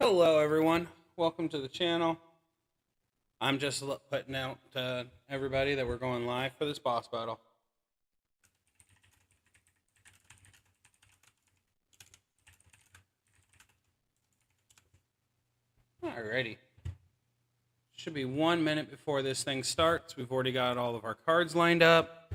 Hello, everyone. Welcome to the channel. I'm just putting out to everybody that we're going live for this boss battle. Alrighty. Should be 1 minute before this thing starts. We've already got all of our cards lined up.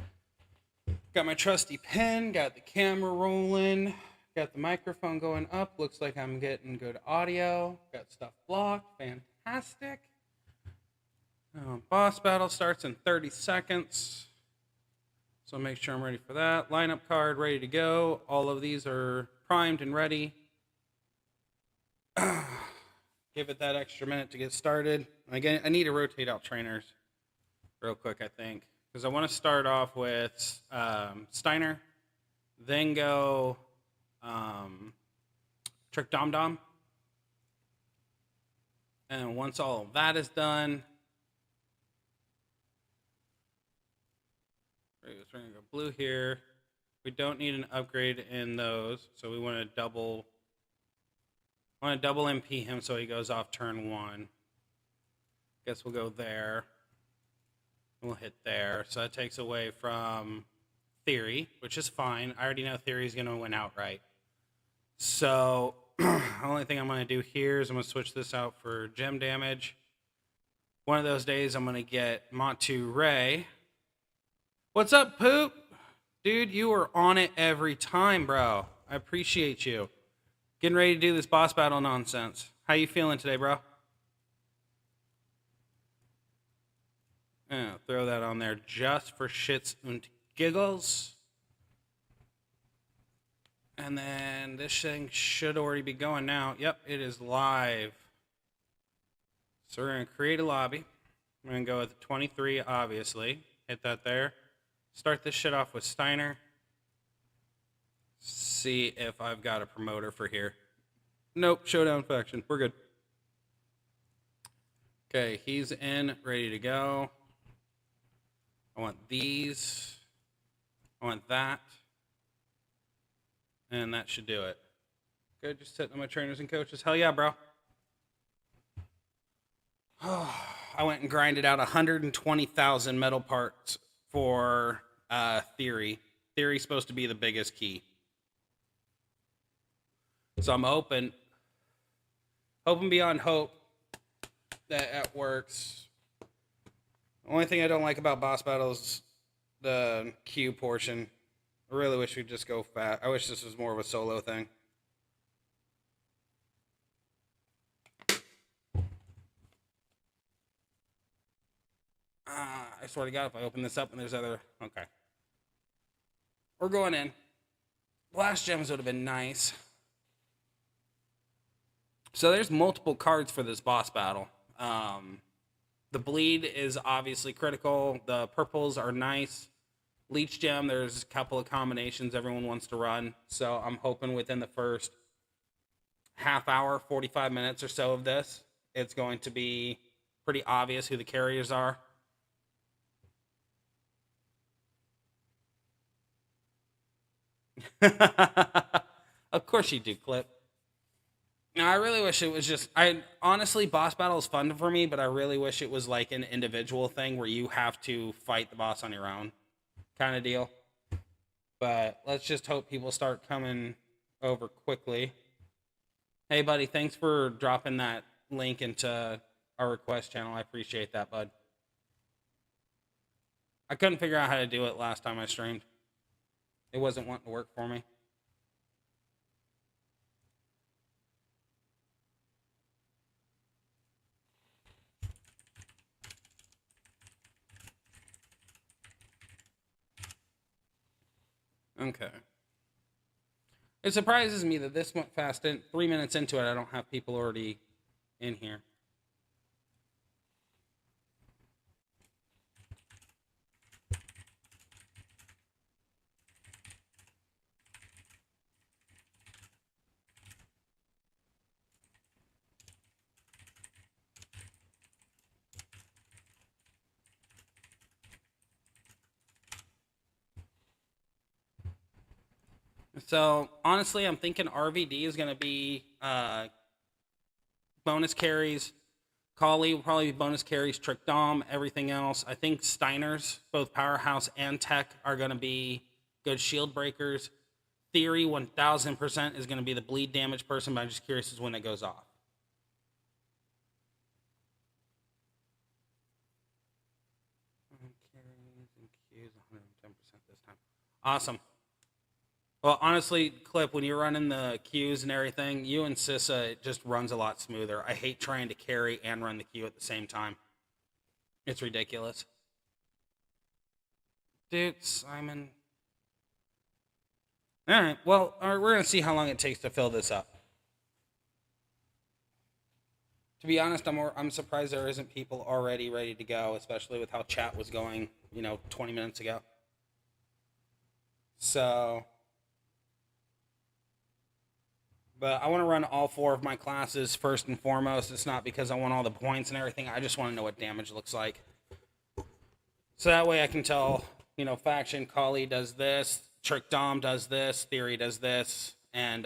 Got my trusty pen, got the camera rolling, got the microphone going up. Looks like I'm getting good audio. Got stuff blocked. Fantastic. Boss battle starts in 30 seconds. So make sure I'm ready for that. Lineup card ready to go. All of these are primed and ready. Give it that extra minute to get started. Again, I need to rotate out trainers real quick, I think. Because I want to start off with Steiner, then go Trick Dom Dom. And once all of that is done, we're going to go blue here. We don't need an upgrade in those, so we want to double MP him so he goes off turn 1. Guess we'll go there. We'll hit there. So that takes away from Theory, which is fine. I already know Theory's going to win outright. So the only thing I'm going to do here is I'm going to switch this out for gem damage. One of those days I'm going to get Montu Ray. What's up, Poop? Dude, you are on it every time, bro. I appreciate you. Getting ready to do this boss battle nonsense. How you feeling today, bro? Throw that on there just for shits and giggles. And then this thing should already be going now. Yep, it is live. So we're going to create a lobby. I'm going to go with 23, obviously. Hit that there. Start this shit off with Steiner. See if I've got a promoter for here. Nope, showdown faction. We're good. Okay, he's in, ready to go. I want these. I want that. And that should do it. Good, just sitting on my trainers and coaches. Hell yeah, bro. I went and grinded out 120,000 metal parts for Theory. Theory's supposed to be the biggest key. So I'm hoping beyond hope that works. The only thing I don't like about boss battles is the Q portion. I really wish we'd just go fast. I wish this was more of a solo thing. I swear to God, if I open this up and there's other... Okay. We're going in. Blast gems would have been nice. So there's multiple cards for this boss battle. The bleed is obviously critical. The purples are nice. Leech gem, there's a couple of combinations everyone wants to run. So I'm hoping within the first half hour, 45 minutes or so of this, it's going to be pretty obvious who the carriers are. Of course you do, Clip. Now, I really wish it was just... honestly, boss battle is fun for me, but I really wish it was like an individual thing where you have to fight the boss on your own kind of deal. But let's just hope people start coming over quickly. Hey, buddy, thanks for dropping that link into our request channel. I appreciate that, bud. I couldn't figure out how to do it last time I streamed. It wasn't wanting to work for me. Okay. It surprises me that this went fast. 3 minutes into it, I don't have people already in here. So, honestly, I'm thinking RVD is going to be bonus carries. Collie will probably be bonus carries, Trick Dom, everything else. I think Steiners, both Powerhouse and Tech, are going to be good shield breakers. Theory, 1000% is going to be the bleed damage person, but I'm just curious as when it goes off. Carries and Qs, 110% this time. Awesome. Well, honestly, Clip, when you're running the Qs and everything, you and Sissa, it just runs a lot smoother. I hate trying to carry and run the Q at the same time. It's ridiculous. Dude, Simon. All right, well, we're going to see how long it takes to fill this up. To be honest, I'm surprised there isn't people already ready to go, especially with how chat was going, 20 minutes ago. So... But I want to run all 4 of my classes first and foremost. It's not because I want all the points and everything. I just want to know what damage looks like. So that way I can tell, Faction Collie does this, Trick Dom does this, Theory does this, and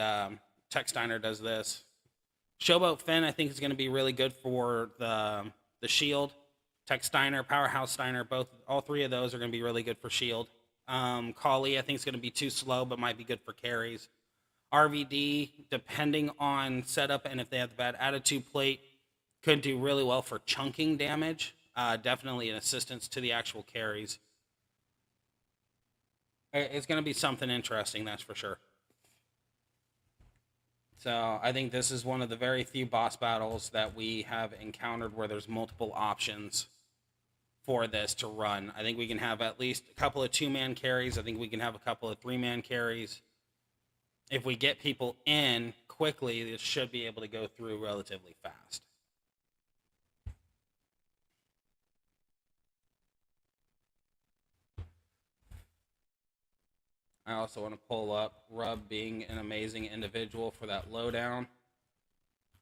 Tech Steiner does this. Showboat Finn, I think, is going to be really good for the shield. Tech Steiner, Powerhouse Steiner, all 3 of those are going to be really good for shield. Collie, I think, is going to be too slow, but might be good for carries. RVD, depending on setup and if they have the bad attitude plate, could do really well for chunking damage. Definitely an assistance to the actual carries. It's going to be something interesting, that's for sure. So I think this is one of the very few boss battles that we have encountered where there's multiple options for this to run. I think we can have at least a couple of 2-man carries. I think we can have a couple of 3-man carries. If we get people in quickly, this should be able to go through relatively fast. I also want to pull up Rub being an amazing individual for that lowdown,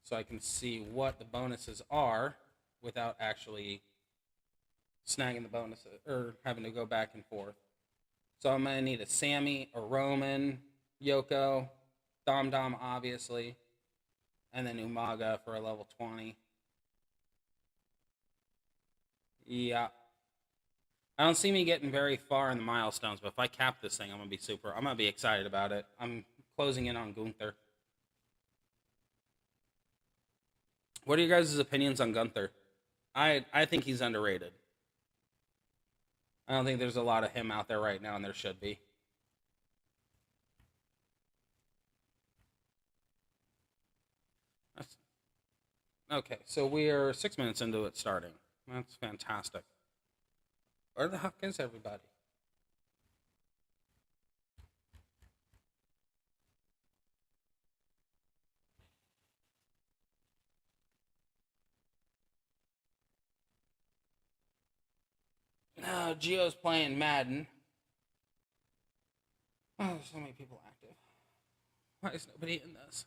so I can see what the bonuses are without actually snagging the bonuses or having to go back and forth. So I'm going to need a Sammy, a Roman, Yoko, Dom Dom, obviously, and then Umaga for a level 20. Yeah. I don't see me getting very far in the milestones, but if I cap this thing, I'm going to be excited about it. I'm closing in on Gunther. What are your guys' opinions on Gunther? I think he's underrated. I don't think there's a lot of him out there right now, and there should be. Okay, so we are 6 minutes into it starting. That's fantastic. Where the heck is everybody? No, Gio's playing Madden. Oh, there's so many people active. Why is nobody in this?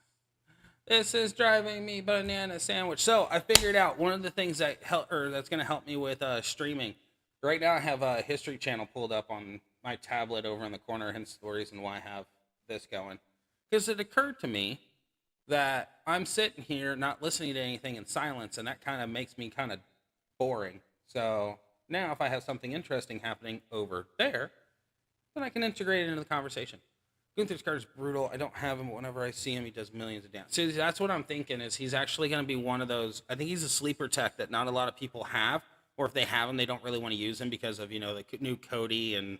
This is driving me banana sandwich. So I figured out one of the things that's going to help me with streaming. Right now I have a History Channel pulled up on my tablet over in the corner, hence the reason why I have this going. Because it occurred to me that I'm sitting here not listening to anything in silence, and that kind of makes me kind of boring. So now if I have something interesting happening over there, then I can integrate it into the conversation. Gunther's card is brutal. I don't have him, but whenever I see him, he does millions of damage. So that's what I'm thinking is he's actually going to be one of those. I think he's a sleeper tech that not a lot of people have, or if they have him, they don't really want to use him because of, the new Cody and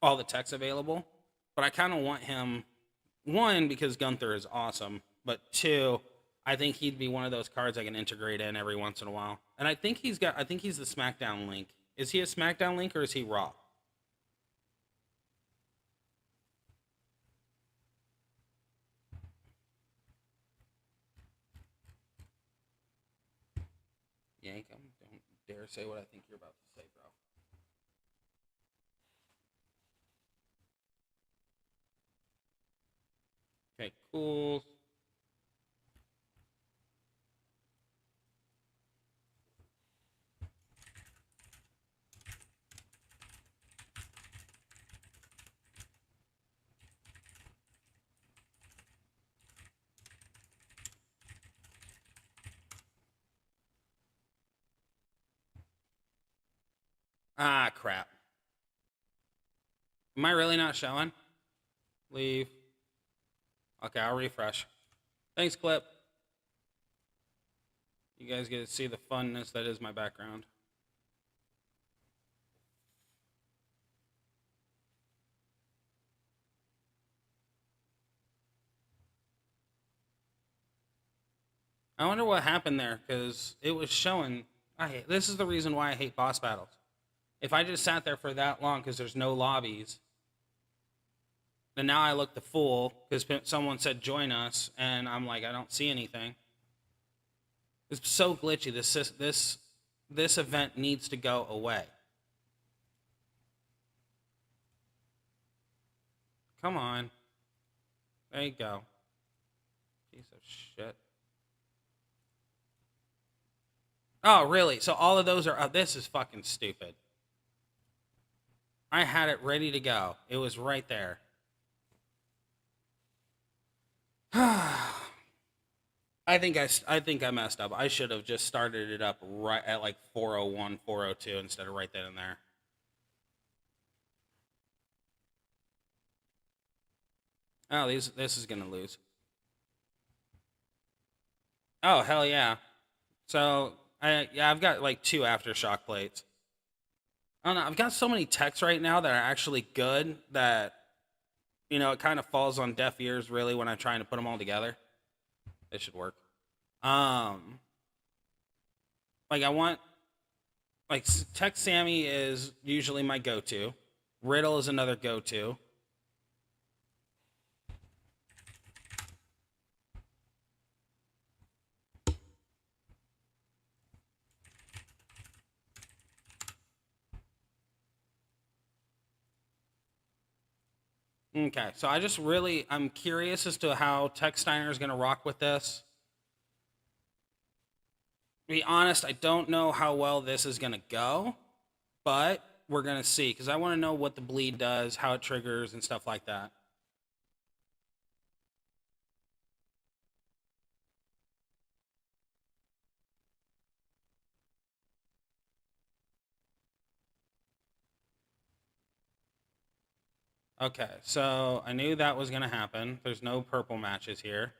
all the techs available. But I kind of want him, one, because Gunther is awesome, but two, I think he'd be one of those cards I can integrate in every once in a while. And I think he's the SmackDown link. Is he a SmackDown link or is he Raw? Yank him. Don't dare say what I think you're about to say, bro. Okay, cool. Ah, crap. Am I really not showing? Leave. Okay, I'll refresh. Thanks, Clip. You guys get to see the funness that is my background. I wonder what happened there, because it was showing. This is the reason why I hate boss battles. If I just sat there for that long because there's no lobbies, then now I look the fool because someone said join us, and I'm like, I don't see anything. It's so glitchy. This event needs to go away. Come on. There you go. Piece of shit. Oh, really? So all of those are up. This is fucking stupid. I had it ready to go. It was right there. I think I messed up. I should have just started it up right at like 401, 402 instead of right then and there. Oh, this is gonna lose. Oh, hell yeah. So I've got like 2 aftershock plates. I don't know. I've got so many techs right now that are actually good that it kind of falls on deaf ears really when I'm trying to put them all together. It should work. Like I want like Tech Sammy is usually my go-to. Riddle is another go-to. Okay, so I'm curious as to how Tech Steiner is going to rock with this. To be honest, I don't know how well this is going to go, but we're going to see because I want to know what the bleed does, how it triggers, and stuff like that. Okay, so I knew that was going to happen. There's no purple matches here.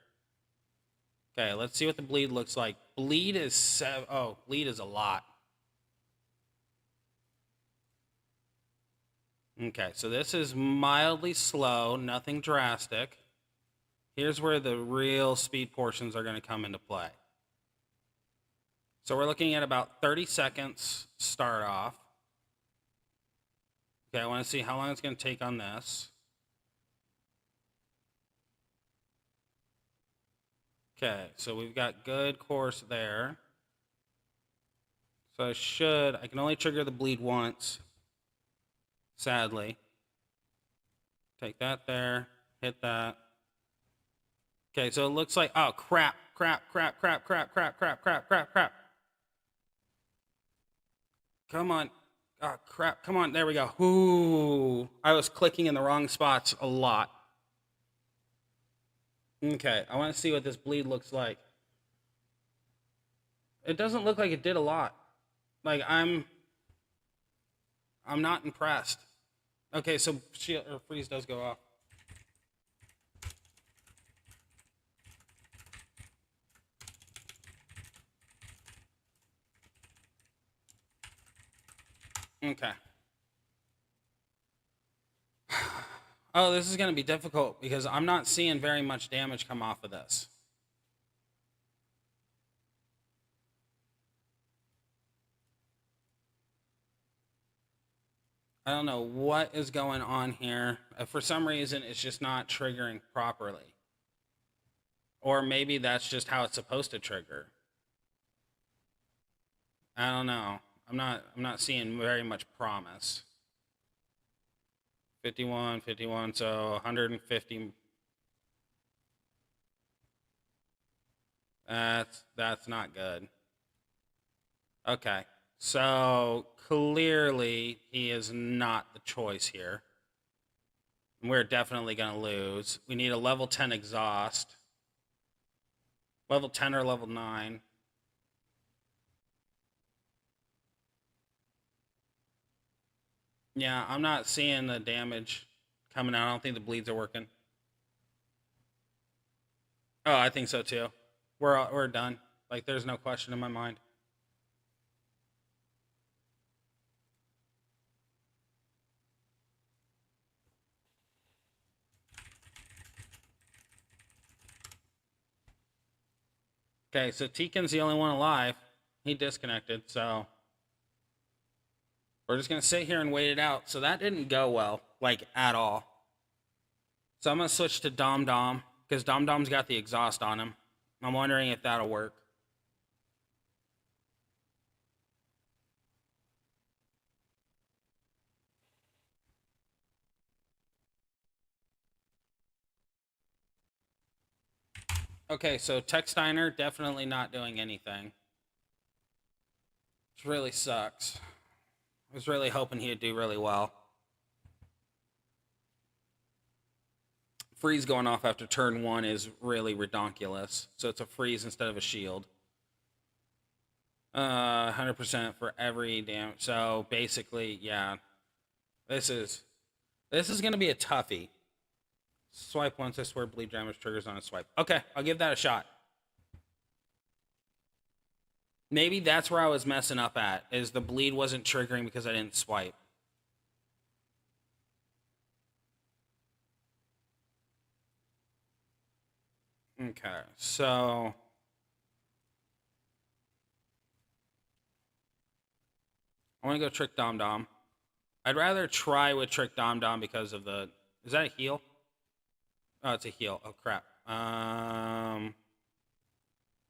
Okay, let's see what the bleed looks like. Bleed is bleed is a lot. Okay, so this is mildly slow, nothing drastic. Here's where the real speed portions are going to come into play. So we're looking at about 30 seconds start off. Okay, I want to see how long it's going to take on this. Okay, so we've got good course there. So I can only trigger the bleed once, sadly. Take that there, hit that. Okay, so it looks like, oh, crap. Come on. Oh, crap. Come on. There we go. Ooh. I was clicking in the wrong spots a lot. Okay, I want to see what this bleed looks like. It doesn't look like it did a lot. Like, I'm not impressed. Okay, so freeze does go off. Okay. Oh, this is going to be difficult because I'm not seeing very much damage come off of this. I don't know what is going on here. For some reason, it's just not triggering properly. Or maybe that's just how it's supposed to trigger. I don't know. I'm not seeing very much promise. 51, so 150. That's not good. Okay. So clearly he is not the choice here. We're definitely going to lose. We need a level 10 exhaust. Level 10 or level 9. Yeah, I'm not seeing the damage coming out. I don't think the bleeds are working. Oh, I think so too. We're done. Like, there's no question in my mind. Okay, so Tekin's the only one alive. He disconnected, so we're just gonna sit here and wait it out. So that didn't go well, like, at all. So I'm gonna switch to Dom Dom because Dom Dom's got the exhaust on him. I'm wondering if that'll work. Okay, so Techsteiner definitely not doing anything. Which really sucks. I was really hoping he'd do really well. Freeze going off after turn 1 is really redonkulous. So it's a freeze instead of a shield. 100% for every damage. So basically, yeah. This is going to be a toughie. Swipe once, I swear bleed damage triggers on a swipe. Okay, I'll give that a shot. Maybe that's where I was messing up at, is the bleed wasn't triggering because I didn't swipe. Okay, so I want to go Trick Dom Dom. I'd rather try with Trick Dom Dom because of the... Is that a heal? Oh, it's a heal. Oh, crap.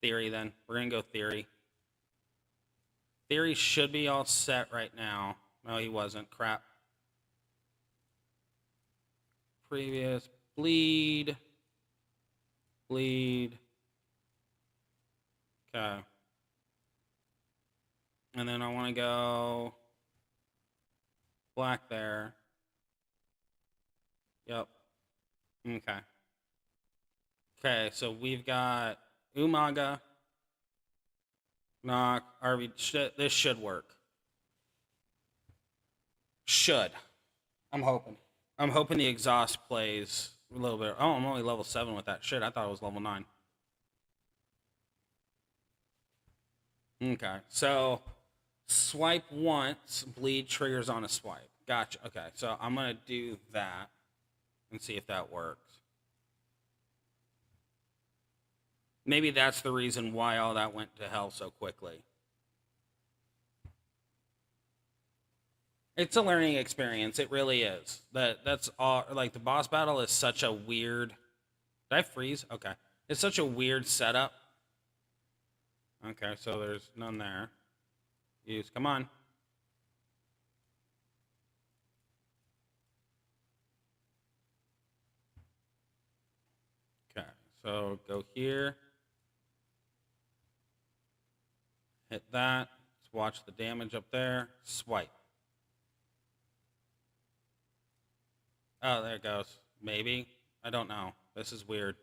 Theory, then. We're going to go Theory. Theory should be all set right now. No, he wasn't. Crap. Previous. Bleed. Bleed. Okay. And then I want to go black there. Yep. Okay. Okay, so we've got Umaga, knock, RV. This should work. Should. I'm hoping. I'm hoping the exhaust plays a little bit. Oh, I'm only level 7 with that shit. I thought it was level 9. Okay, so swipe once, bleed triggers on a swipe. Gotcha. Okay, so I'm going to do that and see if that works. Maybe that's the reason why all that went to hell so quickly. It's a learning experience. It really is. That's all. Like, the boss battle is such a weird... Did I freeze? Okay. It's such a weird setup. Okay, so there's none there. Use. Come on. Okay, so go here. Hit that. Let's watch the damage up there. Swipe. Oh, there it goes. Maybe. I don't know. This is weird.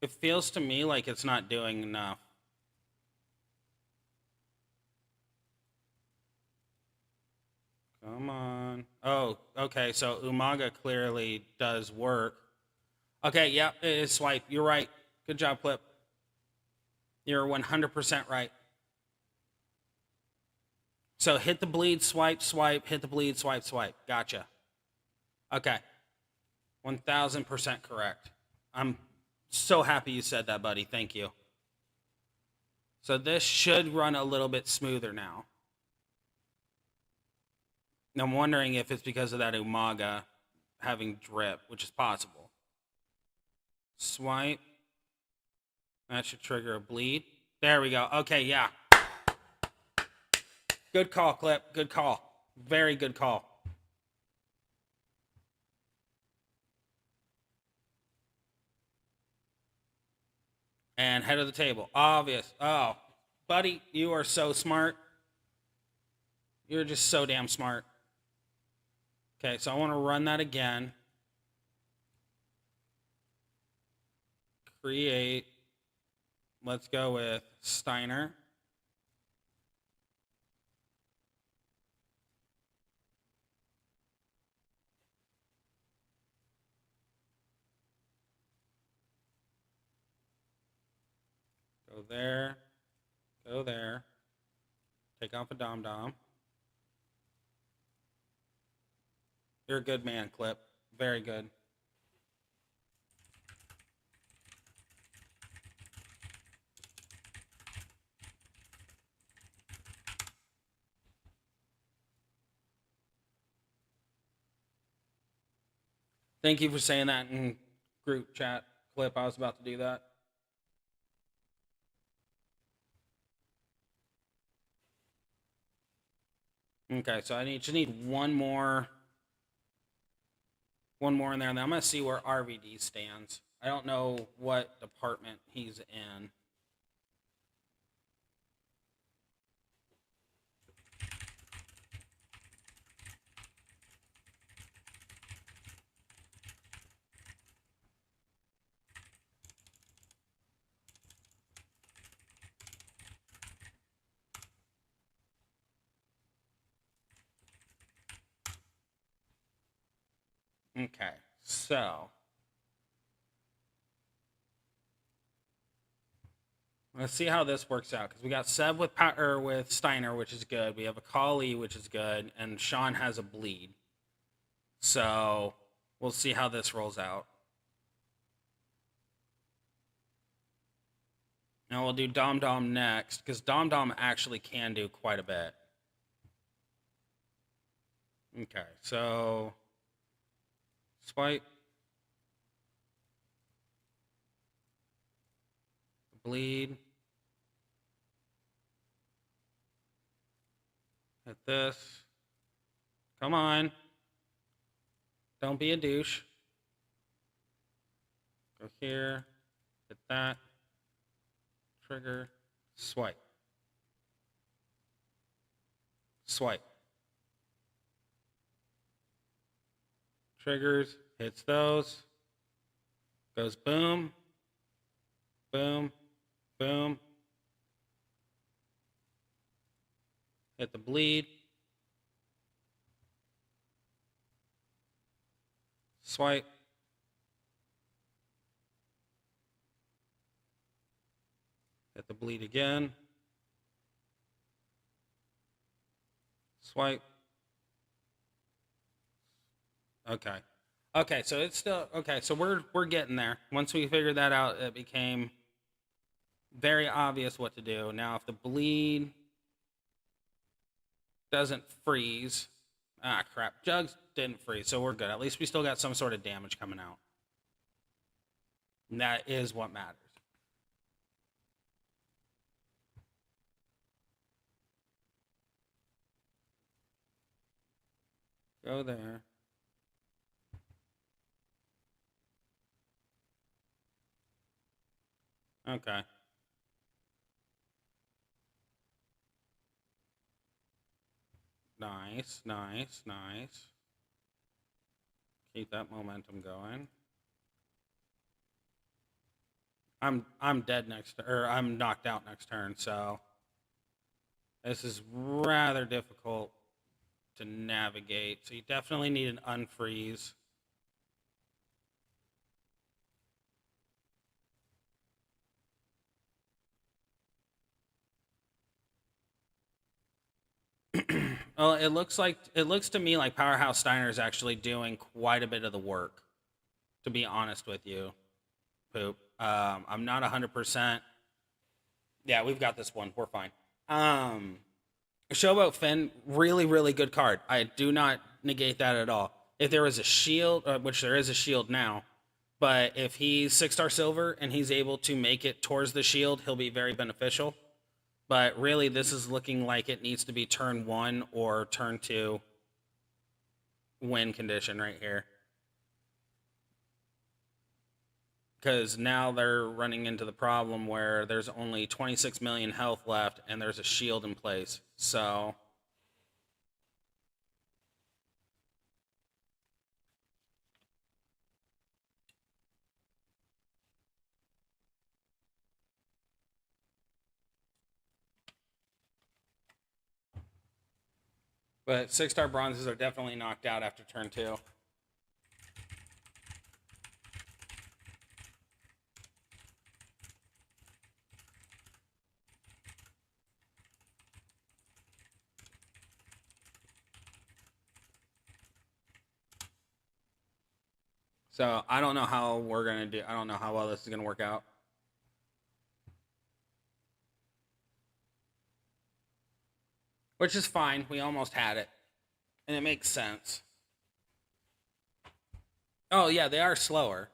It feels to me like it's not doing enough. Come on. Oh, okay, so Umaga clearly does work. Okay, yeah, it is swipe. You're right. Good job, Clip. You're 100% right. So hit the bleed, swipe, swipe, hit the bleed, swipe, swipe. Gotcha. Okay. 1000% correct. I'm so happy you said that, buddy. Thank you. So this should run a little bit smoother now. I'm wondering if it's because of that Umaga having drip, which is possible. Swipe. That should trigger a bleed. There we go. Okay, yeah. Good call, Clip. Good call. Very good call. And head of the table. Obvious. Oh, buddy, you are so smart. You're just so damn smart. Okay, so I want to run that again. Create. Let's go with Steiner. Go there. Go there. Take off a dom-dom. You're a good man, Clip. Very good. Thank you for saying that in group chat, Clip. I was about to do that. Okay, so I just need one more in there, and then I'm gonna see where RVD stands. I don't know what department he's in. Okay, so let's see how this works out, because we got Seb with Steiner, which is good. We have a Kali, which is good, and Sean has a bleed. So we'll see how this rolls out. Now we'll do Dom Dom next, because Dom Dom actually can do quite a bit. Okay, so swipe. Bleed. Hit this. Come on. Don't be a douche. Go here. Hit that. Trigger. Swipe. Swipe. Triggers. Hits those. Goes boom. Boom. Boom. Hit the bleed. Swipe. Hit the bleed again. Swipe. Okay. Okay, so it's still okay, so we're getting there. Once we figured that out, it became very obvious what to do. Now if the bleed doesn't freeze. Ah, crap. Jugs didn't freeze, so we're good. At least we still got some sort of damage coming out. And that is what matters. Go there. Okay. Nice, nice, nice. Keep that momentum going. I'm dead next, or I'm knocked out next turn, so this is rather difficult to navigate. So you definitely need an unfreeze. Well, it looks to me like Powerhouse Steiner is actually doing quite a bit of the work. To be honest with you, Poop. I'm not 100%. Yeah, we've got this one. We're fine. Showboat Finn, really, really good card. I do not negate that at all. If there was a shield, which there is a shield now, but if he's 6-star silver and he's able to make it towards the shield, he'll be very beneficial. But really, this is looking like it needs to be turn 1 or turn 2 win condition right here. Because now they're running into the problem where there's only 26 million health left and there's a shield in place. So But 6-star bronzes are definitely knocked out after turn 2. So I don't know how we're going to do. I don't know how well this is going to work out. Which is fine. We almost had it. And it makes sense. Oh, yeah, they are slower.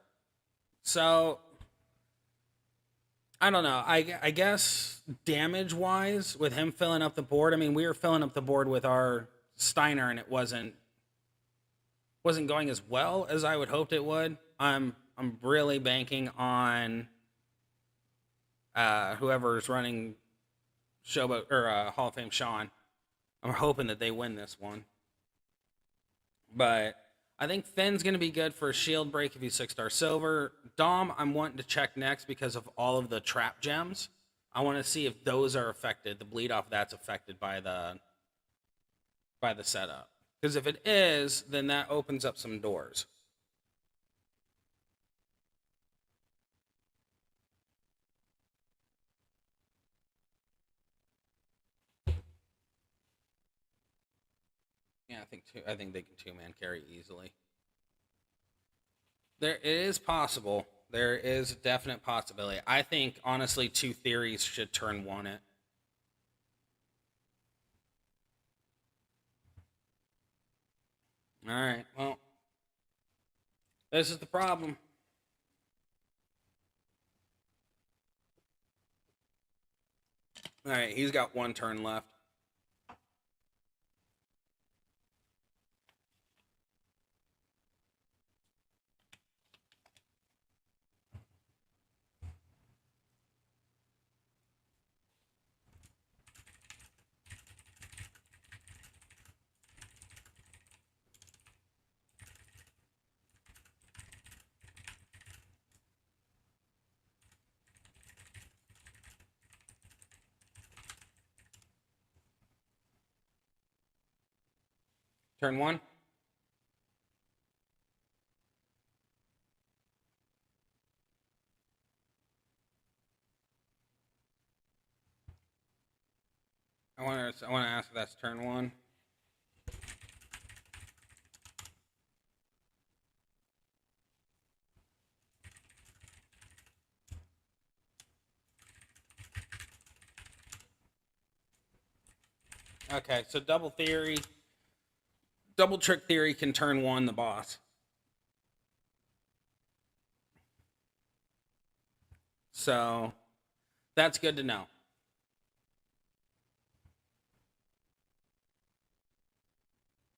So, I don't know. I guess damage-wise, with him filling up the board, I mean, we were filling up the board with our Steiner, and it wasn't going as well as I would hoped it would. I'm really banking on whoever's running Showboat or Hall of Fame Sean. I'm hoping that they win this one. But I think Finn's going to be good for a shield break if he's 6-star silver. Dom, I'm wanting to check next because of all of the trap gems. I want to see if those are affected. The bleed off that's affected by the setup. Because if it is, then that opens up some doors. Yeah, I think they can 2-man carry easily. It is possible. There is a definite possibility. I think honestly 2 theories should turn 1 it. All right. Well, this is the problem. All right, he's got 1 turn left. Turn 1. I want to ask if that's turn 1. Okay, so double trick theory can turn 1 the boss. So that's good to know.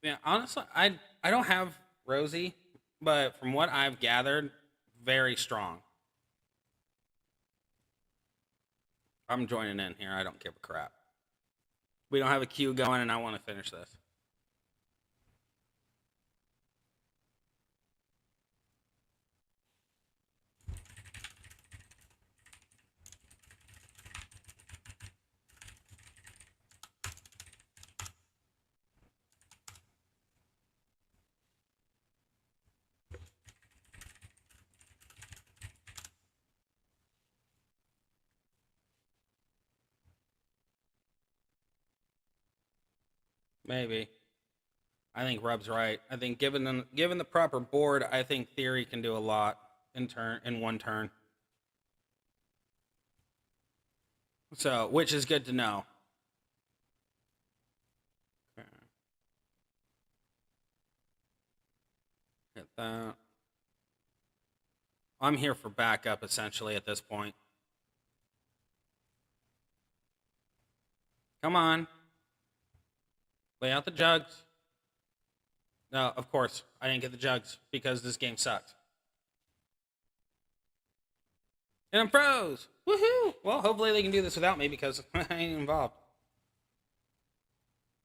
Yeah, honestly, I don't have Rosie, but from what I've gathered, very strong. I'm joining in here. I don't give a crap. We don't have a queue going, and I want to finish this. Maybe. I think Rub's right. I think given the proper board, I think Theory can do a lot in 1 turn. So, which is good to know. Okay. Hit that. I'm here for backup essentially at this point. Come on. Lay out the jugs. No, of course, I didn't get the jugs because this game sucks. And I'm froze! Woohoo! Well, hopefully they can do this without me because I ain't involved.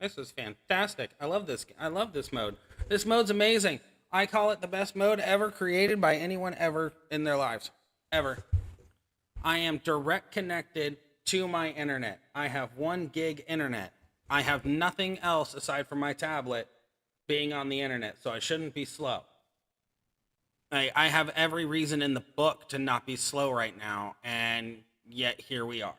This is fantastic. I love this. I love this mode. This mode's amazing. I call it the best mode ever created by anyone ever in their lives. Ever. I am direct connected to my internet. I have 1 gig internet. I have nothing else aside from my tablet being on the internet, so I shouldn't be slow. I have every reason in the book to not be slow right now, and yet here we are.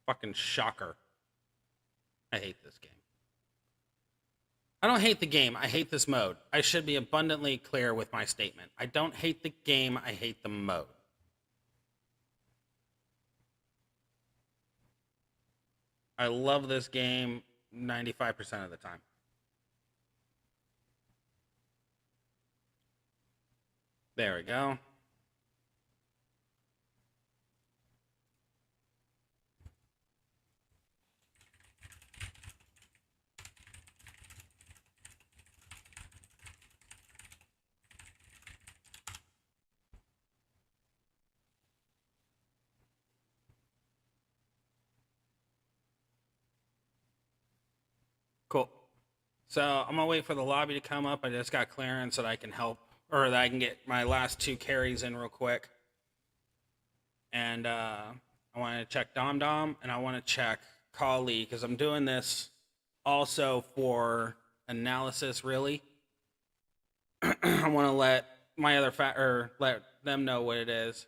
Fucking shocker. I hate this game. I don't hate the game. I hate this mode. I should be abundantly clear with my statement. I don't hate the game. I hate the mode. I love this game 95% of the time. There we go. Cool. So I'm gonna wait for the lobby to come up. I just got clearance that I can help, or that I can get my last 2 carries in real quick. And I want to check Dom Dom, and I want to check Kali, because I'm doing this also for analysis. Really, I want to let my other let them know what it is.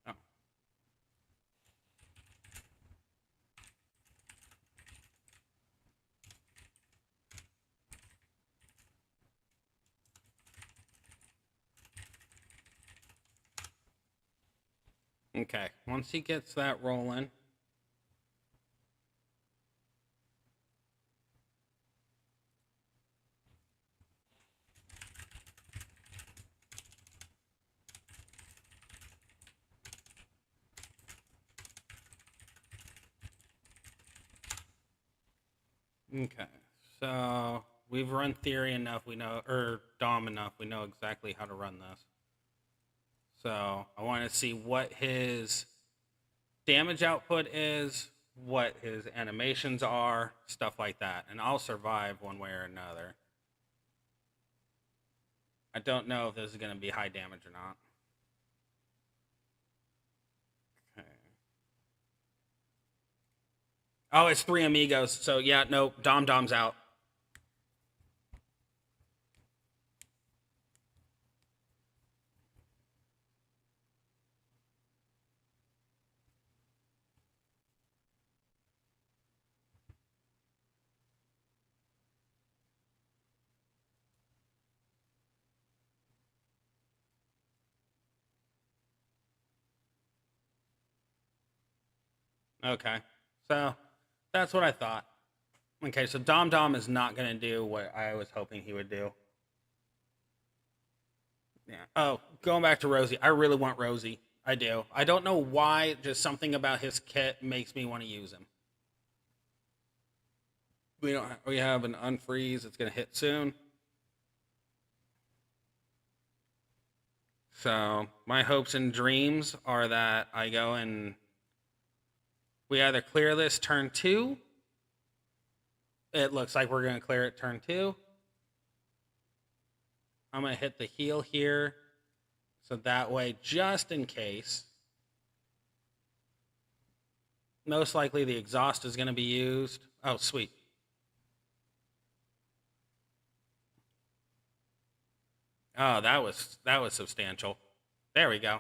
Oh. Okay, once he gets that rolling. Okay, so we've run theory enough, we know, or Dom enough, we know exactly how to run this. So I want to see what his damage output is, what his animations are, stuff like that. And I'll survive one way or another. I don't know if this is going to be high damage or not. Okay. Oh, it's 3 amigos. So yeah, no, Dom's out. Okay. So that's what I thought. Okay, so Dom is not going to do what I was hoping he would do. Yeah. Oh, going back to Rosie. I really want Rosie. I do. I don't know why, just something about his kit makes me want to use him. We have an unfreeze. It's going to hit soon. So my hopes and dreams are that I go and we either clear this turn 2. It looks like we're going to clear it turn 2. I'm going to hit the heal here. So that way, just in case, most likely the exhaust is going to be used. Oh, sweet. Oh, that was substantial. There we go.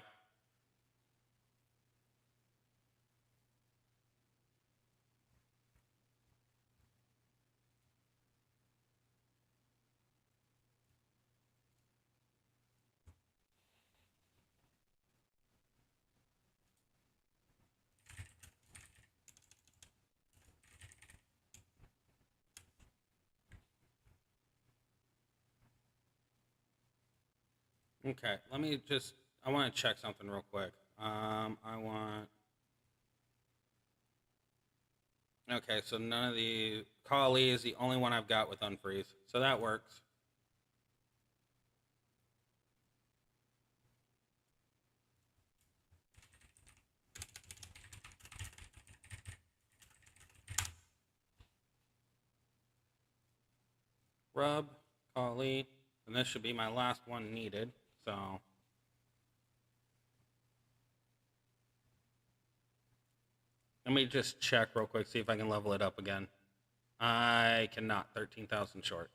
Okay, let me just, I want to check something real quick. I want Okay, so none of the Kali is the only one I've got with unfreeze, so that works. Rub, Kali, and this should be my last one needed, so. Let me just check real quick, see if I can level it up again. I cannot, 13,000 short.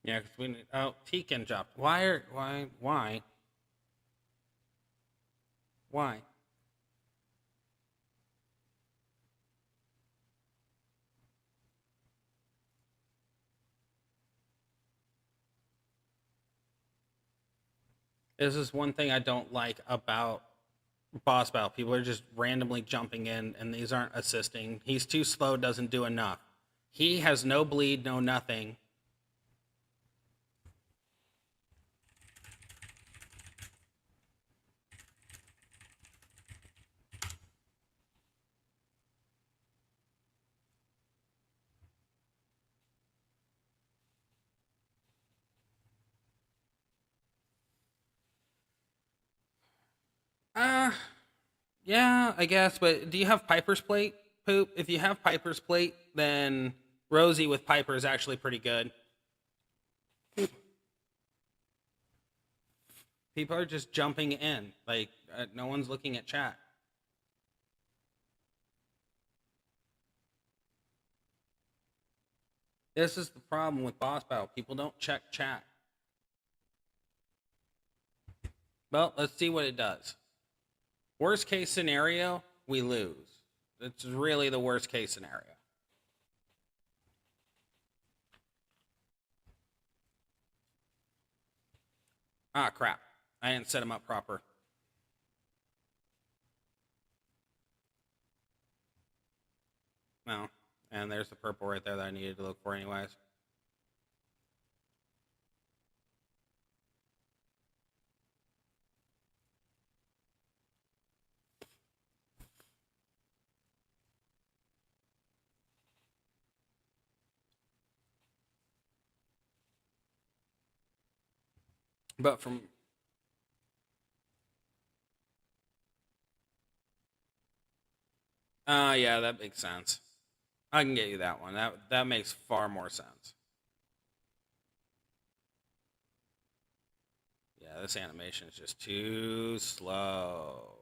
Yeah, because we need, oh, Tekin dropped. Why? This is one thing I don't like about boss battle. People are just randomly jumping in, and these aren't assisting. He's too slow, doesn't do enough. He has no bleed, no nothing. Uh, yeah, I guess, but do you have Piper's Plate, Poop? If you have Piper's Plate, then Rosie with Piper is actually pretty good. People are just jumping in. Like, no one's looking at chat. This is the problem with boss battle. People don't check chat. Well, let's see what it does. Worst case scenario, we lose. That's really the worst case scenario. Ah, crap. I didn't set him up proper. No. And there's the purple right there that I needed to look for anyways. But from yeah, that makes sense. I can get you that one. That makes far more sense. Yeah, this animation is just too slow.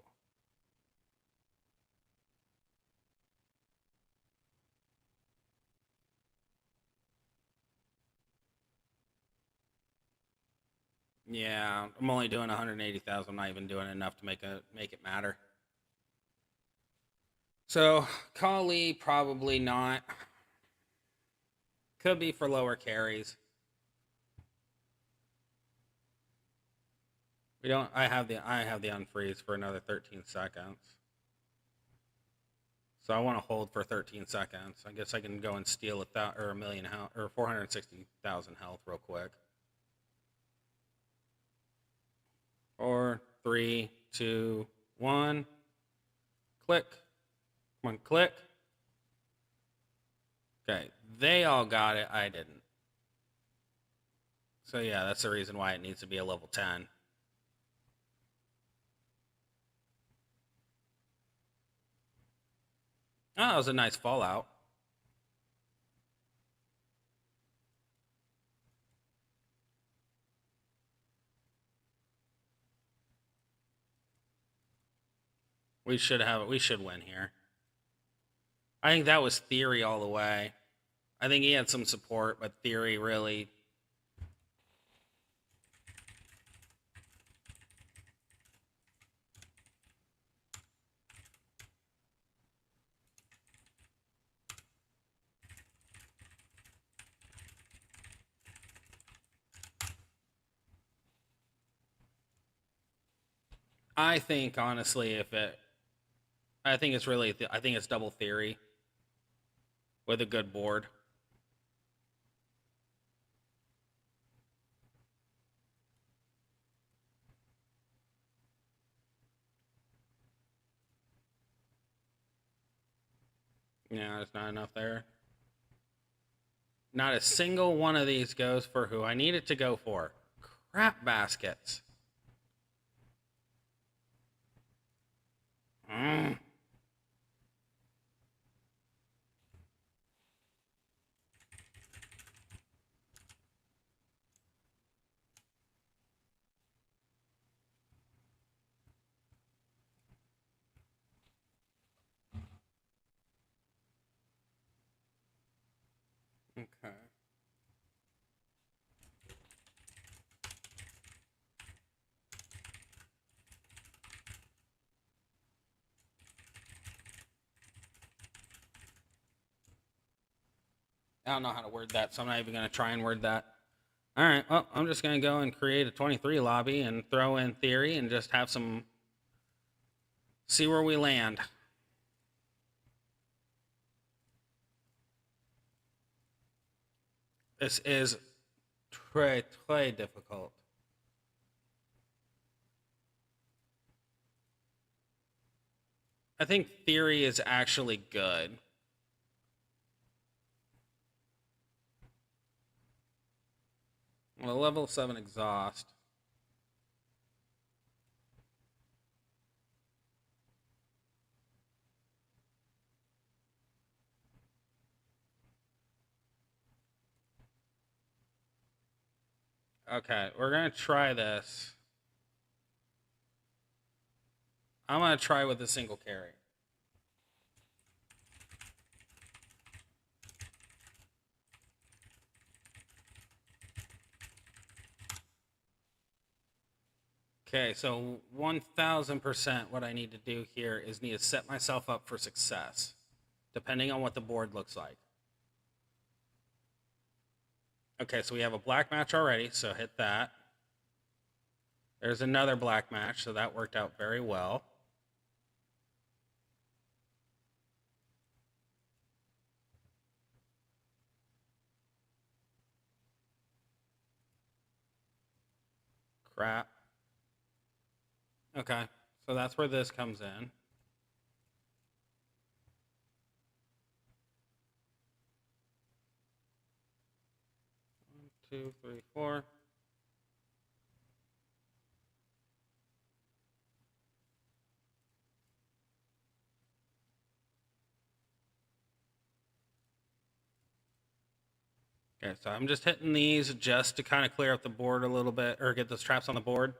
Yeah, I'm only doing 180,000. I'm not even doing enough to make it matter. So Kali probably not. Could be for lower carries. We don't. I have the unfreeze for another 13 seconds. So I want to hold for 13 seconds. I guess I can go and steal a million health or 460,000 health real quick. 4, 3, 2, 1. Click. Come on, click. Okay, they all got it. I didn't. So yeah, that's the reason why it needs to be a level 10. Oh, that was a nice fallout. We should win here. I think that was Theory all the way. I think he had some support, but Theory really I think honestly, I think it's really, I think it's double theory with a good board. Yeah, there's not enough there. Not a single one of these goes for who I need it to go for. Crap baskets. Mm. Okay. I don't know how to word that, so I'm not even going to try and word that. All right, well, I'm just going to go and create a 23 lobby and throw in theory and just have some. See where we land. This is très, très difficult. I think theory is actually good. Well, level 7 exhaust. Okay, we're going to try this. I'm going to try with a single carry. Okay, so 1000% what I need to do here is need to set myself up for success, depending on what the board looks like. Okay, so we have a black match already, so hit that. There's another black match, so that worked out very well. Crap. Okay, so that's where this comes in. 1, 2, 3, 4. Okay, so I'm just hitting these just to kind of clear up the board a little bit, or get those traps on the board,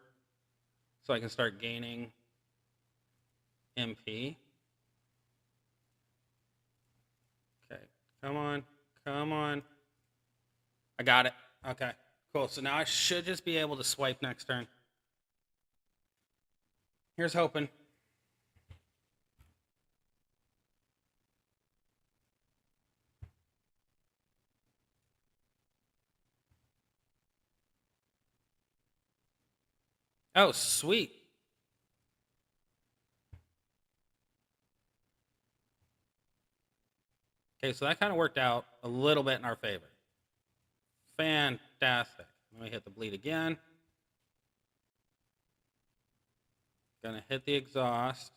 so I can start gaining MP. Okay, come on, come on. I got it. Okay, cool. So now I should just be able to swipe next turn. Here's hoping. Oh, sweet. Okay, so that kind of worked out a little bit in our favor. Fantastic. Let me hit the bleed again. Gonna hit the exhaust.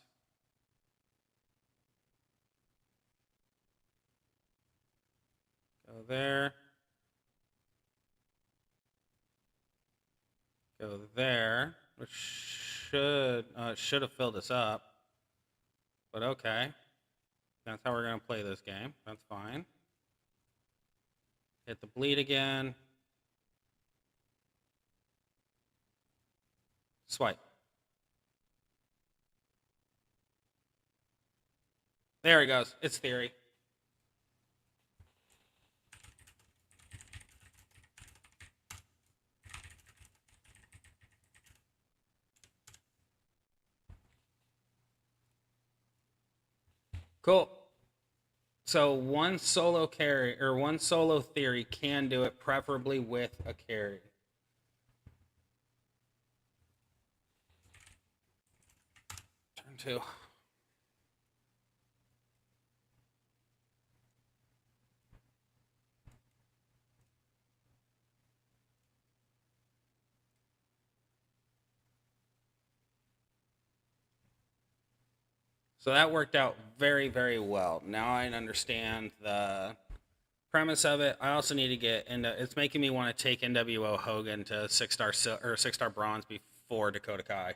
Go there. Go there. Which should have filled us up. But okay. That's how we're gonna play this game. That's fine. Hit the bleed again. Swipe. There he goes. It's theory. Cool. So one solo carry or one solo theory can do it, preferably with a carry. too. So that worked out very, very well. Now I understand the premise of it. I also need to get into. It's making me want to take NWO Hogan to 6-star or 6-star bronze before Dakota Kai.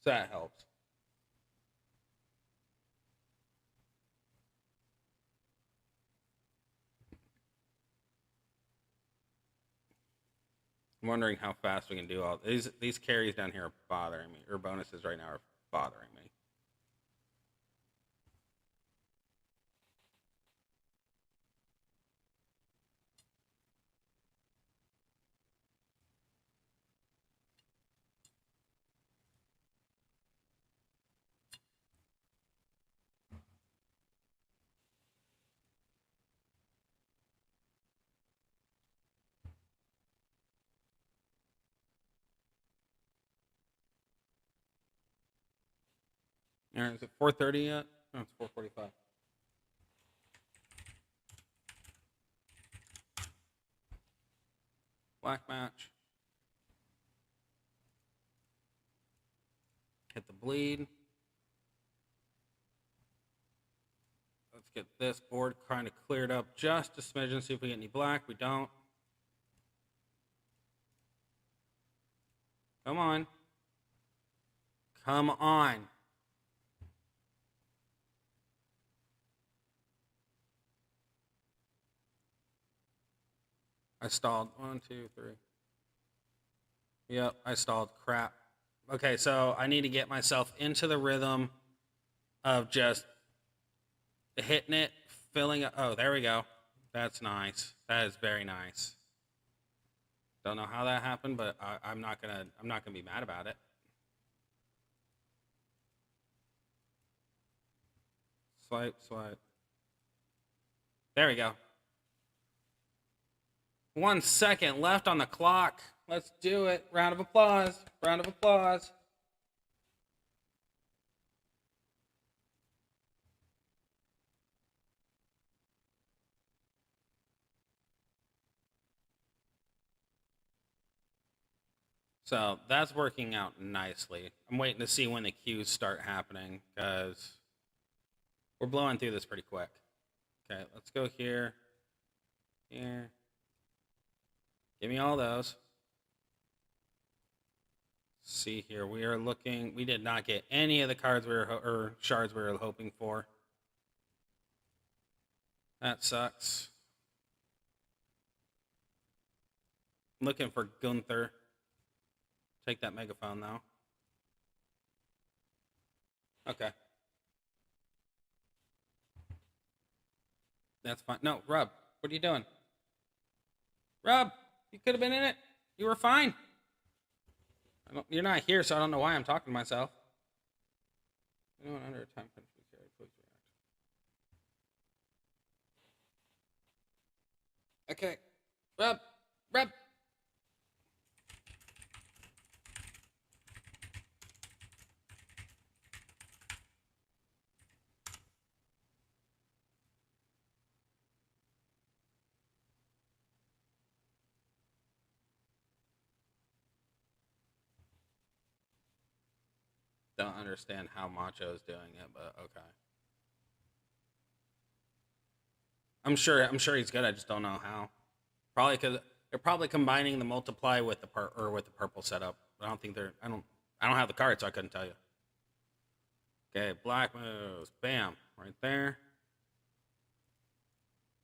So that helps. I'm wondering how fast we can do all these carries down here are bothering me, or bonuses right now are bothering me. All right, is it 4:30 yet? No, it's 4:45. Black match. Hit the bleed. Let's get this board kind of cleared up just a smidgen, see if we get any black. We don't. Come on. Come on. I stalled. 1, 2, 3. Yep, I stalled. Crap. Okay, so I need to get myself into the rhythm of just hitting it, filling it. Oh, there we go. That's nice. That is very nice. Don't know how that happened, but I'm not gonna be mad about it. Swipe, swipe. There we go. 1 second left on the clock. Let's do it. Round of applause. Round of applause. So that's working out nicely. I'm waiting to see when the cues start happening because we're blowing through this pretty quick. Okay, let's go here. Here. Give me all those. See here, we are looking. We did not get any of the cards or shards we were hoping for. That sucks. I'm looking for Gunther. Take that megaphone though. Okay. That's fine. No, Rub, what are you doing? Rub, you could have been in it. You were fine. You're not here, so I don't know why I'm talking to myself. Anyone under a time country carry, please react. Okay. Rub. Don't understand how Macho is doing it, but okay. I'm sure he's good. I just don't know how. Probably because they're probably combining the multiply with the purple setup. I don't think they're. I don't have the card, so I couldn't tell you. Okay, black moves. Bam, right there.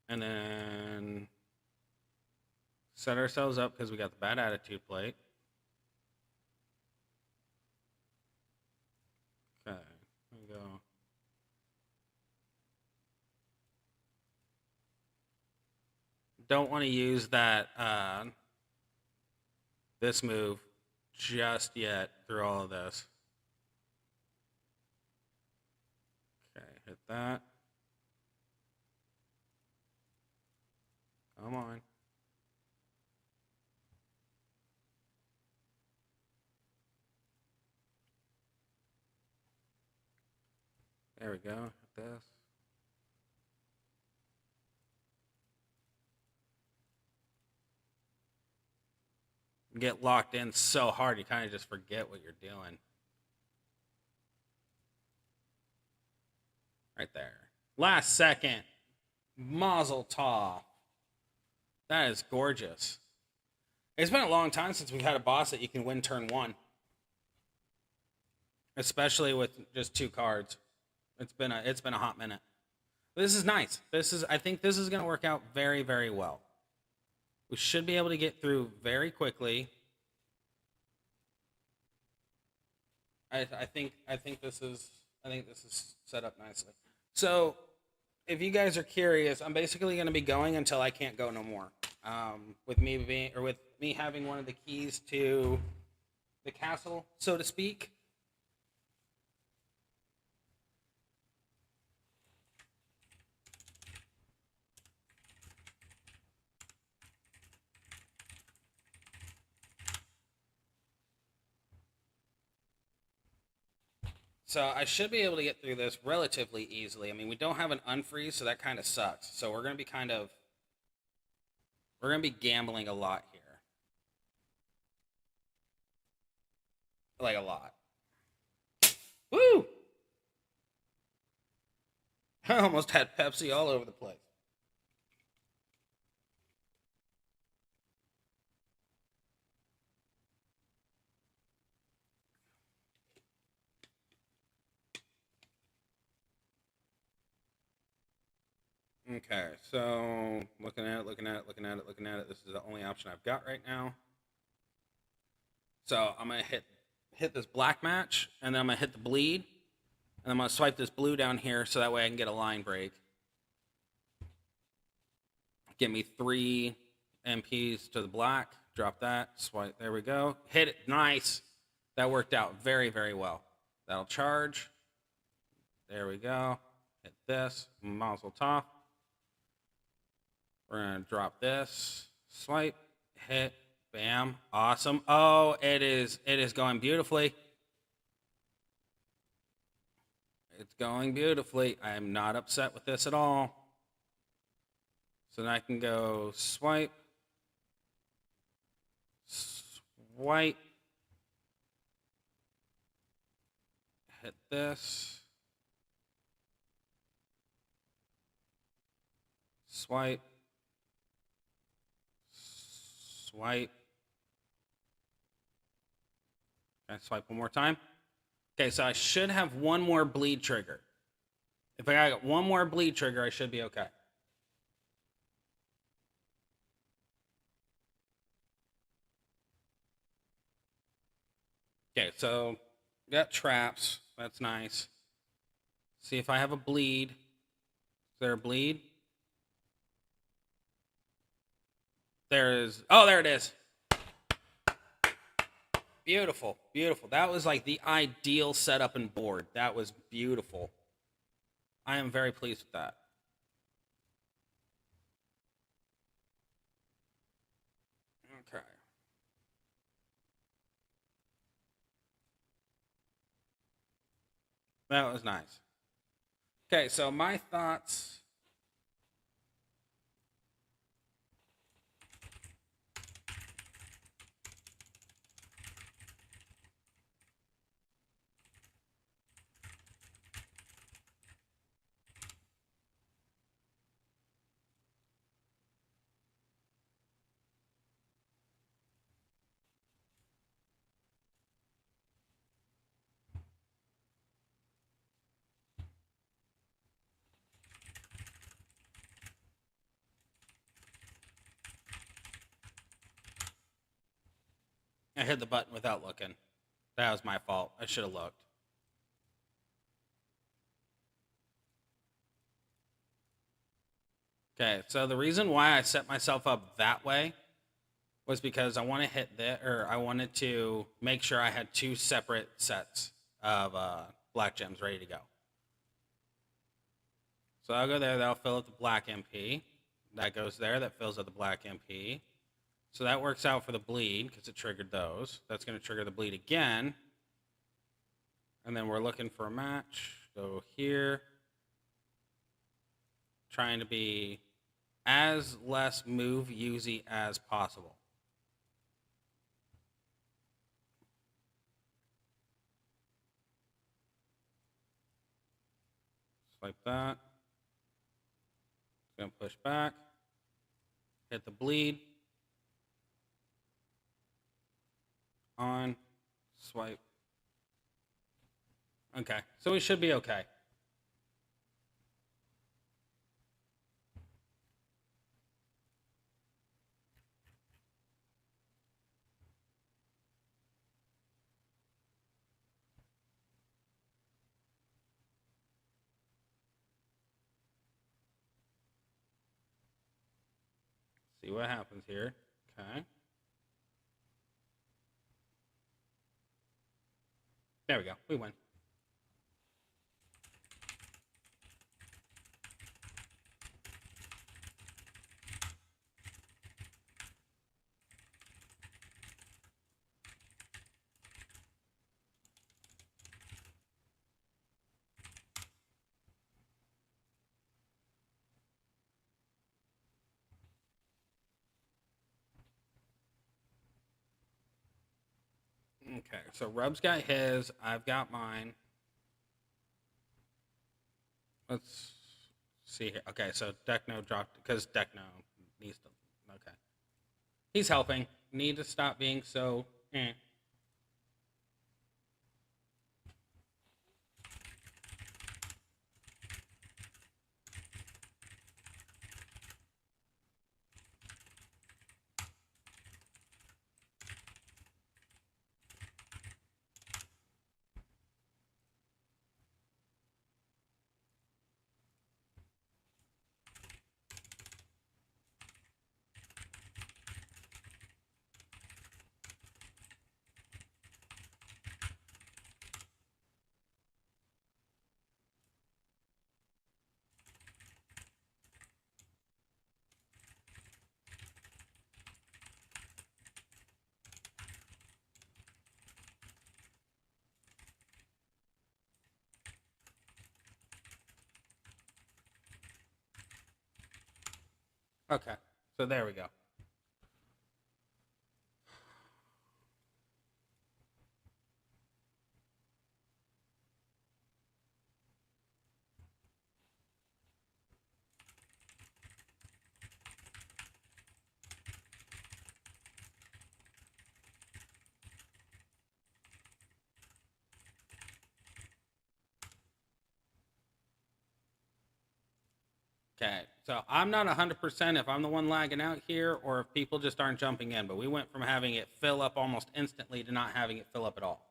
And then set ourselves up because we got the bad attitude plate. Okay, here we go. Don't want to use that this move just yet through all of this. Okay, hit that. Come on. There we go. Hit this. You get locked in so hard, you kind of just forget what you're doing. Right there. Last second. Mazel tov. That is gorgeous. It's been a long time since we've had a boss that you can win turn one. Especially with just 2 cards. It's been a hot minute. This is nice. I think this is going to work out very, very well. We should be able to get through very quickly. I think this is set up nicely. So, if you guys are curious, I'm basically going to be going until I can't go no more. With me having one of the keys to the castle, so to speak. So I should be able to get through this relatively easily. I mean, we don't have an unfreeze, so that kind of sucks. So we're going to be gambling a lot here. Like a lot. Woo! I almost had Pepsi all over the place. Okay, so looking at it. This is the only option I've got right now. So I'm gonna hit this black match, and then I'm gonna hit the bleed, and I'm gonna swipe this blue down here, so that way I can get a line break. Give me 3 MPs to the black. Drop that. Swipe. There we go. Hit it. Nice. That worked out very, very well. That'll charge. There we go. Hit this. Mazel tov. We're going to drop this. Swipe. Hit. Bam. Awesome. Oh, it is going beautifully. It's going beautifully. I am not upset with this at all. So then I can go swipe. Swipe. Hit this. Swipe. Swipe. Can I swipe one more time? Okay, so I should have one more bleed trigger. If I got one more bleed trigger, I should be okay. Okay, so got traps. That's nice. See if I have a bleed. Is there a bleed? There is. Oh, there it is. Beautiful, beautiful. That was like the ideal setup and board. That was beautiful. I am very pleased with that. Okay. That was nice. Okay, so my thoughts. I hit the button without looking. That was my fault. I should have looked. Okay, so the reason why I set myself up that way was because I want to hit that, or I wanted to make sure I had 2 separate sets of black gems ready to go. So I'll go there. That'll fill up the black MP. That goes there. That fills up the black MP. So that works out for the bleed because it triggered those. That's going to trigger the bleed again. And then we're looking for a match. Go here. Trying to be as less move usy as possible. Just like that. Gonna push back. Hit the bleed. On. Swipe. Okay, so we should be okay. See what happens here. Okay. There we go. We win. Okay, so Rub's got his. I've got mine. Let's see here. Okay, so Decno dropped because Decno needs to. Okay, he's helping. Need to stop being so. Okay, so there we go. Okay, so I'm not 100% if I'm the one lagging out here or if people just aren't jumping in, but we went from having it fill up almost instantly to not having it fill up at all.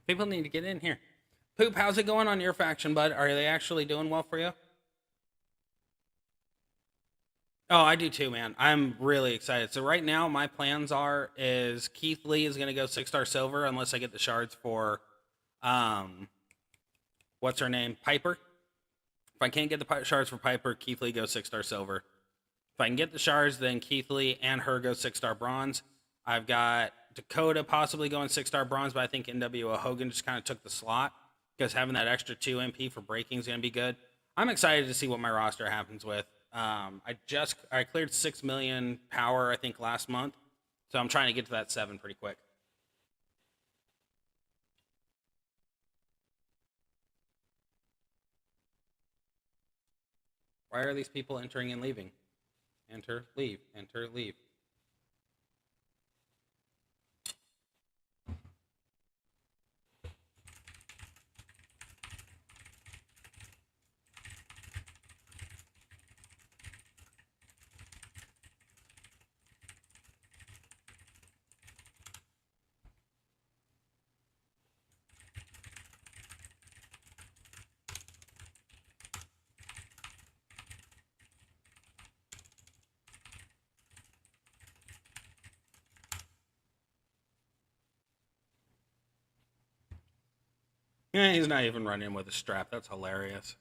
People need to get in here. Poop, how's it going on your faction, bud? Are they actually doing well for you? Oh, I do too, man. I'm really excited. So right now, my plans is Keith Lee is going to go 6-star silver unless I get the shards for, what's her name, Piper. If I can't get the shards for Piper, Keith Lee goes 6-star silver. If I can get the shards, then Keith Lee and her go 6-star bronze. I've got Dakota possibly going 6-star bronze, but I think NWO Hogan just kind of took the slot because having that extra 2 MP for breaking is going to be good. I'm excited to see what my roster happens with. I cleared 6 million power, I think, last month, so I'm trying to get to that 7 pretty quick. Why are these people entering and leaving? Enter, leave, enter, leave. He's not even running with a strap. That's hilarious.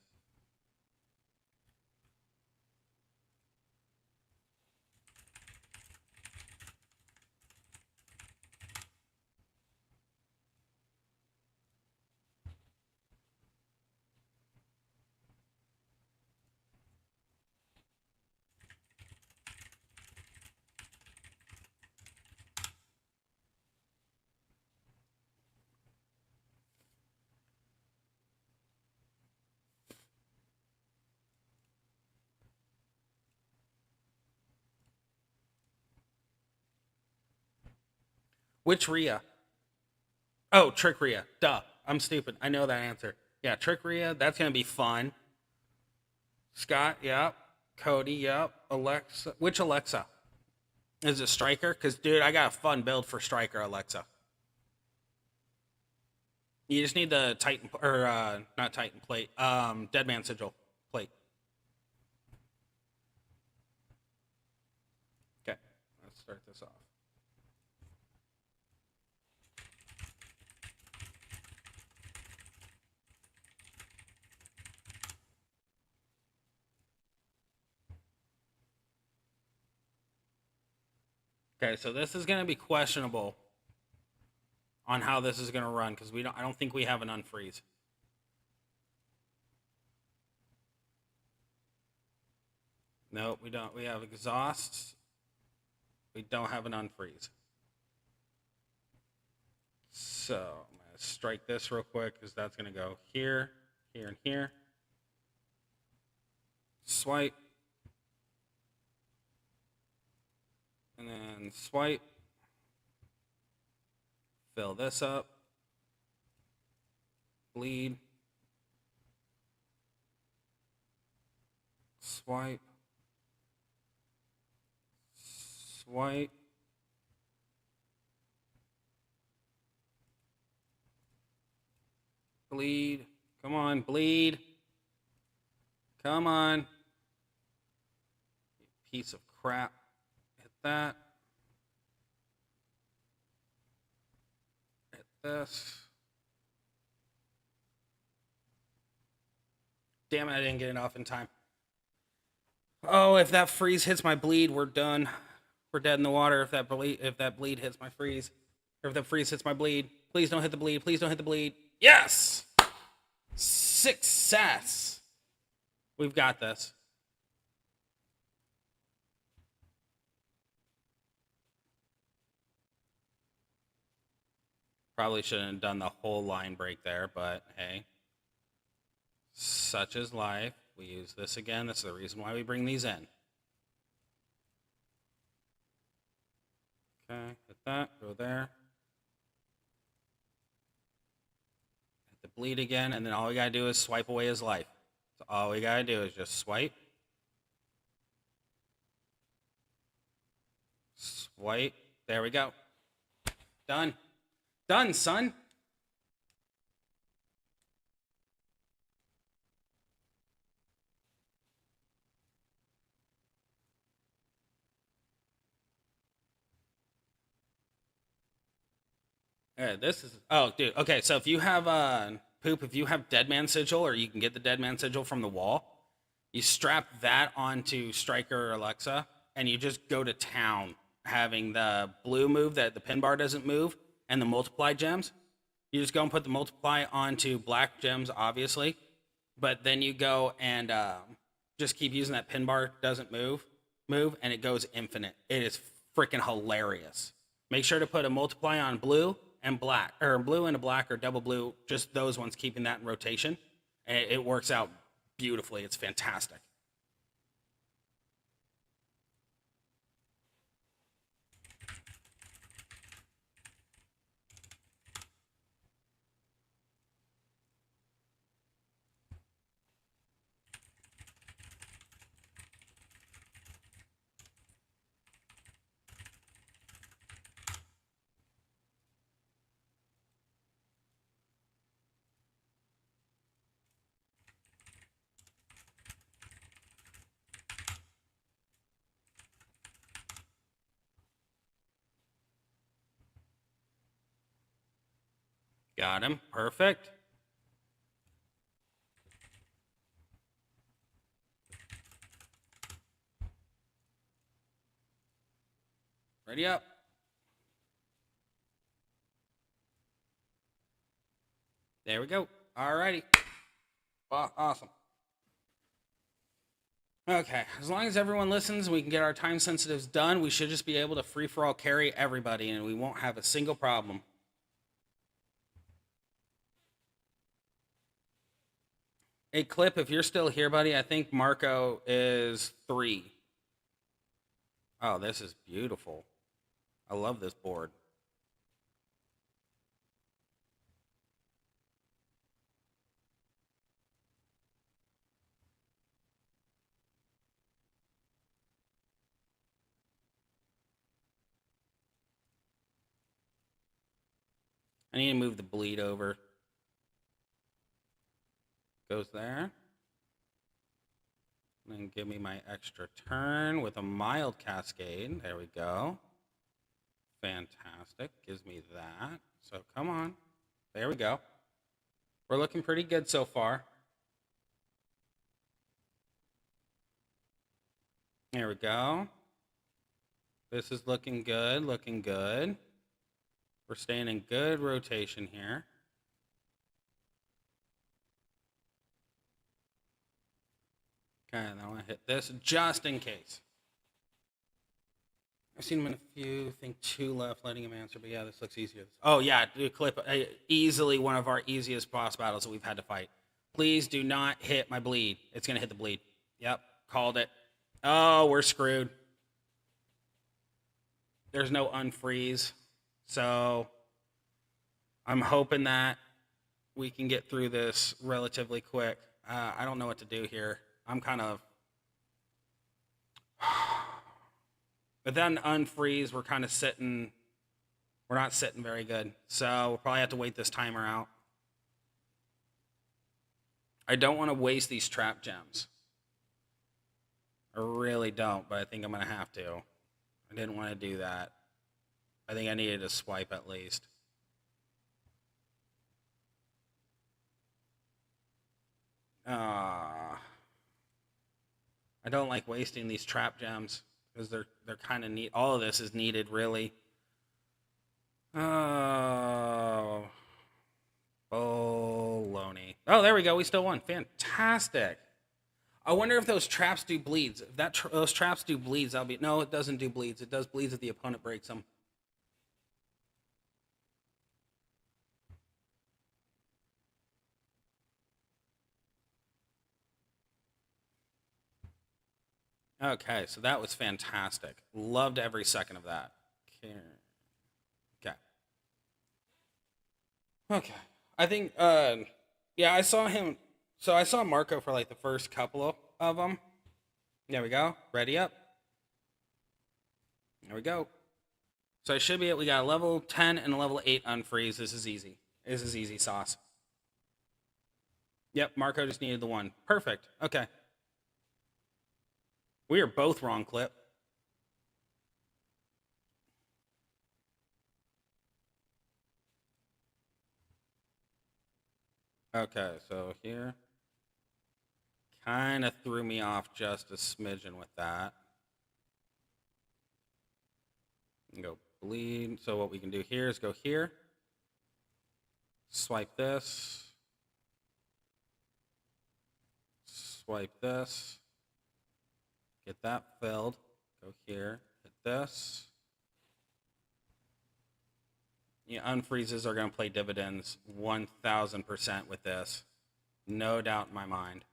Which Rhea? Oh, Trick Rhea. Duh. I'm stupid. I know that answer. Yeah, Trick Rhea. That's going to be fun. Scott, yep. Cody, yep. Alexa. Which Alexa? Is it Striker? Because, dude, I got a fun build for Striker Alexa. You just need the Titan, or not Titan plate, Deadman Sigil plate. Okay, let's start this off. Okay, so this is going to be questionable on how this is going to run because I don't think we have an unfreeze. No, we don't. We have exhausts. We don't have an unfreeze. So I'm going to strike this real quick because that's going to go here, here, and here. Swipe. And then swipe. Fill this up. Bleed. Swipe. Swipe. Bleed. Come on, bleed. Come on. Piece of crap. Hit that. Hit this. Damn it, I didn't get it off in time. Oh, if that freeze hits my bleed, we're done. We're dead in the water if that bleed hits my freeze. Or if the freeze hits my bleed. Please don't hit the bleed. Please don't hit the bleed. Yes! Success! We've got this. Probably shouldn't have done the whole line break there, but hey. Such is life. We use this again. That's the reason why we bring these in. Okay, hit that, go there. Hit the bleed again, and then all we gotta do is swipe away his life. So all we gotta do is just swipe. Swipe. There we go. Done. Done, son. This is, oh, dude. Okay, so if you have Poop, if you have Deadman Sigil, or you can get the Deadman Sigil from the wall, you strap that onto Striker or Alexa, and you just go to town, having the blue move that the pin bar doesn't move, and the multiply gems. You just go and put the multiply onto black gems, obviously, but then you go and just keep using that pin bar doesn't move, and it goes infinite. It is freaking hilarious. Make sure to put a multiply on blue and black, or blue and a black, or double blue, just those ones, keeping that in rotation. And it works out beautifully. It's fantastic. Got him. Perfect. Ready up. There we go. Alrighty. Awesome. Okay, as long as everyone listens, we can get our time sensitives done. We should just be able to free-for-all carry everybody, and we won't have a single problem. Hey, Clip, if you're still here, buddy, I think Marco is 3. Oh, this is beautiful. I love this board. I need to move the bleed over. Goes there. And then give me my extra turn with a mild cascade. There we go. Fantastic. Gives me that. So come on. There we go. We're looking pretty good so far. There we go. This is looking good, looking good. We're staying in good rotation here. Okay, then I want to hit this just in case. I've seen him in a few, I think 2 left, letting him answer, but yeah, this looks easier. Oh yeah, Clip, easily one of our easiest boss battles that we've had to fight. Please do not hit my bleed. It's going to hit the bleed. Yep, called it. Oh, we're screwed. There's no unfreeze. So I'm hoping that we can get through this relatively quick. I don't know what to do here. I'm kind of... But then unfreeze, we're kind of sitting... We're not sitting very good. So we'll probably have to wait this timer out. I don't want to waste these trap gems. I really don't, but I think I'm going to have to. I didn't want to do that. I think I needed to swipe at least. I don't like wasting these trap gems because they're kind of neat. All of this is needed, really. Oh, baloney. Oh, there we go. We still won. Fantastic. I wonder if those traps do bleeds. If those traps do bleeds, I'll be... No, it doesn't do bleeds. It does bleeds if the opponent breaks them. Okay, so that was fantastic. Loved every second of that. Okay. Okay. I think, yeah, I saw him. So I saw Marco for like the first couple of them. There we go. Ready up. There we go. So I should be we got a level 10 and a level 8 unfreeze. This is easy. This is easy sauce. Yep, Marco just needed the 1. Perfect. Okay. We are both wrong, Clip. Okay, so here. Kind of threw me off just a smidgen with that. And go bleed. So what we can do here is go here. Swipe this. Swipe this. Get that filled. Go here. Hit this. Yeah, unfreezes are going to play dividends 1,000% with this. No doubt in my mind.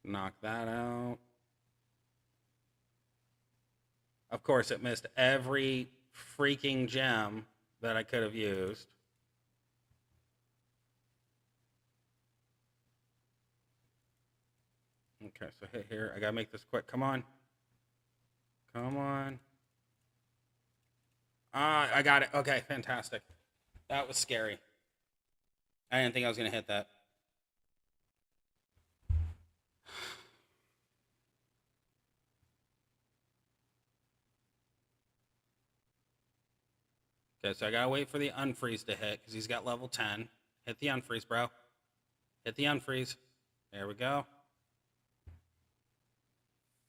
Knock that out. Of course, it missed every freaking gem that I could have used. Okay, so hit here. I gotta make this quick. Come on. Come on. I got it. Okay, fantastic. That was scary. I didn't think I was gonna hit that. Okay, so I gotta wait for the unfreeze to hit because he's got level 10. Hit the unfreeze, bro. Hit the unfreeze. There we go.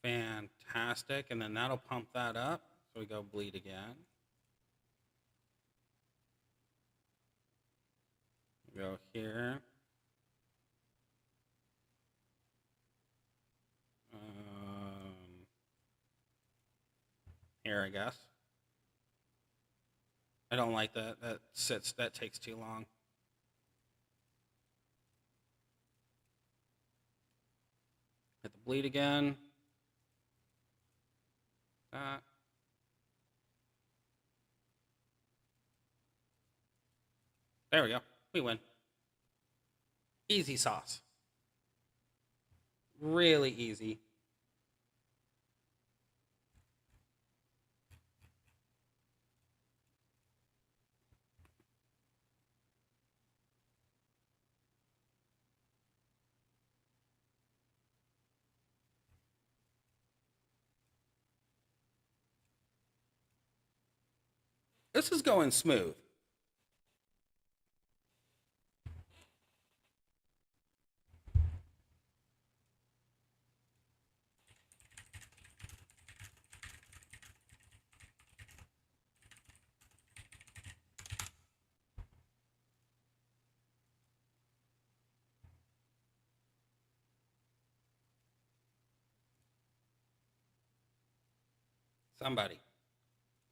Fantastic. And then that'll pump that up. So we go bleed again. Go here. Here, I guess. I don't like that. That takes too long. Hit the bleed again. That. There we go. We win. Easy sauce. Really easy. This is going smooth.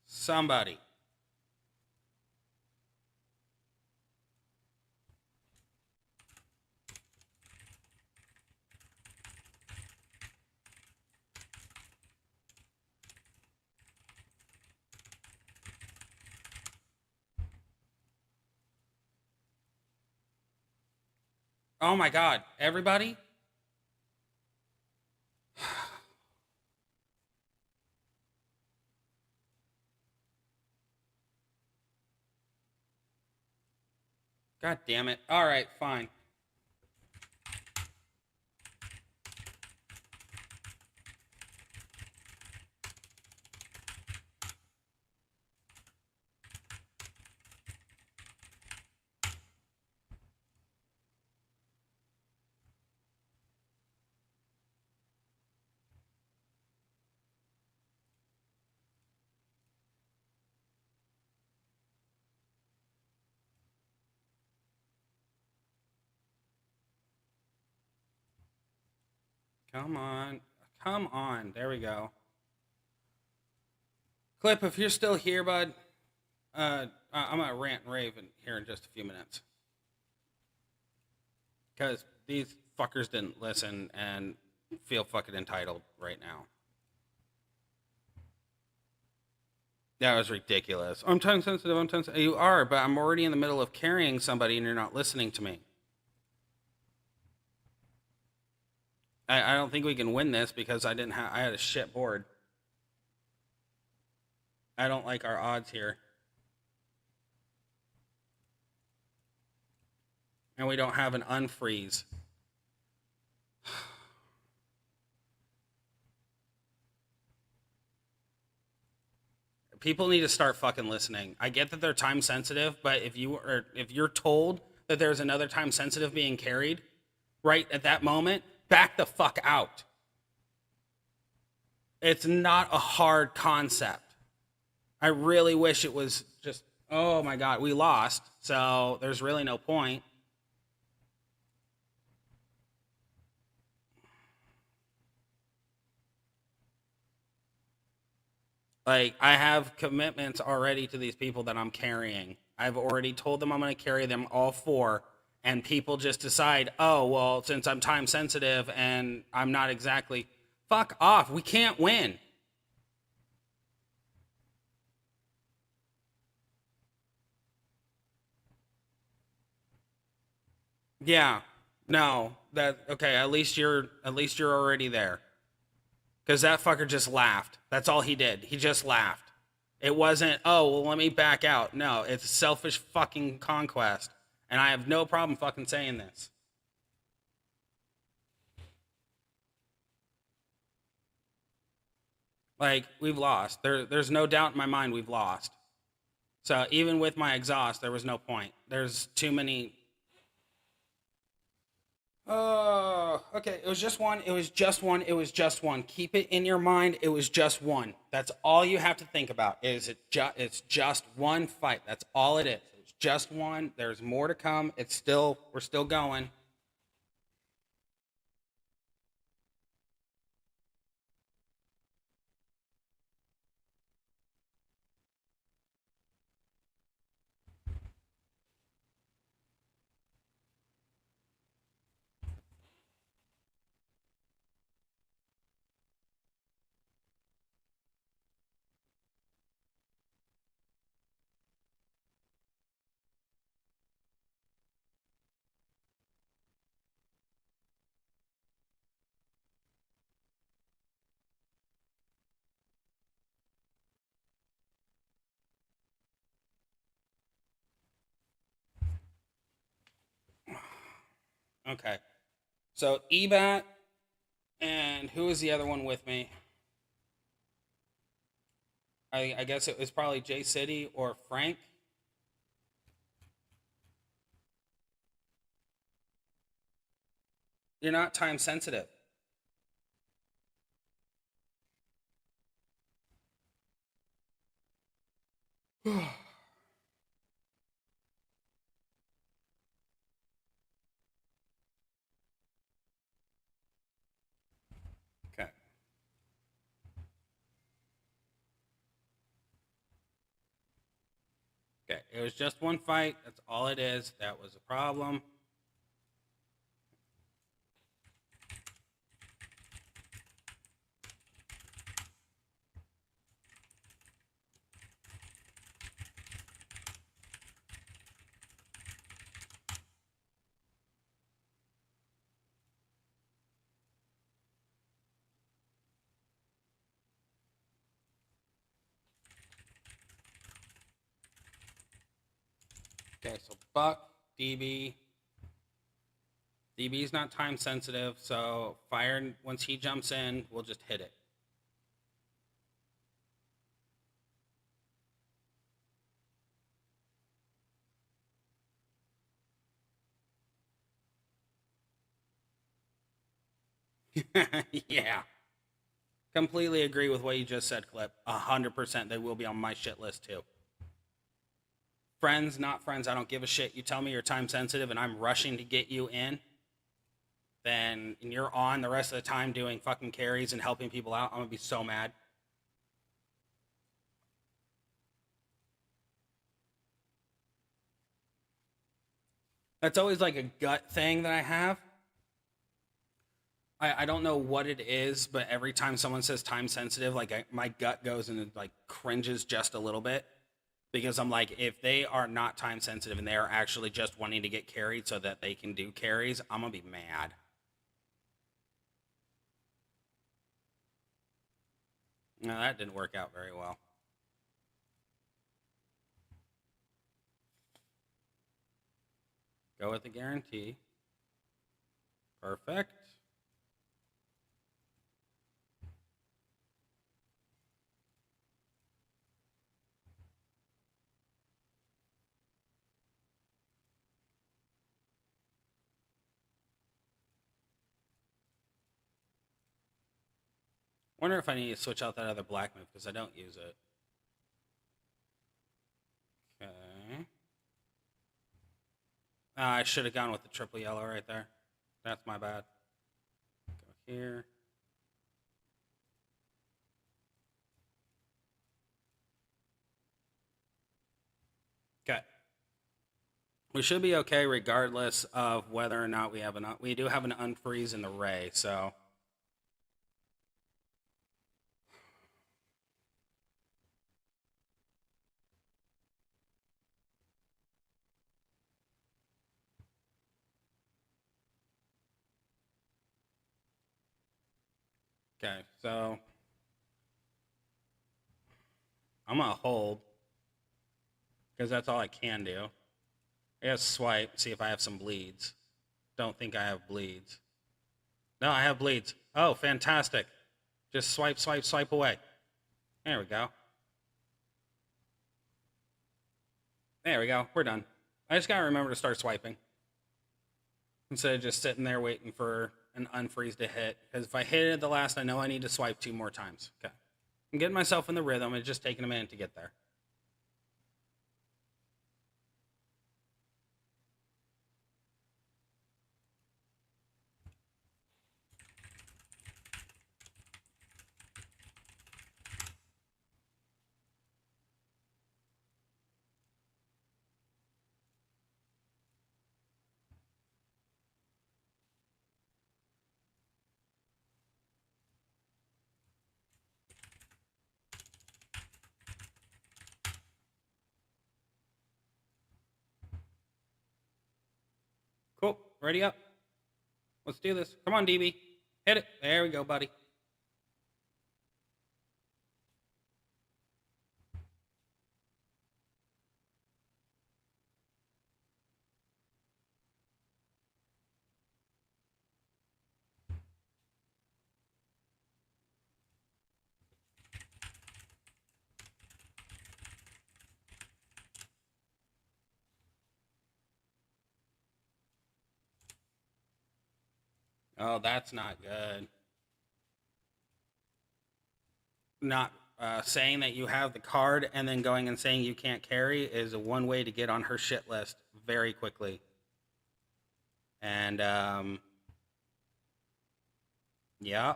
Somebody. Oh my God, everybody? God damn it. All right, fine. Come on. Come on. There we go. Clip, if you're still here, bud, I'm going to rant and rave here in just a few minutes. Because these fuckers didn't listen and feel fucking entitled right now. That was ridiculous. I'm time sensitive. You are, but I'm already in the middle of carrying somebody and you're not listening to me. I don't think we can win this because I had a shit board. I don't like our odds here. And we don't have an unfreeze. People need to start fucking listening. I get that they're time sensitive, but if you're told that there's another time sensitive being carried right at that moment, back the fuck out. It's not a hard concept. I really wish it was just, oh my God, we lost, so there's really no point. Like, I have commitments already to these people that I'm carrying. I've already told them I'm going to carry them all four, and people just decide, oh, well, since I'm time sensitive and I'm not exactly, fuck off. We can't win. Yeah. No. Okay, at least you're already there. Because that fucker just laughed. That's all he did. He just laughed. It wasn't, oh, well, let me back out. No, it's selfish fucking conquest. And I have no problem fucking saying this. Like, we've lost. There's no doubt in my mind we've lost. So even with my exhaust, there was no point. There's too many. Oh, okay. It was just one. It was just one. It was just one. Keep it in your mind. It was just one. That's all you have to think about. It's just one fight. That's all it is. It's just one. There's more to come. We're still going. Okay. So Ebat and who was the other one with me? I guess it was probably J City or Frank. You're not time sensitive. Okay. Okay. It was just one fight. That's all it is. That was a problem. Okay. So Buck, DB. DB is not time sensitive. So fire, once he jumps in, we'll just hit it. Yeah. Completely agree with what you just said, Clip. 100%. They will be on my shit list too. Friends, not friends, I don't give a shit. You tell me you're time sensitive and I'm rushing to get you in, then and you're on the rest of the time doing fucking carries and helping people out, I'm gonna be so mad. That's always like a gut thing that I have. I don't know what it is, but every time someone says time sensitive, my gut goes and it like cringes just a little bit because I'm like, if they are not time sensitive and they are actually just wanting to get carried so that they can do carries, I'm gonna be mad. No, that didn't work out very well. Go with the guarantee. Perfect. Wonder if I need to switch out that other black move because I don't use it. Okay. I should have gone with the triple yellow right there. That's my bad. Go here. Okay. We should be okay regardless of whether or not we do have an unfreeze in the ray, so okay. So I'm gonna hold because that's all I can do. I guess swipe, see if I have some bleeds. Don't think I have bleeds. No, I have bleeds. Oh, fantastic. Just swipe, swipe, swipe away. There we go. There we go. We're done. I just gotta remember to start swiping. instead of just sitting there waiting for an unfreeze to hit. Because if I hit it at the last, I know I need to swipe 2 more times. Okay. I'm getting myself in the rhythm. It's just taking a minute to get there. Cool. Ready up. Let's do this. Come on, DB. Hit it. There we go, buddy. Oh, that's not good. Not saying that you have the card and then going and saying you can't carry is one way to get on her shit list very quickly. And yeah,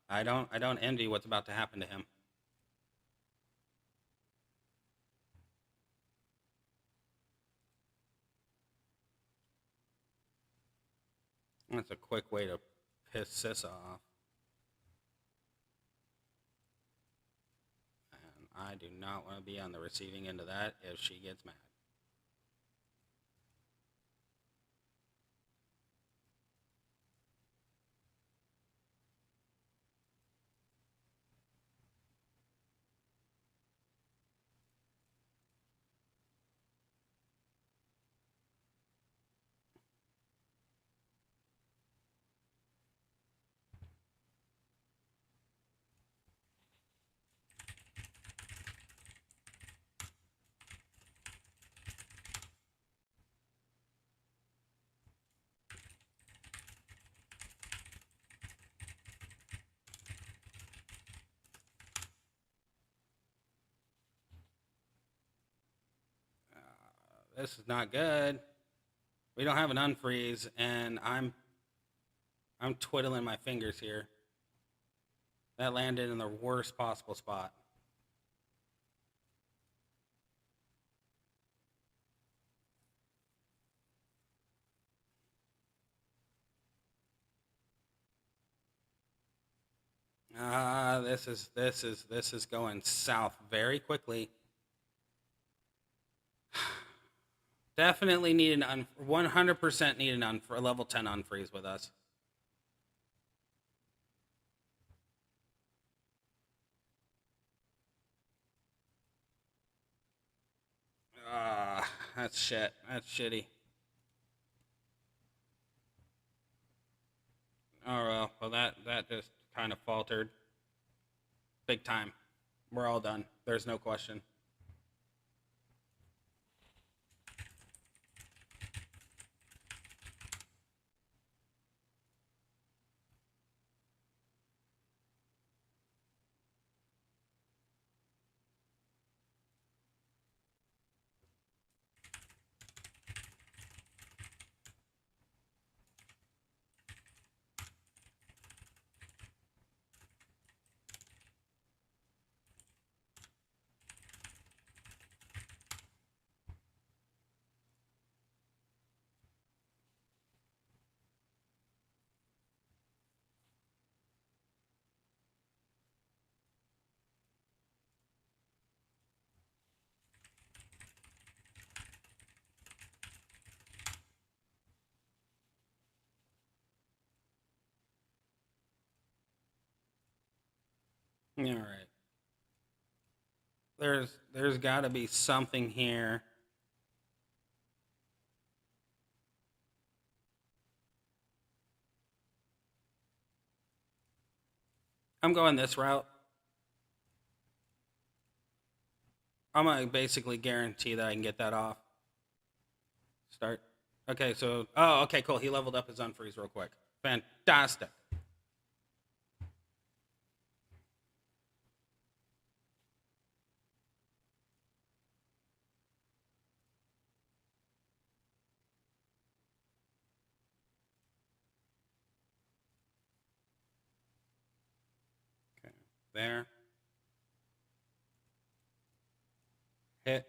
I don't envy what's about to happen to him. That's a quick way to piss Sis off. And I do not want to be on the receiving end of that if she gets mad. This is not good. We don't have an unfreeze, and I'm twiddling my fingers here. That landed in the worst possible spot. This is going south very quickly. Definitely need 100% need a level 10 unfreeze with us. That's shit. That's shitty. Oh well, that just kind of faltered. Big time. We're all done. There's no question. All right. There's got to be something here. I'm going this route. I'm gonna basically guarantee that I can get that off. Start. Okay, so oh, okay, cool. He leveled up his unfreeze real quick. Fantastic. Okay, there. Hit.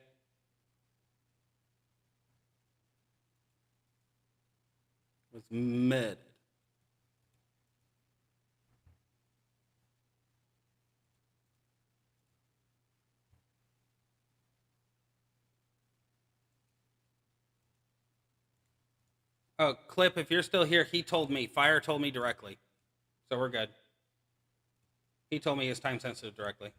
Was mid. Oh, Clip, if you're still here, he told me. Fire told me directly. So we're good. He told me it's time sensitive directly.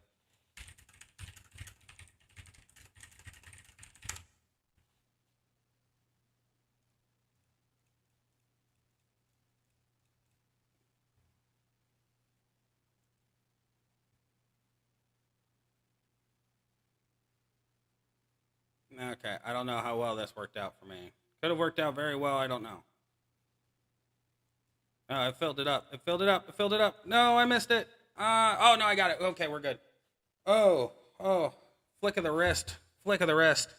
Okay, I don't know how well this worked out for me. Could have worked out very well, I don't know. Oh, I filled it up. It filled it up. It filled it up. No, I missed it. Oh, no, I got it. Okay, we're good. Oh. Flick of the wrist. Flick of the wrist.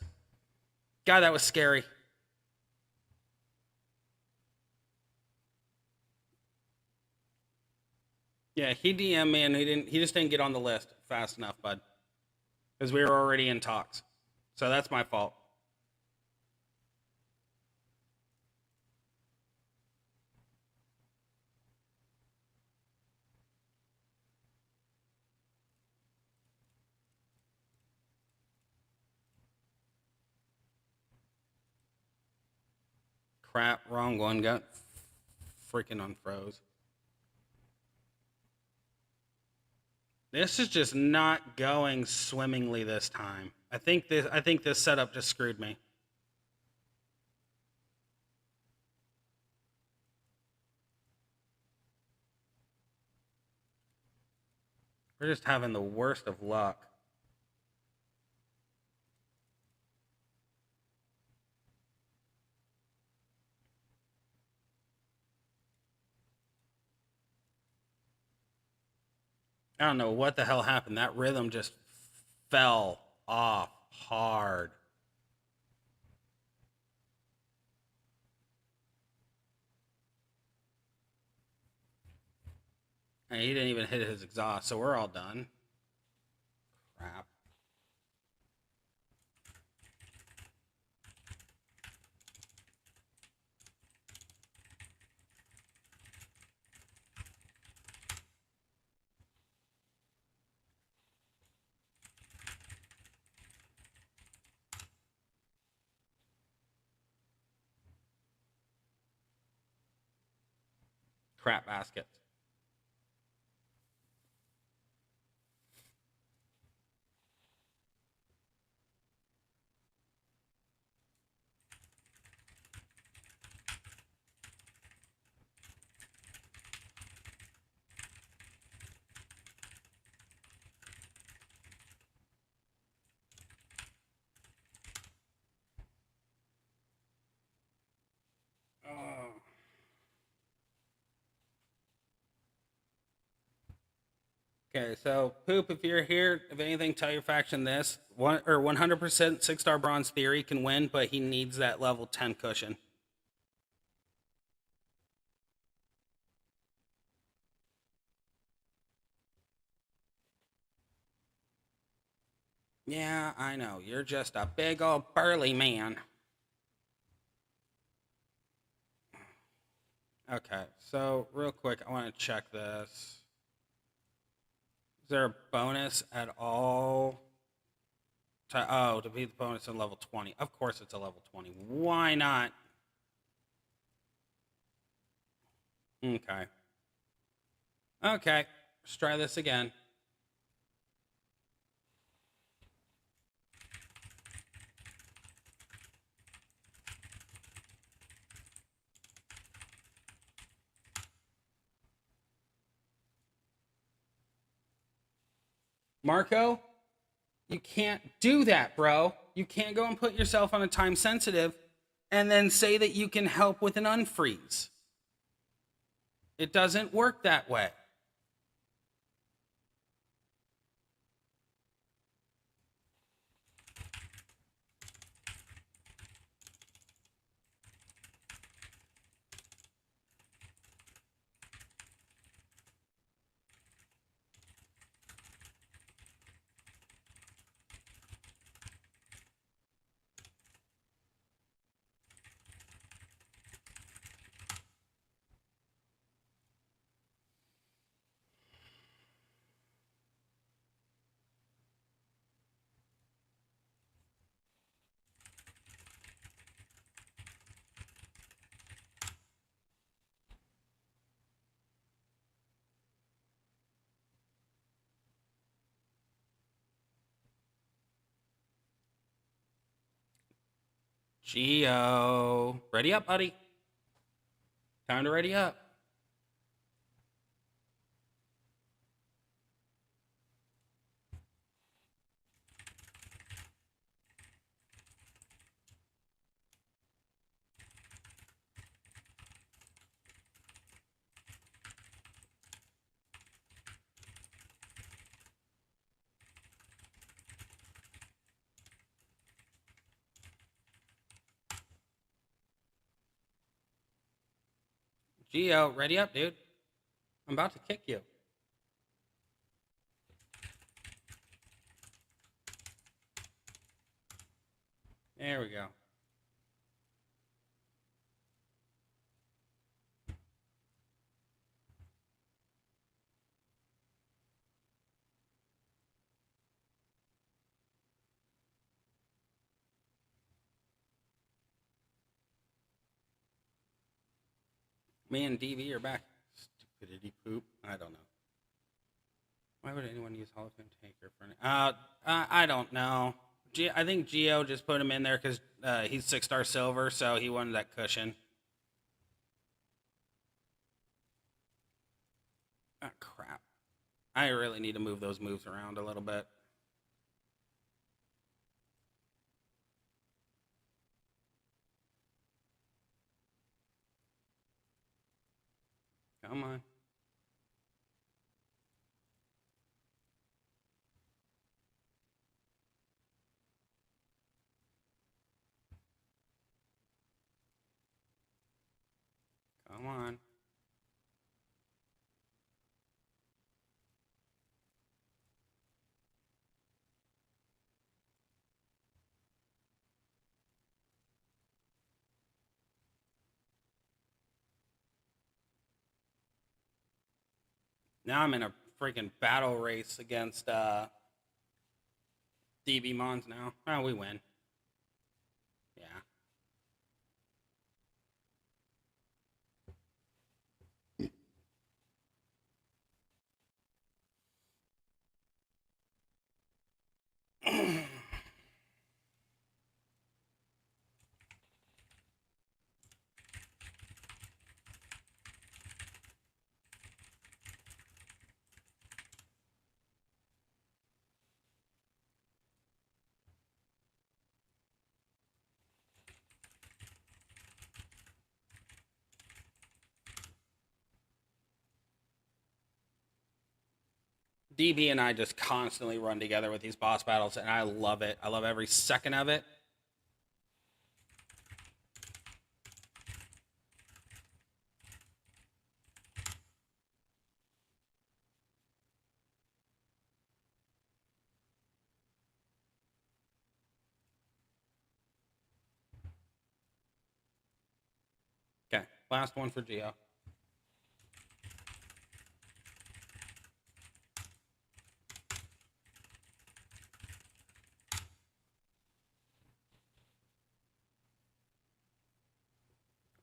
God, that was scary. Yeah, he DM'd me and he just didn't get on the list fast enough, bud. Because we were already in talks. So that's my fault. Crap, wrong one. Got freaking unfroze. This is just not going swimmingly this time. I think this setup just screwed me. We're just having the worst of luck. I don't know what the hell happened. That rhythm just fell off hard. And he didn't even hit his exhaust, so we're all done. Crap. Crap baskets. Oh. Okay, so Poop, if you're here, if anything, tell your faction this: 100% 6-star bronze theory can win, but he needs that level 10 cushion. Yeah, I know. You're just a big old burly man. Okay, so real quick, I want to check this. Is there a bonus at all? To beat the bonus in level 20. Of course it's a level 20. Why not? Okay. Okay, let's try this again. Marco, you can't do that, bro. You can't go and put yourself on a time sensitive and then say that you can help with an unfreeze. It doesn't work that way. Geo, ready up, buddy. Time to ready up. Geo, ready up, dude. I'm about to kick you. There we go. Me and DV are back. Stupidity poop. I don't know. Why would anyone use Hall of Fame Taker for an... I don't know. I think Geo just put him in there because he's 6-star silver, so he wanted that cushion. Oh, crap. I really need to move those moves around a little bit. Come on. Come on. Now I'm in a freaking battle race against DB Mons now. Oh, we win. Yeah. DB and I just constantly run together with these boss battles, and I love it. I love every second of it. Okay, last one for Geo.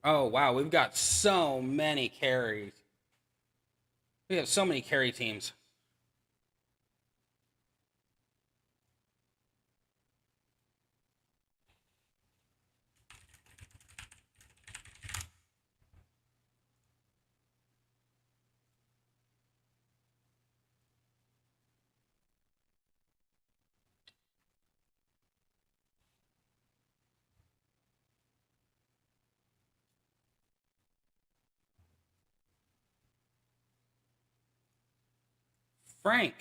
Oh, wow, we've got so many carries. We have so many carry teams. Frank.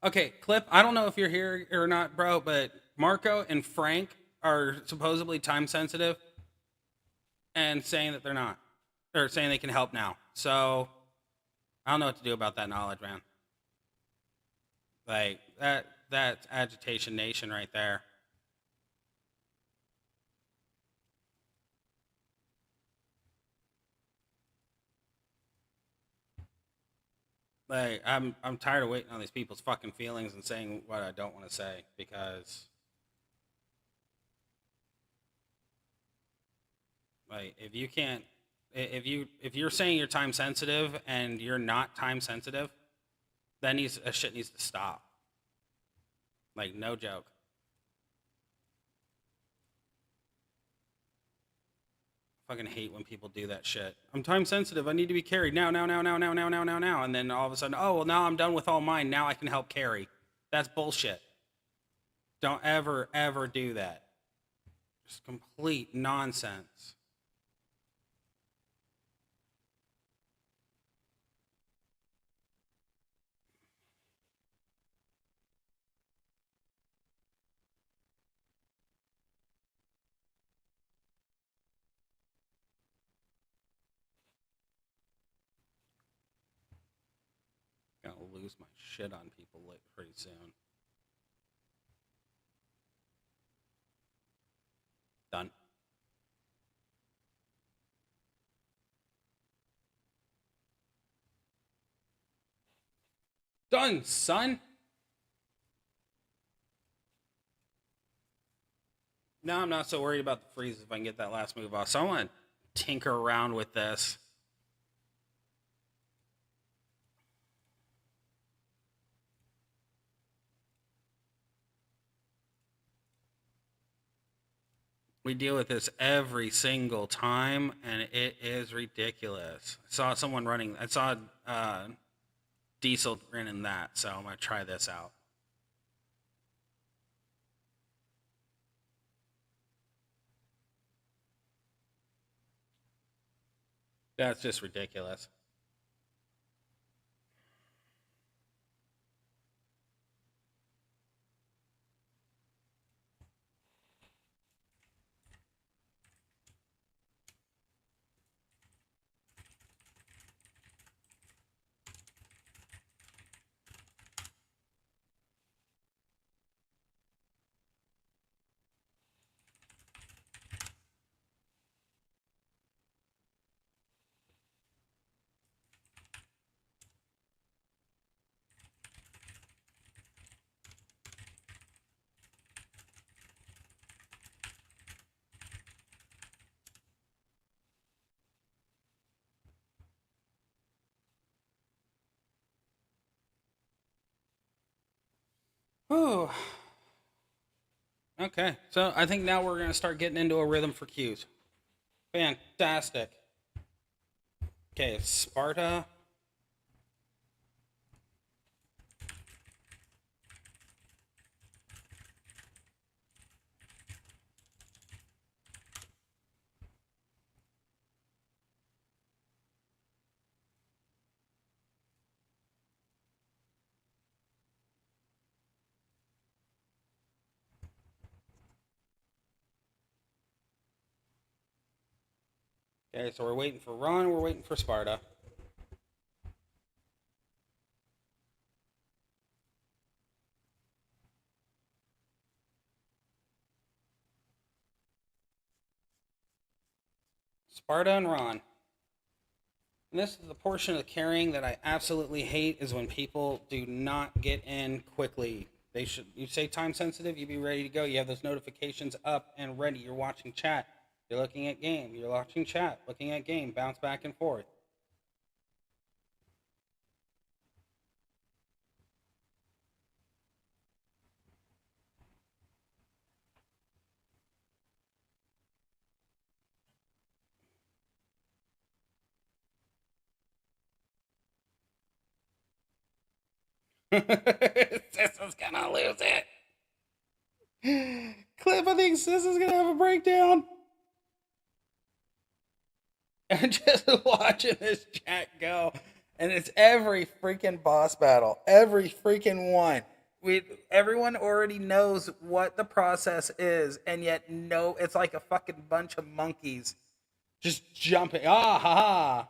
Okay, Clip, I don't know if you're here or not, bro, but Marco and Frank are supposedly time sensitive and saying that they're not. Or saying they can help now. So I don't know what to do about that knowledge, man. Like that's agitation nation right there. Like I'm tired of waiting on these people's fucking feelings and saying what I don't want to say because like if you can't if you're saying you're time sensitive and you're not time sensitive, that needs a shit needs to stop. Like no joke. Fucking hate when people do that shit. I'm time sensitive. I need to be carried now, now, now, now, now, now, now, now, now, and then all of a sudden, oh well, now I'm done with all mine. Now I can help carry. That's bullshit. Don't ever, ever do that. Just complete nonsense. Gonna lose my shit on people pretty soon. Done. Done, son. Now I'm not so worried about the freeze if I can get that last move off. So I want to tinker around with this. We deal with this every single time, and it is ridiculous. I saw someone running. I saw Diesel running that, so I'm gonna try this out. That's just ridiculous. Oh, okay. So I think now we're gonna start getting into a rhythm for cues. Fantastic. Okay, Sparta. Okay, so we're waiting for Ron. We're waiting for Sparta. Sparta and Ron. And this is the portion of the carrying that I absolutely hate is when people do not get in quickly. They should. You say time sensitive, you be ready to go. You have those notifications up and ready. You're watching chat. You're looking at game. You're watching chat. Looking at game. Bounce back and forth. Sis is gonna lose it. Cliff, I think Sis is gonna have a breakdown. And just watching this chat go. And it's every freaking boss battle. Every freaking one. Everyone already knows what the process is, and yet no, it's like a fucking bunch of monkeys just jumping. Ah ha ha.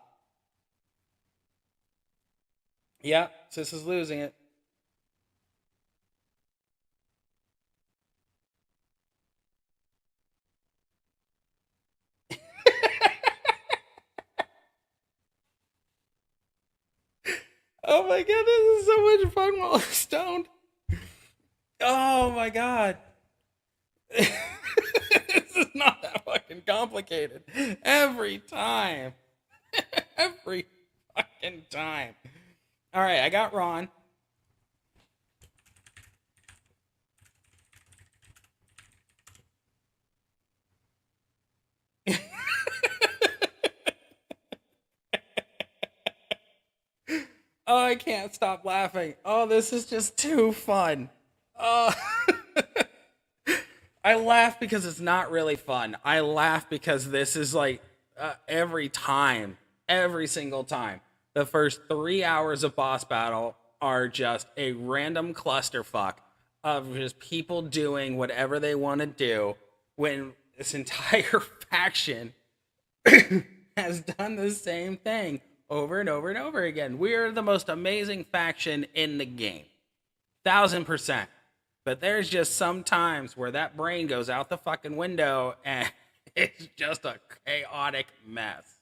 Yeah, Sis is losing it. Oh my god, this is so much fun while I'm stoned. Oh my god. This is not that fucking complicated. Every time. Every fucking time. Alright, I got Ron. Oh, I can't stop laughing. Oh, this is just too fun. Oh. I laugh because it's not really fun. I laugh because this is like every time, every single time. The first 3 hours of boss battle are just a random clusterfuck of just people doing whatever they want to do when this entire faction has done the same thing over and over and over again. We're the most amazing faction in the game. 1000%. But there's just some times where that brain goes out the fucking window and it's just a chaotic mess.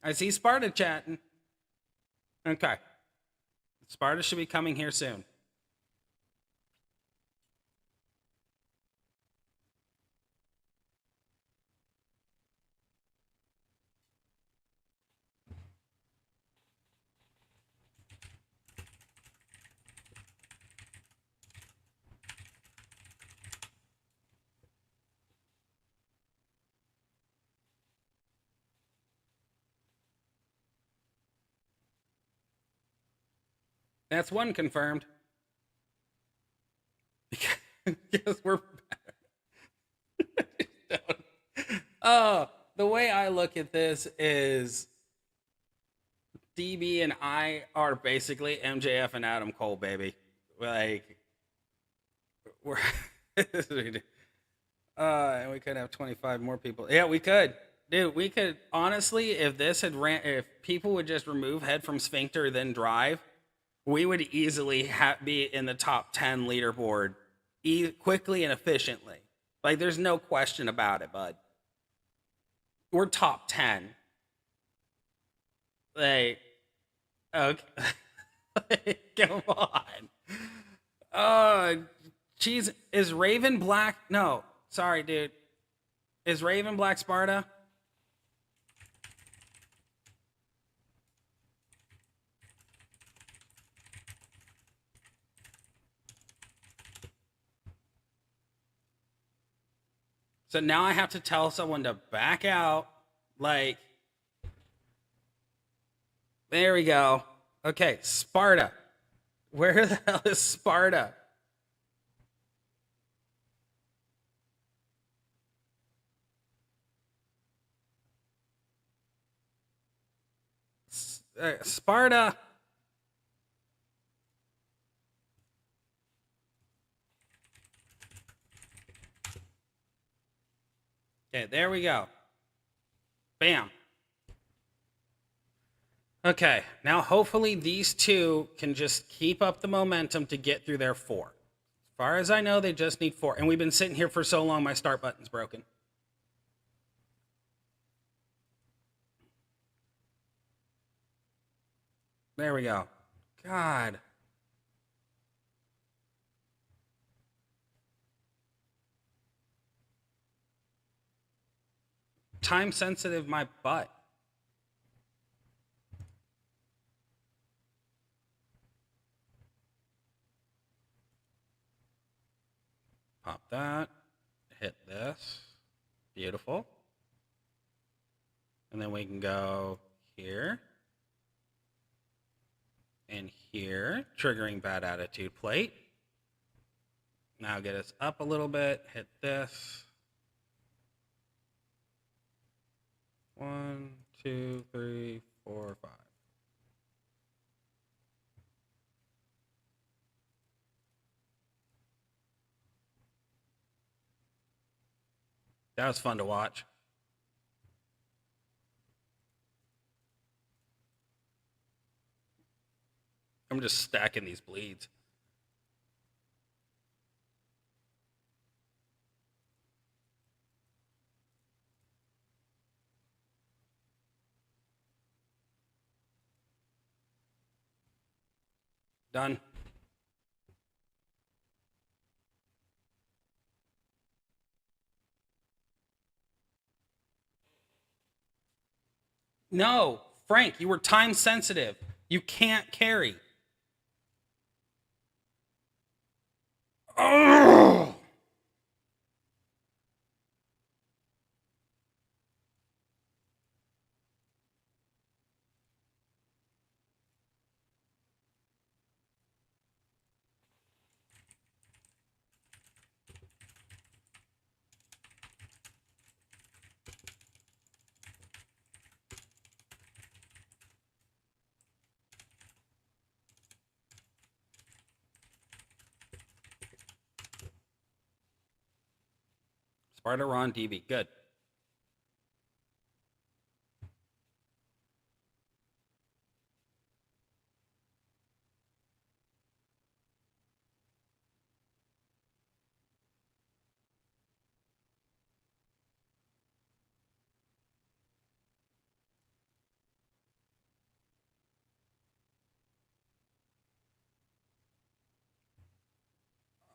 I see Sparta chatting. Okay. Sparta should be coming here soon. That's one confirmed. Because we're oh, the way I look at this is DB and I are basically MJF and Adam Cole, baby. Like we're and we could have 25 more people. Yeah, we could. Dude, we could honestly, if people would just remove head from sphincter then drive, we would easily be in the top 10 leaderboard quickly and efficiently. Like, there's no question about it, bud. We're top 10. Like, okay. Come on. Jeez, is Raven Black? No, sorry, dude. Is Raven Black Sparta? So now I have to tell someone to back out. Like, there we go. Okay, Sparta. Where the hell is Sparta? Sparta. Okay, there we go. Bam. Okay, now hopefully these two can just keep up the momentum to get through their 4. As far as I know, they just need 4. And we've been sitting here for so long, my start button's broken. There we go. God. Time sensitive, my butt. Pop that. Hit this. Beautiful. And then we can go here. And here. Triggering bad attitude plate. Now get us up a little bit. Hit this. 1, 2, 3, 4, 5. That was fun to watch. I'm just stacking these bleeds. Done. No, Frank, you were time sensitive. You can't carry. Oh! Sparta Ron DB. Good.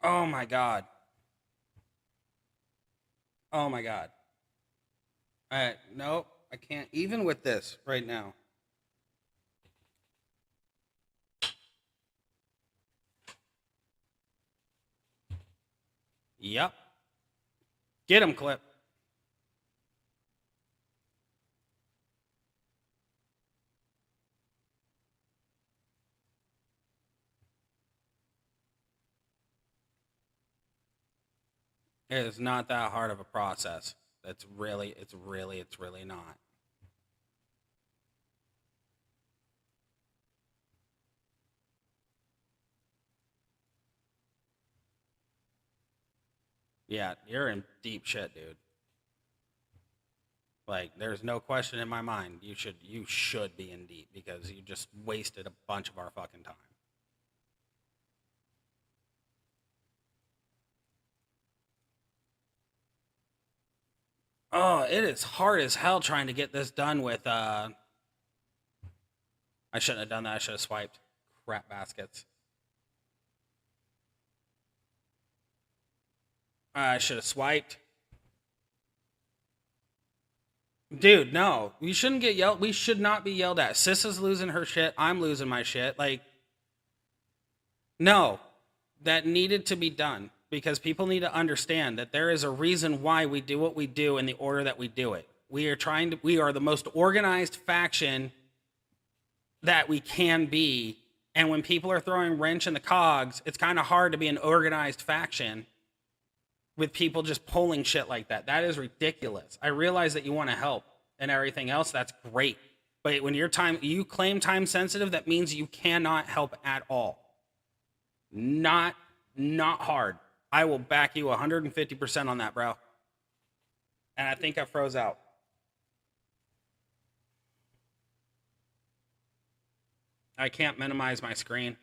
Oh my god. Oh my god. Nope, I can't. Even with this right now. Yep. Get him, Clip. It is not that hard of a process. It's really not. Yeah, you're in deep shit, dude. Like, there's no question in my mind. You should be in deep because you just wasted a bunch of our fucking time. Oh, it is hard as hell trying to get this done with I shouldn't have done that. I should have swiped. Crap baskets. I should have swiped. Dude, no. We shouldn't get yelled. We should not be yelled at. Sis is losing her shit. I'm losing my shit. Like, no. That needed to be done because people need to understand that there is a reason why we do what we do in the order that we do it. We are the most organized faction that we can be. And when people are throwing wrench in the cogs, it's kind of hard to be an organized faction with people just pulling shit like that. That is ridiculous. I realize that you want to help and everything else. That's great. But when you claim time sensitive, that means you cannot help at all. Not hard. I will back you 150% on that, bro. And I think I froze out. I can't minimize my screen.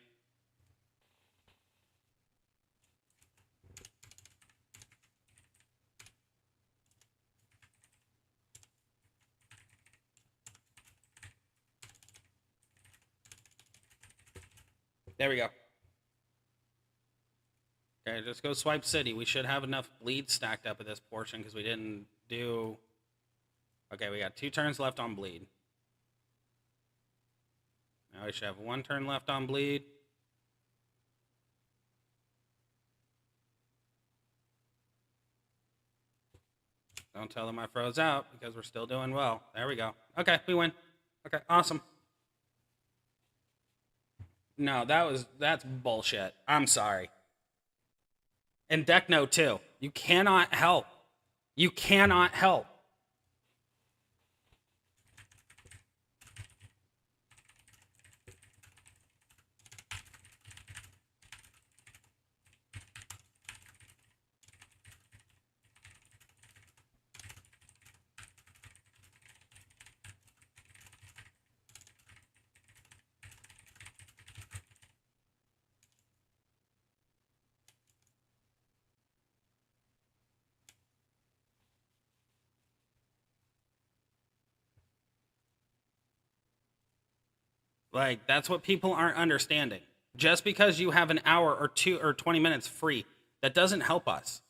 There we go. Okay, just go swipe city. We should have enough bleed stacked up at this portion because we didn't do... Okay, we got 2 turns left on bleed. Now we should have 1 turn left on bleed. Don't tell them I froze out because we're still doing well. There we go. Okay, we win. Okay, awesome. No, that's bullshit. I'm sorry. And Deckno too. You cannot help. You cannot help. Like, that's what people aren't understanding. Just because you have an hour or 2 or 20 minutes free, that doesn't help us.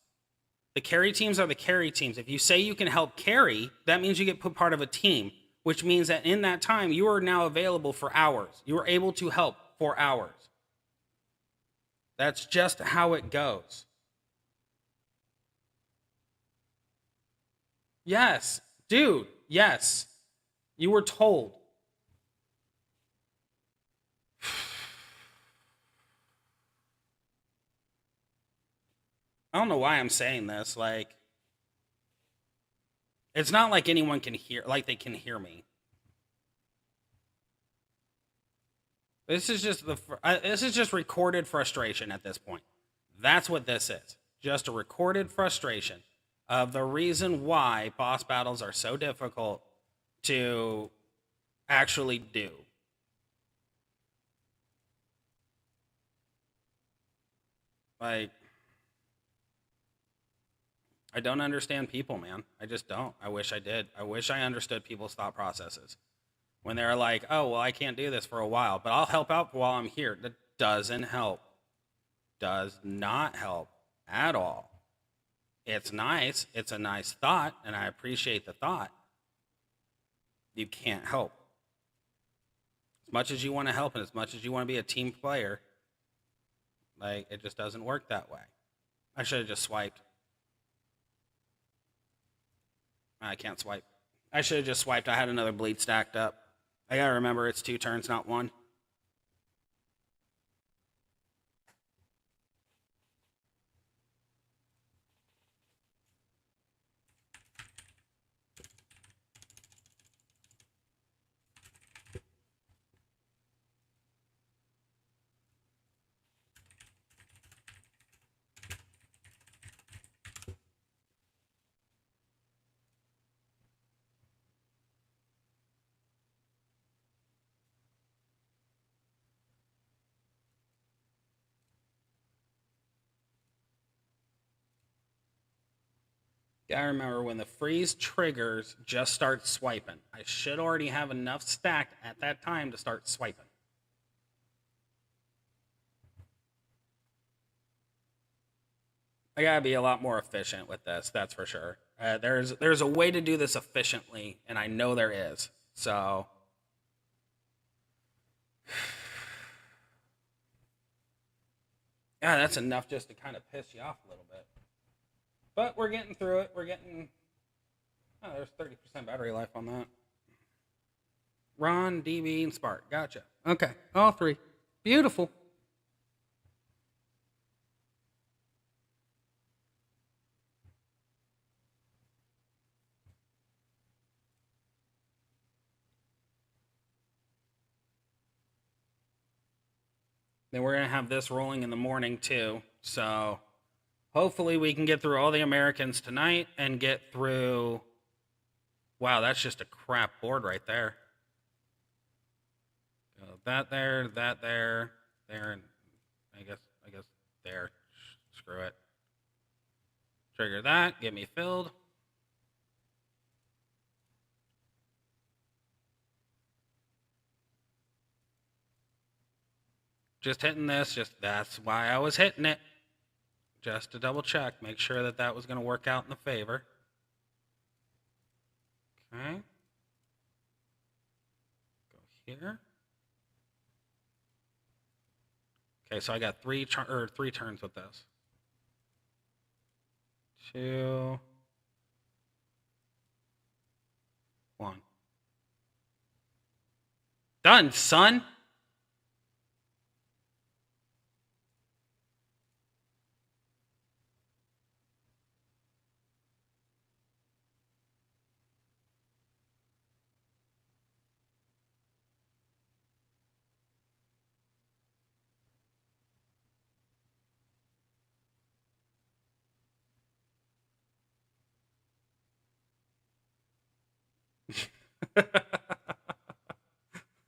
The carry teams are the carry teams. If you say you can help carry, that means you get put part of a team, which means that in that time, you are now available for hours. You are able to help for hours. That's just how it goes. Yes, dude, yes. You were told. I don't know why I'm saying this. Like, it's not like anyone can hear, like they can hear me. This is just recorded frustration at this point. That's what this is. Just a recorded frustration of the reason why boss battles are so difficult to actually do. Like, I don't understand people, man. I just don't. I wish I did. I wish I understood people's thought processes. When they're like, oh, well, I can't do this for a while, but I'll help out while I'm here. That doesn't help. Does not help at all. It's nice. It's a nice thought, and I appreciate the thought. You can't help. As much as you want to help and as much as you want to be a team player, like, it just doesn't work that way. I should have just swiped. I can't swipe. I should have just swiped. I had another bleed stacked up. I gotta remember it's 2 turns, not 1. I remember when the freeze triggers, just start swiping. I should already have enough stacked at that time to start swiping. I gotta be a lot more efficient with this, that's for sure. There's a way to do this efficiently, and I know there is. So, yeah, that's enough just to kind of piss you off a little bit. But we're getting through it. We're getting. Oh, there's 30% battery life on that. Ron, DB, and Spark. Gotcha. Okay, all 3. Beautiful. Then we're going to have this rolling in the morning, too. So hopefully we can get through all the Americans tonight and get through. Wow, that's just a crap board right there. That there, there, and I guess there. Screw it. Trigger that, get me filled. Just hitting this, that's why I was hitting it. Just to double check, make sure that that was going to work out in the favor. Okay. Go here. Okay, so I got 3 turns with this. 2, 1. Done, son.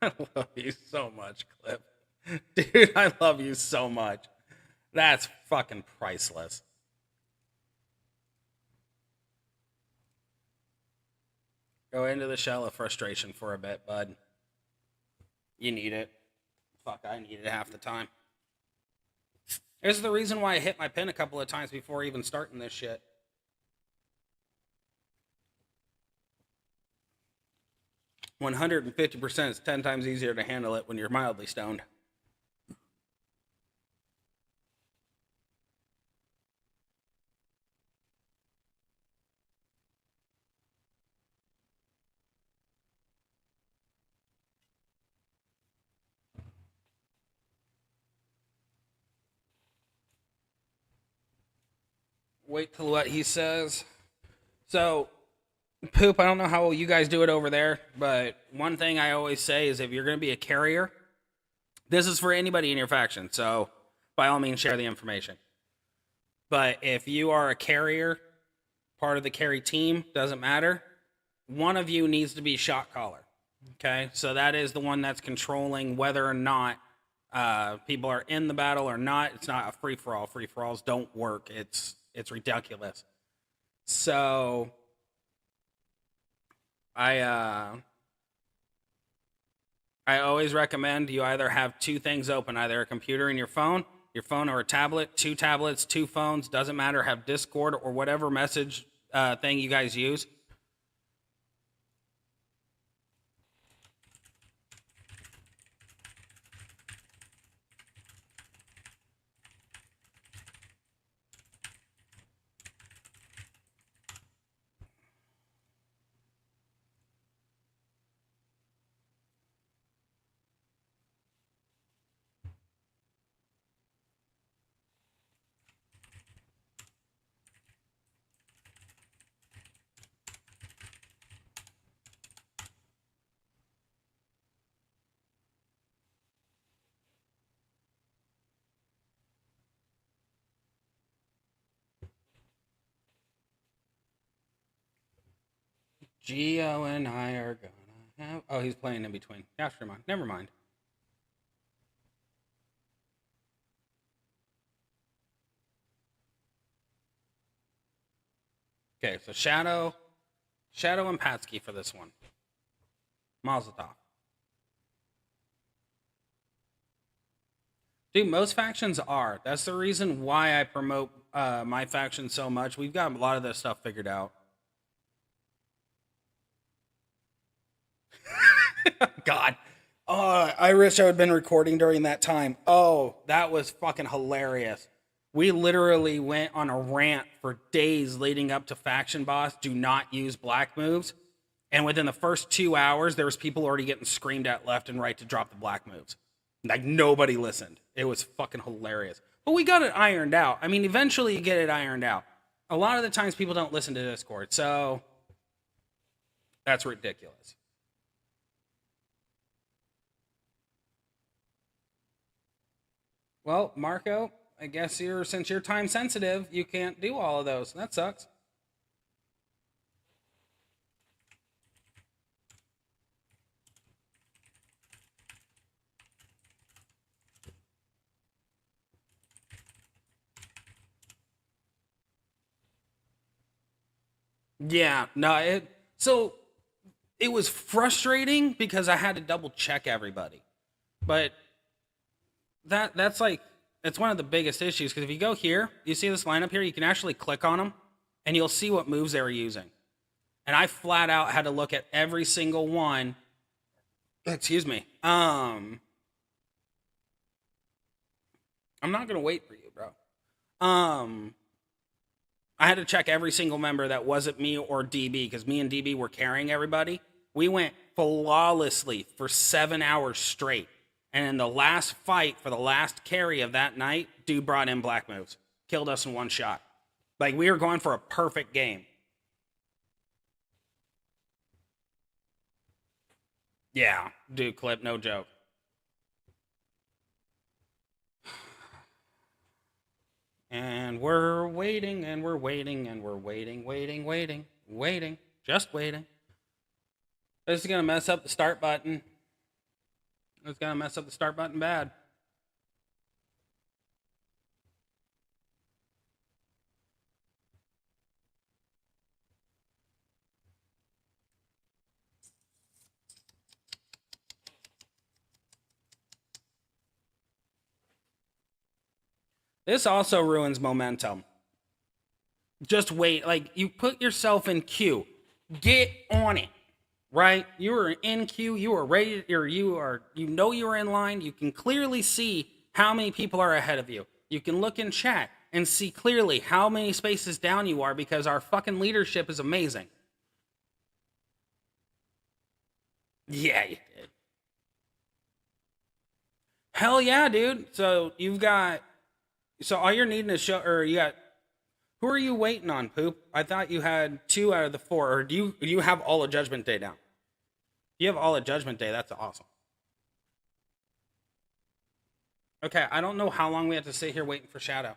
I love you so much, Clip. Dude, I love you so much. That's fucking priceless. Go into the shell of frustration for a bit, bud. You need it. Fuck, I need it half the time. This is the reason why I hit my pin a couple of times before even starting this shit. $150% is 10 times easier to handle it when you're mildly stoned. Wait till what he says. So, Poop, I don't know how you guys do it over there, but one thing I always say is if you're going to be a carrier, this is for anybody in your faction, so by all means share the information. But if you are a carrier, part of the carry team, doesn't matter, one of you needs to be shot caller. Okay, so that is the one that's controlling whether or not people are in the battle or not. It's not a free-for-all. Free-for-alls don't work. It's ridiculous. So I always recommend you either have two things open, either a computer and your phone or a tablet, two tablets, two phones, doesn't matter, have Discord or whatever message thing you guys use. Gio and I are gonna have... Oh, he's playing in between. Yeah, sure, mind. Never mind. Okay, so Shadow and Patsky for this one. Mazel tov. Dude, most factions are. That's the reason why I promote my faction so much. We've got a lot of this stuff figured out. God. Oh, I wish I had been recording during that time. Oh, that was fucking hilarious. We literally went on a rant for days leading up to Faction Boss. Do not use black moves. And within the first 2 hours, there was people already getting screamed at left and right to drop the black moves. Like, nobody listened. It was fucking hilarious. But we got it ironed out. I mean, eventually you get it ironed out. A lot of the times people don't listen to Discord, so that's ridiculous. Well, Marco, I guess since you're time sensitive, you can't do all of those. That sucks. Yeah, no, so it was frustrating because I had to double check everybody. But that's like, it's one of the biggest issues, because if you go here, you see this lineup here, you can actually click on them and you'll see what moves they were using. And I flat out had to look at every single one. Excuse me. I'm not gonna wait for you, bro. I had to check every single member that wasn't me or DB, because me and DB were carrying everybody. We went flawlessly for 7 hours straight. And in the last fight for the last carry of that night, dude brought in black moves. Killed us in one shot. Like, we were going for a perfect game. Yeah, dude, clip, no joke. And we're waiting, and we're waiting, and we're waiting, just waiting. This is gonna mess up the start button. It's gonna mess up the start button bad. This also ruins momentum. Just wait. Like, you put yourself in queue. Get on it. Right? You are in queue. You are ready, or you know you are in line. You can clearly see how many people are ahead of you. You can look in chat and see clearly how many spaces down you are because our fucking leadership is amazing. Yeah, you did. Hell yeah, dude. So all you're needing to show, or you got, who are you waiting on, Poop? I thought you had 2 out of the 4, or do you have all of Judgment Day down? You have all of Judgment Day. That's awesome. Okay, I don't know how long we have to sit here waiting for Shadow.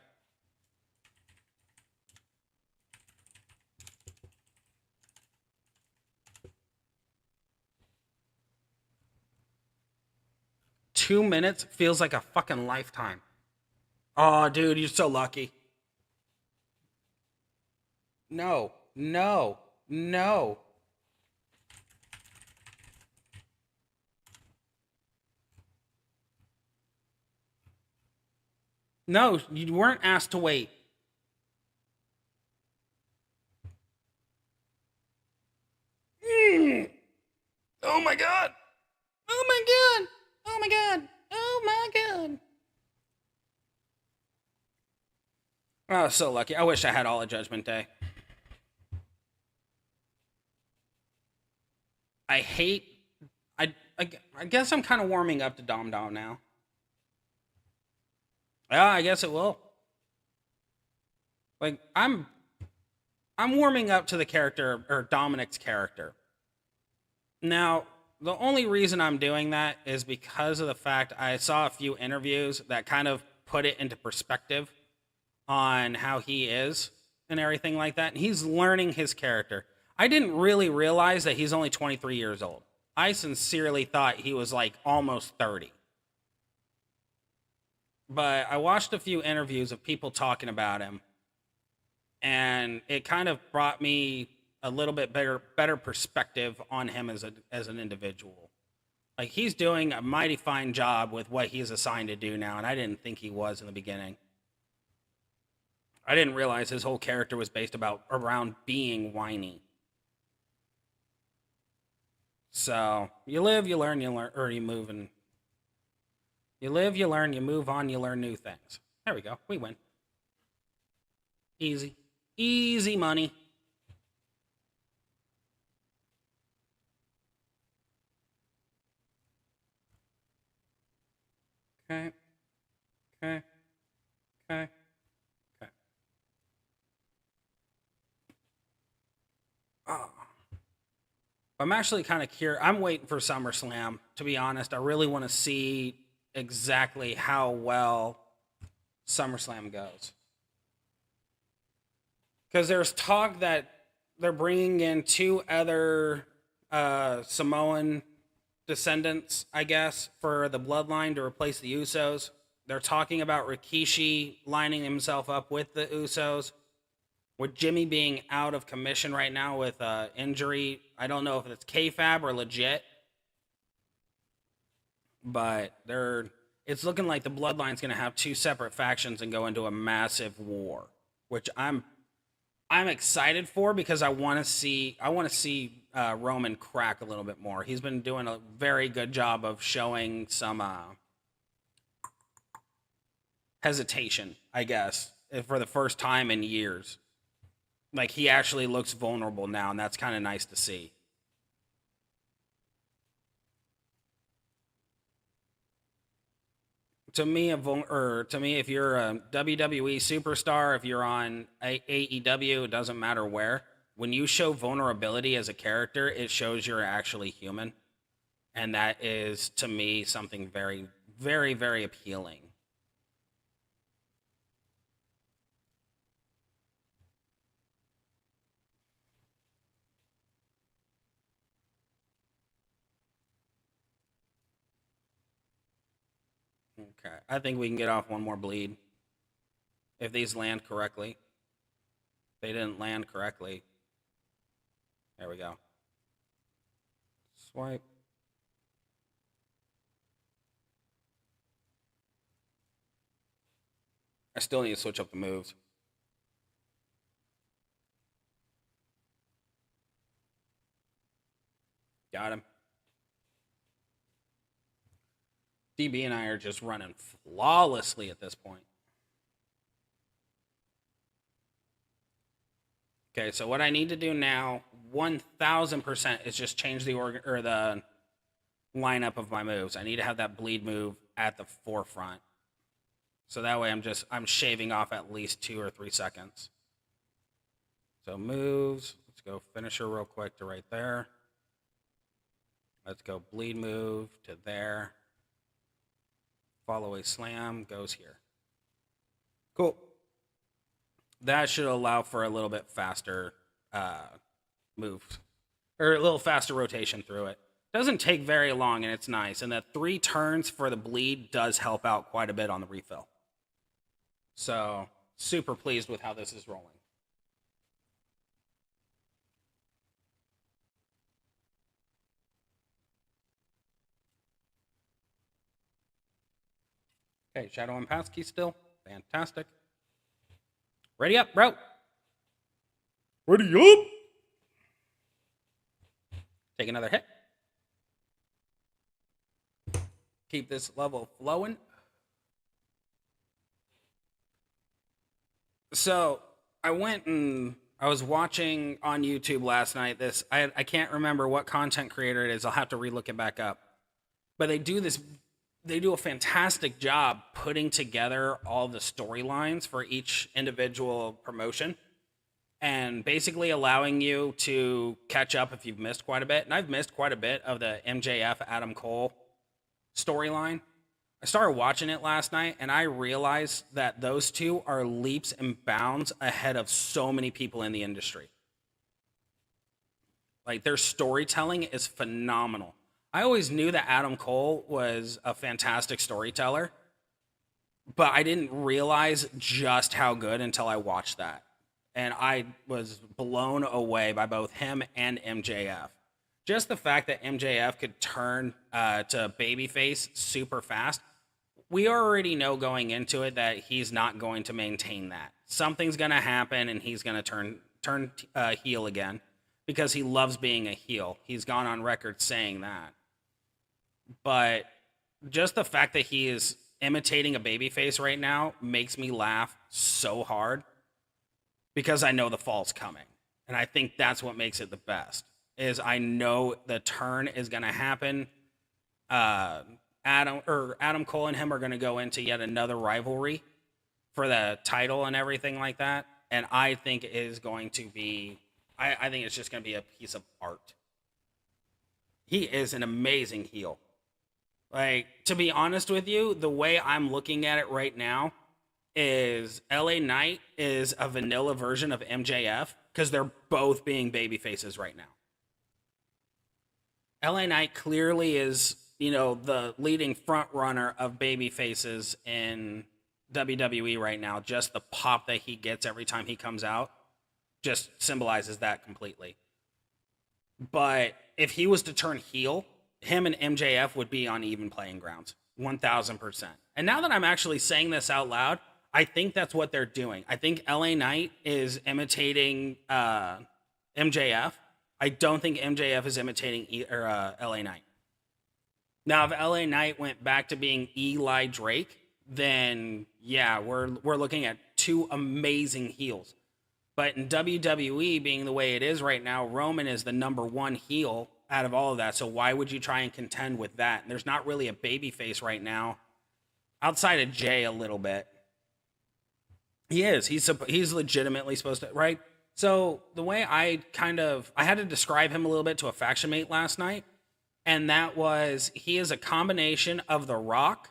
Two minutes feels like a fucking lifetime. Oh, dude, you're so lucky. No, no, no. No, you weren't asked to wait. Oh my god. Oh my god. Oh my god. Oh my god. Oh, so lucky. I wish I had all of Judgment Day. I hate. I guess I'm kind of warming up to Dom Dom now. Yeah, I guess it will. Like, I'm warming up to the character, or Dominic's character. Now, the only reason I'm doing that is because of the fact I saw a few interviews that kind of put it into perspective on how he is and everything like that. And he's learning his character. I didn't really realize that he's only 23 years old. I sincerely thought he was like almost 30. But I watched a few interviews of people talking about him, and it kind of brought me a little bit better perspective on him as an individual. Like, he's doing a mighty fine job with what he's assigned to do now, and I didn't think he was in the beginning. I didn't realize his whole character was based around being whiny. So, you live, you learn, or you move, and you live, you learn, you move on, you learn new things. There we go. We win. Easy. Easy money. Okay. Okay. Okay. Okay. Oh. I'm actually kind of curious. I'm waiting for SummerSlam, to be honest. I really want to see exactly how well SummerSlam goes. Because there's talk that they're bringing in 2 other Samoan descendants, I guess, for the bloodline to replace the Usos. They're talking about Rikishi lining himself up with the Usos. With Jimmy being out of commission right now with injury, I don't know if it's kayfabe or legit, but it's looking like the Bloodline's going to have 2 separate factions and go into a massive war, which I'm excited for because I want to see Roman crack a little bit more. He's been doing a very good job of showing some hesitation, I guess, for the first time in years. Like, he actually looks vulnerable now, and that's kind of nice to see. To me, if you're a WWE superstar, if you're on AEW, it doesn't matter where. When you show vulnerability as a character, it shows you're actually human, and that is, to me, something very, very, very appealing. Okay, I think we can get off one more bleed if these land correctly. They didn't land correctly. There we go. Swipe. I still need to switch up the moves. Got him. DB and I are just running flawlessly at this point. Okay, so what I need to do now, 1000%, is just change the the lineup of my moves. I need to have that bleed move at the forefront. So that way I'm shaving off at least 2 or 3 seconds. So moves, let's go finisher real quick to right there. Let's go bleed move to there. Follow a slam goes here. Cool. That should allow for a little bit faster move, or a little faster rotation through it. Doesn't take very long, and it's nice. And the 3 turns for the bleed does help out quite a bit on the refill. So, super pleased with how this is rolling. Okay, Shadow and Passkey still. Fantastic. Ready up, bro. Ready up. Take another hit. Keep this level flowing. So I went and I was watching on YouTube last night this. I can't remember what content creator it is. I'll have to relook it back up. But they do a fantastic job putting together all the storylines for each individual promotion and basically allowing you to catch up if you've missed quite a bit. And I've missed quite a bit of the MJF Adam Cole storyline. I started watching it last night and I realized that those two are leaps and bounds ahead of so many people in the industry. Like, their storytelling is phenomenal. I always knew that Adam Cole was a fantastic storyteller, but I didn't realize just how good until I watched that. And I was blown away by both him and MJF. Just the fact that MJF could turn to babyface super fast, we already know going into it that he's not going to maintain that. Something's going to happen and he's going to turn heel again because he loves being a heel. He's gone on record saying that. But just the fact that he is imitating a babyface right now makes me laugh so hard because I know the fall's coming. And I think that's what makes it the best, is I know the turn is going to happen. Adam Cole and him are going to go into yet another rivalry for the title and everything like that. And I think it is going to be, I think it's just going to be a piece of art. He is an amazing heel. Like, to be honest with you, the way I'm looking at it right now is LA Knight is a vanilla version of MJF because they're both being baby faces right now. LA Knight clearly is, the leading front runner of baby faces in WWE right now. Just the pop that he gets every time he comes out just symbolizes that completely. But if he was to turn heel, him and MJF would be on even playing grounds, 1000%. And now that I'm actually saying this out loud, I think that's what they're doing. I think LA Knight is imitating MJF. I don't think MJF is imitating LA Knight. Now, if LA Knight went back to being Eli Drake, then yeah, we're looking at 2 amazing heels. But in WWE being the way it is right now, Roman is the number 1 heel out of all of that. So why would you try and contend with that? And there's not really a baby face right now outside of Jay a little bit. He is. He's legitimately supposed to, right? So the way I had to describe him a little bit to a faction mate last night, and that was he is a combination of The Rock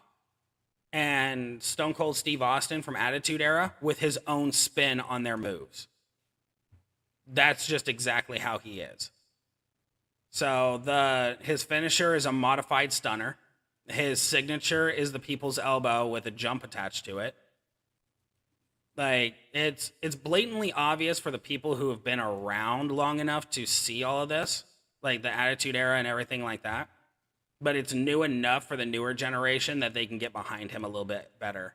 and Stone Cold Steve Austin from Attitude Era with his own spin on their moves. That's just exactly how he is. So his finisher is a modified stunner. His signature is the people's elbow with a jump attached to it. Like, it's blatantly obvious for the people who have been around long enough to see all of this, like the Attitude Era and everything like that. But it's new enough for the newer generation that they can get behind him a little bit better.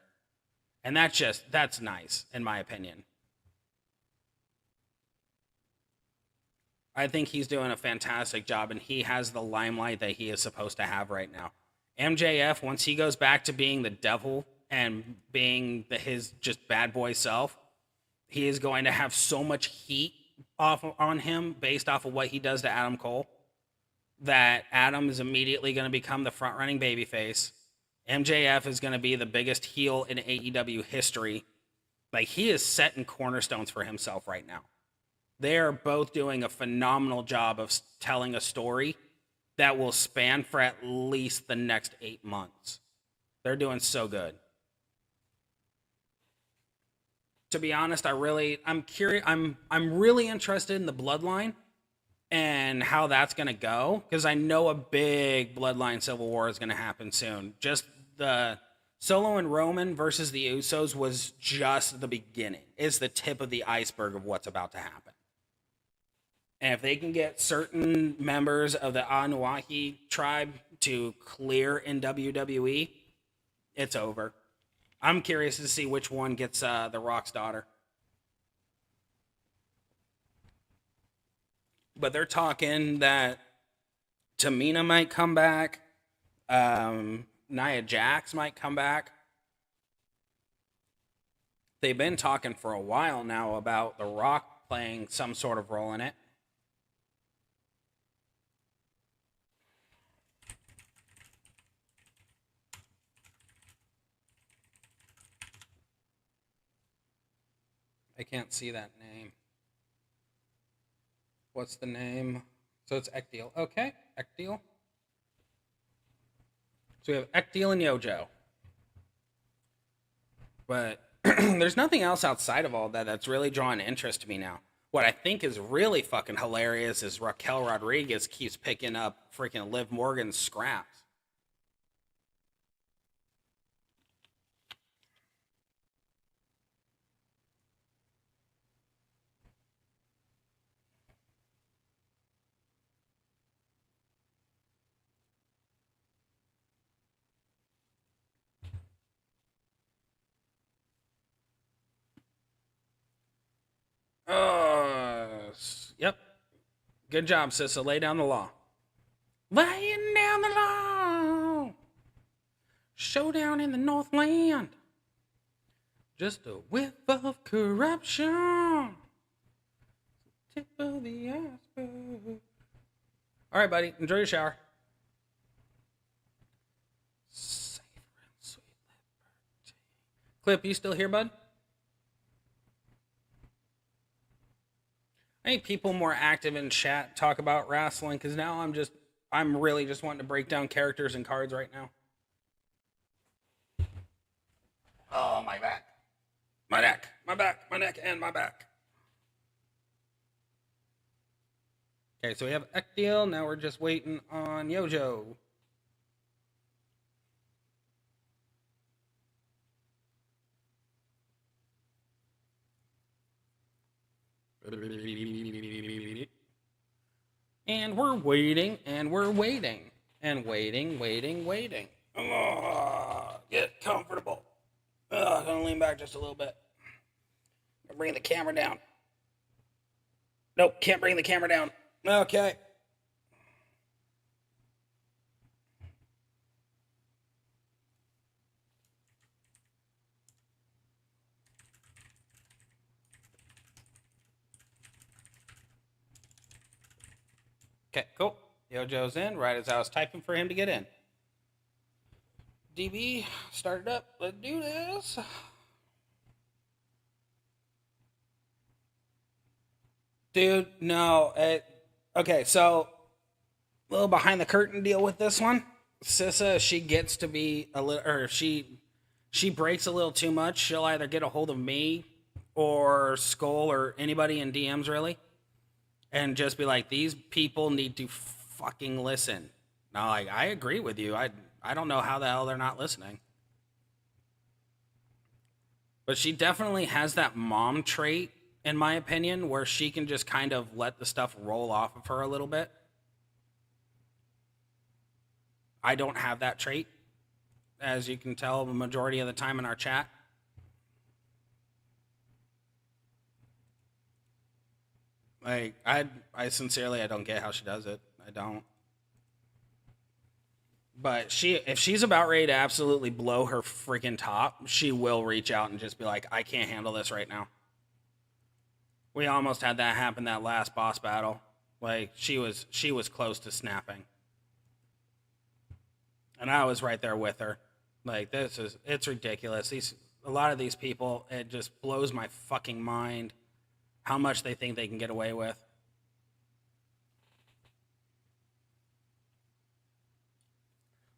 And that's nice, in my opinion. I think he's doing a fantastic job, and he has the limelight that he is supposed to have right now. MJF, once he goes back to being the devil and being his just bad boy self, he is going to have so much heat on him based off of what he does to Adam Cole that Adam is immediately going to become the front-running babyface. MJF is going to be the biggest heel in AEW history. Like, he is setting cornerstones for himself right now. They are both doing a phenomenal job of telling a story that will span for at least the next 8 months. They're doing so good. To be honest, I'm curious. I'm really interested in the Bloodline and how that's going to go, because I know a big Bloodline Civil War is going to happen soon. Just the Solo and Roman versus the Usos was just the beginning. It's the tip of the iceberg of what's about to happen. And if they can get certain members of the Anunnaki tribe to clear in WWE, it's over. I'm curious to see which one gets The Rock's daughter. But they're talking that Tamina might come back. Nia Jax might come back. They've been talking for a while now about The Rock playing some sort of role in it. I can't see that name. What's the name? So it's Ekdeel. Okay, Ekdeel. So we have Ekdeel and Yojo. But there's nothing else outside of all that that's really drawing interest to me now. What I think is really fucking hilarious is Raquel Rodriguez keeps picking up freaking Liv Morgan's scraps. Yep. Good job, Sissa. Lay down the law. Laying down the law. Showdown in the Northland. Just a whiff of corruption. Tip of the iceberg. All right, buddy. Enjoy your shower. Safe and sweet liberty. Clip, you still here, bud? I need people more active in chat talk about wrestling, because now I'm really just wanting to break down characters and cards right now. Oh, my back. My neck, and my back. Okay, so we have Ekdeel. Now we're just waiting on Yojo. And we're waiting, and we're waiting, and waiting. Get comfortable. I'm gonna lean back just a little bit. Bring the camera down. Nope, can't bring the camera down. Okay. Okay, cool. Yojo's in right as I was typing for him to get in. DB, start it up. Let's do this. Dude, no. Okay, so a little behind the curtain deal with this one. Sissa, she gets to be a little, or she breaks a little too much. She'll either get a hold of me or Skull or anybody in DMs really, and just be like, these people need to fucking listen. Now, like, I agree with you. I don't know how the hell they're not listening. But she definitely has that mom trait, in my opinion, where she can just kind of let the stuff roll off of her a little bit. I don't have that trait, as you can tell the majority of the time in our chat. Like I sincerely I don't get how she does it. I don't. But if she's about ready to absolutely blow her freaking top, she will reach out and just be like, I can't handle this right now. We almost had that happen that last boss battle. Like she was close to snapping. And I was right there with her. Like it's ridiculous. A lot of these people, it just blows my fucking mind how much they think they can get away with.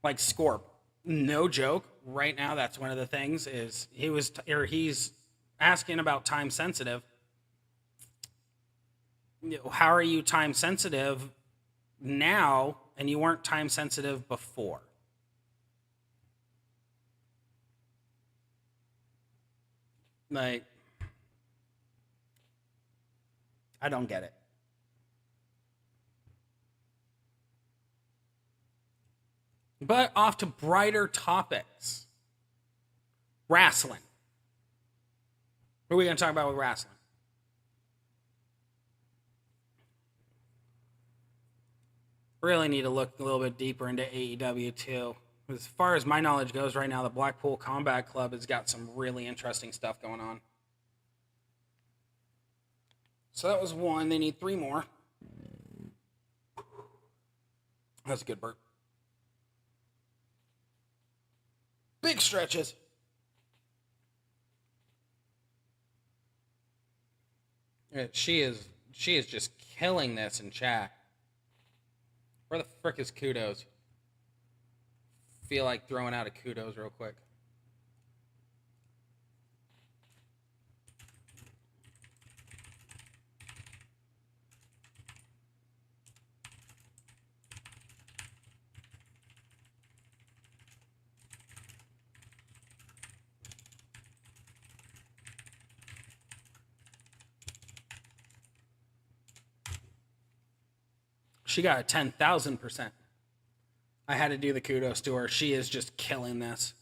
Like Scorp, no joke. Right now, that's one of the things is he's asking about time sensitive. How are you time sensitive now and you weren't time sensitive before? Like, I don't get it. But off to brighter topics. Wrestling. What are we going to talk about with wrestling? Really need to look a little bit deeper into AEW too. As far as my knowledge goes right now, the Blackpool Combat Club has got some really interesting stuff going on. So that was one. They need 3 more. That's a good burp. Big stretches. She is just killing this in chat. Where the frick is kudos? Feel like throwing out a kudos real quick. She got a 10,000%. I had to do the kudos to her. She is just killing this.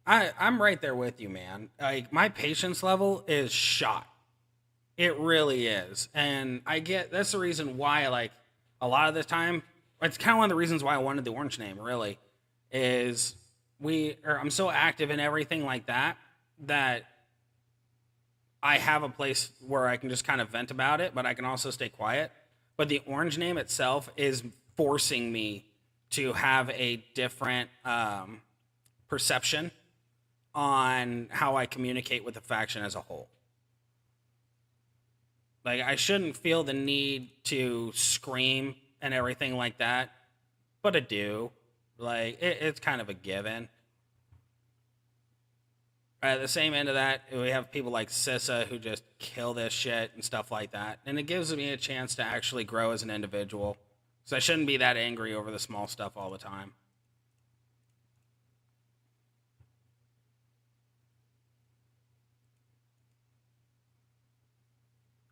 I'm right there with you, man. Like, my patience level is shot. It really is. And that's the reason why, like, a lot of the time, it's kind of one of the reasons why I wanted the orange name, really, is I'm so active in everything like that I have a place where I can just kind of vent about it, but I can also stay quiet. But the orange name itself is forcing me to have a different perception on how I communicate with the faction as a whole. Like, I shouldn't feel the need to scream and everything like that, but I do. Like, it's kind of a given. At the same end of that, we have people like Sissa who just kill this shit and stuff like that. And it gives me a chance to actually grow as an individual. So I shouldn't be that angry over the small stuff all the time.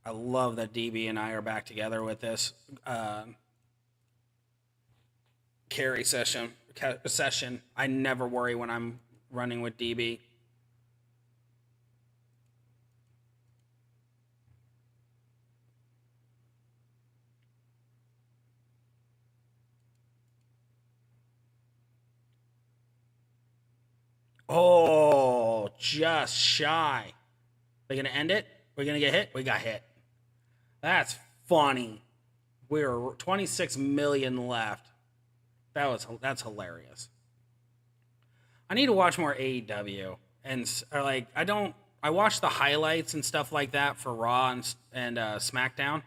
I love that DB and I are back together with this carry session. I never worry when I'm running with DB. Oh, just shy. They gonna end it? We're gonna get hit? We got hit. That's funny. We're 26 million left. That's hilarious. I need to watch more AEW I watch the highlights and stuff like that for Raw and SmackDown.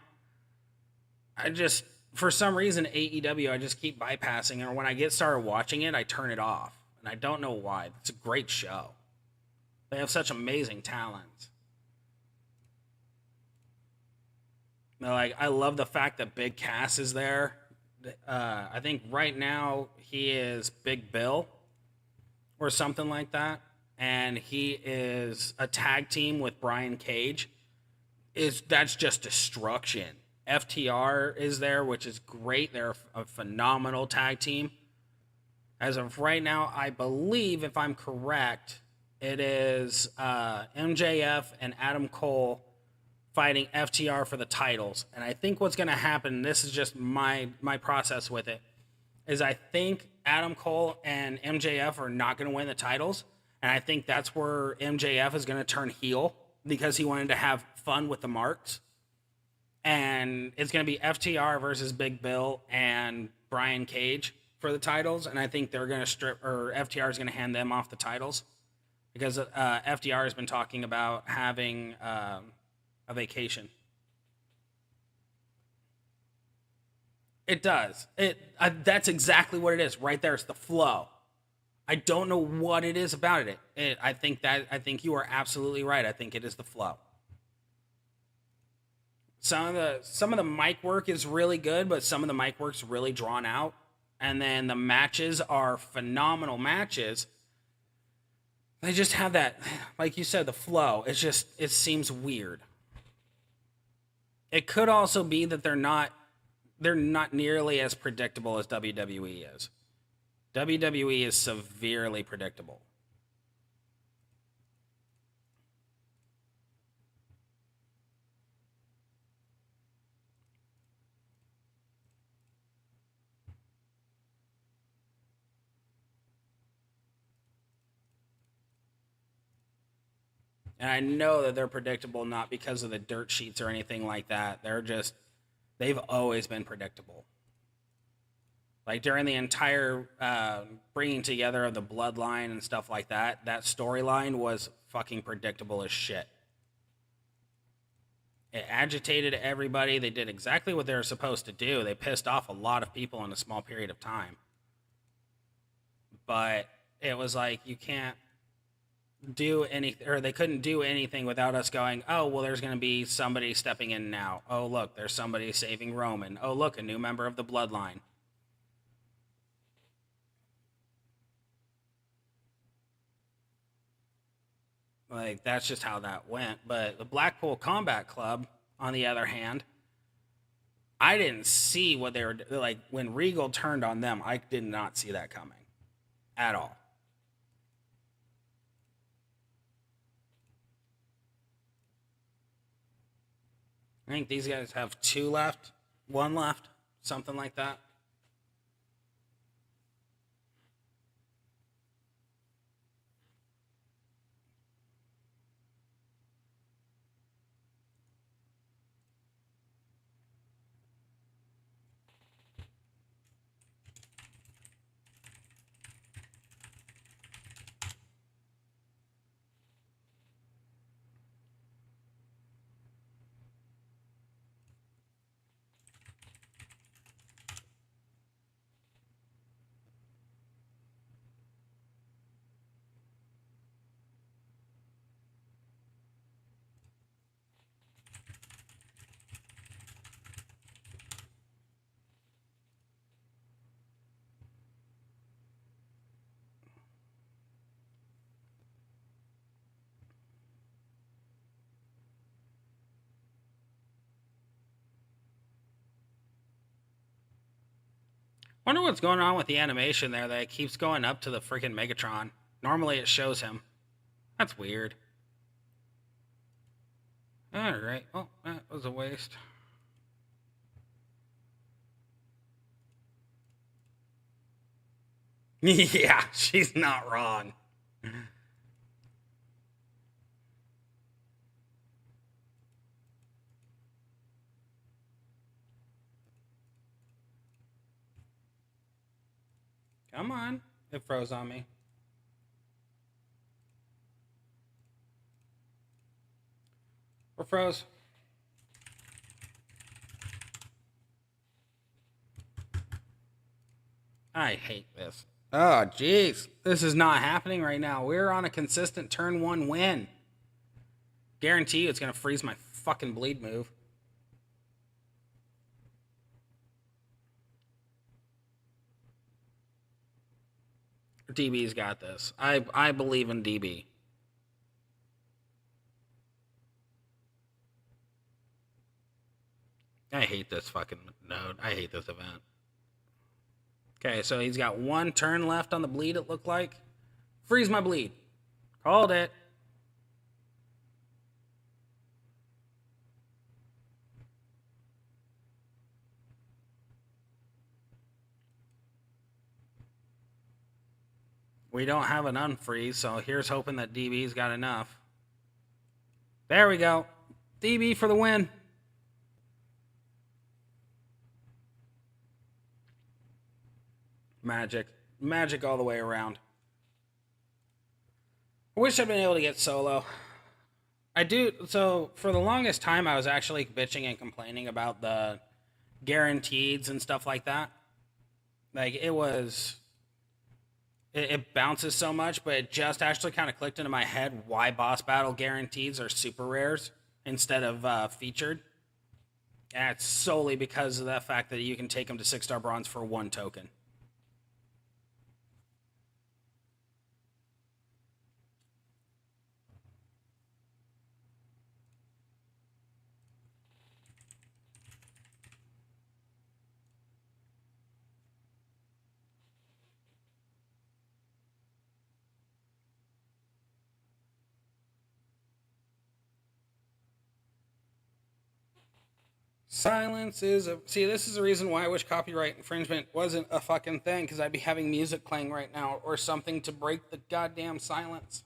For some reason AEW I just keep bypassing, or when I get started watching it I turn it off. And I don't know why. It's a great show. They have such amazing talent. I love the fact that Big Cass is there. I think right now he is Big Bill or something like that. And he is a tag team with Brian Cage. That's just destruction. FTR is there, which is great. They're a phenomenal tag team. As of right now, I believe, if I'm correct, It is MJF and Adam Cole fighting FTR for the titles. And I think what's going to happen, this is just my process with it, is I think Adam Cole and MJF are not going to win the titles. And I think that's where MJF is going to turn heel because he wanted to have fun with the marks. And it's going to be FTR versus Big Bill and Brian Cage for the titles. And I think they're going to FTR is going to hand them off the titles because FTR has been talking about having a vacation. It does. That's exactly what it is. Right there, it's the flow. I don't know what it is about it. I think you are absolutely right. I think it is the flow. Some of the mic work is really good, but some of the mic work's really drawn out. And then the matches are phenomenal matches. They just have that, like you said, the flow. It seems weird. It could also be that they're not nearly as predictable as WWE is. WWE is severely predictable. And I know that they're predictable not because of the dirt sheets or anything like that. They've always been predictable. Like during the entire bringing together of the bloodline and stuff like that, that storyline was fucking predictable as shit. It agitated everybody. They did exactly what they were supposed to do. They pissed off a lot of people in a small period of time. But it was like, you can't do anything, or they couldn't do anything without us going, oh, well, there's going to be somebody stepping in now. Oh, look, there's somebody saving Roman. Oh, look, a new member of the bloodline. Like, that's just how that went. But the Blackpool Combat Club, on the other hand, I didn't see what they were like when Regal turned on them. I did not see that coming at all. I think these guys have 2 left, 1 left, something like that. Wonder what's going on with the animation there that it keeps going up to the freaking Megatron. Normally it shows him. That's weird. Alright. Oh, that was a waste. Yeah, she's not wrong. Come on. It froze on me. Or froze. I hate this. Oh, jeez. This is not happening right now. We're on a consistent turn 1 win. Guarantee you it's going to freeze my fucking bleed move. DB's got this. I believe in DB. I hate this fucking node. I hate this event. Okay, so he's got 1 turn left on the bleed, it looked like. Freeze my bleed. Called it. We don't have an unfreeze, so here's hoping that DB's got enough. There we go. DB for the win. Magic. Magic all the way around. I wish I'd been able to get solo. I do. So for the longest time, I was actually bitching and complaining about the guaranteeds and stuff like that. Like, it was... It bounces so much, but it just actually kind of clicked into my head why boss battle guarantees are super rares instead of featured. And it's solely because of the fact that you can take them to 6-star bronze for 1 token. Silence is a... See, this is the reason why I wish copyright infringement wasn't a fucking thing, because I'd be having music playing right now or something to break the goddamn silence.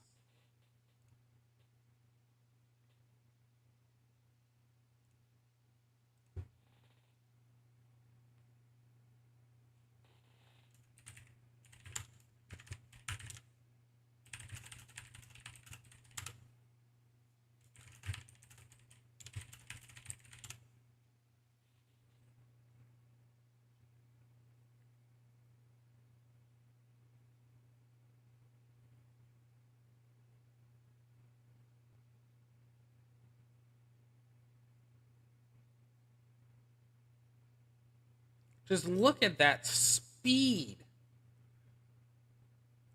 Just look at that speed.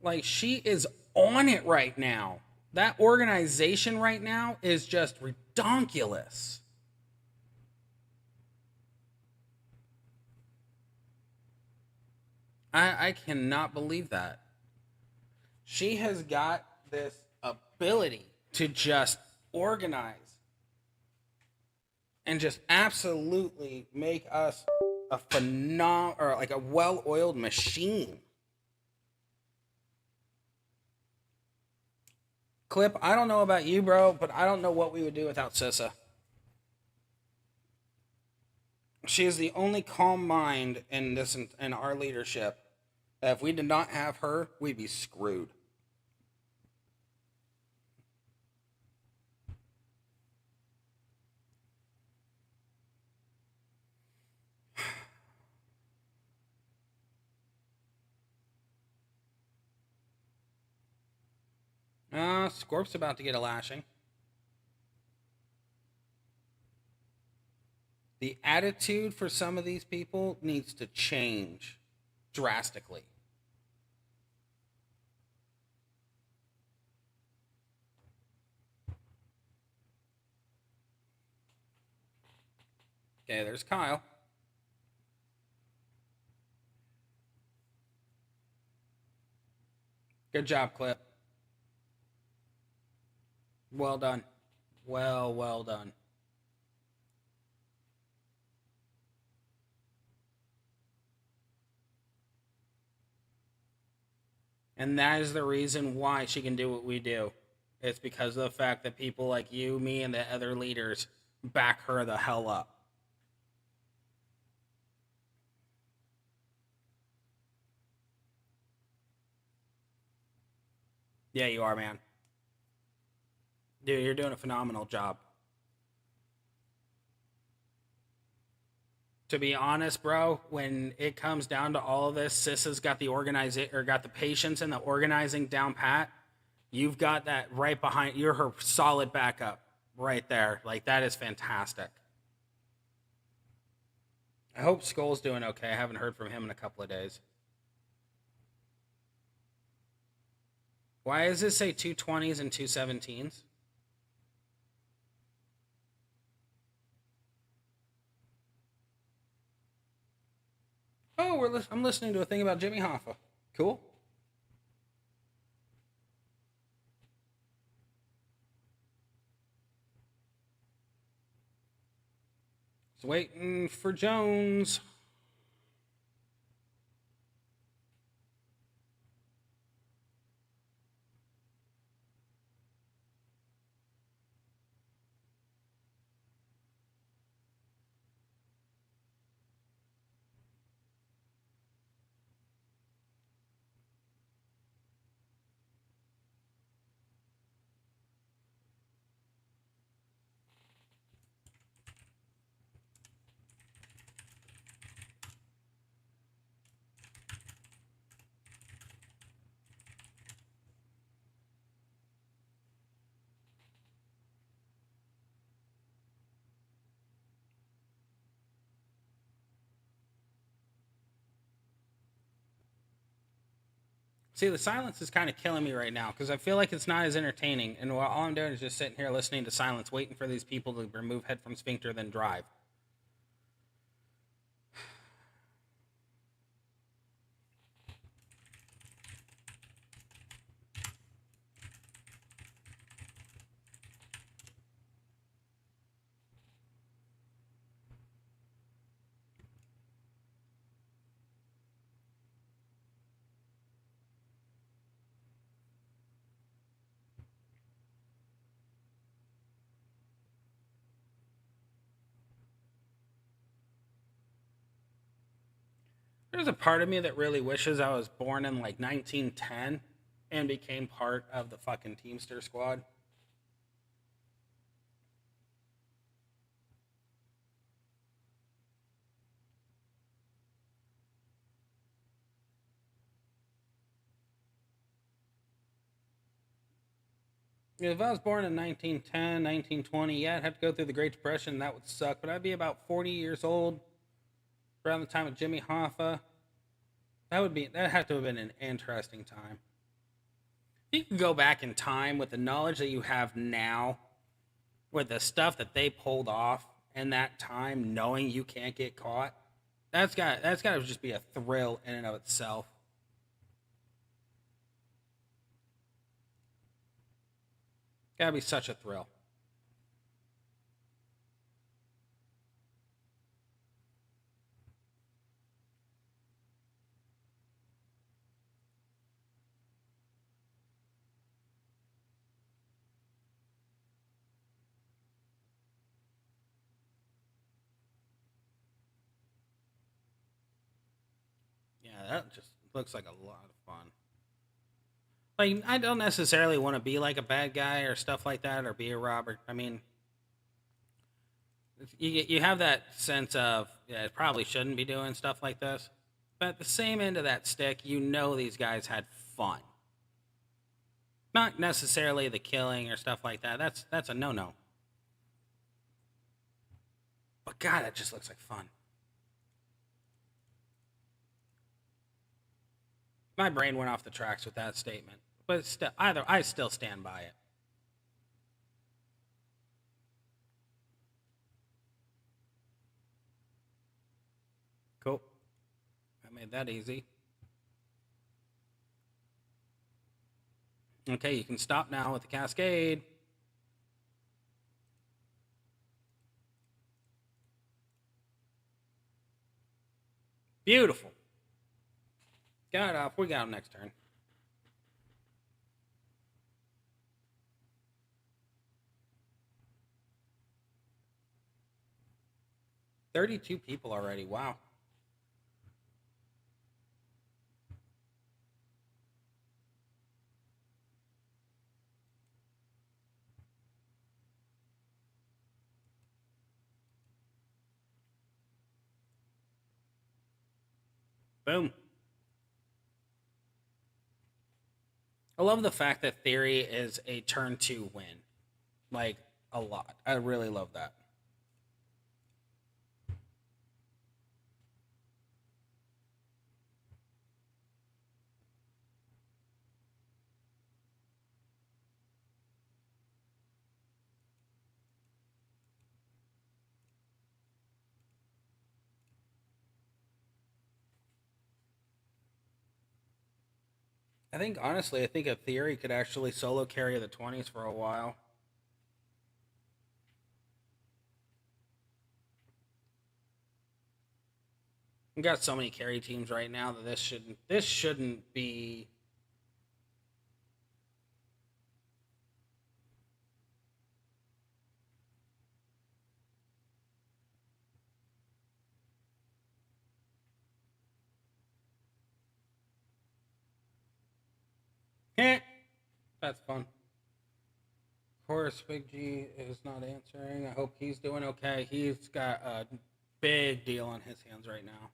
Like, she is on it right now. That organization right now is just redonkulous. I cannot believe that. She has got this ability to just organize and just absolutely make us a or like a well-oiled machine. Clip, I don't know about you, bro, but I don't know what we would do without Sissa. She is the only calm mind in our leadership. If we did not have her, we'd be screwed. Scorp's about to get a lashing. The attitude for some of these people needs to change drastically. Okay, there's Kyle. Good job, Clip. Well done. Well done. And that is the reason why she can do what we do. It's because of the fact that people like you, me, and the other leaders back her the hell up. Yeah, you are, man. Dude, you're doing a phenomenal job. To be honest, bro, when it comes down to all of this, Sissa's got got the patience and the organizing down pat. You've got that right behind. You're her solid backup right there. Like, that is fantastic. I hope Skull's doing okay. I haven't heard from him in a couple of days. Why does this say 220s and 217s? Oh, I'm listening to a thing about Jimmy Hoffa. Cool. Just waiting for Jones. See, the silence is kind of killing me right now because I feel like it's not as entertaining. And while all I'm doing is just sitting here listening to silence, waiting for these people to remove head from sphincter, then drive. There's a part of me that really wishes I was born in like 1910 and became part of the fucking Teamster squad. If I was born in 1910, 1920, yeah, I'd have to go through the Great Depression. That would suck, but I'd be about 40 years old around the time of Jimmy Hoffa. That had to have been an interesting time. If you could go back in time with the knowledge that you have now, with the stuff that they pulled off in that time, knowing you can't get caught, that's got to just be a thrill in and of itself. Gotta be such a thrill. Yeah, that just looks like a lot of fun. Like, I don't necessarily want to be like a bad guy or stuff like that, or be a robber. I mean, you have that sense of, yeah, it probably shouldn't be doing stuff like this. But at the same end of that stick, you know these guys had fun. Not necessarily the killing or stuff like that. That's a no no. But God, it just looks like fun. My brain went off the tracks with that statement. But still, either I still stand by it. Cool. I made that easy. Okay, you can stop now with the cascade. Beautiful. Got it off. We got him next turn. $32 people already. Wow. Boom. I love the fact that Theory is a turn 2 win. Like, a lot. I really love that. I think a Theory could actually solo carry the 20s for a while. We got so many carry teams right now that this shouldn't be. That's fun. Of course, Big G is not answering. I hope he's doing okay. He's got a big deal on his hands right now.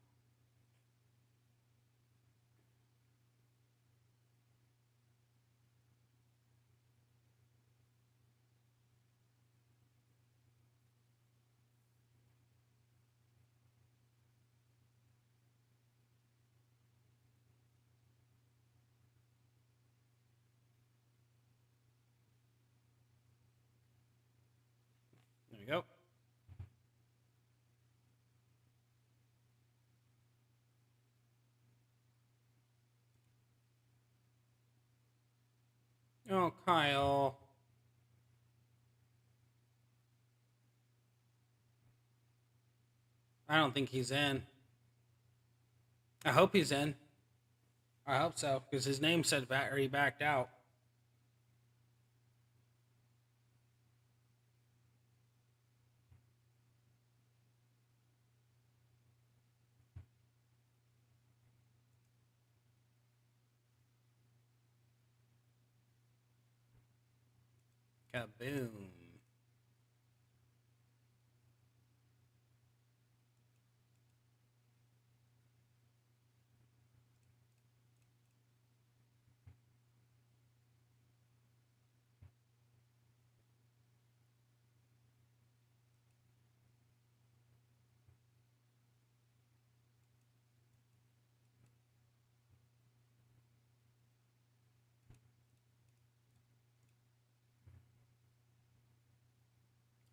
There we go. Oh, Kyle. I don't think he's in. I hope he's in. I hope so, because his name said he backed out. Kaboom.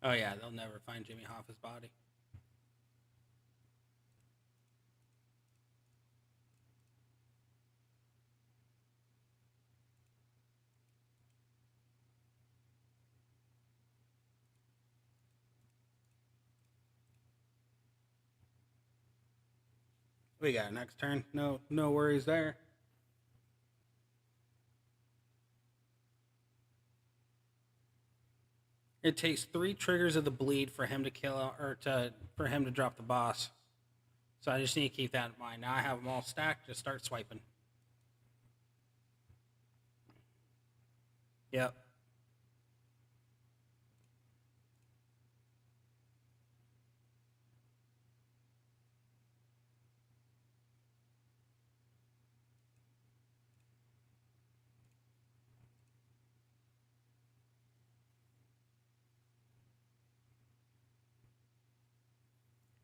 Oh, yeah, they'll never find Jimmy Hoffa's body. We got next turn. No worries there. It takes 3 triggers of the bleed for him to kill for him to drop the boss. So I just need to keep that in mind. Now I have them all stacked. Just start swiping. Yep.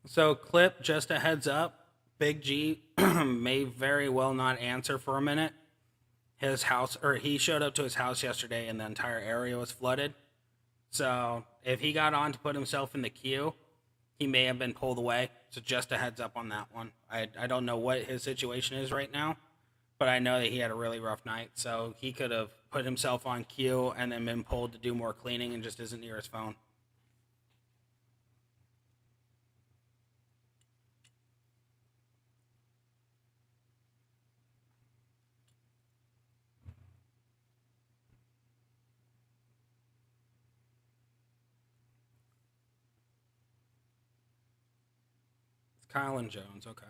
So clip, just a heads up, Big G may very well not answer for a minute. His house, or he showed up to his house yesterday and the entire area was flooded. So if he got on to put himself in the queue, he may have been pulled away. So just a heads up on that one. I don't know what his situation is right now, but I know that he had a really rough night. So he could have put himself on queue and then been pulled to do more cleaning and just isn't near his phone. It's Kyle and Jones. Okay.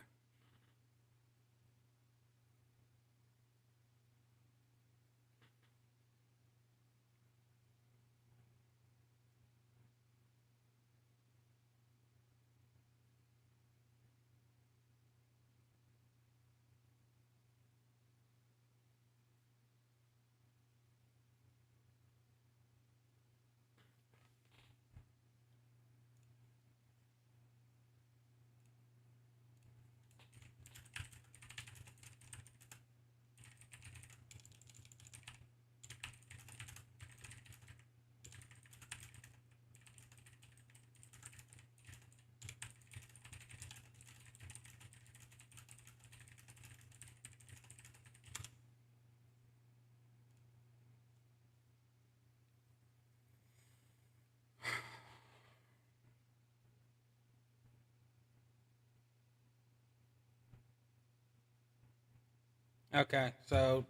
Okay, so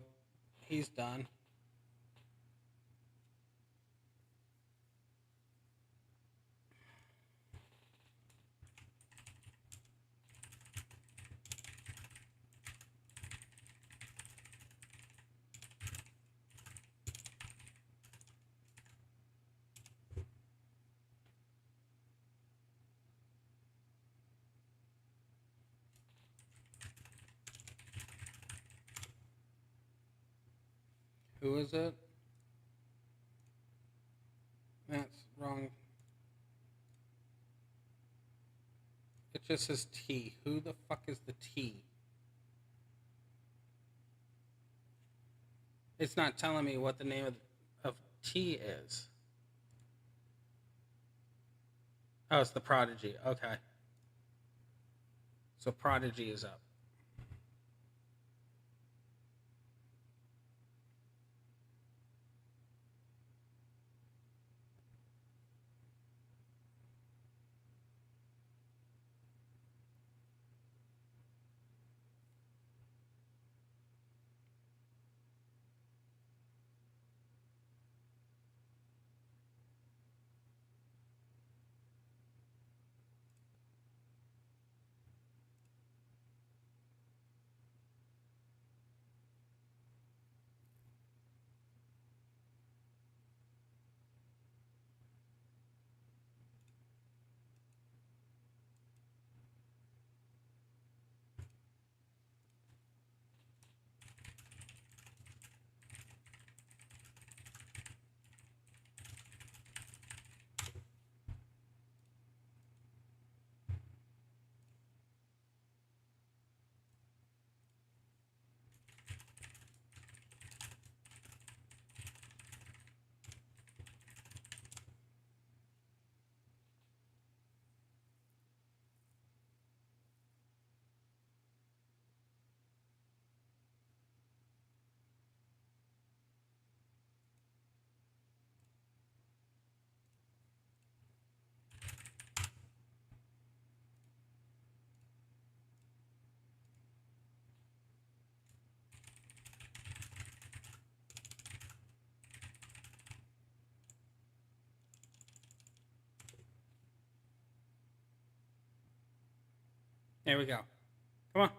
he's done. Who is it? That's wrong. It just says T. Who the fuck is the T? It's not telling me what the name of T is. Oh, it's the Prodigy. Okay. So Prodigy is up. There we go. Come on.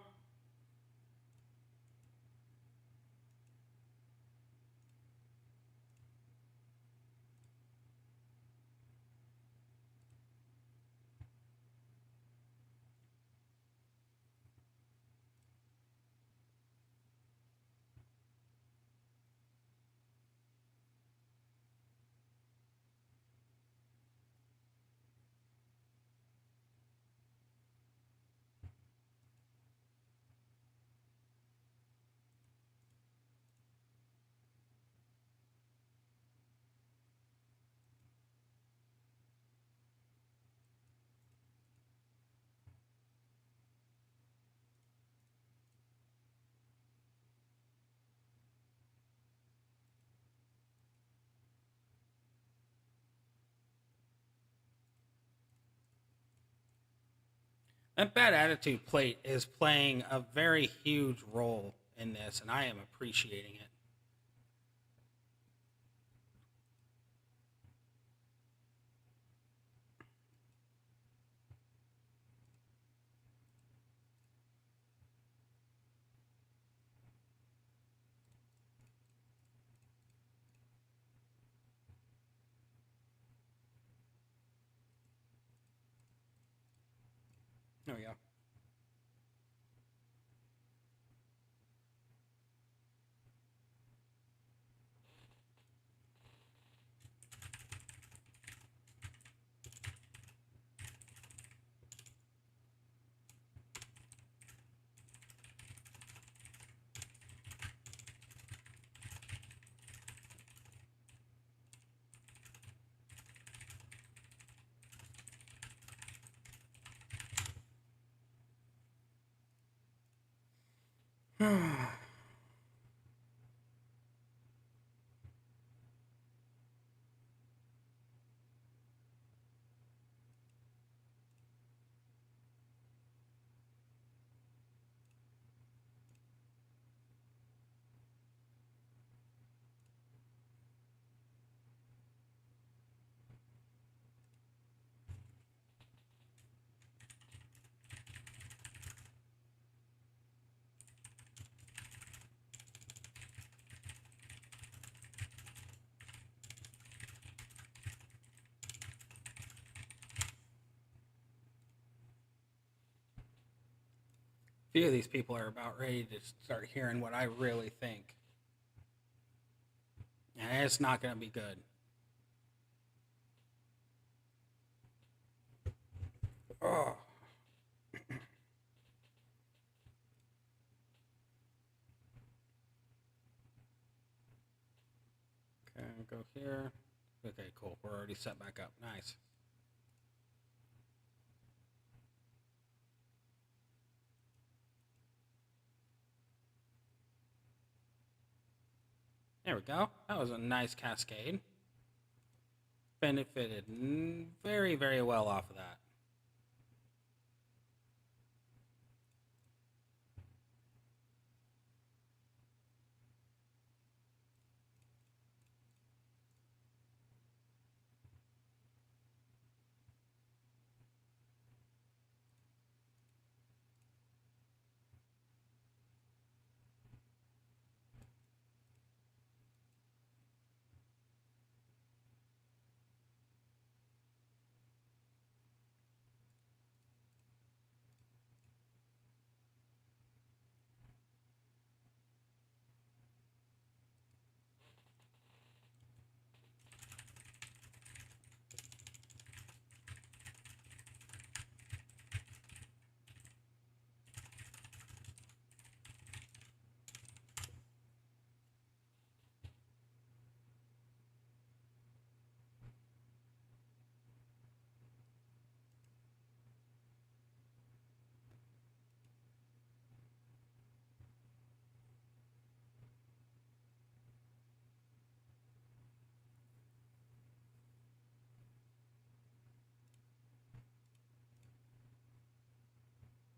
That bad attitude plate is playing a very huge role in this, and I am appreciating it. There we go. few of these people are about ready to start hearing what I really think. And it's not going to be good. Oh. Okay, go here. Okay, cool. We're already set back up. Nice. There we go. That was a nice cascade. Benefited very, very well off of that.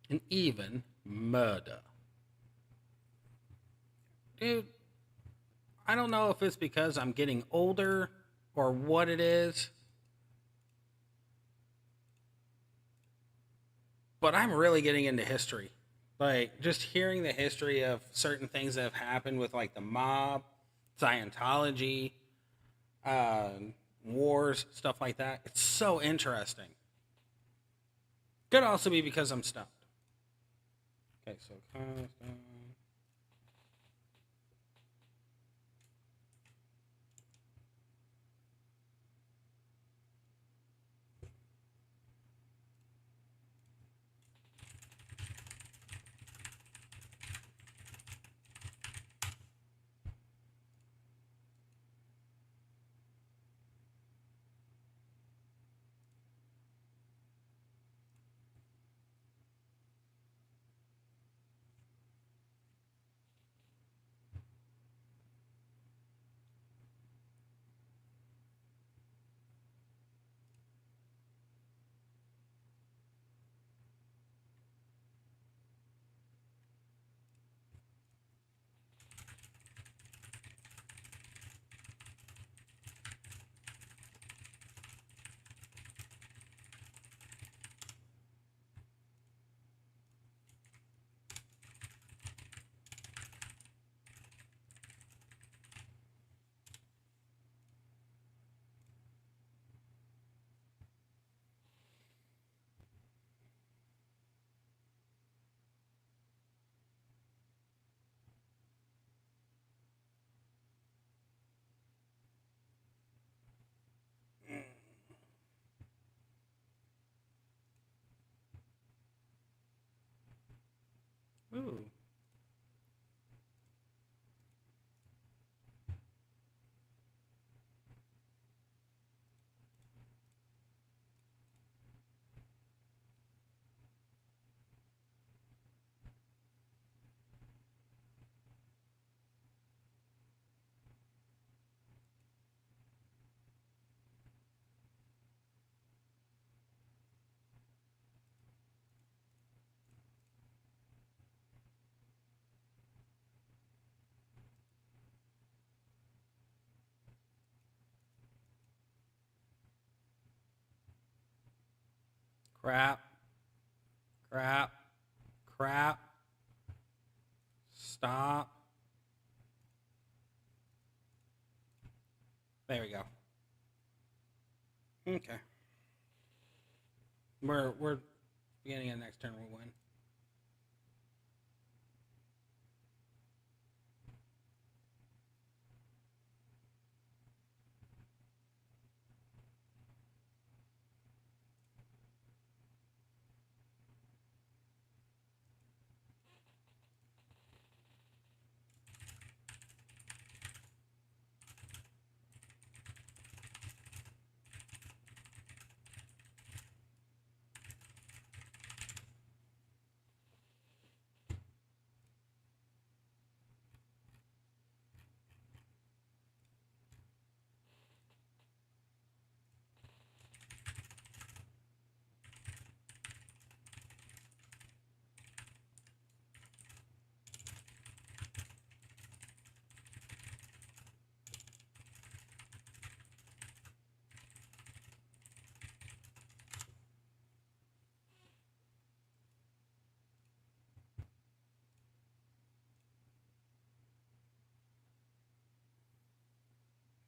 And even murder. Dude, I don't know if it's because I'm getting older or what it is, but I'm really getting into history. Like, just hearing the history of certain things that have happened with, like, the mob, Scientology, uh, wars, stuff like that. It's so interesting. Could also be because I'm stumped. Okay, so constant. Ooh. Crap. Crap. Crap. Stop. There we go. Okay. We're beginning of next turn we'll win.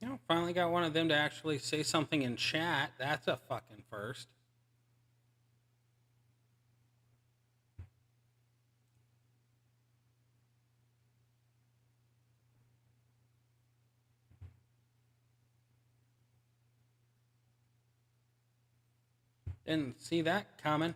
Well, finally got one of them to actually say something in chat. That's a fucking first. Didn't see that coming.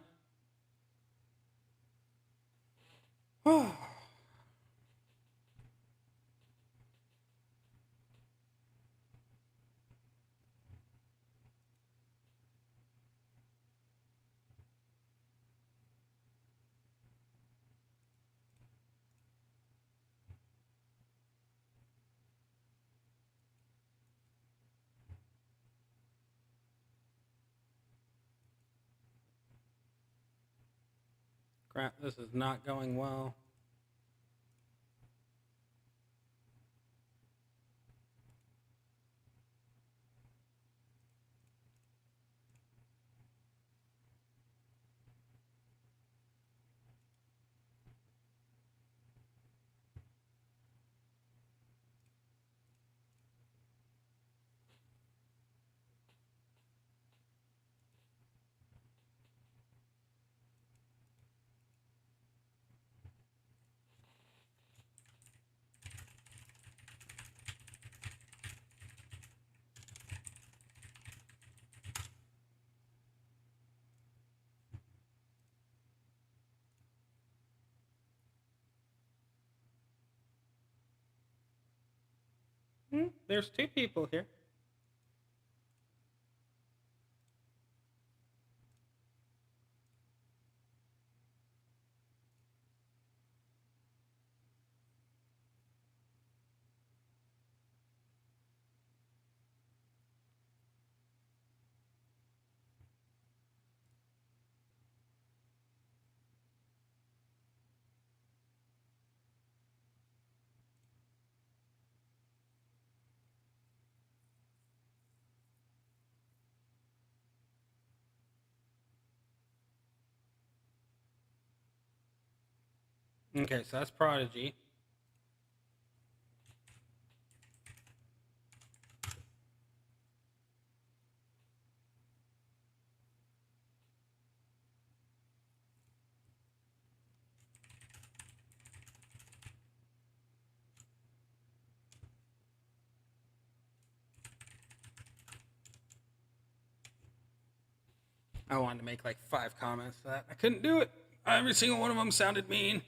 Crap, this is not going well. There's two people here. Okay, so that's Prodigy. I wanted to make like 5 comments to that. I couldn't do it. Every single one of them sounded mean.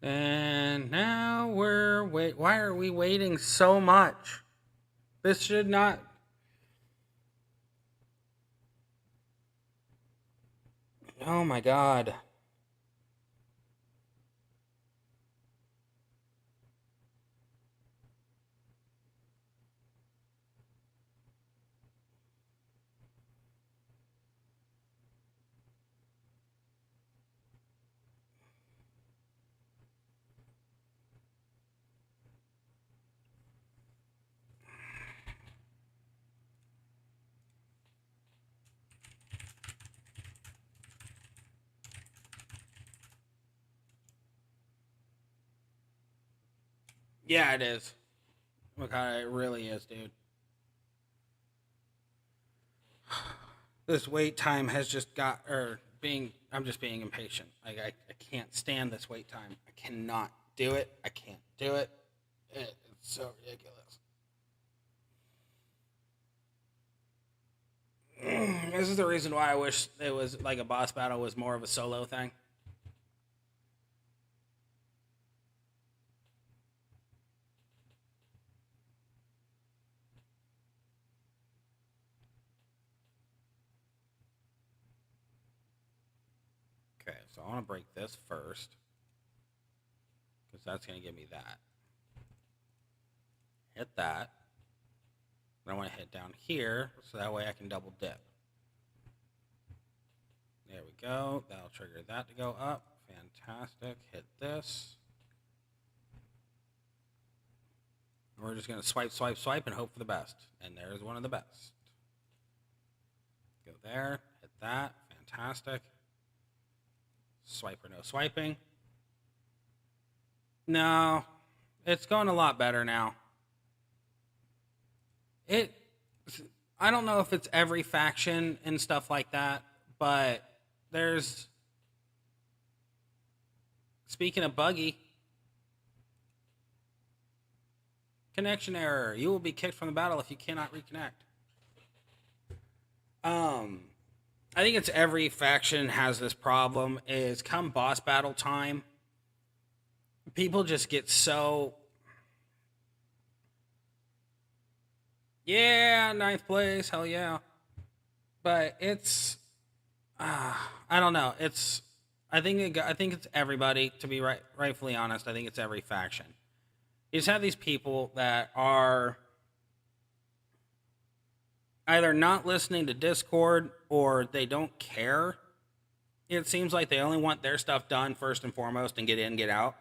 And now why are we waiting so much? This should not. Oh my god. Yeah, it is. Look how it really is, dude. This wait time has just got, I'm just being impatient. Like, I can't stand this wait time. I cannot do it. I can't do it. It's so ridiculous. This is the reason why I wish it was like a boss battle was more of a solo thing. Okay, so I want to break this first. because that's going to give me that. Hit that. And I want to hit down here, so that way I can double dip. There we go. That'll trigger that to go up. Fantastic. Hit this. We're just going to swipe, swipe, swipe, and hope for the best. And there's one of the best. Go there. Hit that. Fantastic. Swipe or no swiping. No. It's going a lot better now. I don't know if it's every faction and stuff like that, but there's... Speaking of buggy... Connection error. You will be kicked from the battle if you cannot reconnect. I think it's every faction has this problem, is come boss battle time, people just get so... Yeah, 9th place, hell yeah. But it's... I don't know. I think it's everybody, to be rightfully honest. I think it's every faction. You just have these people that are either not listening to Discord or they don't care. It seems like they only want their stuff done first and foremost and get in, get out.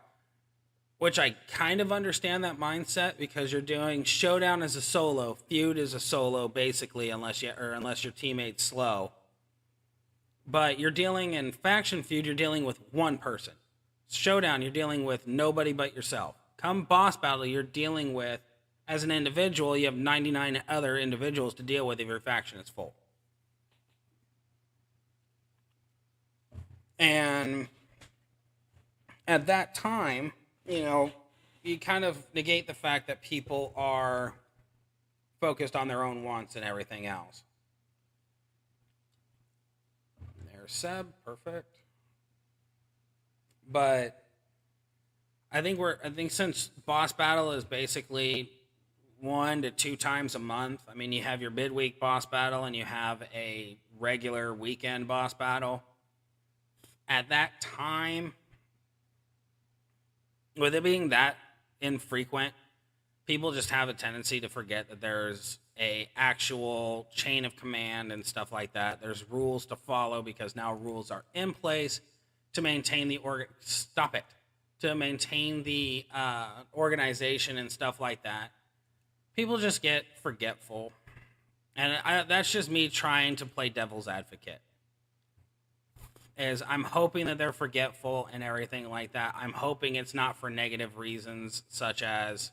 Which I kind of understand that mindset, because you're doing Showdown as a solo, Feud as a solo, basically, unless your teammate's slow. But you're dealing in Faction Feud, you're dealing with one person. Showdown, you're dealing with nobody but yourself. Come boss battle, you're dealing with, as an individual, you have 99 other individuals to deal with if your faction is full. And at that time, you kind of negate the fact that people are focused on their own wants and everything else. There's Seb, perfect. But I think since boss battle is basically 1 to 2 times a month, I mean, you have your midweek boss battle and you have a regular weekend boss battle. At that time, with it being that infrequent, people just have a tendency to forget that there's a actual chain of command and stuff like that. There's rules to follow, because now rules are in place to maintain the organization and stuff like that. People just get forgetful. And that's just me trying to play devil's advocate. I'm hoping that they're forgetful and everything like that. I'm hoping it's not for negative reasons, such as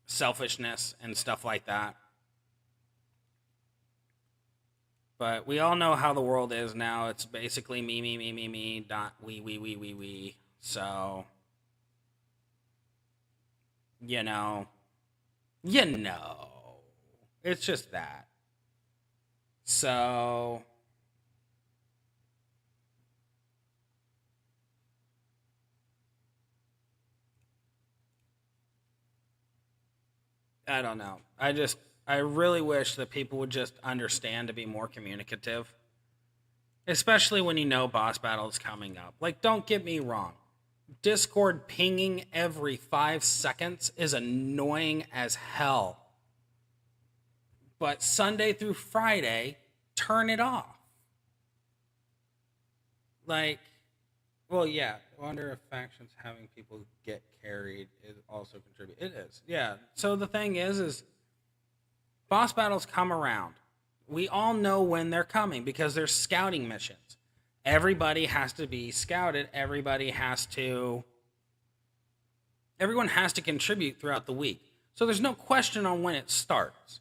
selfishness and stuff like that. But we all know how the world is now. It's basically me, dot we. So, it's just that. So, I don't know. I really wish that people would just understand to be more communicative. Especially when you know boss battle is coming up. Like, don't get me wrong. Discord pinging every 5 seconds is annoying as hell. But Sunday through Friday, turn it off. Like, well, yeah. I wonder if factions having people get carried is also contribute. It is, yeah. So the thing is boss battles come around. We all know when they're coming because they're scouting missions. Everybody has to be scouted. Everyone has to contribute throughout the week. So there's no question on when it starts.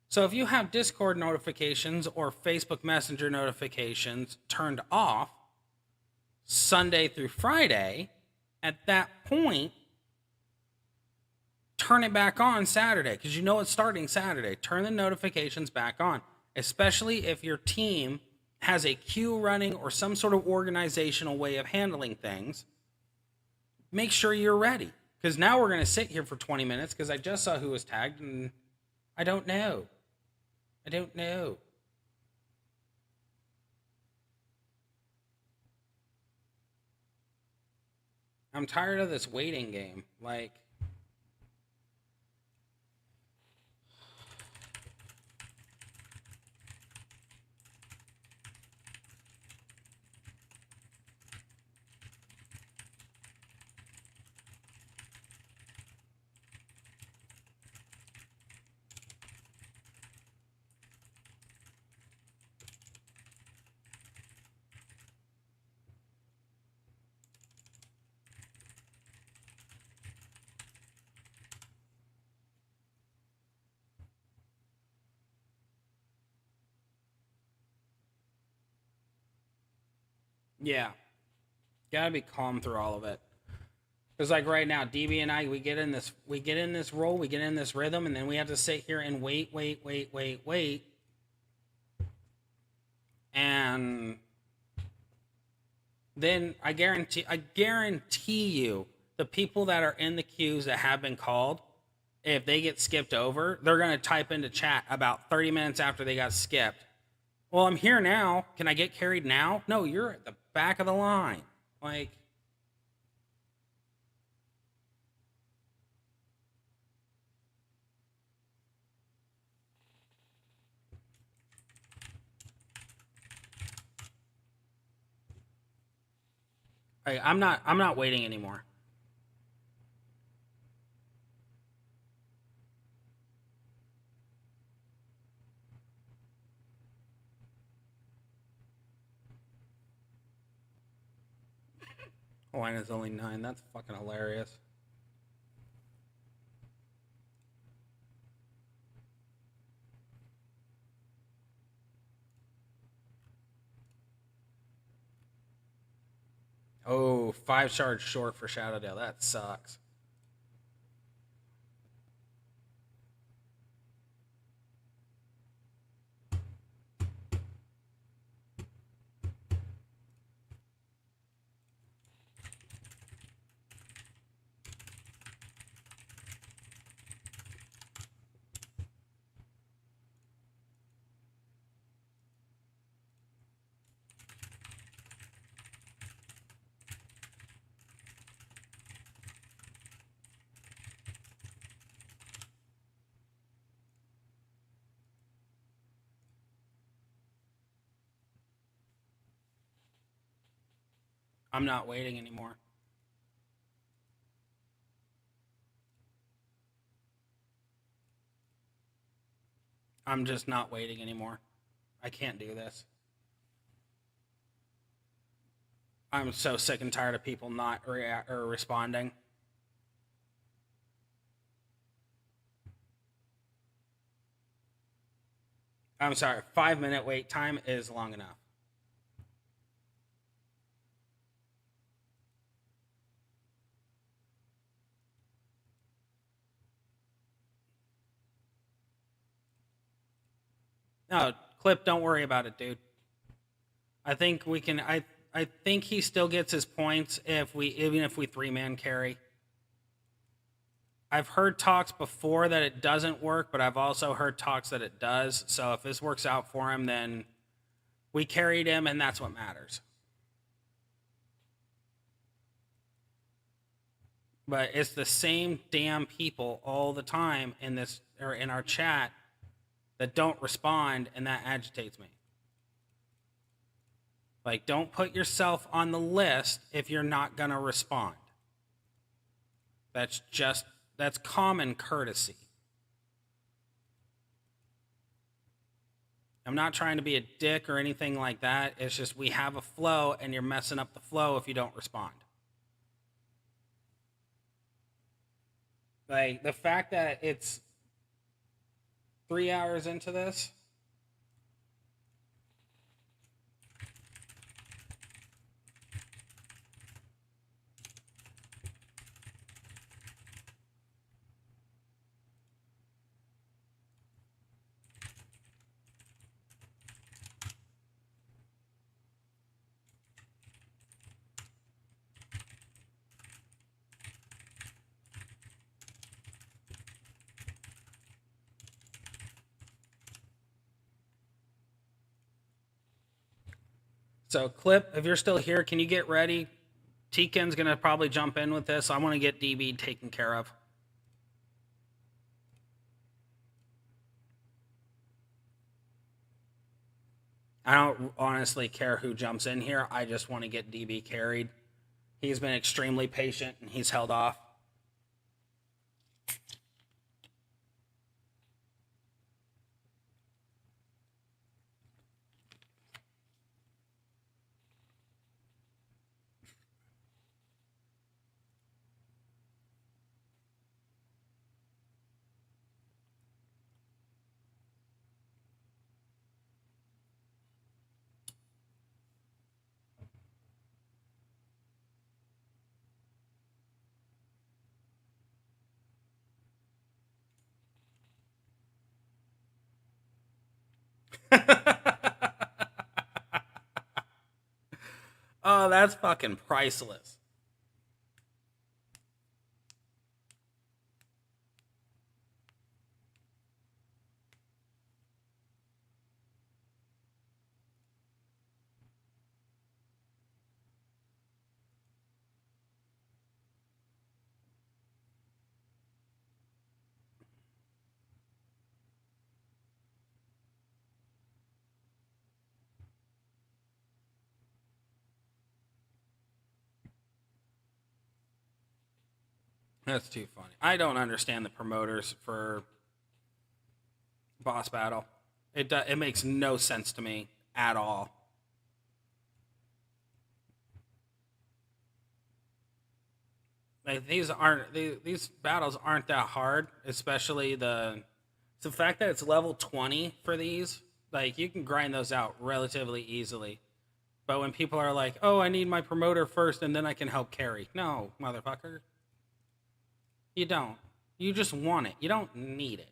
So if you have Discord notifications or Facebook Messenger notifications turned off Sunday through Friday, at that point, turn it back on Saturday, because you know it's starting Saturday. Turn the notifications back on, especially if your team has a queue running or some sort of organizational way of handling things. Make sure you're ready, because now we're going to sit here for 20 minutes because I just saw who was tagged, and I don't know. I'm tired of this waiting game. Like, yeah, gotta be calm through all of it. Because like right now, DB and I, we get in this role, we get in this rhythm, and then we have to sit here and wait, and then I guarantee you, the people that are in the queues that have been called, if they get skipped over, they're gonna type into chat about 30 minutes after they got skipped. Well, I'm here now. Can I get carried now? No, you're at the back of the line. Like, I'm not waiting anymore. Line is only 9. That's fucking hilarious. Oh, 5 shards short for Shadowdale. That sucks. I'm not waiting anymore. I'm just not waiting anymore. I can't do this. I'm so sick and tired of people not responding. I'm sorry, 5-minute wait time is long enough. No, Clip, don't worry about it, dude. I think we can. I think he still gets his points even if we 3-man carry. I've heard talks before that it doesn't work, but I've also heard talks that it does. So if this works out for him, then we carried him, and that's what matters. But it's the same damn people all the time in this or in our chat that don't respond, and that agitates me. Like, don't put yourself on the list if you're not gonna respond. That's common courtesy. I'm not trying to be a dick or anything like that. It's just we have a flow, and you're messing up the flow if you don't respond. Like, the fact that it's 3 hours into this. So, Clip, if you're still here, can you get ready Tiken's going to probably jump in with this. I want to get DB taken care of. I don't honestly care who jumps in here. I just want to get DB carried. He's been extremely patient, and he's held off. Oh, that's fucking priceless. That's too funny. I don't understand the promoters for boss battle. It makes no sense to me at all. Like these battles aren't that hard, especially the fact that it's level 20 for these. Like you can grind those out relatively easily. But when people are like, "Oh, I need my promoter first and then I can help carry." No, motherfucker. You don't. You just want it. You don't need it.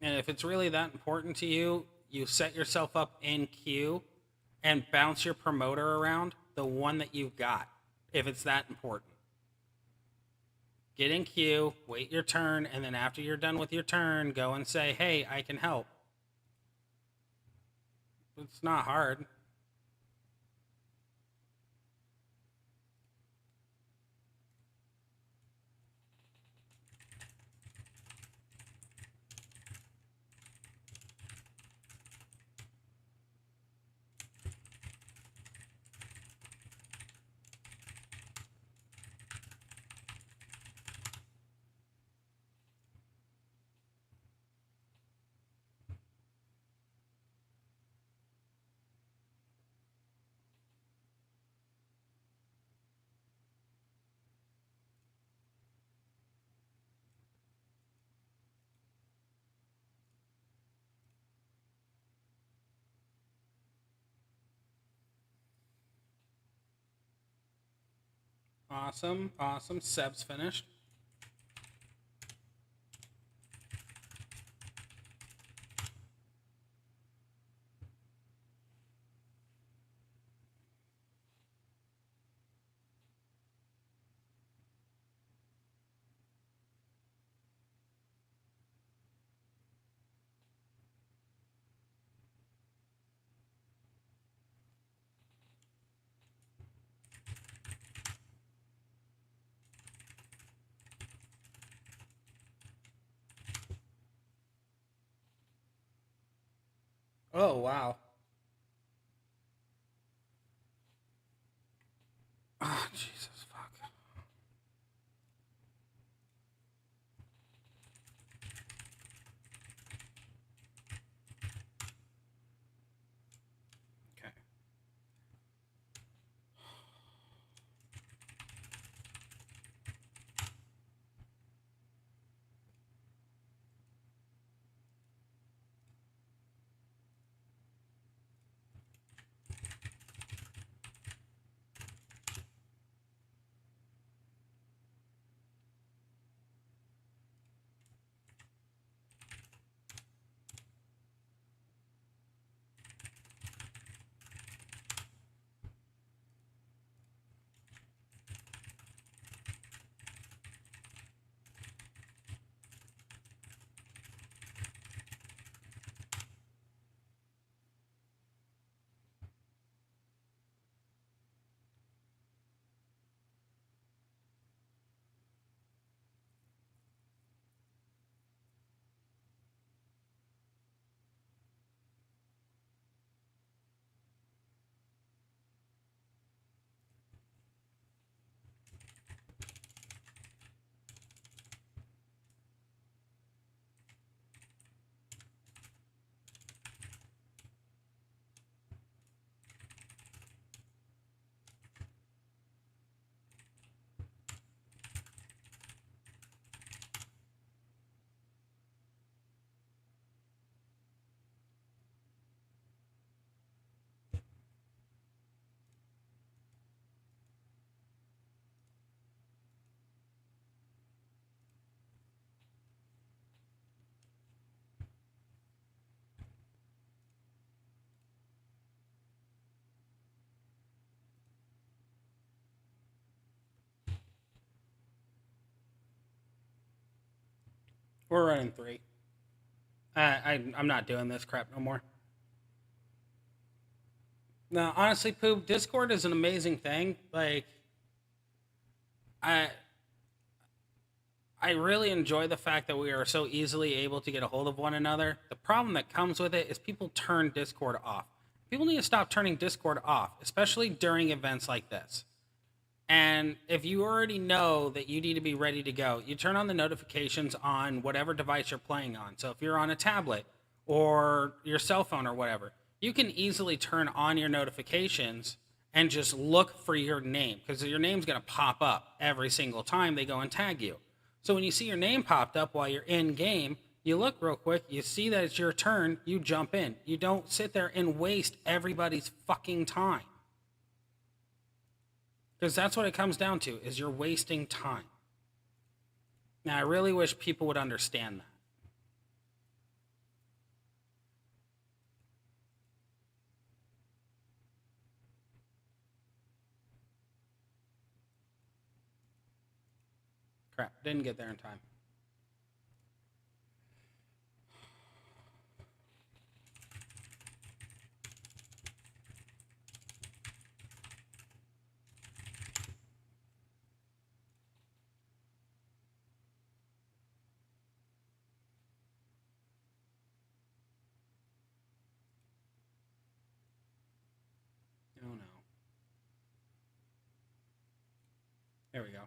And if it's really that important to you, you set yourself up in queue and bounce your promoter around the one that you've got. If it's that important, get in queue, wait your turn, and then after you're done with your turn, go and say, "Hey, I can help." It's not hard. Awesome, awesome. Seb's finished. Oh, wow. Oh, Jesus, fuck. Okay. We're running 3. I'm not doing this crap no more. No, honestly, Poop, Discord is an amazing thing. Like, I I really enjoy the fact that we are so easily able to get a hold of one another. The problem that comes with it is people turn Discord off. People need to stop turning Discord off, especially during events like this. And if you already know that you need to be ready to go, you turn on the notifications on whatever device you're playing on. So if you're on a tablet or your cell phone or whatever, you can easily turn on your notifications and just look for your name because your name's going to pop up every single time they go and tag you. So when you see your name popped up while you're in game, you look real quick, you see that it's your turn, you jump in. You don't sit there and waste everybody's fucking time. Because that's what it comes down to, is you're wasting time. Now, I really wish people would understand that. Crap, didn't get there in time. Oh no. There we go.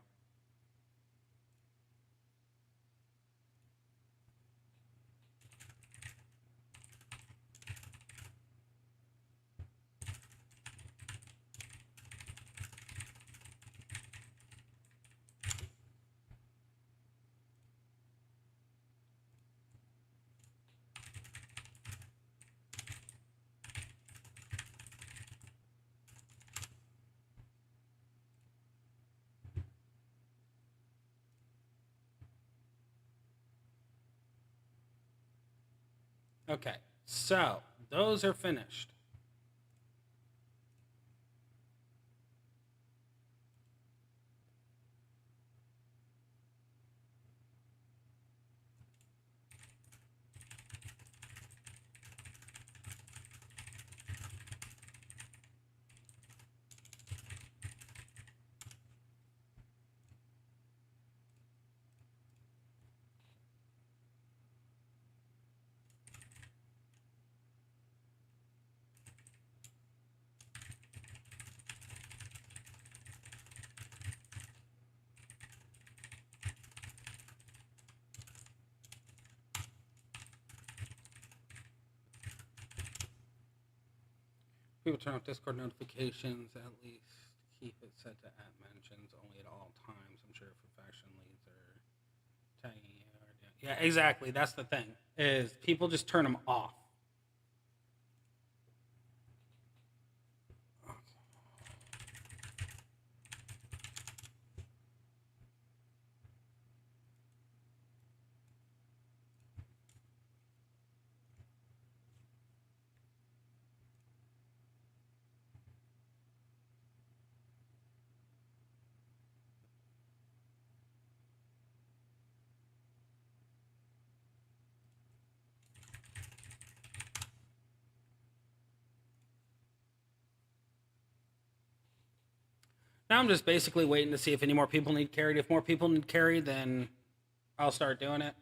Okay, so those are finished. People turn off Discord notifications, at least keep it set to at mentions only at all times. I'm sure if faction leads are tagging you. Yeah, exactly. That's the thing, is people just turn them off. Now I'm just basically waiting to see if any more people need carried. If more people need carried, then I'll start doing it.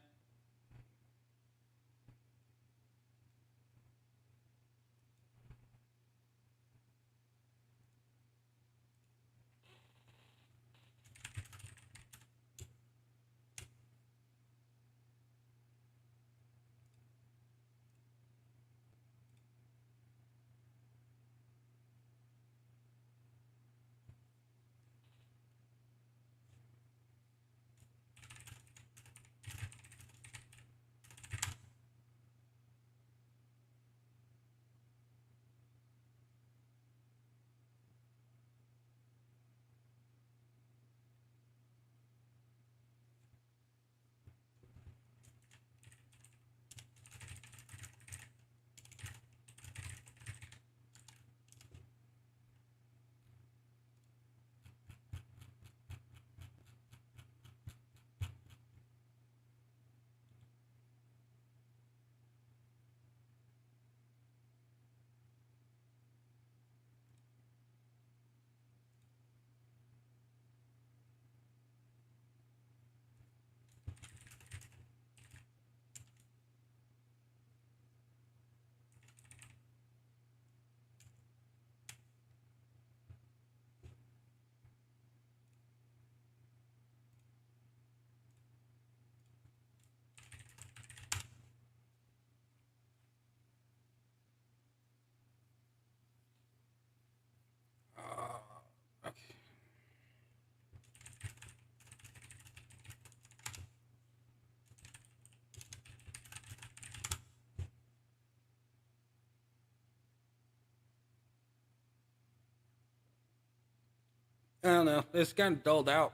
I don't know. It's kind of dulled out.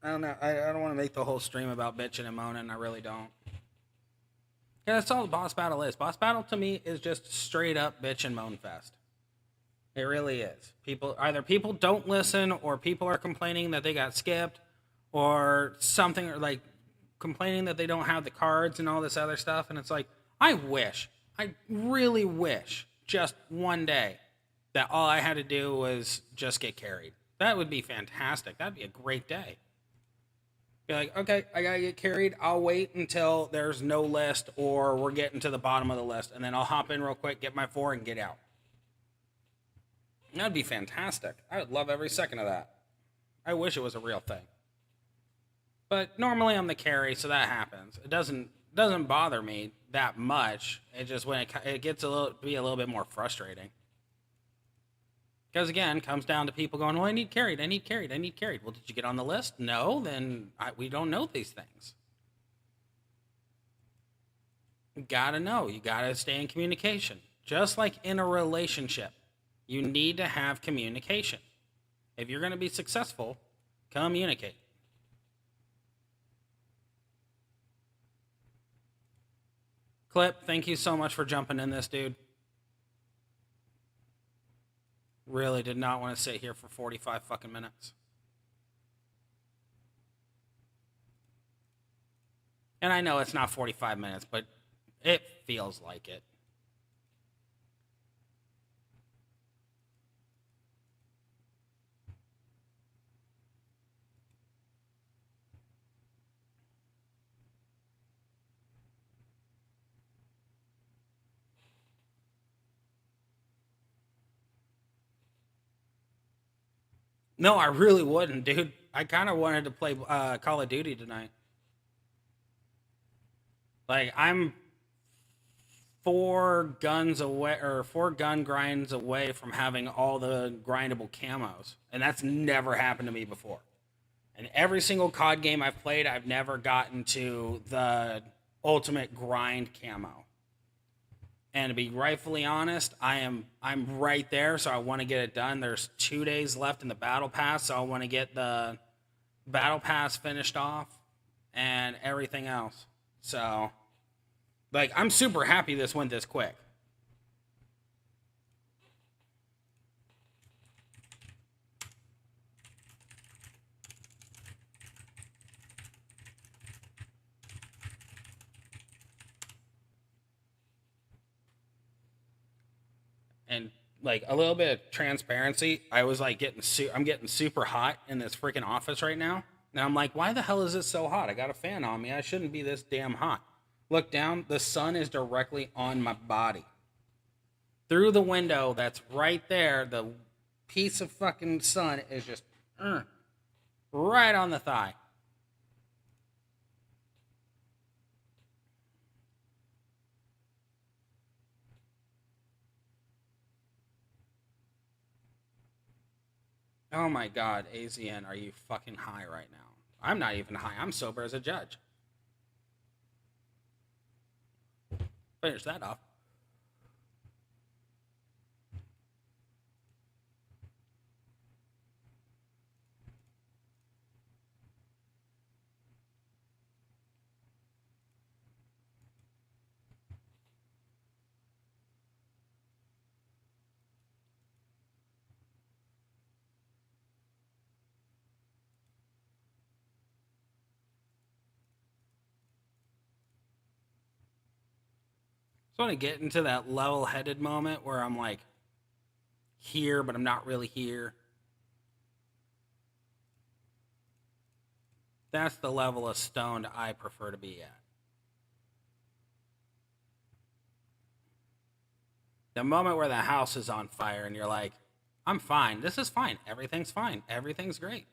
I don't know. I don't want to make the whole stream about bitching and moaning. I really don't. Yeah, that's all the boss battle is. Boss battle to me is just straight up bitch and moan fest. It really is. People don't listen, or people are complaining that they got skipped, or something, or like complaining that they don't have the cards and all this other stuff. And it's like, I really wish, just one day, that all I had to do was just get carried. That would be fantastic. That'd be a great day. Be like, okay, I gotta get carried. I'll wait until there's no list or we're getting to the bottom of the list, and then I'll hop in real quick, get my 4, and get out. That'd be fantastic. I would love every second of that. I wish it was a real thing. But normally I'm the carry, so that happens. It doesn't bother me that much. It just when it gets be a little bit more frustrating. Because again, comes down to people going, well, I need carried. Well, did you get on the list? No, then we don't know these things. You gotta know. You gotta stay in communication. Just like in a relationship, you need to have communication. If you're gonna be successful, communicate. Clip, thank you so much for jumping in this, dude. Really did not want to sit here for 45 fucking minutes. And I know it's not 45 minutes, but it feels like it. No, I really wouldn't, dude. I kind of wanted to play Call of Duty tonight. Like, I'm 4 guns away, or 4 gun grinds away from having all the grindable camos. And that's never happened to me before. And every single COD game I've played, I've never gotten to the ultimate grind camo. And to be rightfully honest, I'm right there, so I want to get it done. There's 2 days left in the battle pass, so I want to get the battle pass finished off and everything else. So, like, I'm super happy this went this quick. And like a little bit of transparency, I was like I'm getting super hot in this freaking office right now. And I'm like, why the hell is it so hot? I got a fan on me. I shouldn't be this damn hot. Look down, the sun is directly on my body. Through the window that's right there, the piece of fucking sun is just right on the thigh. Oh my god, AZN, are you fucking high right now? I'm not even high. I'm sober as a judge. Finish that off. So I want to get into that level-headed moment where I'm like here, but I'm not really here. That's the level of stoned I prefer to be at. The moment where the house is on fire and you're like, I'm fine. This is fine. Everything's fine. Everything's great.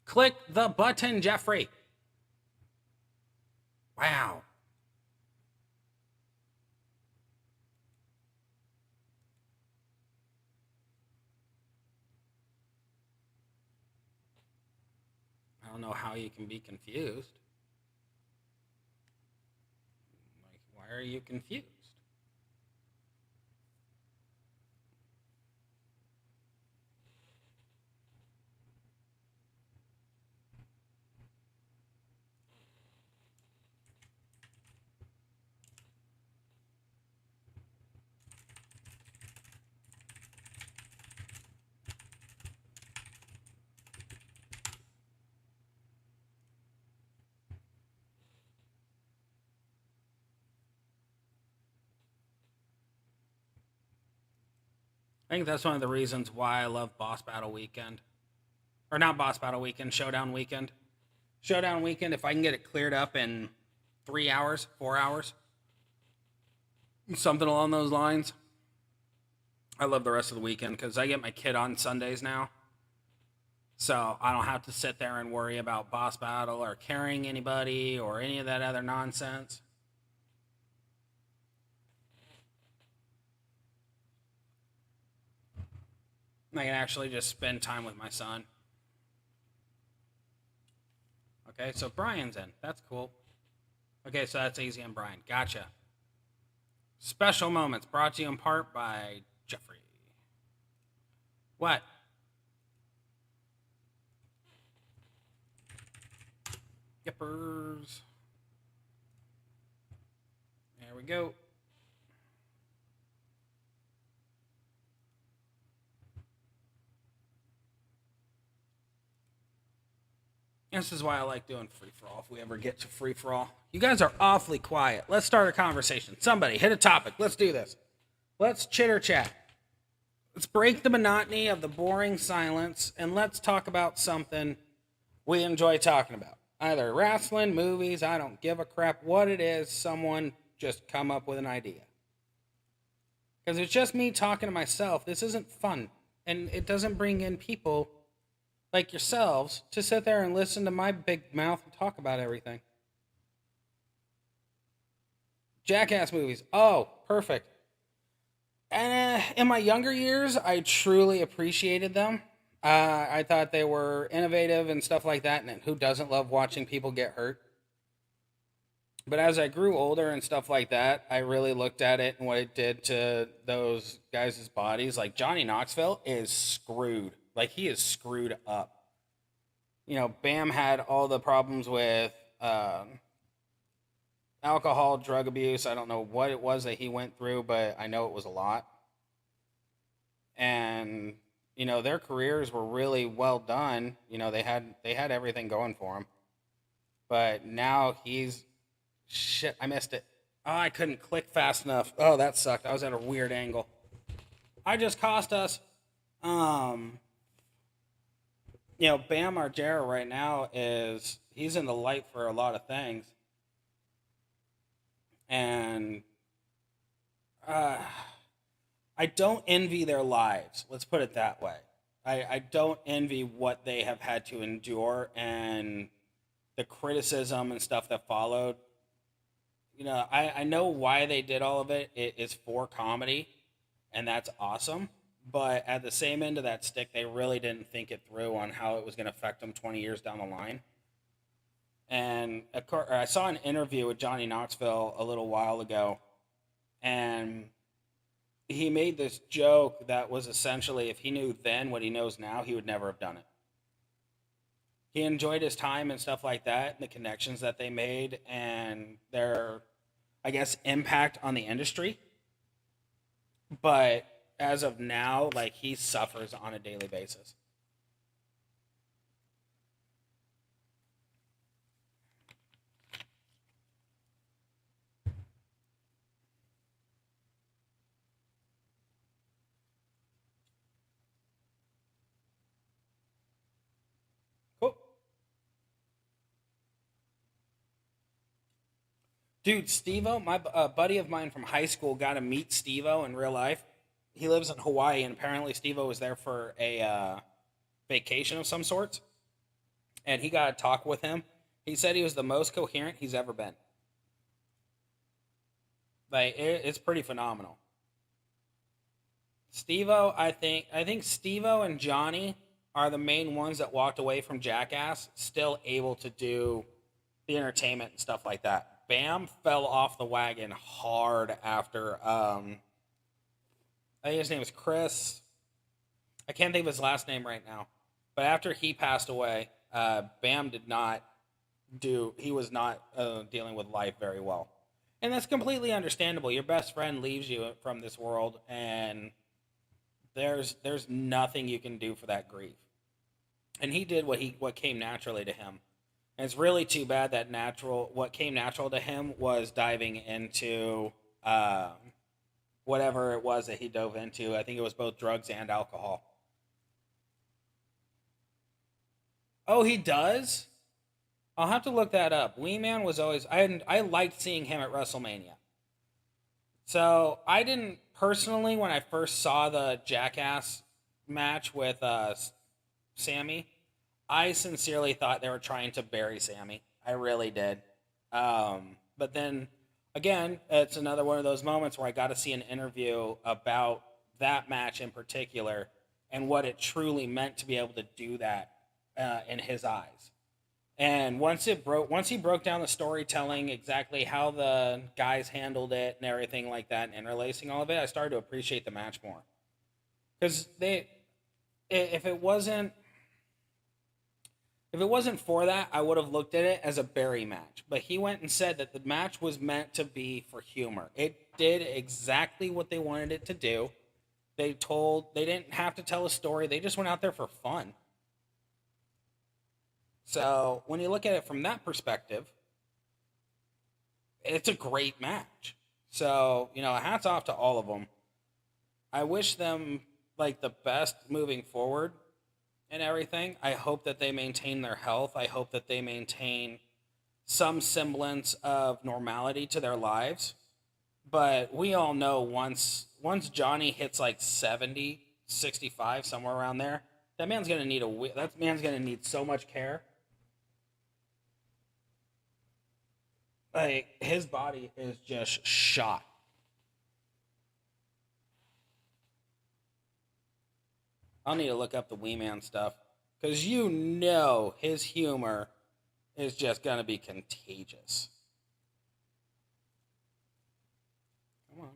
Click the button, Jeffrey. Wow. I don't know how you can be confused. Like, why are you confused? I think that's one of the reasons why I love Boss Battle Weekend. Or not Boss Battle Weekend, Showdown Weekend. Showdown Weekend, if I can get it cleared up in 3 hours, 4 hours, something along those lines, I love the rest of the weekend because I get my kid on Sundays now. So I don't have to sit there and worry about Boss Battle or carrying anybody or any of that other nonsense. I can actually just spend time with my son. Okay, so Brian's in. That's cool. Okay, so that's Easy and Brian. Gotcha. Special moments brought to you in part by Jeffrey. What? Yippers. There we go. This is why I like doing free-for-all if we ever get to free-for-all. You guys are awfully quiet. Let's start a conversation. Somebody, hit a topic. Let's do this. Let's chitter-chat. Let's break the monotony of the boring silence, and let's talk about something we enjoy talking about. Either wrestling, movies, I don't give a crap what it is. Someone just come up with an idea. Because it's just me talking to myself. This isn't fun, and it doesn't bring in people like yourselves to sit there and listen to my big mouth and talk about everything. Jackass movies. Oh, perfect. In my younger years, I truly appreciated them. I thought they were innovative and stuff like that, and who doesn't love watching people get hurt? But as I grew older and stuff like that, I really looked at it and what it did to those guys' bodies. Like, Johnny Knoxville is screwed. Like, he is screwed up. You know, Bam had all the problems with alcohol, drug abuse. I don't know what it was that he went through, but I know it was a lot. And, you know, their careers were really well done. You know, they had everything going for them. But now he's... Shit, I missed it. Oh, I couldn't click fast enough. Oh, that sucked. I was at a weird angle. I just cost us... You know, Bam Margera right now he's in the light for a lot of things. And I don't envy their lives. Let's put it that way. I don't envy what they have had to endure and the criticism and stuff that followed. You know, I know why they did all of it. It is for comedy, and that's awesome. But at the same end of that stick, they really didn't think it through on how it was going to affect them 20 years down the line. And of course, I saw an interview with Johnny Knoxville a little while ago, and he made this joke that was essentially, if he knew then what he knows now, he would never have done it. He enjoyed his time and stuff like that, and the connections that they made, and their, I guess, impact on the industry. But as of now, like, he suffers on a daily basis. Cool. Dude, Steve-O, my buddy of mine from high school got to meet Steve-O in real life. He lives in Hawaii, and apparently Steve-O was there for a vacation of some sorts. And he got to talk with him. He said he was the most coherent he's ever been. Like, it's pretty phenomenal. Steve-O, I think Steve-O and Johnny are the main ones that walked away from Jackass, still able to do the entertainment and stuff like that. Bam fell off the wagon hard after... I think his name was Chris. I can't think of his last name right now. But after he passed away, Bam he was not dealing with life very well. And that's completely understandable. Your best friend leaves you from this world, and there's nothing you can do for that grief. And he did what came naturally to him. And it's really too bad that what came natural to him was diving into whatever it was that he dove into. I think it was both drugs and alcohol. Oh, he does? I'll have to look that up. Wee Man was always I liked seeing him at WrestleMania. So I didn't personally when I first saw the Jackass match with Sammy. I sincerely thought they were trying to bury Sammy. I really did. But then again, it's another one of those moments where I got to see an interview about that match in particular and what it truly meant to be able to do that in his eyes. And once he broke down the storytelling, exactly how the guys handled it and everything like that, and interlacing all of it, I started to appreciate the match more. Because if it wasn't for that, I would have looked at it as a Barry match. But he went and said that the match was meant to be for humor. It did exactly what they wanted it to do. They didn't have to tell a story. They just went out there for fun. So when you look at it from that perspective, it's a great match. So, hats off to all of them. I wish them like the best moving forward and everything. I hope that they maintain their health. I hope that they maintain some semblance of normality to their lives. But we all know once Johnny hits like 70, 65, somewhere around there, that man's going to need so much care. Like, his body is just shot. I'll need to look up the Wee Man stuff. Because his humor is just going to be contagious. Come on.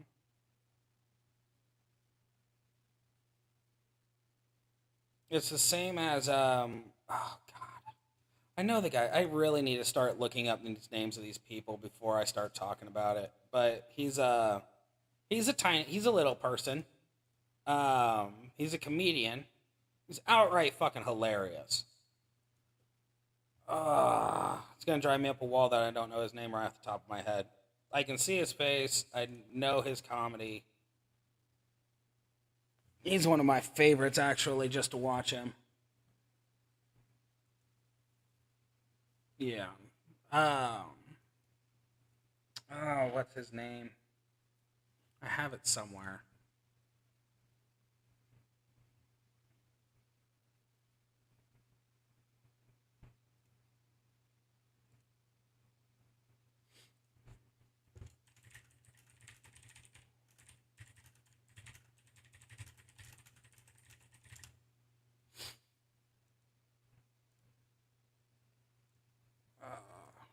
It's the same as, oh, God. I know the guy. I really need to start looking up these names of these people before I start talking about it. But he's a little person. He's a comedian. He's outright fucking hilarious. It's gonna drive me up a wall that I don't know his name right off the top of my head. I can see his face. I know his comedy. He's one of my favorites, actually, just to watch him. Yeah. What's his name? I have it somewhere.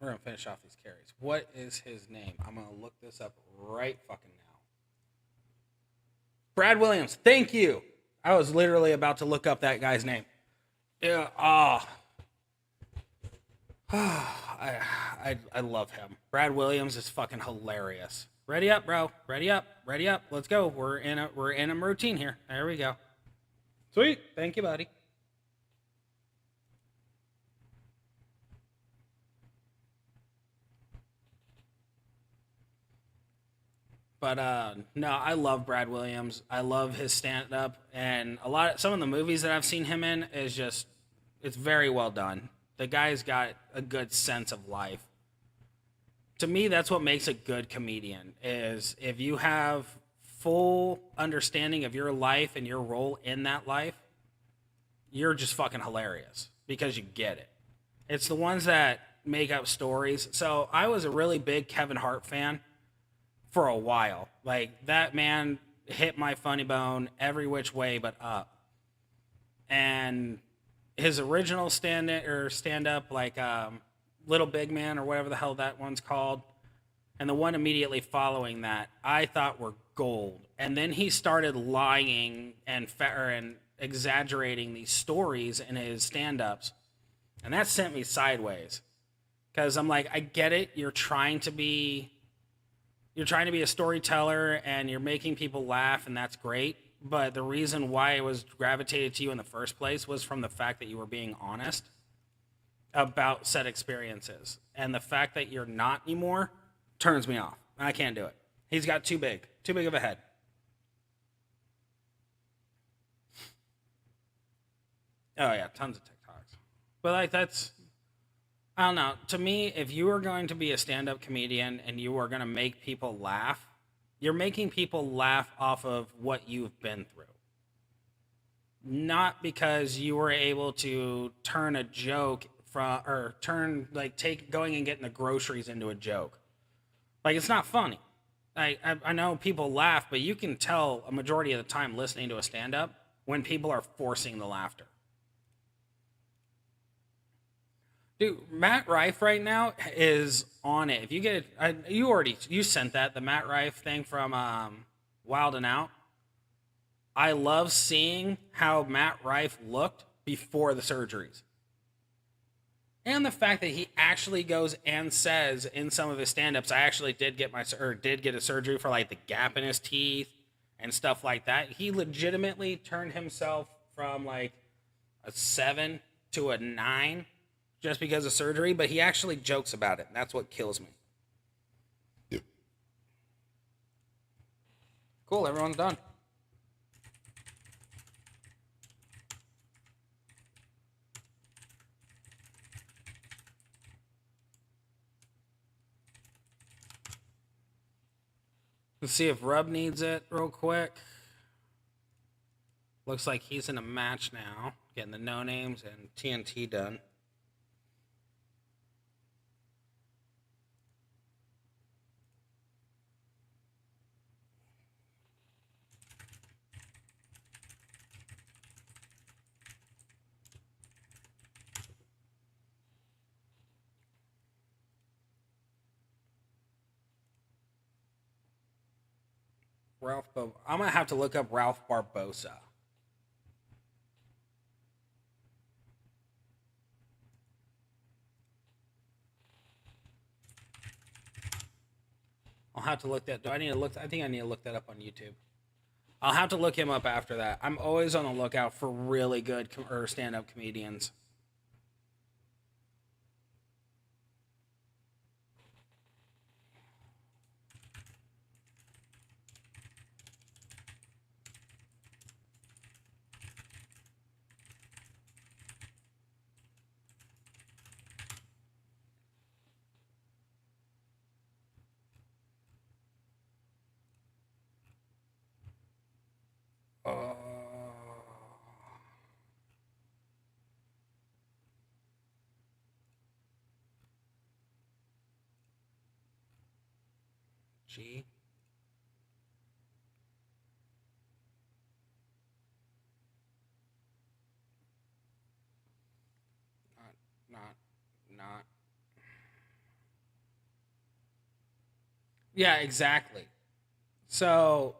We're going to finish off these carries. What is his name? I'm going to look this up right fucking now. Brad Williams. Thank you. I was literally about to look up that guy's name. Yeah. I love him. Brad Williams is fucking hilarious. Ready up, bro. Ready up. Ready up. Let's go. We're in a routine here. There we go. Sweet. Thank you, buddy. But no, I love Brad Williams. I love his stand up, and some of the movies that I've seen him in is just it's very well done. The guy's got a good sense of life. To me, that's what makes a good comedian is if you have full understanding of your life and your role in that life, you're just fucking hilarious because you get it. It's the ones that make up stories. So I was a really big Kevin Hart fan for a while. Like, that man hit my funny bone every which way but up. And his original stand up, like Little Big Man or whatever the hell that one's called, and the one immediately following that, I thought were gold. And then he started lying and exaggerating these stories in his stand-ups, and that sent me sideways. Because I'm like, I get it. You're trying to be a storyteller and you're making people laugh, and that's great. But the reason why it was gravitated to you in the first place was from the fact that you were being honest about said experiences. And the fact that you're not anymore turns me off. I can't do it. He's got too big of a head. Oh yeah, tons of TikToks. But like that's I don't know. To me, if you are going to be a stand-up comedian and you are going to make people laugh, you're making people laugh off of what you've been through. Not because you were able to turn a joke from or turn like take going and getting the groceries into a joke. Like it's not funny. I know people laugh, but you can tell a majority of the time listening to a stand-up when people are forcing the laughter. Dude, Matt Rife right now is on it. If you get it, you sent that the Matt Rife thing from Wild and Out. I love seeing how Matt Rife looked before the surgeries. And the fact that he actually goes and says in some of his stand-ups, I actually did get a surgery for like the gap in his teeth and stuff like that. He legitimately turned himself from like a 7 to a 9 just because of surgery, but he actually jokes about it. And that's what kills me. Yep. Cool, everyone's done. Let's see if Rub needs it real quick. Looks like he's in a match now, getting the no names and TNT done. I'm gonna have to look up Ralph Barbosa. I'll have to look that. Do I need to look? I think I need to look that up on YouTube. I'll have to look him up after that. I'm always on the lookout for really good stand-up comedians. G. Not. Yeah, exactly. So,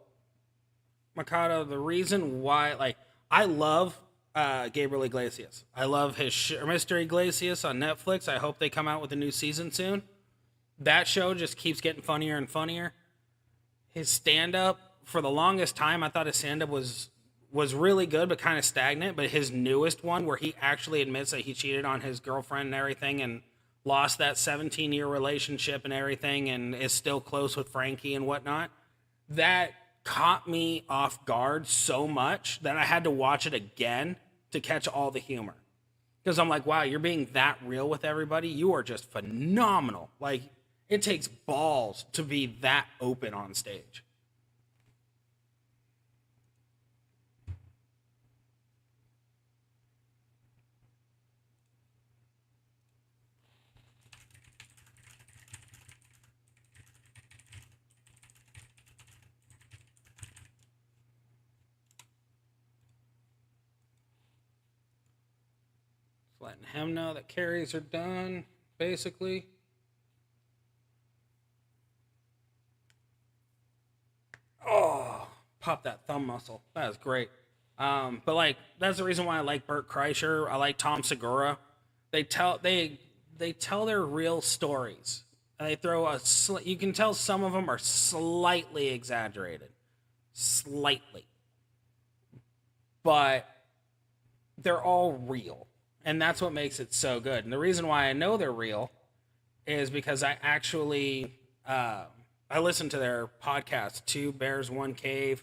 Mikado, the reason why, like, I love Gabriel Iglesias. I love his Mr. Iglesias on Netflix. I hope they come out with a new season soon. That show just keeps getting funnier and funnier. His stand-up, for the longest time, I thought his stand-up was really good, but kind of stagnant. But his newest one, where he actually admits that he cheated on his girlfriend and everything, and lost that 17-year relationship and everything, and is still close with Frankie and whatnot, that caught me off guard so much that I had to watch it again to catch all the humor. Because I'm like, wow, you're being that real with everybody. You are just phenomenal. Like, it takes balls to be that open on stage. Letting him know that carries are done, basically. Oh, pop that thumb muscle. That is great. But like that's the reason why I like Bert Kreischer. I like Tom Segura. They tell their real stories. They throw you can tell some of them are slightly exaggerated, slightly, but they're all real, and that's what makes it so good. And the reason why I know they're real is because I actually I listened to their podcast, Two Bears, One Cave.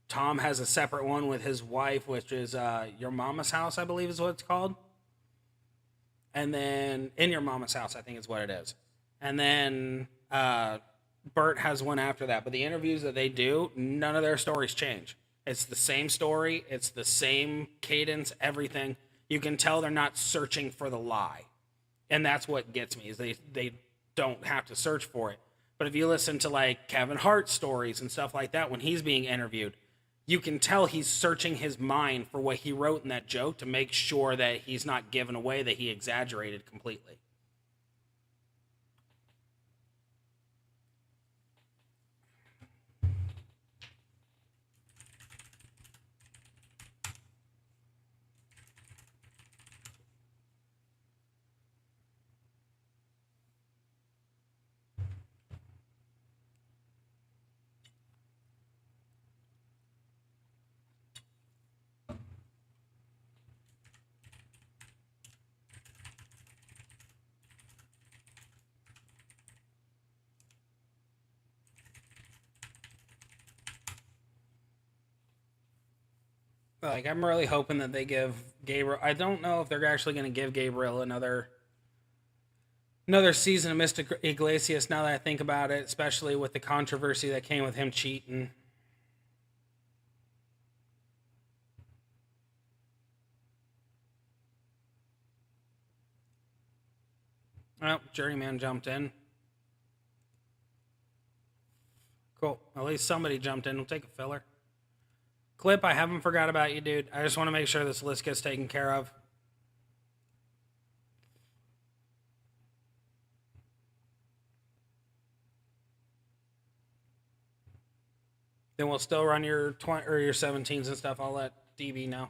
Tom has a separate one with his wife, which is Your Mama's House, I believe is what it's called. And then In Your Mama's House, I think is what it is. And then Bert has one after that. But the interviews that they do, none of their stories change. It's the same story. It's the same cadence, everything. You can tell they're not searching for the lie. And that's what gets me, is they don't have to search for it. But if you listen to like Kevin Hart's stories and stuff like that when he's being interviewed, you can tell he's searching his mind for what he wrote in that joke to make sure that he's not giving away that he exaggerated completely. Like, I'm really hoping that they give Gabriel. I don't know if they're actually going to give Gabriel another season of Mr. Iglesias. Now that I think about it, especially with the controversy that came with him cheating. Oh, Journeyman jumped in. Cool. At least somebody jumped in. We'll take a filler. Clip, I haven't forgot about you, dude. I just want to make sure this list gets taken care of. Then we'll still run your 20 or your 17s and stuff. I'll let DB know.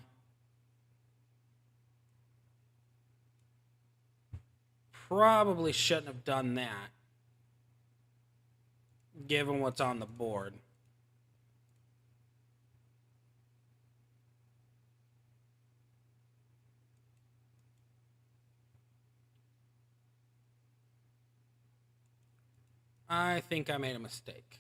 Probably shouldn't have done that, given what's on the board. I think I made a mistake.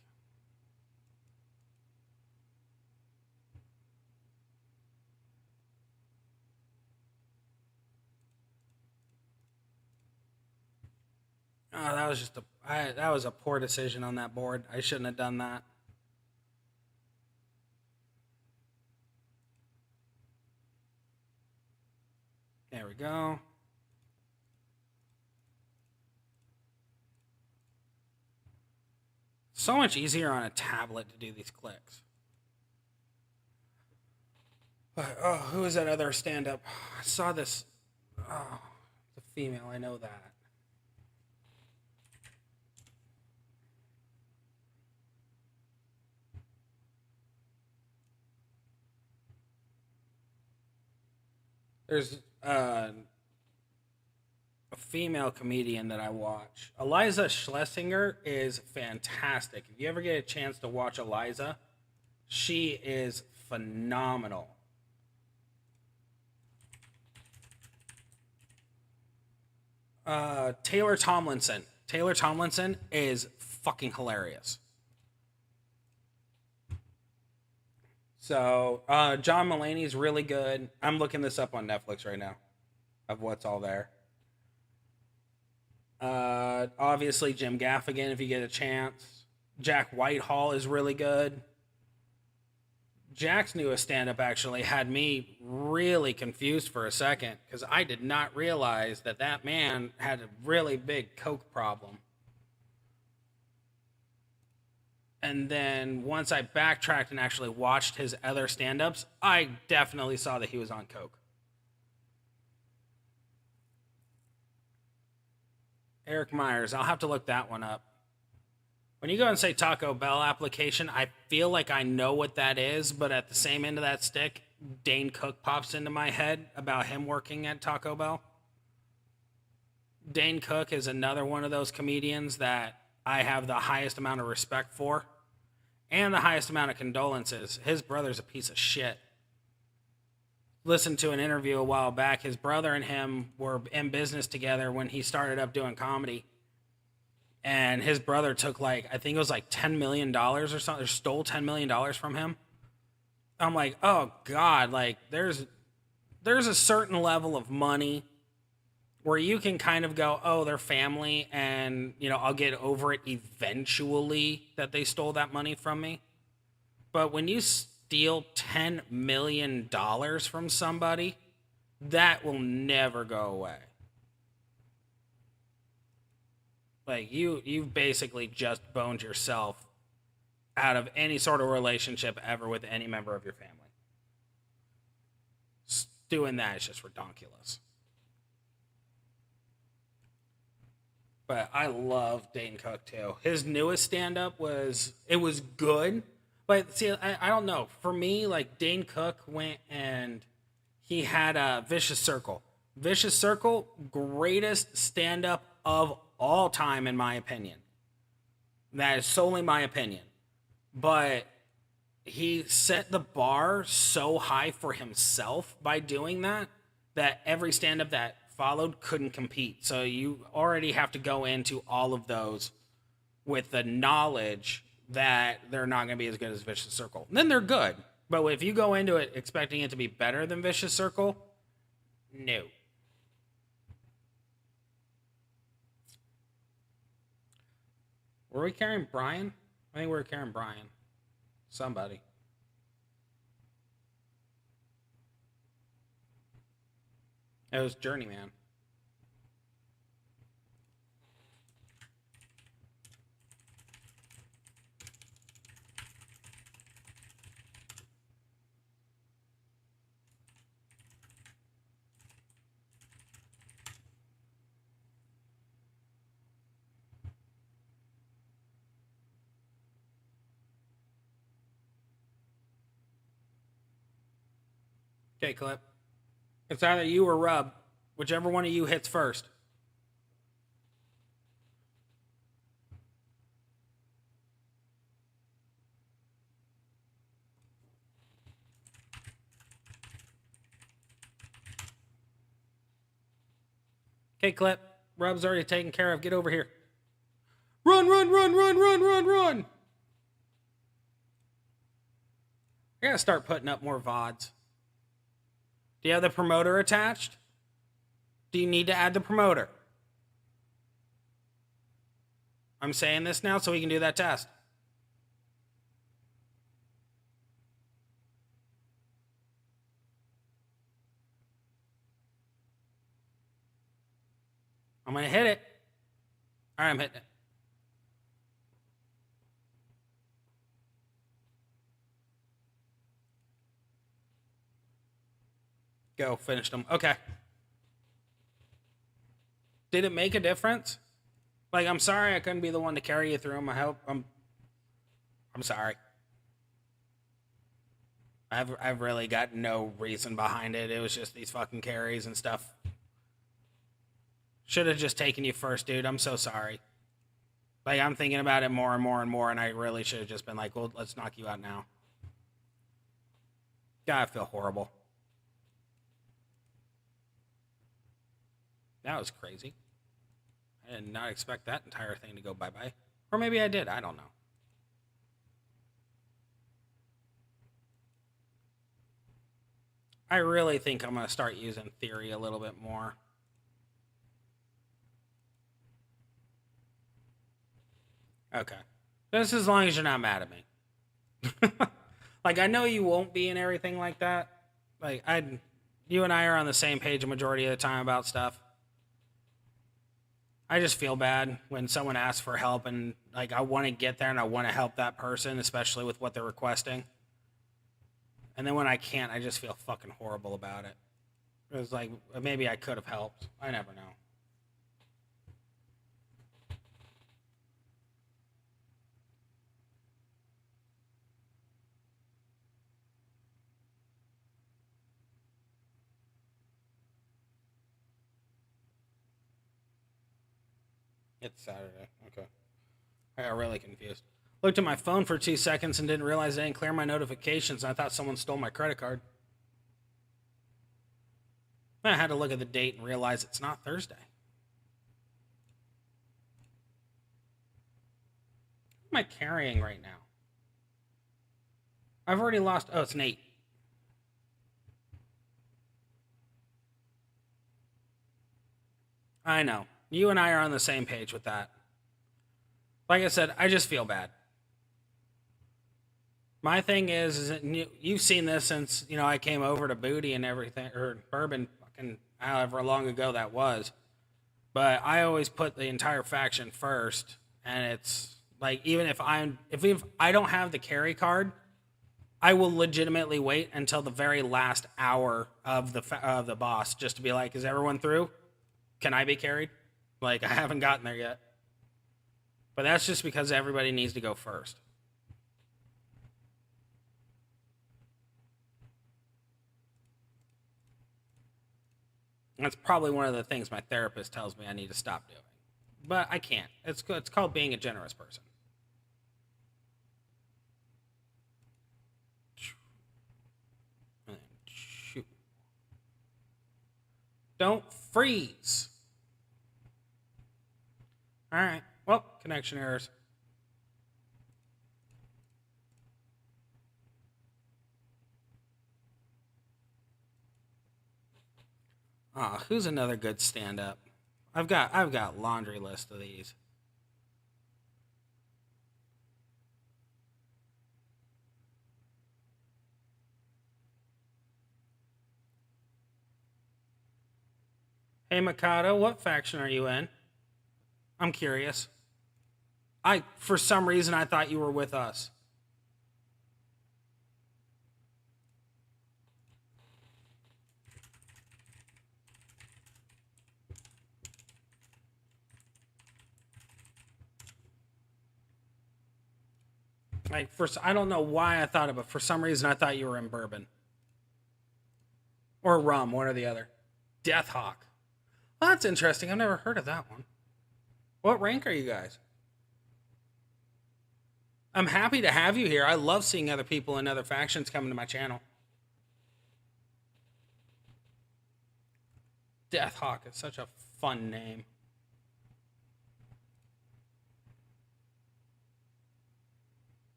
Oh, that was just that was a poor decision on that board. I shouldn't have done that. There we go. So much easier on a tablet to do these clicks. But, oh, who is that other stand-up? I saw this. Oh, the female. I know that. There's a female comedian that I watch. Eliza Schlesinger is fantastic. If you ever get a chance to watch Eliza, she is phenomenal. Taylor Tomlinson. Taylor Tomlinson is fucking hilarious. So, John Mulaney's really good. I'm looking this up on Netflix right now of what's all there. Obviously, Jim Gaffigan, if you get a chance. Jack Whitehall is really good. Jack's newest stand-up actually had me really confused for a second because I did not realize that that man had a really big coke problem. And then once I backtracked and actually watched his other stand-ups, I definitely saw that he was on coke. Eric Myers, I'll have to look that one up. When you go and say Taco Bell application, I feel like I know what that is, but at the same end of that stick, Dane Cook pops into my head about him working at Taco Bell. Dane Cook is another one of those comedians that I have the highest amount of respect for and the highest amount of condolences. His brother's a piece of shit. Listened to an interview a while back. His brother and him were in business together when he started up doing comedy. And his brother took I think it was $10 million or something, or stole $10 million from him. I'm like, oh God, like there's a certain level of money where you can kind of go, oh, they're family, and I'll get over it eventually that they stole that money from me. But when you steal $10 million from somebody, that will never go away. Like you've basically just boned yourself out of any sort of relationship ever with any member of your family. Doing that is just ridiculous. But I love Dane Cook too. His newest stand up was good. But see, I don't know. For me, like Dane Cook went and he had a Vicious Circle. Vicious Circle, greatest stand up of all time, in my opinion. That is solely my opinion. But he set the bar so high for himself by doing that every stand up that followed couldn't compete. So you already have to go into all of those with the knowledge that they're not going to be as good as Vicious Circle. And then they're good. But if you go into it expecting it to be better than Vicious Circle, no. Were we carrying Brian? I think we were carrying Brian. Somebody. It was Journeyman. Okay, Clip. It's either you or Rub. Whichever one of you hits first. Okay, Clip. Rub's already taken care of. Get over here. Run, run, run, run, run, run, run. I gotta start putting up more VODs. Do you have the promoter attached? Do you need to add the promoter? I'm saying this now so we can do that test. I'm going to hit it. All right, I'm hitting it. Go, finished them. Okay. Did it make a difference? Like, I'm sorry I couldn't be the one to carry you through them. I'm sorry. I've really got no reason behind it. It was just these fucking carries and stuff. Should have just taken you first, dude. I'm so sorry. Like, I'm thinking about it more and more and more, and I really should have just been like, well, let's knock you out now. God, I feel horrible. That was crazy. I did not expect that entire thing to go bye-bye. Or maybe I did. I don't know. I really think I'm going to start using theory a little bit more. Okay. Just as long as you're not mad at me. Like, I know you won't be and everything like that. Like, you and I are on the same page a majority of the time about stuff. I just feel bad when someone asks for help and, like, I want to get there and I want to help that person, especially with what they're requesting. And then when I can't, I just feel fucking horrible about it. It was like, maybe I could have helped. I never know. It's Saturday. Okay. I got really confused. Looked at my phone for 2 seconds and didn't realize I didn't clear my notifications. I thought someone stole my credit card. I had to look at the date and realize it's not Thursday. What am I carrying right now? I've already lost... Oh, it's an 8. I know. You and I are on the same page with that. Like I said, I just feel bad. My thing is that you've seen this since, I came over to Booty and everything, or Bourbon, fucking however long ago that was. But I always put the entire faction first, and it's like, even if I don't have the carry card, I will legitimately wait until the very last hour of the boss just to be like, is everyone through? Can I be carried? Like, I haven't gotten there yet. But that's just because everybody needs to go first. That's probably one of the things my therapist tells me I need to stop doing. But I can't. It's called being a generous person. Shoot. Don't freeze. All right. Well, connection errors. Who's another good stand-up? I've got laundry list of these. Hey Mikado, what faction are you in? I'm curious. For some reason I thought you were with us. Like, I don't know why I thought it, but for some reason I thought you were in Bourbon. Or Rum, one or the other. Deathhawk. Well, that's interesting. I've never heard of that one. What rank are you guys? I'm happy to have you here. I love seeing other people in other factions coming to my channel. Deathhawk is such a fun name.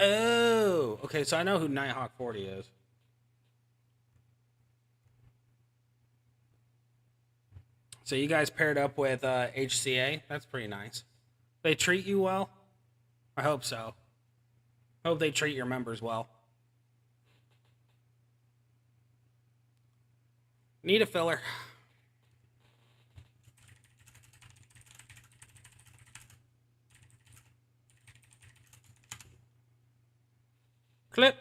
Oh, okay, so I know who Nighthawk 40 is. So you guys paired up with HCA? That's pretty nice. They treat you well? I hope so. Hope they treat your members well. Need a filler. Clip.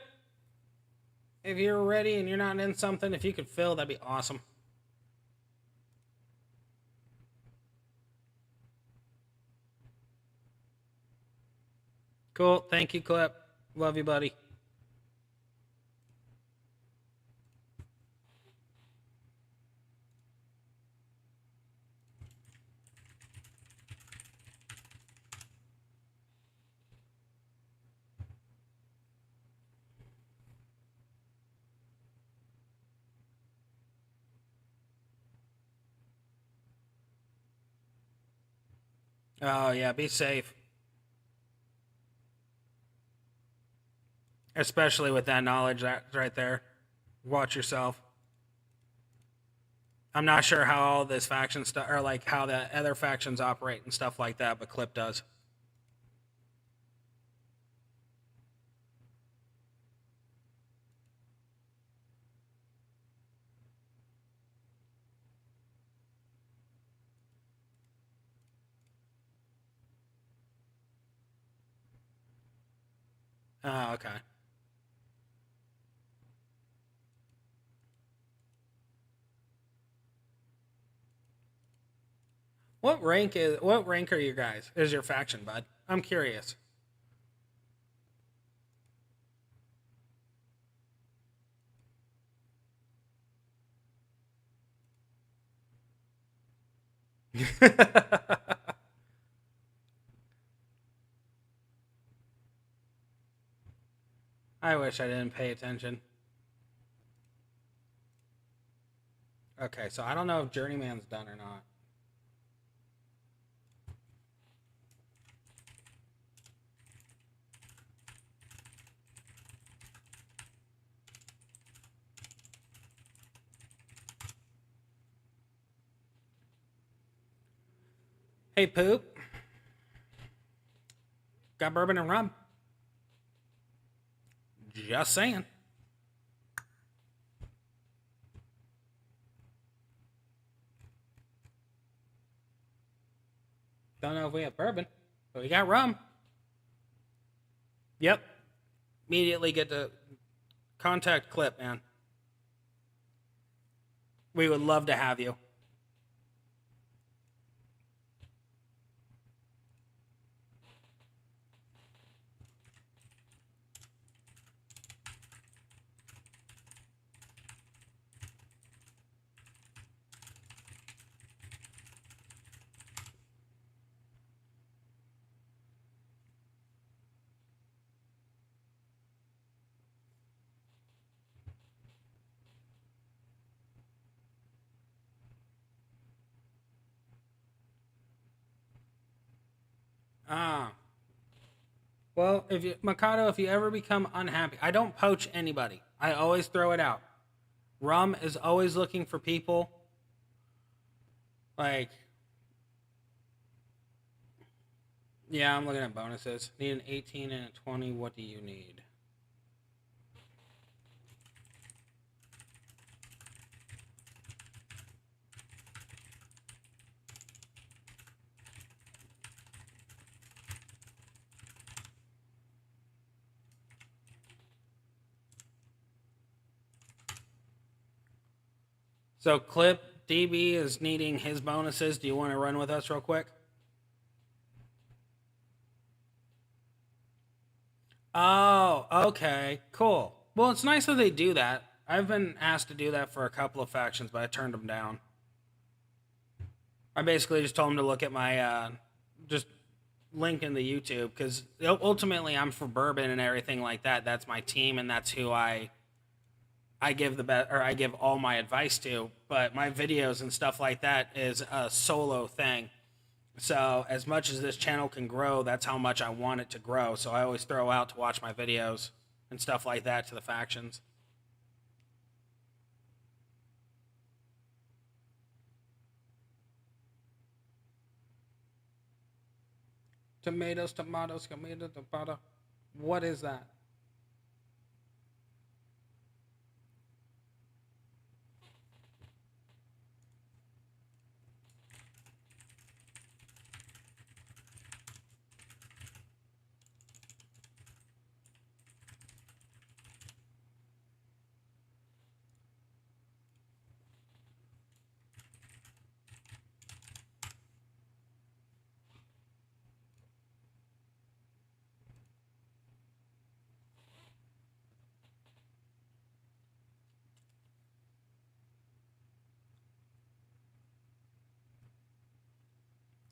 If you're ready and you're not in something, if you could fill, that'd be awesome. Cool. Thank you, Clip. Love you, buddy. Oh, yeah. Be safe. Especially with that knowledge that's right there. Watch yourself. I'm not sure how all this faction stuff, or like how the other factions operate and stuff like that, but Clip does. Oh, okay. What rank are you guys? Is your faction, bud? I'm curious. I wish I didn't pay attention. Okay, so I don't know if Journeyman's done or not. Hey, Poop. Got bourbon and rum? Just saying. Don't know if we have bourbon, but we got rum. Yep. Immediately get to contact Clip, man. We would love to have you. Well, Mikado, if you ever become unhappy, I don't poach anybody. I always throw it out. Rum is always looking for people. Like, yeah, I'm looking at bonuses. Need an 18 and a 20. What do you need? So Clip DB is needing his bonuses. Do you want to run with us real quick? Oh, okay, cool. Well, it's nice that they do that. I've been asked to do that for a couple of factions, but I turned them down. I basically just told them to look at my just link in the YouTube, because ultimately I'm for bourbon and everything like that. That's my team, and that's who I give I give all my advice to. But my videos and stuff like that is a solo thing. So as much as this channel can grow, that's how much I want it to grow. So I always throw out to watch my videos and stuff like that to the factions. Tomatoes, tomatoes, tomato, tomato. What is that?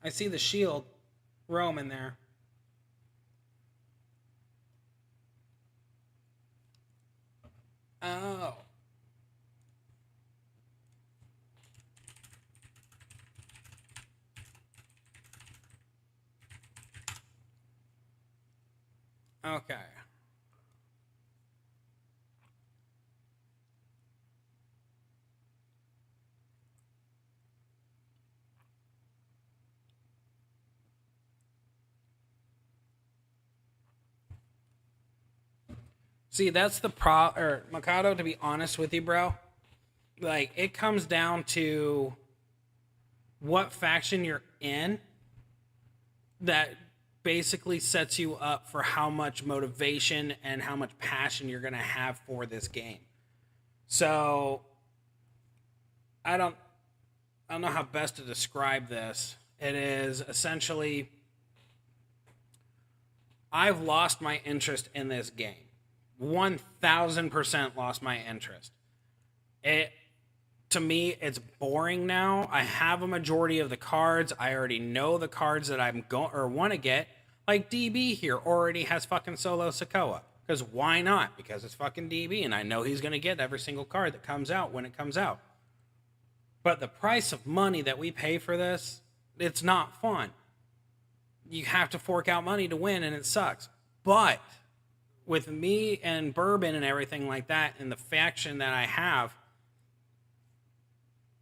I see the shield Rome in there. Oh. Okay. See, that's the Mikado, to be honest with you, bro. Like, it comes down to what faction you're in that basically sets you up for how much motivation and how much passion you're going to have for this game. So, I don't know how best to describe this. It is essentially, I've lost my interest in this game. 1000% lost my interest. To me, it's boring now. I have a majority of the cards. I already know the cards that I'm going or want to get. Like DB here already has fucking solo Sikoa. Because why not? Because it's fucking DB, and I know he's going to get every single card that comes out when it comes out. But the price of money that we pay for this, it's not fun. You have to fork out money to win, and it sucks. But with me and bourbon and everything like that, and the faction that I have,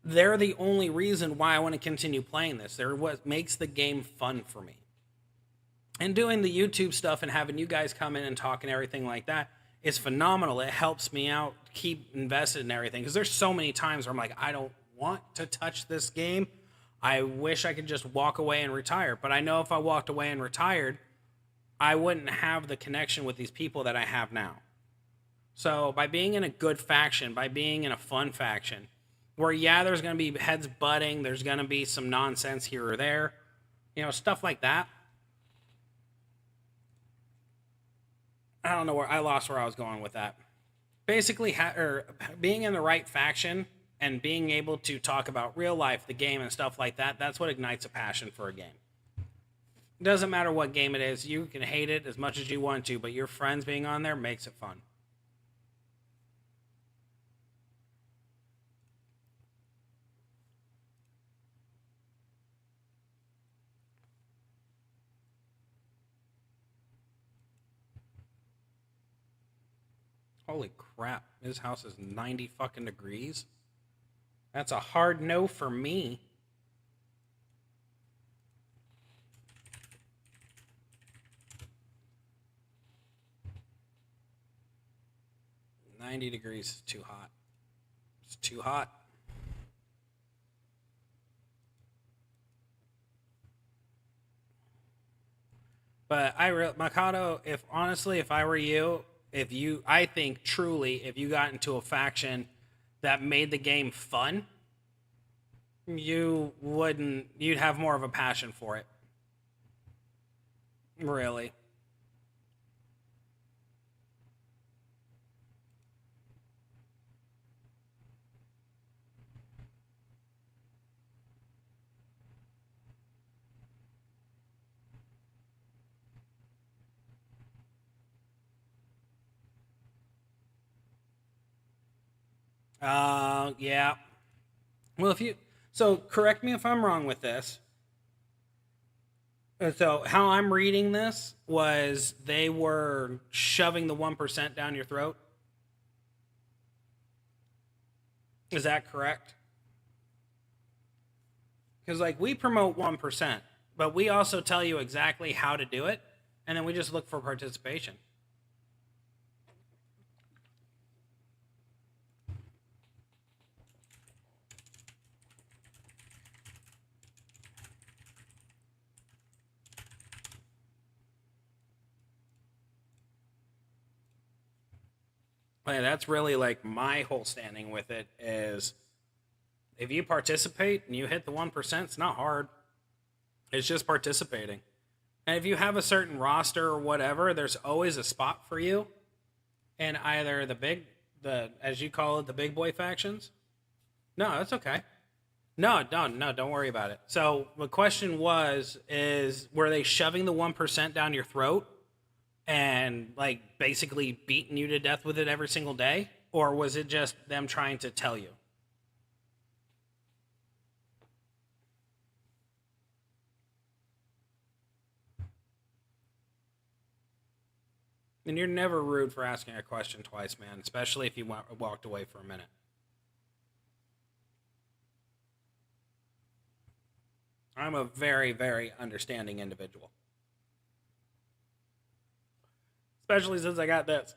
they're the only reason why I want to continue playing this. They're what makes the game fun for me. And doing the YouTube stuff and having you guys come in and talk and everything like that is phenomenal. It helps me out, keep invested in everything. Because there's so many times where I'm like, I don't want to touch this game. I wish I could just walk away and retire. But I know if I walked away and retired, I wouldn't have the connection with these people that I have now. So by being in a good faction, by being in a fun faction, where yeah, there's going to be heads butting, there's going to be some nonsense here or there, stuff like that. I don't know where I lost where I was going with that. Basically, being in the right faction and being able to talk about real life, the game, and stuff like that, that's what ignites a passion for a game. It doesn't matter what game it is. You can hate it as much as you want to, but your friends being on there makes it fun. Holy crap, his house is 90 fucking degrees. That's a hard no for me. $90 is too hot. It's too hot. But Mikado, if I were you, I think truly, if you got into a faction that made the game fun, you'd have more of a passion for it. Really. Yeah. Well, correct me if I'm wrong with this. So how I'm reading this was they were shoving the 1% down your throat. Is that correct? Because we promote 1%, but we also tell you exactly how to do it, and then we just look for participation. That's really my whole standing with it is if you participate and you hit the 1%, it's not hard. It's just participating. And if you have a certain roster or whatever, there's always a spot for you in either as you call it, the big boy factions. No, that's okay. No, don't worry about it. So the question were they shoving the 1% down your throat and basically beating you to death with it every single day? Or was it just them trying to tell you? And you're never rude for asking a question twice, man, especially if you walked away for a minute. I'm a very, very understanding individual. Especially since I got this.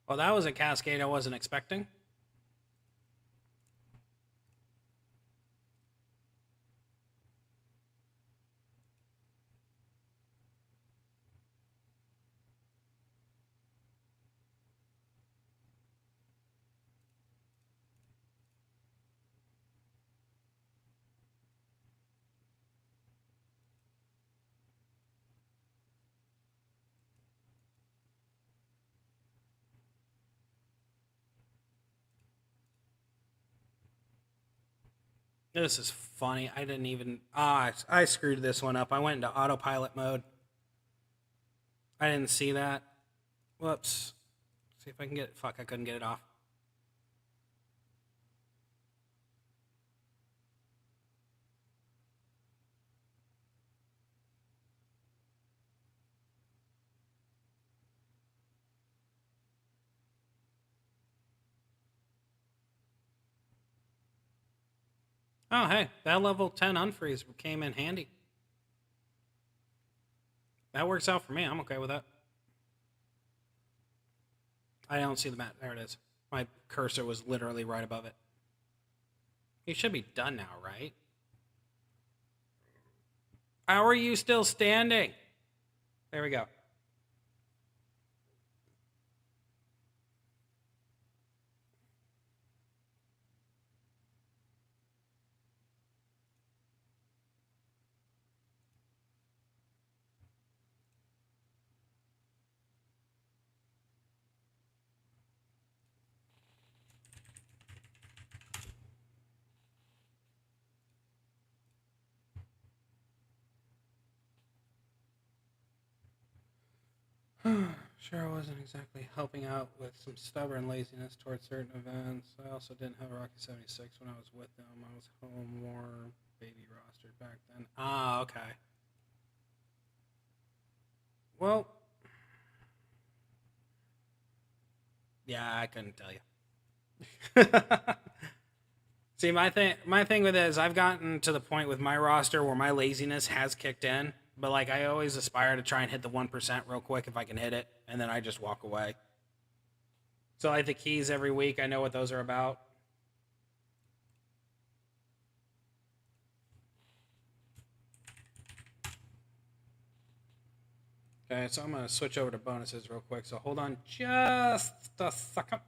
Well, that was a cascade I wasn't expecting. This is funny. I didn't even... I screwed this one up. I went into autopilot mode. I didn't see that. Whoops. See if I can get... Fuck, I couldn't get it off. Oh, hey, that level 10 unfreeze came in handy. That works out for me. I'm okay with that. I don't see the map. There it is. My cursor was literally right above it. You should be done now, right? How are you still standing? There we go. Sure, I wasn't exactly helping out with some stubborn laziness towards certain events. I also didn't have a Rocky 76 when I was with them. I was home more baby rostered back then. Ah, okay. Well, yeah, I couldn't tell you. See, my thing with it is I've gotten to the point with my roster where my laziness has kicked in, but like I always aspire to try and hit the 1% real quick if I can hit it, and then I just walk away. So like the keys every week, I know what those are about. Okay, so I'm gonna switch over to bonuses real quick. So hold on just a second.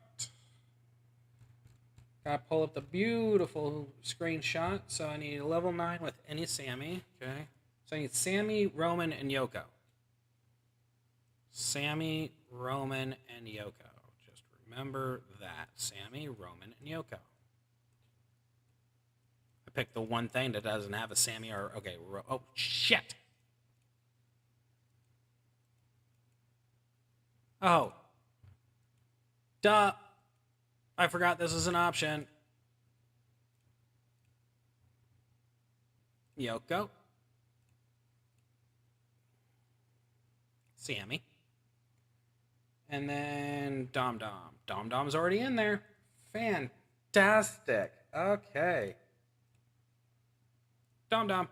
Gotta pull up the beautiful screenshot. So I need a level 9 with any Sammy. Okay. So I need Sammy, Roman, and Yoko. Sammy, Roman, and Yoko. Just remember that. Sammy, Roman, and Yoko. I picked the one thing that doesn't have a Sammy or... Okay. Oh, shit. Oh. Duh. I forgot this is an option. Yoko. Sammy. And then Dom Dom. Dom Dom's already in there. Fantastic. Okay. Dom Dom.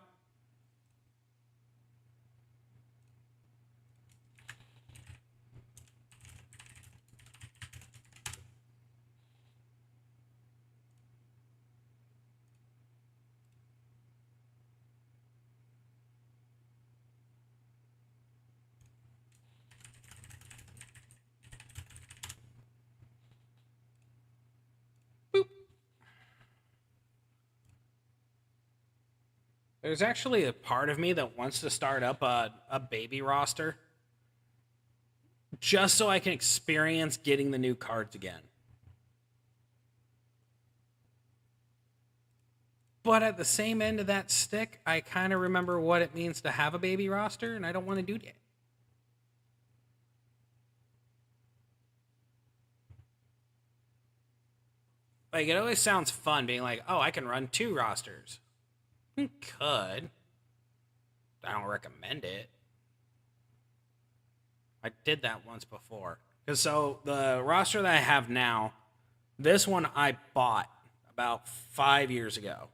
There's actually a part of me that wants to start up a baby roster just so I can experience getting the new cards again. But at the same end of that stick, I kind of remember what it means to have a baby roster, and I don't want to do that. Like, it always sounds fun being like, oh, I can run 2 rosters. Could. I don't recommend it. I did that once before. Because so the roster that I have now, this one I bought about 5 years ago.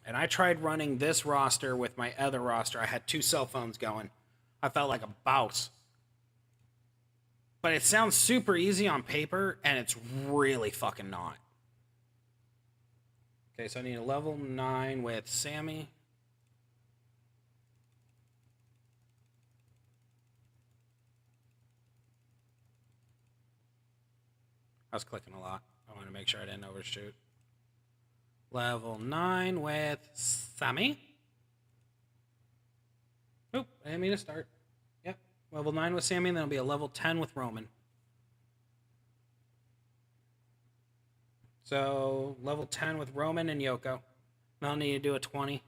And I tried running this roster with my other roster. I had 2 cell phones going. I felt like a boss. But it sounds super easy on paper, and it's really fucking not. Okay, so I need a level 9 with Sammy. I was clicking a lot. I want to make sure I didn't overshoot. Level 9 with Sammy. Oop, I didn't mean to start. Yep, level 9 with Sammy, and then it'll be a level 10 with Roman. So, level 10 with Roman and Yoko. I'll need to do a 20.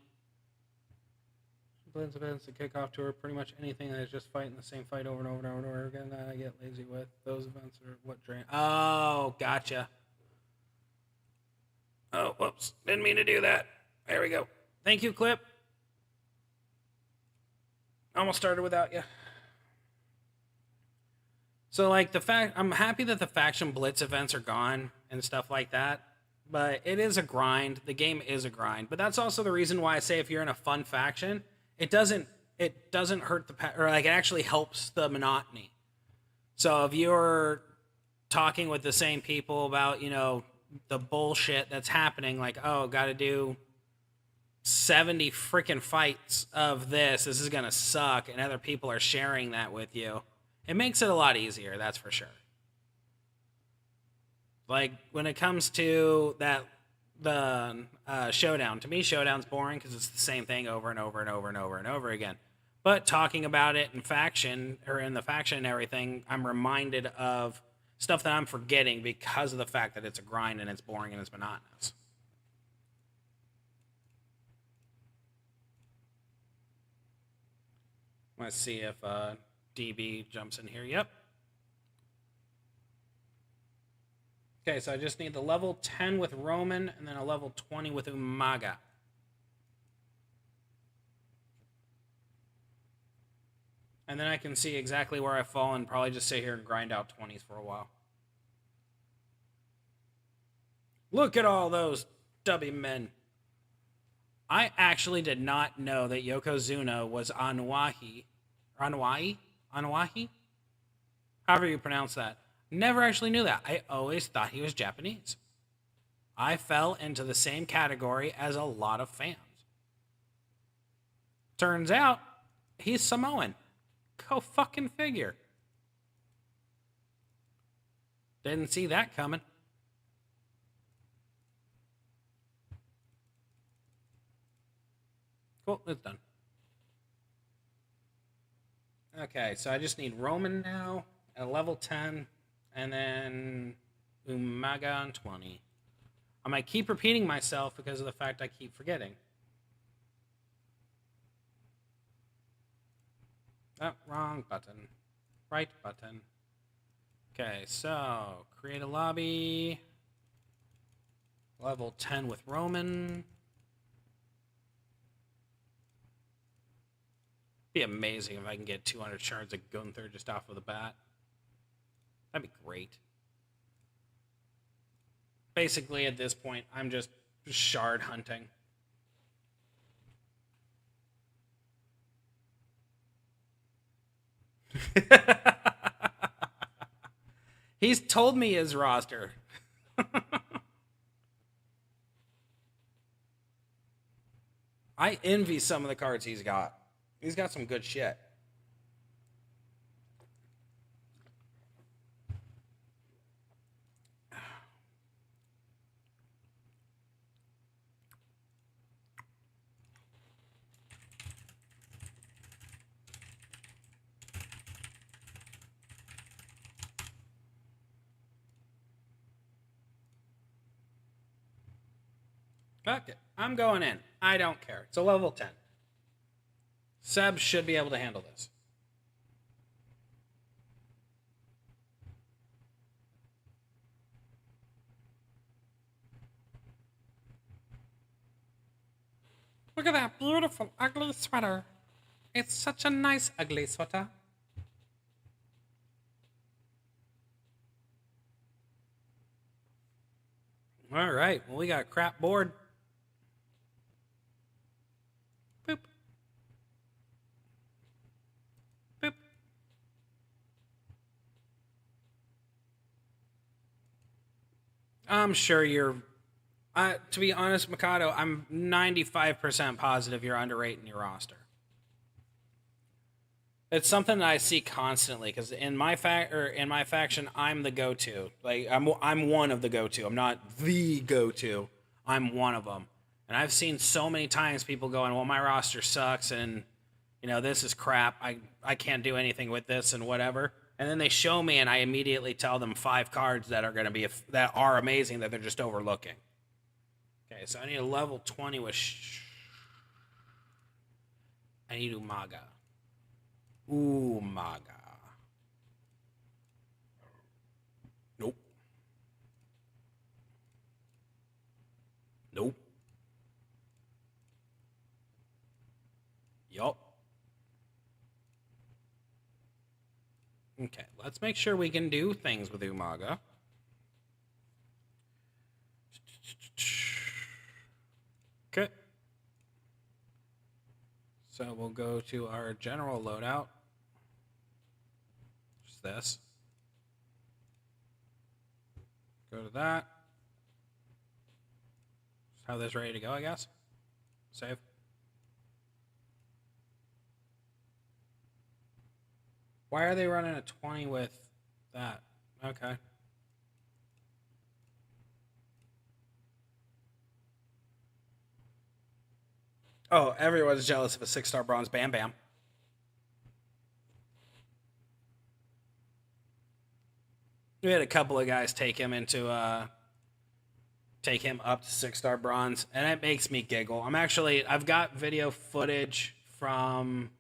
Blends events to kick off tour, pretty much anything that is just fighting the same fight over and over and over and over again that I get lazy with. Those events are what drain. Oh, gotcha. Oh, whoops. Didn't mean to do that. There we go. Thank you, Clip. Almost started without you. So, like, I'm happy that the faction blitz events are gone and stuff like that. But it is a grind. The game is a grind. But that's also the reason why I say if you're in a fun faction, it doesn't hurt or like it actually helps the monotony. So if you're talking with the same people about, the bullshit that's happening, like, oh, got to do 70 freaking fights of this is going to suck, and other people are sharing that with you, it makes it a lot easier, that's for sure. Like, when it comes to the showdown, to me, showdown's boring because it's the same thing over and over and over and over and over again. But talking about it in faction, or in the faction and everything, I'm reminded of stuff that I'm forgetting because of the fact that it's a grind and it's boring and it's monotonous. Let's see if DB jumps in here. Yep. Okay, so I just need the level 10 with Roman and then a level 20 with Umaga. And then I can see exactly where I fall and probably just sit here and grind out 20s for a while. Look at all those stubby men. I actually did not know that Yokozuna was Anuahi. Anuahi? However you pronounce that. Never actually knew that. I always thought he was Japanese. I fell into the same category as a lot of fans. Turns out, he's Samoan. Go fucking figure. Didn't see that coming. Cool, it's done. Okay, so I just need Roman now at a level 10. And then Umaga on 20. I might keep repeating myself because of the fact I keep forgetting. Oh, wrong button. Right button. Okay, so create a lobby. Level 10 with Roman. Be amazing if I can get 200 shards of Gunther just off of the bat. That'd be great. Basically, at this point, I'm just shard hunting. He's told me his roster. I envy some of the cards he's got. He's got some good shit. Fuck it. I'm going in. I don't care. It's a level 10. Seb should be able to handle this. Look at that beautiful, ugly sweater. It's such a nice, ugly sweater. All right. Well, we got a crap board. Boop. Boop. I'm sure you're... to be honest, Mikado, I'm 95% positive you're underrating your roster. It's something that I see constantly because in my faction, I'm the go-to. Like I'm one of the go-to. I'm not the go-to. I'm one of them. And I've seen so many times people going, "Well, my roster sucks, and this is crap. I can't do anything with this and whatever." And then they show me, and I immediately tell them 5 cards that are going to be that are amazing that they're just overlooking. Okay, so I need a level 20 with I need Umaga. Umaga. Nope. Nope. Yup. Okay, let's make sure we can do things with Umaga. Okay. So we'll go to our general loadout. Just this. Go to that. Just have this ready to go, I guess. Save. Why are they running a 20 with that? Okay. Oh, everyone's jealous of a 6-star bronze Bam Bam. We had a couple of guys take him up to 6-star bronze, and it makes me giggle. I've got video footage from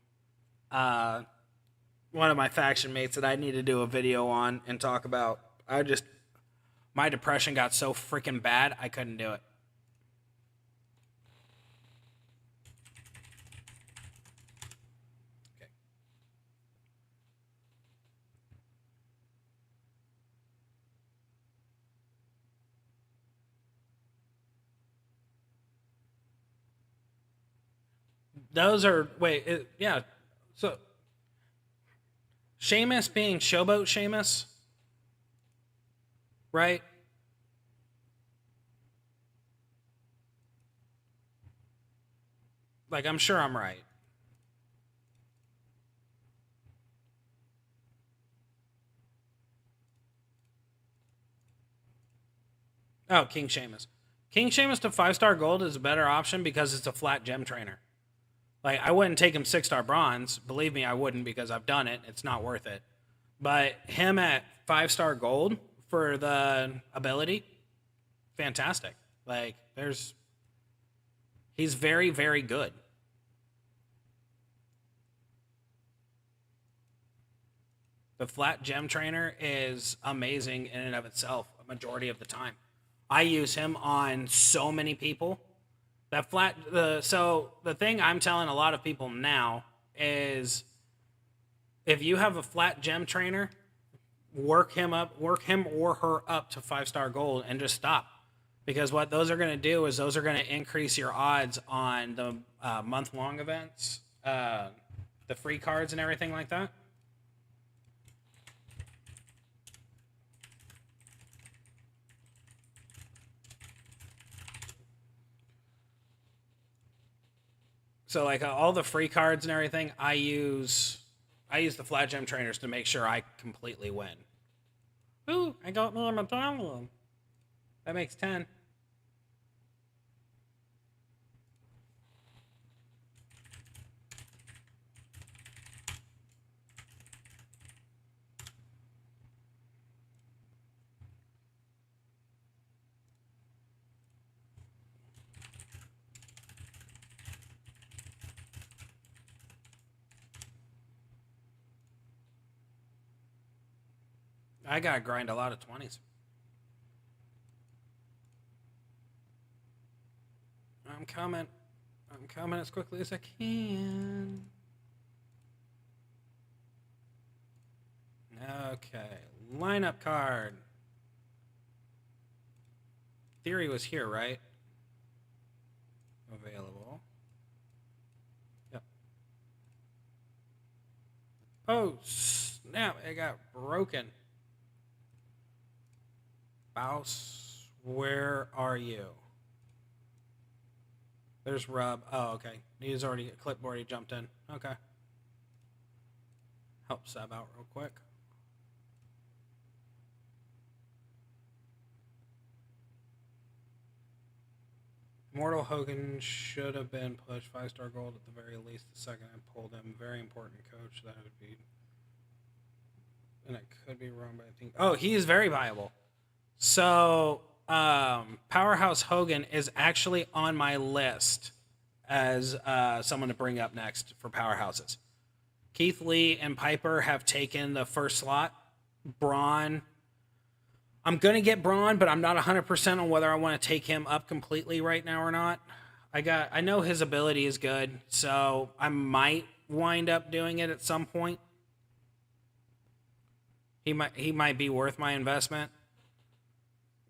one of my faction mates that I need to do a video on and talk about. My depression got so freaking bad, I couldn't do it. Okay. Those are, yeah. So, Seamus being Showboat Seamus, right? Like, I'm sure I'm right. Oh, King Seamus. King Seamus to 5-star gold is a better option because it's a flat gem trainer. Like, I wouldn't take him 6-star bronze. Believe me, I wouldn't, because I've done it. It's not worth it. But him at 5-star gold for the ability, fantastic. Like, he's very, very good. The flat gem trainer is amazing in and of itself, a majority of the time. I use him on so many people. So the thing I'm telling a lot of people now is, if you have a flat gem trainer, work him or her up to 5-star gold and just stop. Because what those are going to do is those are going to increase your odds on the month-long events, the free cards and everything like that. So like all the free cards and everything, I use the flat gem trainers to make sure I completely win. Ooh, I got me a medallion. That makes 10. I gotta grind a lot of 20s. I'm coming as quickly as I can. Okay, lineup card. Theory was here, right? Available. Yep. Oh, snap, it got broken. Bouse, where are you? There's Rub. Oh, okay. He's already clipboard. He jumped in. Okay. Help Seb out real quick. Mortal Hogan should have been pushed 5-star gold at the very least. The second I pulled him, very important coach. That would be, and I could be wrong, but I think. Oh, he is very viable. So Powerhouse Hogan is actually on my list as someone to bring up next for powerhouses. Keith Lee and Piper have taken the first slot. Braun, I'm going to get Braun, but I'm not 100% on whether I want to take him up completely right now or not. I know his ability is good, so I might wind up doing it at some point. He might be worth my investment.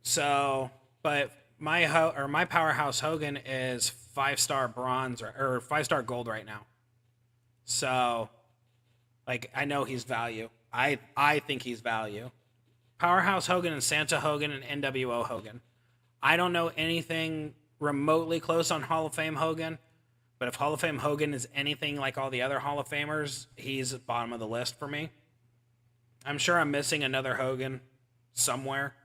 So, but my powerhouse Hogan is 5-star bronze or 5-star gold right now. So, like, I know he's value. I think he's value. Powerhouse Hogan and Santa Hogan and NWO Hogan. I don't know anything remotely close on Hall of Fame Hogan, but if Hall of Fame Hogan is anything like all the other Hall of Famers, he's at the bottom of the list for me. I'm sure I'm missing another Hogan somewhere.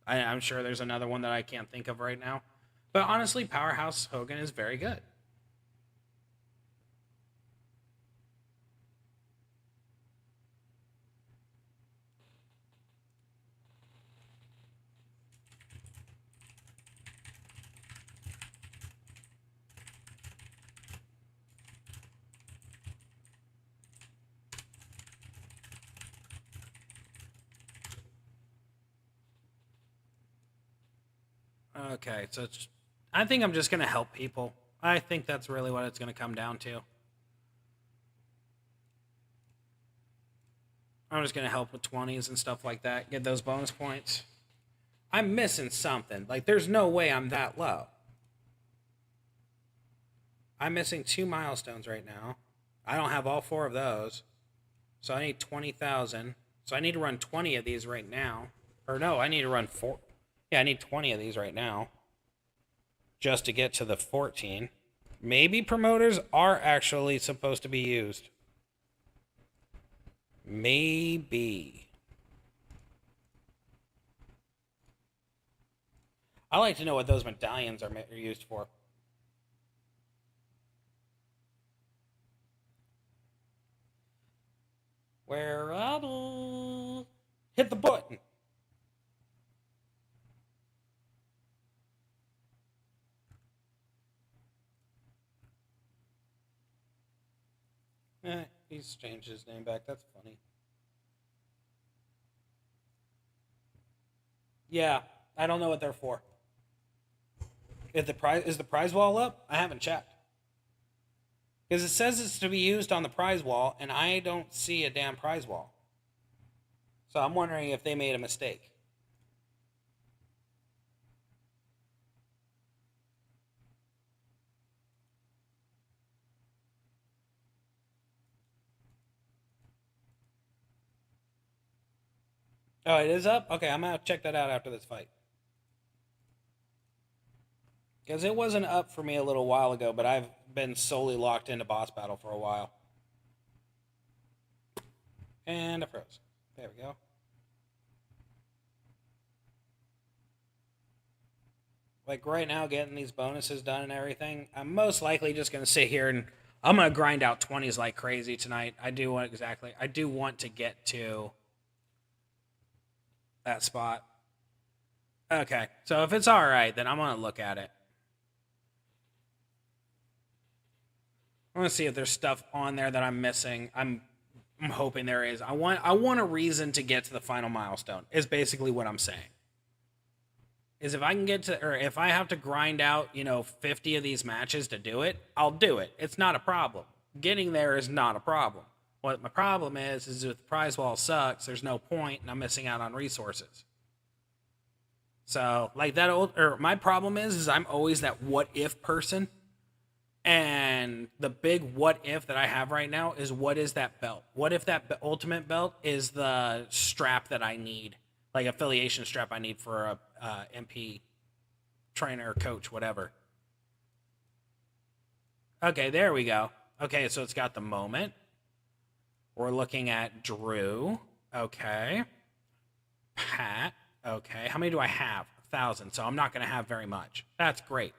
I'm sure there's another one that I can't think of right now. But honestly, Powerhouse Hogan is very good. Okay, so I think I'm just going to help people. I think that's really what it's going to come down to. I'm just going to help with 20s and stuff like that, get those bonus points. I'm missing something. Like, there's no way I'm that low. I'm missing 2 milestones right now. I don't have all 4 of those. So I need 20,000. So I need to run 20 of these right now. Or no, I need to run 4. Yeah, I need 20 of these right now. Just to get to the 14. Maybe promoters are actually supposed to be used. Maybe. I like to know what those medallions are used for. Where are hit the button. He's changed his name back. That's funny. Yeah, I don't know what they're for. If the prize is the prize wall up? I haven't checked. Because it says it's to be used on the prize wall, and I don't see a damn prize wall. So I'm wondering if they made a mistake. Oh, it is up? Okay, I'm going to check that out after this fight. Because it wasn't up for me a little while ago, but I've been solely locked into boss battle for a while. And I froze. There we go. Like right now, getting these bonuses done and everything, I'm most likely just going to sit here and I'm going to grind out 20s like crazy tonight. I do want to get to that spot. Okay, so if it's all right, then I'm going to look at it. I want to see if there's stuff on there that I'm missing. I'm hoping there is. I want a reason to get to the final milestone. Is basically what I'm saying. Is if I can get to, or if I have to grind out, 50 of these matches to do it, I'll do it. It's not a problem. Getting there is not a problem. What my problem is if the prize wall sucks, there's no point, and I'm missing out on resources. So, like my problem is I'm always that what if person. And the big what if that I have right now is what is that belt? What if that ultimate belt is the strap that I need, like affiliation strap I need for a MP trainer, coach, whatever. Okay, there we go. Okay, so it's got the moment. We're looking at Drew. Okay. Pat. Okay. How many do I have? 1,000. So I'm not going to have very much. That's great.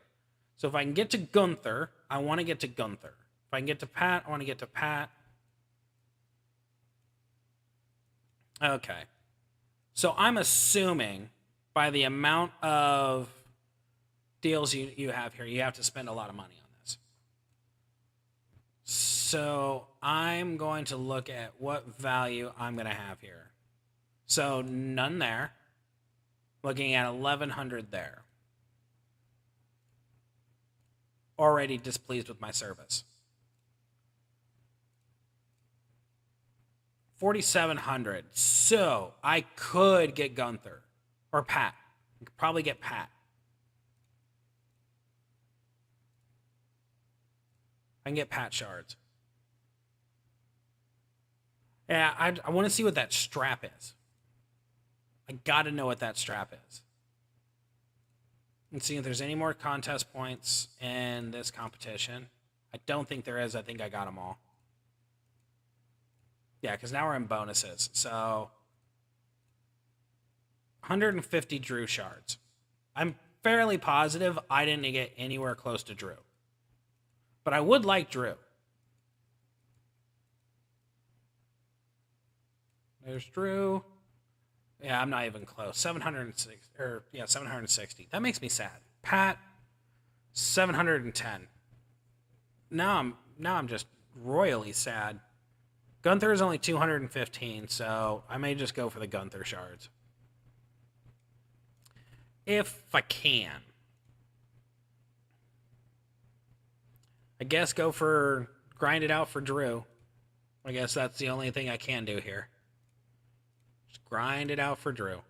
So if I can get to Gunther, I want to get to Gunther. If I can get to Pat, I want to get to Pat. Okay. So I'm assuming by the amount of deals you have here, you have to spend a lot of money on this. So I'm going to look at what value I'm going to have here. So none there. Looking at 1,100 there. Already displeased with my service. 4,700. So I could get Gunther or Pat. I could probably get Pat. I can get Pat shards. Yeah, I want to see what that strap is. I got to know what that strap is. And see if there's any more contest points in this competition. I don't think there is. I think I got them all. Yeah, because now we're in bonuses. So 150 Drew shards. I'm fairly positive I didn't get anywhere close to Drew. But I would like Drew. There's Drew. Yeah, I'm not even close. 760. That makes me sad. Pat, 710. Now I'm just royally sad. Gunther is only 215, so I may just go for the Gunther shards. If I can. I guess go for grind it out for Drew. I guess that's the only thing I can do here. Just grind it out for Drew.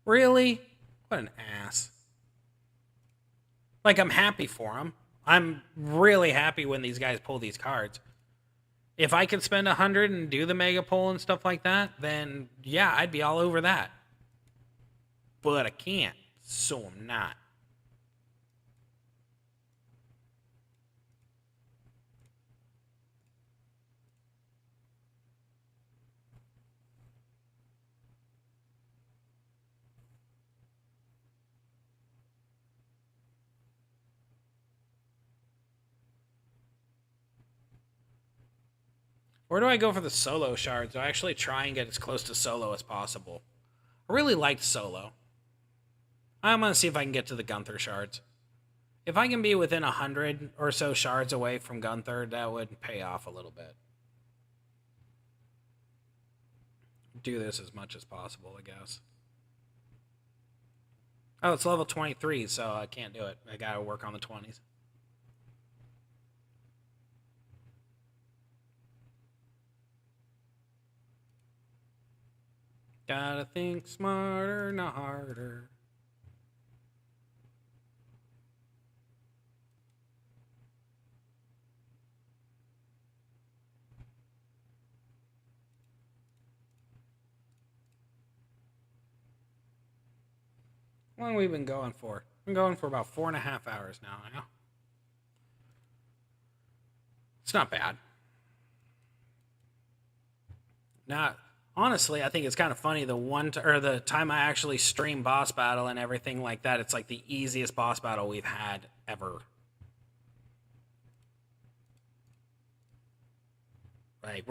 Really? What an ass. Like, I'm happy for him. I'm really happy when these guys pull these cards. If I could spend 100 and do the mega pull and stuff like that, then yeah, I'd be all over that. But I can't, so I'm not. Or do I go for the solo shards? Do I actually try and get as close to solo as possible? I really liked solo. I'm going to see if I can get to the Gunther shards. If I can be within 100 or so shards away from Gunther, that would pay off a little bit. Do this as much as possible, I guess. Oh, it's level 23, so I can't do it. I gotta work on the 20s. Gotta think smarter, not harder. How long have we been going for? We've been going for about 4.5 hours now. It's not bad. Not honestly, I think it's kind of funny. The time I actually stream boss battle and everything like that, it's like the easiest boss battle we've had ever. Like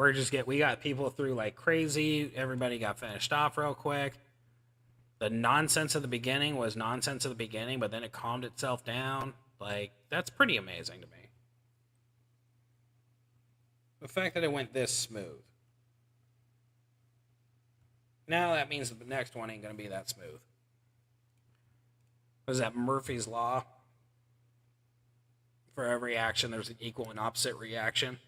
we got people through like crazy. Everybody got finished off real quick. The nonsense at the beginning was nonsense at the beginning, but then it calmed itself down. Like, that's pretty amazing to me. The fact that it went this smooth. Now that means that the next one ain't going to be that smooth. Was that Murphy's Law? For every action, there's an equal and opposite reaction.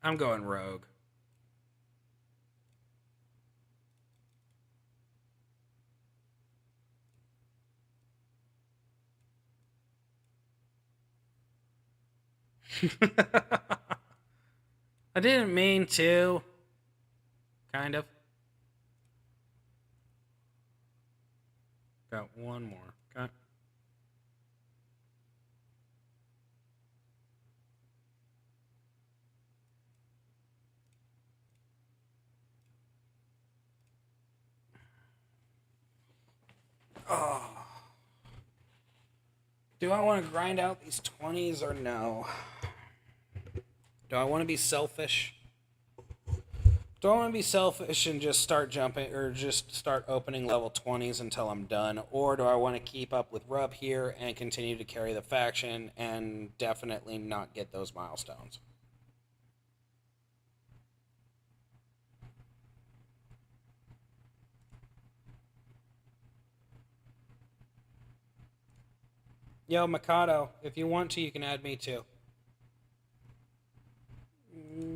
I'm going rogue. I didn't mean to. Kind of. Got one more. Okay. Oh. Do I want to grind out these 20s or no? Do I want to be selfish? Do I want to be selfish and just start jumping or just start opening level 20s until I'm done? Or do I want to keep up with Rub here and continue to carry the faction and definitely not get those milestones? Yo, Mikado, if you want to, you can add me too.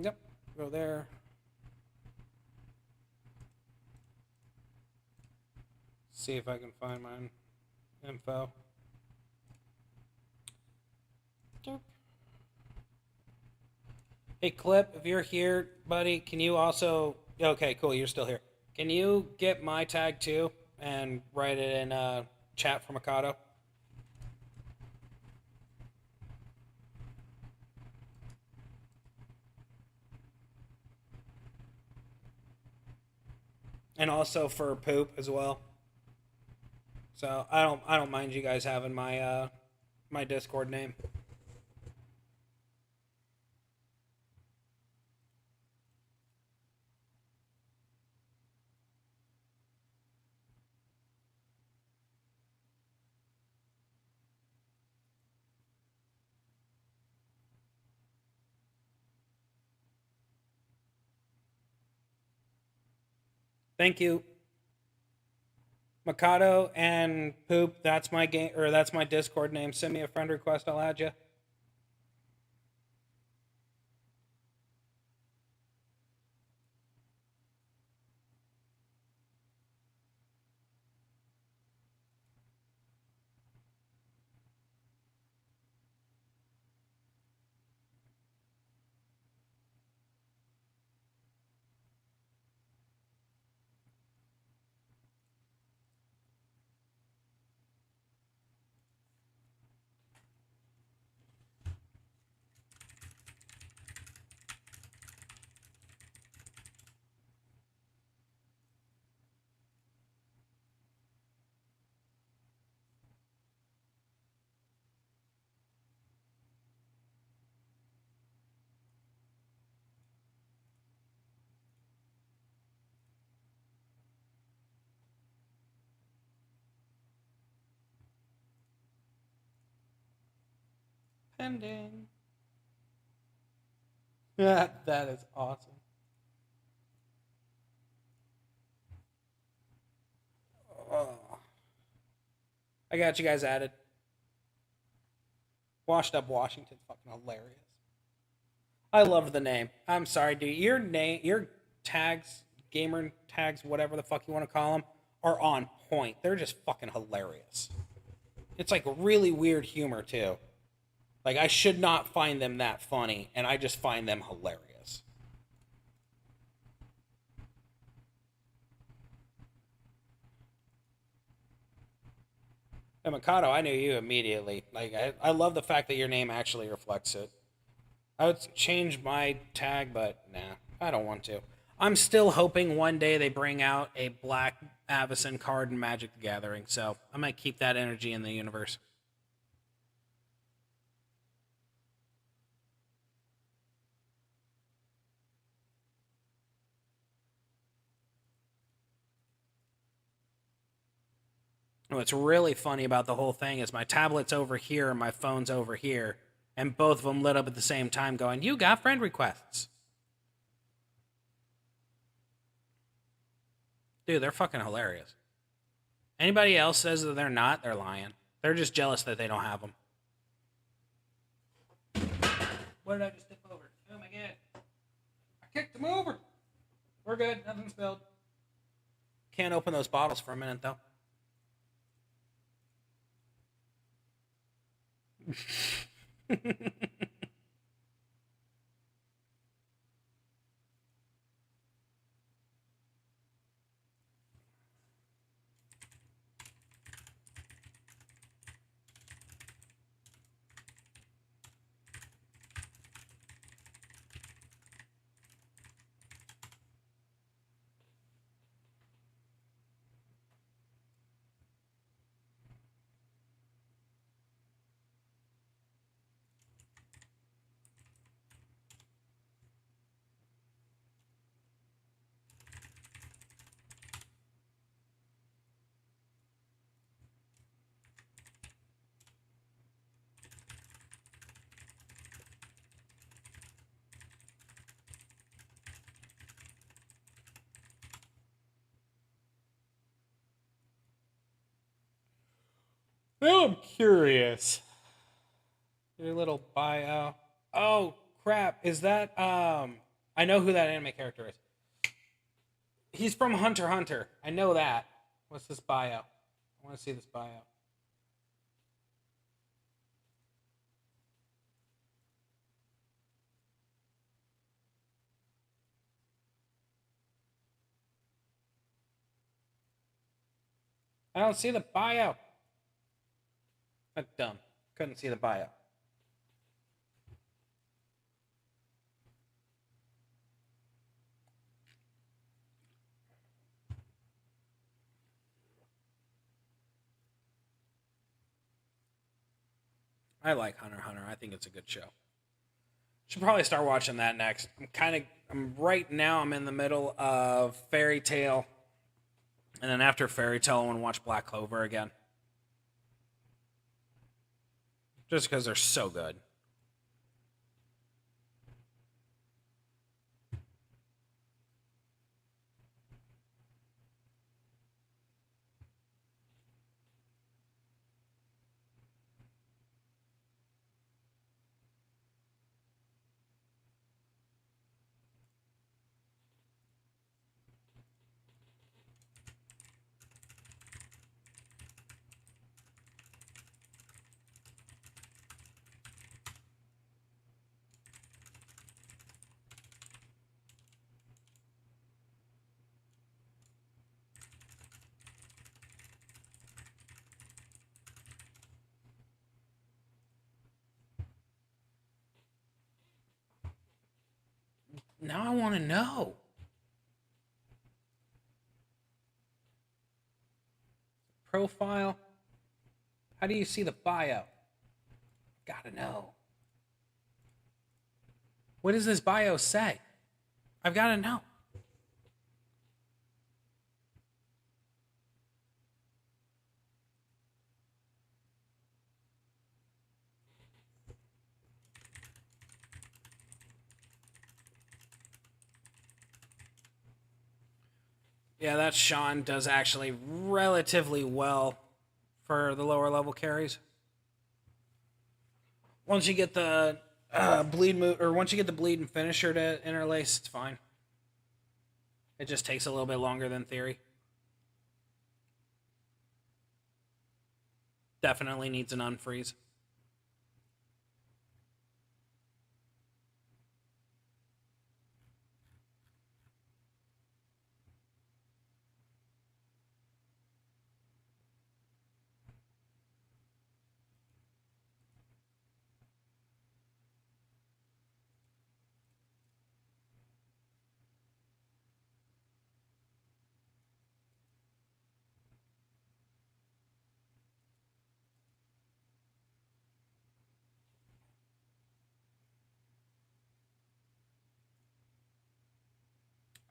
Yep, go there. See if I can find my info. Hey, Clip, if you're here, buddy, can you also... Okay, cool, you're still here. Can you get my tag too and write it in chat for Mikado? And also for Poop as well. So I don't mind you guys having my my Discord name. Thank you. Mikado and Poop, that's my game or that's my Discord name. Send me a friend request, I'll add you. Pending. Yeah, that is awesome. Oh. I got you guys added. Washed Up Washington's fucking hilarious. I love the name. I'm sorry, dude. Your tags, gamer tags, whatever the fuck you want to call them, are on point. They're just fucking hilarious. It's like really weird humor too. Like I should not find them that funny, and I just find them hilarious. And Mikado, I knew you immediately. Like I love the fact that your name actually reflects it. I would change my tag, but nah, I don't want to. I'm still hoping one day they bring out a black Avacyn card in Magic the Gathering, so I might keep that energy in the universe. What's really funny about the whole thing is my tablet's over here and my phone's over here, and both of them lit up at the same time going, "You got friend requests." Dude, they're fucking hilarious. Anybody else says that they're not, they're lying. They're just jealous that they don't have them. What did I just tip over? Oh my god. I kicked them over. We're good. Nothing spilled. Can't open those bottles for a minute, though. Now I'm curious. Your little bio. Oh crap! Is that I know who that anime character is. He's from Hunter x Hunter. I know that. What's this bio? I want to see this bio. I don't see the bio. That's dumb. Couldn't see the bio. I like Hunter x Hunter. I think it's a good show. Should probably start watching that next. I'm right now. I'm in the middle of Fairy Tale, and then after Fairy Tale, I want to watch Black Clover again, just because they're so good. Now I want to know. Profile. How do you see the bio? Gotta know. What does this bio say? I've got to know. Yeah, that Sean does actually relatively well for the lower level carries. Once you get the bleed move, or once you get the bleed and finisher to interlace, it's fine. It just takes a little bit longer than theory. Definitely needs an unfreeze.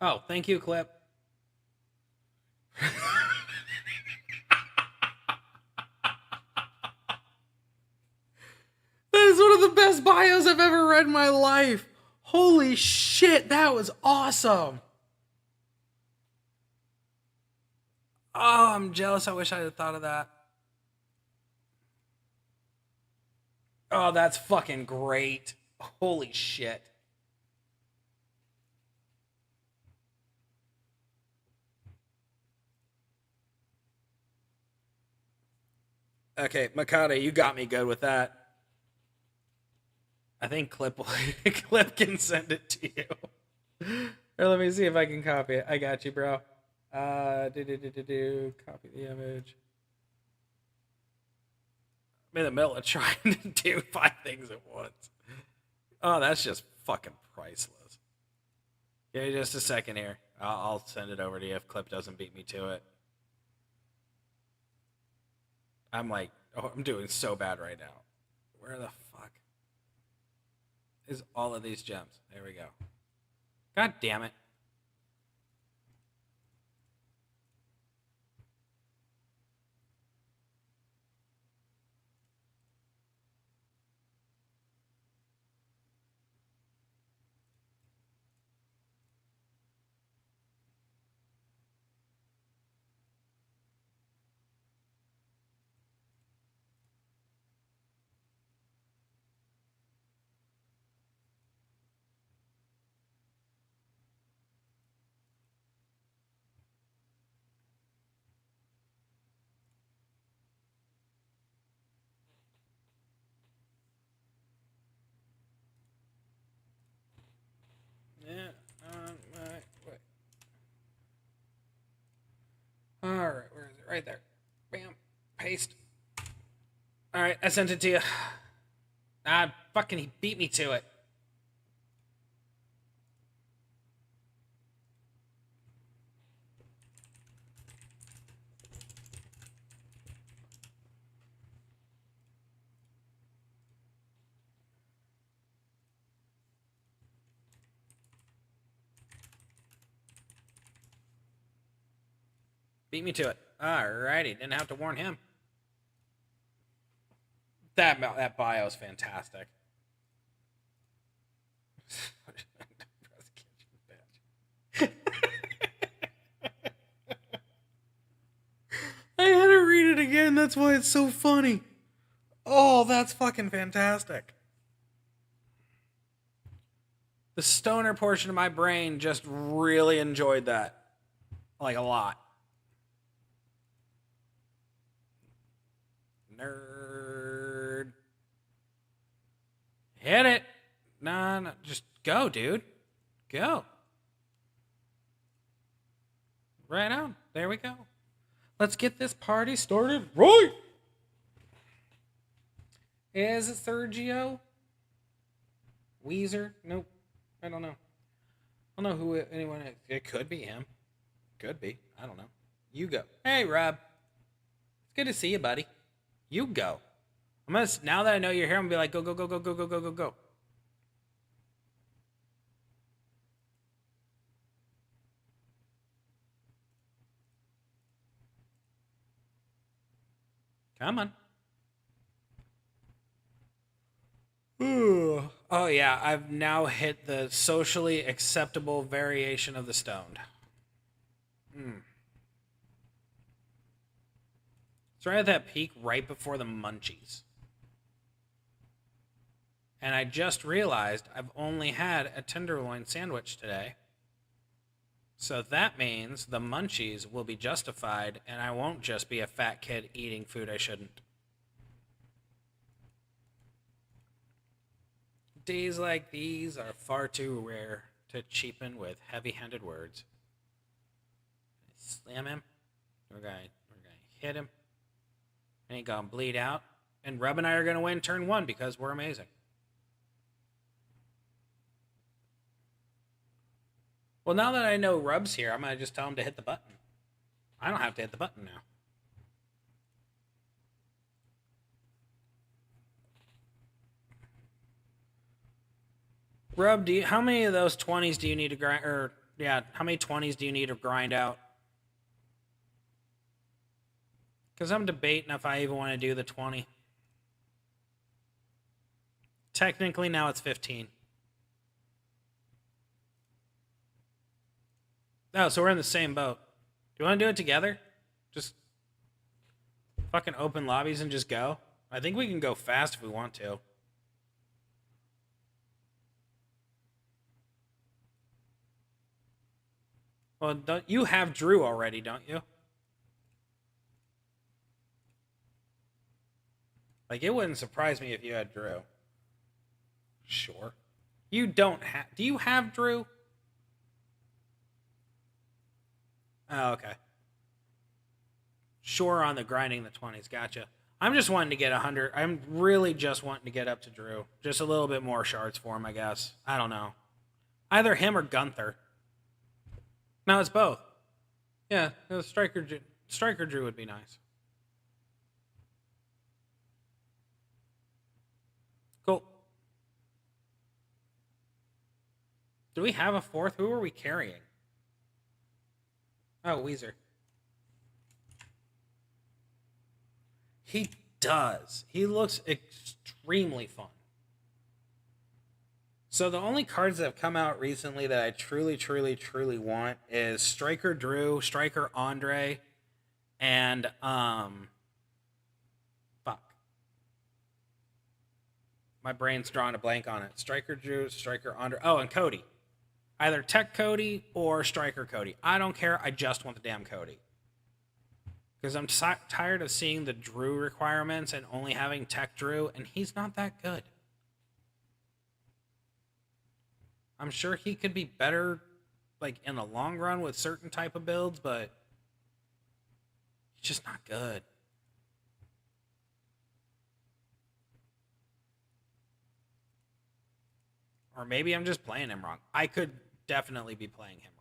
Oh, thank you, Clip. That is one of the best bios I've ever read in my life. Holy shit, that was awesome. Oh, I'm jealous. I wish I had thought of that. Oh, that's fucking great. Holy shit. Okay, Makata, you got me good with that. I think Clip Clip can send it to you. Or let me see if I can copy it. I got you, bro. Copy the image. I'm in the middle of trying to do 5 things at once. Oh, that's just fucking priceless. Give me just a second here. I'll send it over to you if Clip doesn't beat me to it. I'm like, oh, I'm doing so bad right now. Where the fuck is all of these gems? There we go. God damn it. Right there. Bam. Paste. All right, I sent it to you. Fucking he beat me to it. Beat me to it. Alrighty, didn't have to warn him. That bio is fantastic. I had to read it again. That's why it's so funny. Oh, that's fucking fantastic. The stoner portion of my brain just really enjoyed that. Like a lot. Nerd. Hit it. No, just go, dude. Go. Right on. There we go. Let's get this party started right. Is it Sergio? Weezer? Nope. I don't know. I don't know who anyone is. It could be him. Could be. I don't know. You go. Hey, Rob. It's good to see you, buddy. You go. Now that I know you're here, I'm gonna be like, go, go, go, go, go, go, go, go, go. Come on. Ooh. Oh, yeah. I've now hit the socially acceptable variation of the stoned. It's right at that peak right before the munchies. And I just realized I've only had a tenderloin sandwich today. So that means the munchies will be justified and I won't just be a fat kid eating food I shouldn't. Days like these are far too rare to cheapen with heavy-handed words. Slam him. We're gonna hit him. And he's gonna bleed out. And Rub and I are gonna win turn 1 because we're amazing. Well, now that I know Rub's here, I'm gonna just tell him to hit the button. I don't have to hit the button now. Rub, how many of those 20s do you need to grind? How many 20s do you need to grind out? Because I'm debating if I even want to do the 20. Technically, now it's 15. Oh, so we're in the same boat. Do you want to do it together? Just fucking open lobbies and just go? I think we can go fast if we want to. Well, you have Drew already, don't you? Like, it wouldn't surprise me if you had Drew. Sure. You don't have... Do you have Drew? Oh, okay. Sure on the grinding the 20s. Gotcha. I'm just wanting to get 100. I'm really just wanting to get up to Drew. Just a little bit more shards for him, I guess. I don't know. Either him or Gunther. No, it's both. Yeah, Striker Drew would be nice. Cool. Do we have a fourth? Who are we carrying? Oh, Weezer. He does. He looks extremely fun. So the only cards that have come out recently that I truly, truly, truly want is Striker Drew, Striker Andre, and fuck. My brain's drawing a blank on it. Striker Drew, Striker Andre. Oh, and Cody. Either Tech Cody or Striker Cody. I don't care. I just want the damn Cody. Because I'm tired of seeing the Drew requirements and only having Tech Drew, and he's not that good. I'm sure he could be better, like, in the long run with certain type of builds, but He's just not good. Or maybe I'm just playing him wrong. I could definitely be playing him wrong.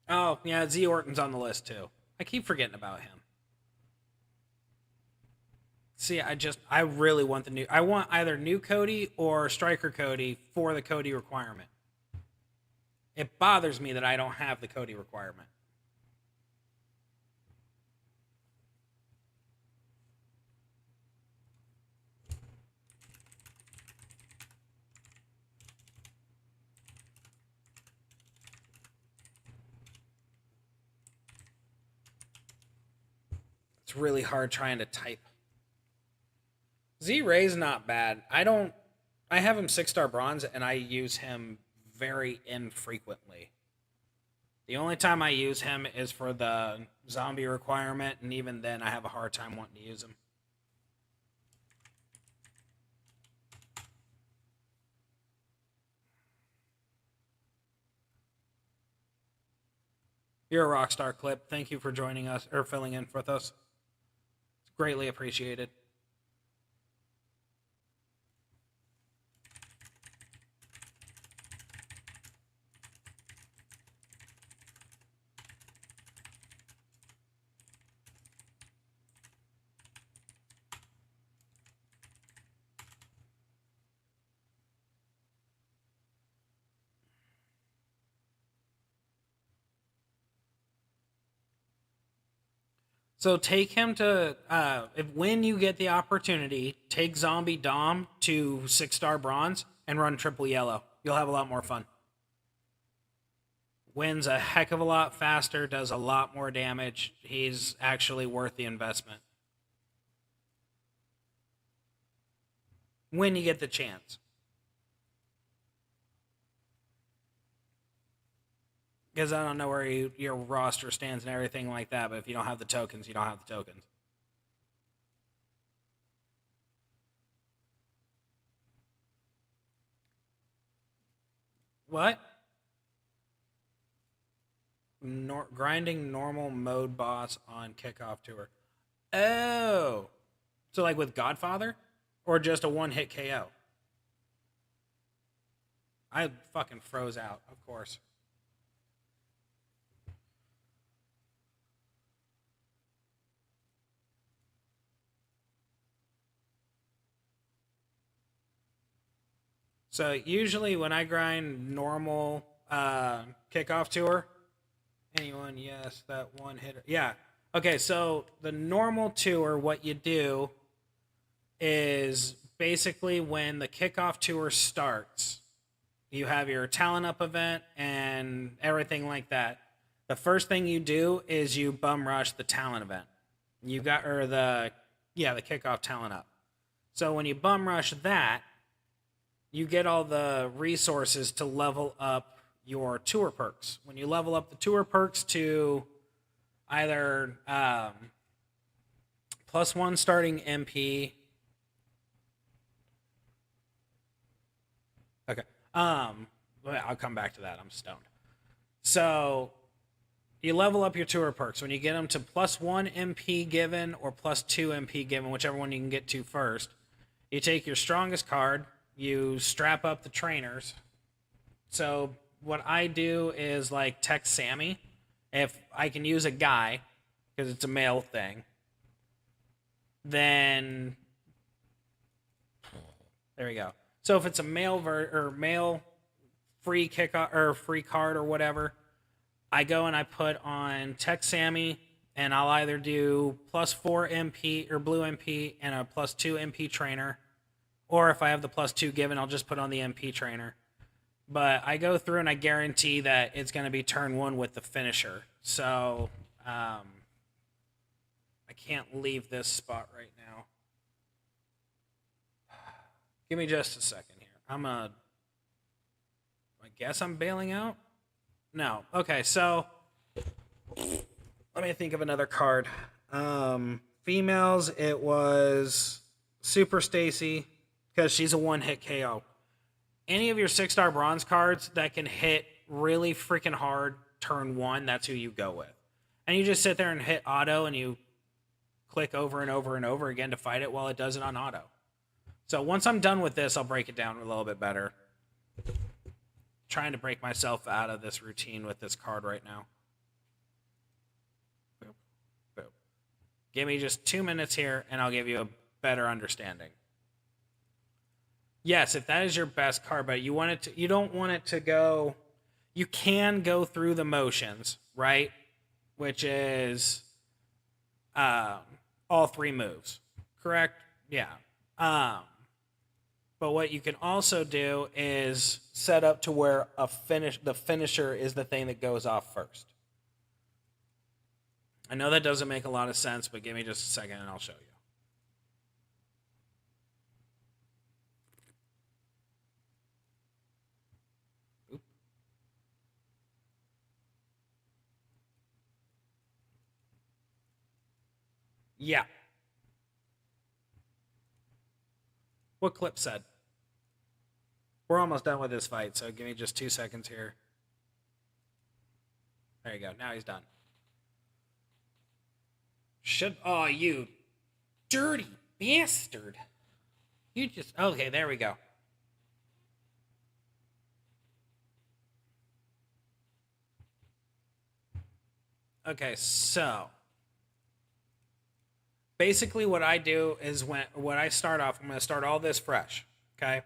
Oh, yeah, Z Orton's on the list too. I keep forgetting about him. See, I really want the new. I want either new Cody or Striker Cody for the Cody requirement. It bothers me that I don't have the Cody requirement. It's really hard trying to type. Z Ray's not bad. I have him 6-star bronze and I use him very infrequently. The only time I use him is for the zombie requirement, and even then I have a hard time wanting to use him. You're a rockstar, Clip. Thank you for joining us or filling in with us. It's greatly appreciated. So take him to when you get the opportunity, take Zombie Dom to 6-star bronze and run triple yellow. You'll have a lot more fun. Wins a heck of a lot faster, does a lot more damage. He's actually worth the investment when you get the chance. Because I don't know where your roster stands and everything like that, but if you don't have the tokens, you don't have the tokens. What? Grinding normal mode boss on kickoff tour. Oh. So like with Godfather? Or just a one-hit KO? I fucking froze out, of course. So usually when I grind normal kickoff tour, anyone? Yes, that one hitter. Yeah. Okay, so the normal tour, what you do is basically when the kickoff tour starts, you have your talent up event and everything like that. The first thing you do is you bum rush the talent event. You got the kickoff talent up. So when you bum rush that, you get all the resources to level up your tour perks. When you level up the tour perks to either +1 starting MP. Okay. I'll come back to that. I'm stoned. So you level up your tour perks. When you get them to +1 MP given or +2 MP given, whichever one you can get to first, you take your strongest card, you strap up the trainers. So what I do is like text Sammy. If I can use a guy, because it's a male thing, then there we go. So if it's a male male free kick or free card or whatever, I go and I put on text Sammy, and I'll either do +4 MP or blue MP and a +2 MP trainer, or if I have the +2 given, I'll just put on the MP trainer. But I go through and I guarantee that it's going to be turn 1 with the finisher. So I can't leave this spot right now. Give me just a second here. I guess I'm bailing out? No. Okay, so let me think of another card. Females, it was Super Stacy, because she's a one-hit KO. Any of your 6-star bronze cards that can hit really freaking hard turn 1, that's who you go with. And you just sit there and hit auto, and you click over and over and over again to fight it while it does it on auto. So once I'm done with this, I'll break it down a little bit better. Trying to break myself out of this routine with this card right now. Boop, boop. Give me just 2 minutes here, and I'll give you a better understanding. Yes, if that is your best card, but you don't want it to go. You can go through the motions, right? Which is all 3 moves, correct? Yeah. But what you can also do is set up to where the finisher is the thing that goes off first. I know that doesn't make a lot of sense, but give me just a second and I'll show you. Oop. Yeah. What clip said? We're almost done with this fight, so give me just 2 seconds here. There you go. Now he's done. Oh, you dirty bastard. You just... Okay, there we go. Okay, so... Basically, what I do is when I start off, I'm going to start all this fresh, okay?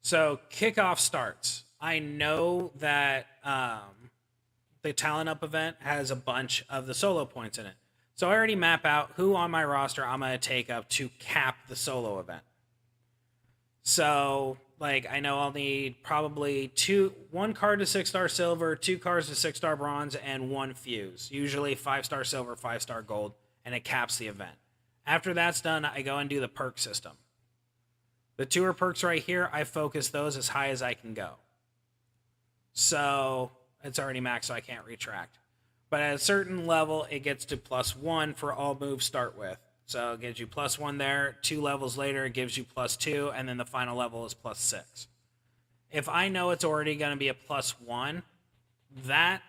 So, kickoff starts. I know that the Talent Up event has a bunch of the solo points in it. So, I already map out who on my roster I'm going to take up to cap the solo event. So, like, I know I'll need probably 1 card to 6-star silver, 2 cards to 6-star bronze, and 1 fuse. Usually 5-star silver, 5-star gold. And it caps the event. After that's done, I go and do the perk system. The tour perks right here, I focus those as high as I can go. So it's already maxed, so I can't retract. But at a certain level, it gets to +1 for all moves start with. So it gives you +1 there. 2 levels later, it gives you +2, and then the final level is +6. If I know it's already going to be a +1, that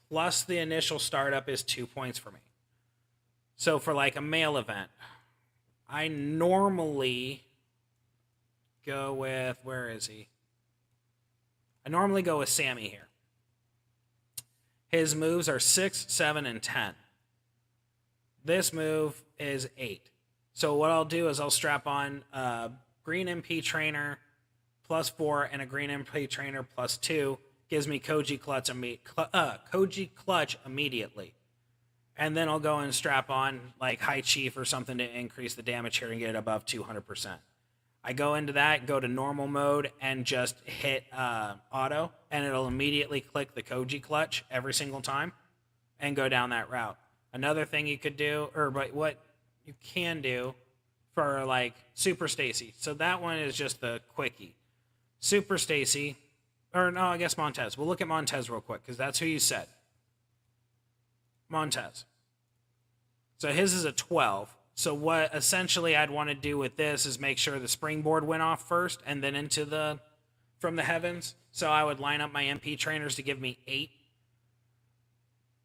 plus the initial startup is 2 points for me. So for like a male event, I normally go with, where is he? I normally go with Sammy here. His moves are 6, 7, and 10. This move is 8. So what I'll do is I'll strap on a green MP trainer +4 and a green MP trainer +2. Gives me Koji Clutch immediately. And then I'll go and strap on like High Chief or something to increase the damage here and get it above 200%. I go into that, go to normal mode, and just hit auto, and it'll immediately click the Koji Clutch every single time and go down that route. Another thing you could do, or what you can do for like Super Stacy. So that one is just the quickie. Super Stacy, or no, I guess Montez. We'll look at Montez real quick because that's who you said. Montez. So his is a 12. So what essentially I'd want to do with this is make sure the springboard went off first and then into the from the heavens. So I would line up my MP trainers to give me 8.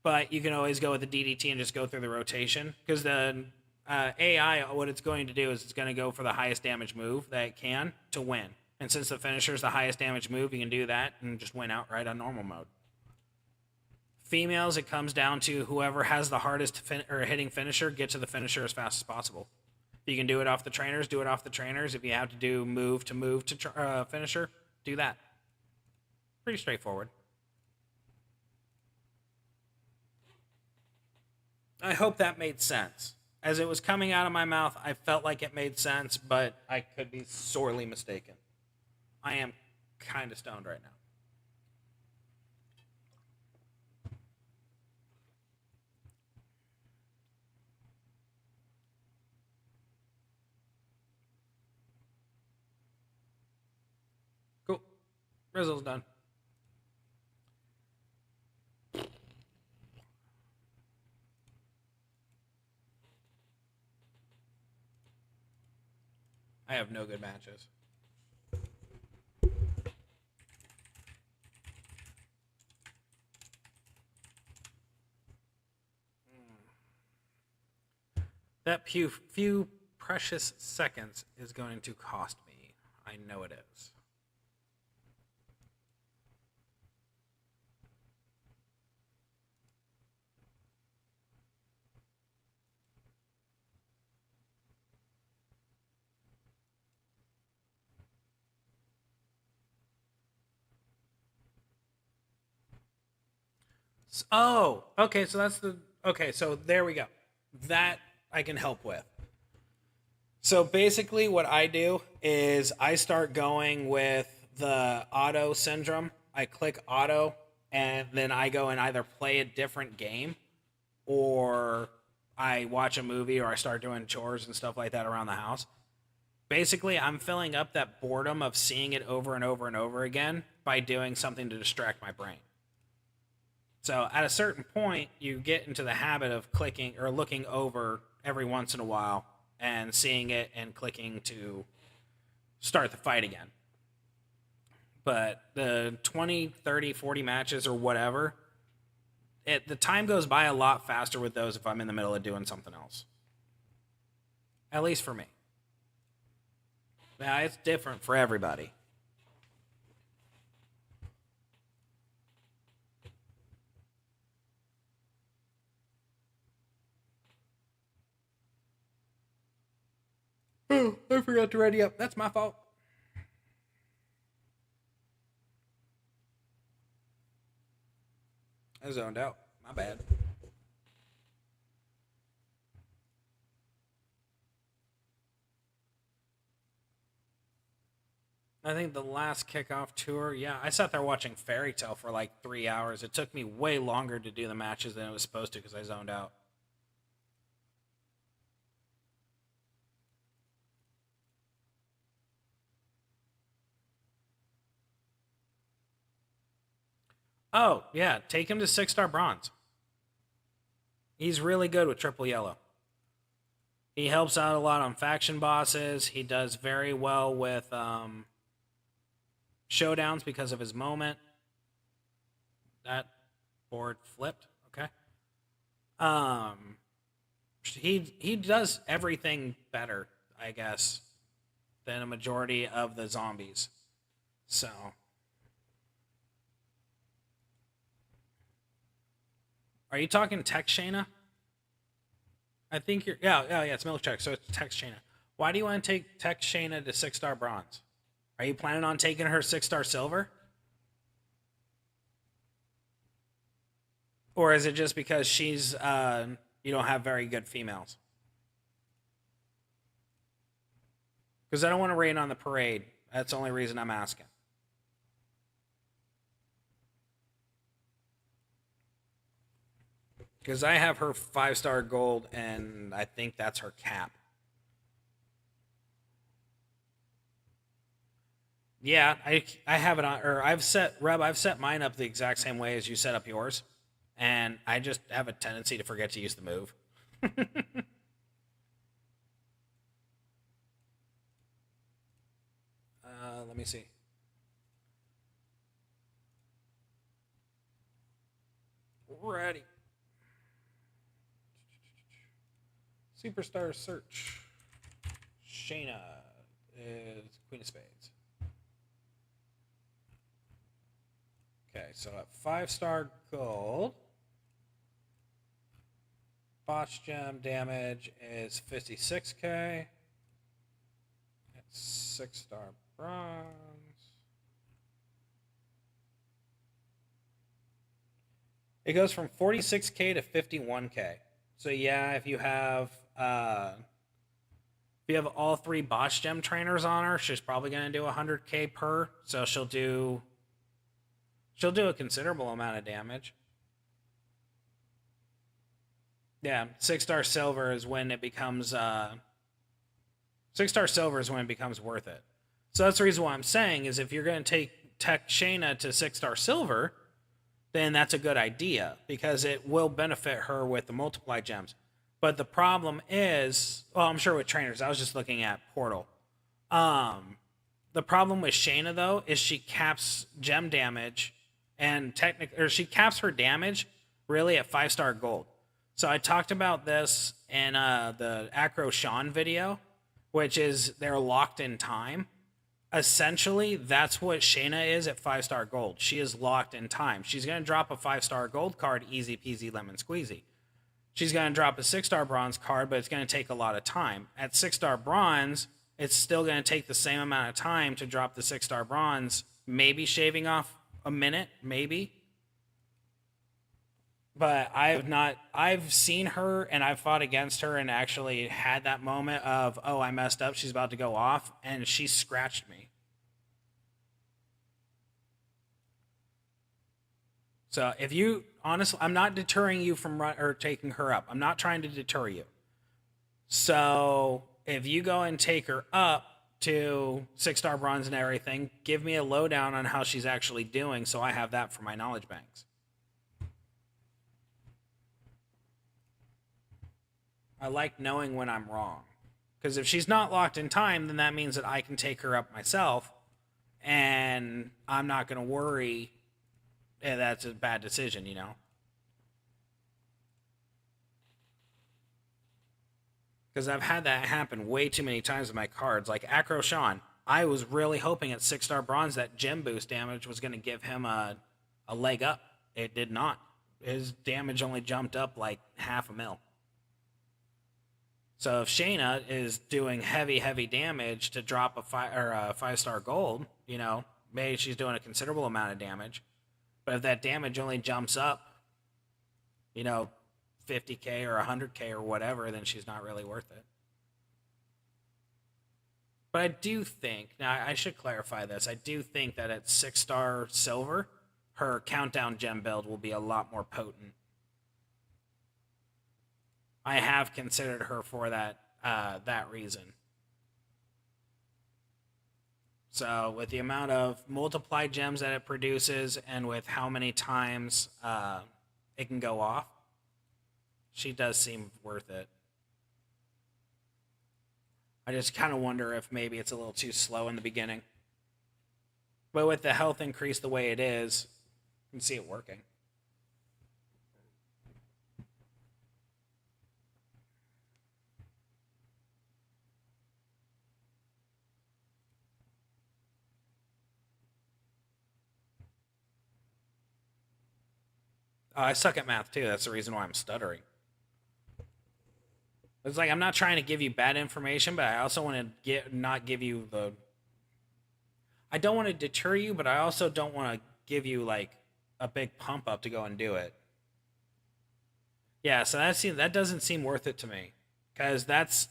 But you can always go with the DDT and just go through the rotation. Because the AI, what it's going to do is it's going to go for the highest damage move that it can to win. And since the finisher is the highest damage move, you can do that and just win outright on normal mode. Females, it comes down to whoever has the hardest hitting finisher, get to the finisher as fast as possible. If you can do it off the trainers, do it off the trainers. If you have to do move to finisher, do that. Pretty straightforward. I hope that made sense. As it was coming out of my mouth, I felt like it made sense, but I could be sorely mistaken. I am kind of stoned right now. Cool. Rizzle's done. I have no good matches. That few precious seconds is going to cost me. I know it is. Oh, okay, so that's the... Okay, so there we go. That I can help with. So basically what I do is I start going with the auto syndrome. I click auto, and then I go and either play a different game, or I watch a movie, or I start doing chores and stuff like that around the house. Basically, I'm filling up that boredom of seeing it over and over and over again by doing something to distract my brain. So at a certain point, you get into the habit of clicking or looking over every once in a while and seeing it and clicking to start the fight again. But the 20, 30, 40 matches or whatever, the time goes by a lot faster with those if I'm in the middle of doing something else. At least for me. Now, it's different for everybody. Oh, I forgot to ready up. That's my fault. I zoned out. My bad. I think the last kickoff tour, yeah, I sat there watching Fairy Tale for like 3 hours. It took me way longer to do the matches than it was supposed to because I zoned out. Oh, yeah, take him to 6-star bronze. He's really good with triple yellow. He helps out a lot on faction bosses. He does very well with showdowns because of his moment. That board flipped. Okay. He does everything better, I guess, than a majority of the zombies. So... Are you talking Tex Shayna? I think you're... Yeah, it's Milkcheck, so it's Tex Shayna. Why do you want to take Tex Shayna to 6-star bronze? Are you planning on taking her 6-star silver? Or is it just because she's... you don't have very good females? Because I don't want to rain on the parade. That's the only reason I'm asking. Because I have her 5-star gold, and I think that's her cap. Yeah, I have it on, or I've set mine up the exact same way as you set up yours, and I just have a tendency to forget to use the move. Let me see. Alrighty. Superstar search. Shayna is Queen of Spades. Okay, so at 5-star gold, botch gem damage is 56k. At 6-star bronze, it goes from 46k to 51k. So yeah, if you have all 3 botch gem trainers on her, she's probably gonna do 100k per. So she'll do a considerable amount of damage. Yeah, 6-star silver is when it becomes 6-star silver is when it becomes worth it. So that's the reason why I'm saying is if you're going to take Tech Shayna to 6-star silver, then that's a good idea because it will benefit her with the multiply gems. But the problem is, well, I'm sure with trainers, I was just looking at Portal. The problem with Shayna though is she caps gem damage and she caps her damage really at 5-star gold. So I talked about this in the Acro Sean video, which is they're locked in time. Essentially, that's what Shayna is at 5-star gold. She is locked in time. She's going to drop a 5-star gold card, easy peasy lemon squeezy. She's going to drop a 6-star bronze card, but it's going to take a lot of time. At 6-star bronze, it's still going to take the same amount of time to drop the 6-star bronze, maybe shaving off a minute, maybe. But I've seen her and I've fought against her and actually had that moment of, oh, I messed up, she's about to go off, and she scratched me. So if you, honestly, I'm not deterring you from taking her up. I'm not trying to deter you. So if you go and take her up to 6-star bronze and everything, give me a lowdown on how she's actually doing so I have that for my knowledge banks. I like knowing when I'm wrong. Because if she's not locked in time, then that means that I can take her up myself, and I'm not going to worry that's a bad decision, you know? Because I've had that happen way too many times with my cards. Like Acro Sean, I was really hoping at 6-star bronze that gem boost damage was going to give him a leg up. It did not. His damage only jumped up like 500,000. So if Shayna is doing heavy damage to drop a 5-star gold, you know, maybe she's doing a considerable amount of damage. But if that damage only jumps up, you know, 50k or 100k or whatever, then she's not really worth it. But I do think, now I should clarify this, I do think that at 6-star silver, her countdown gem build will be a lot more potent. I have considered her for that reason. So with the amount of multiply gems that it produces and with how many times it can go off, she does seem worth it. I just kind of wonder if maybe it's a little too slow in the beginning. But with the health increase the way it is, you can see it working. I suck at math too. That's the reason why I'm stuttering. It's like I'm not trying to give you bad information, but I also want to not give you the. I don't want to deter you, but I also don't want to give you like a big pump up to go and do it. Yeah, so that doesn't seem worth it to me, because that's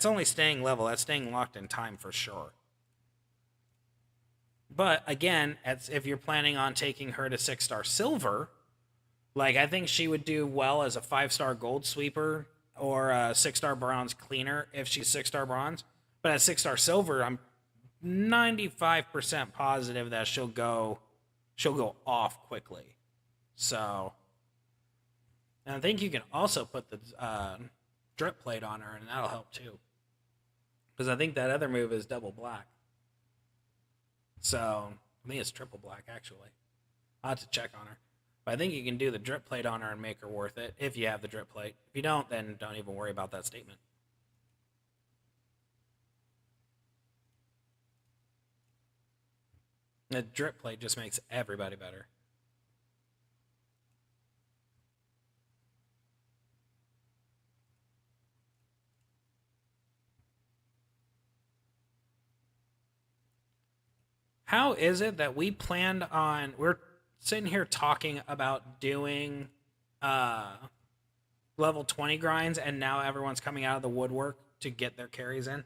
only staying level. That's staying locked in time for sure. But again, if you're planning on taking her to 6-star silver. Like, I think she would do well as a 5-star gold sweeper or a 6-star bronze cleaner if she's 6-star bronze. But at 6-star silver, I'm 95% positive that she'll go off quickly. So, and I think you can also put the drip plate on her, and that'll help too. Because I think that other move is double black. So, I think it's triple black, actually. I'll have to check on her. But I think you can do the drip plate on her and make her worth it if you have the drip plate. If you don't, then don't even worry about that statement. The drip plate just makes everybody better. How is it that we're sitting here talking about doing uh, level 20 grinds and now everyone's coming out of the woodwork to get their carries in?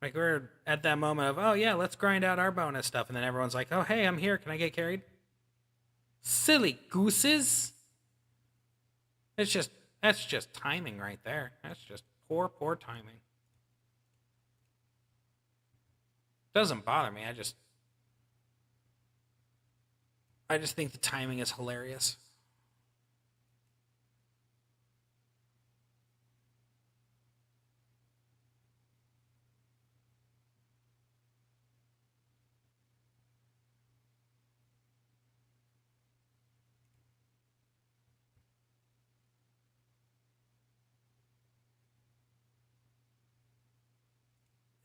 Like we're at that moment of, oh yeah, let's grind out our bonus stuff, and then everyone's like, oh hey, I'm here, can I get carried? Silly gooses. That's just timing right there. That's just poor timing. Doesn't bother me. I just think the timing is hilarious.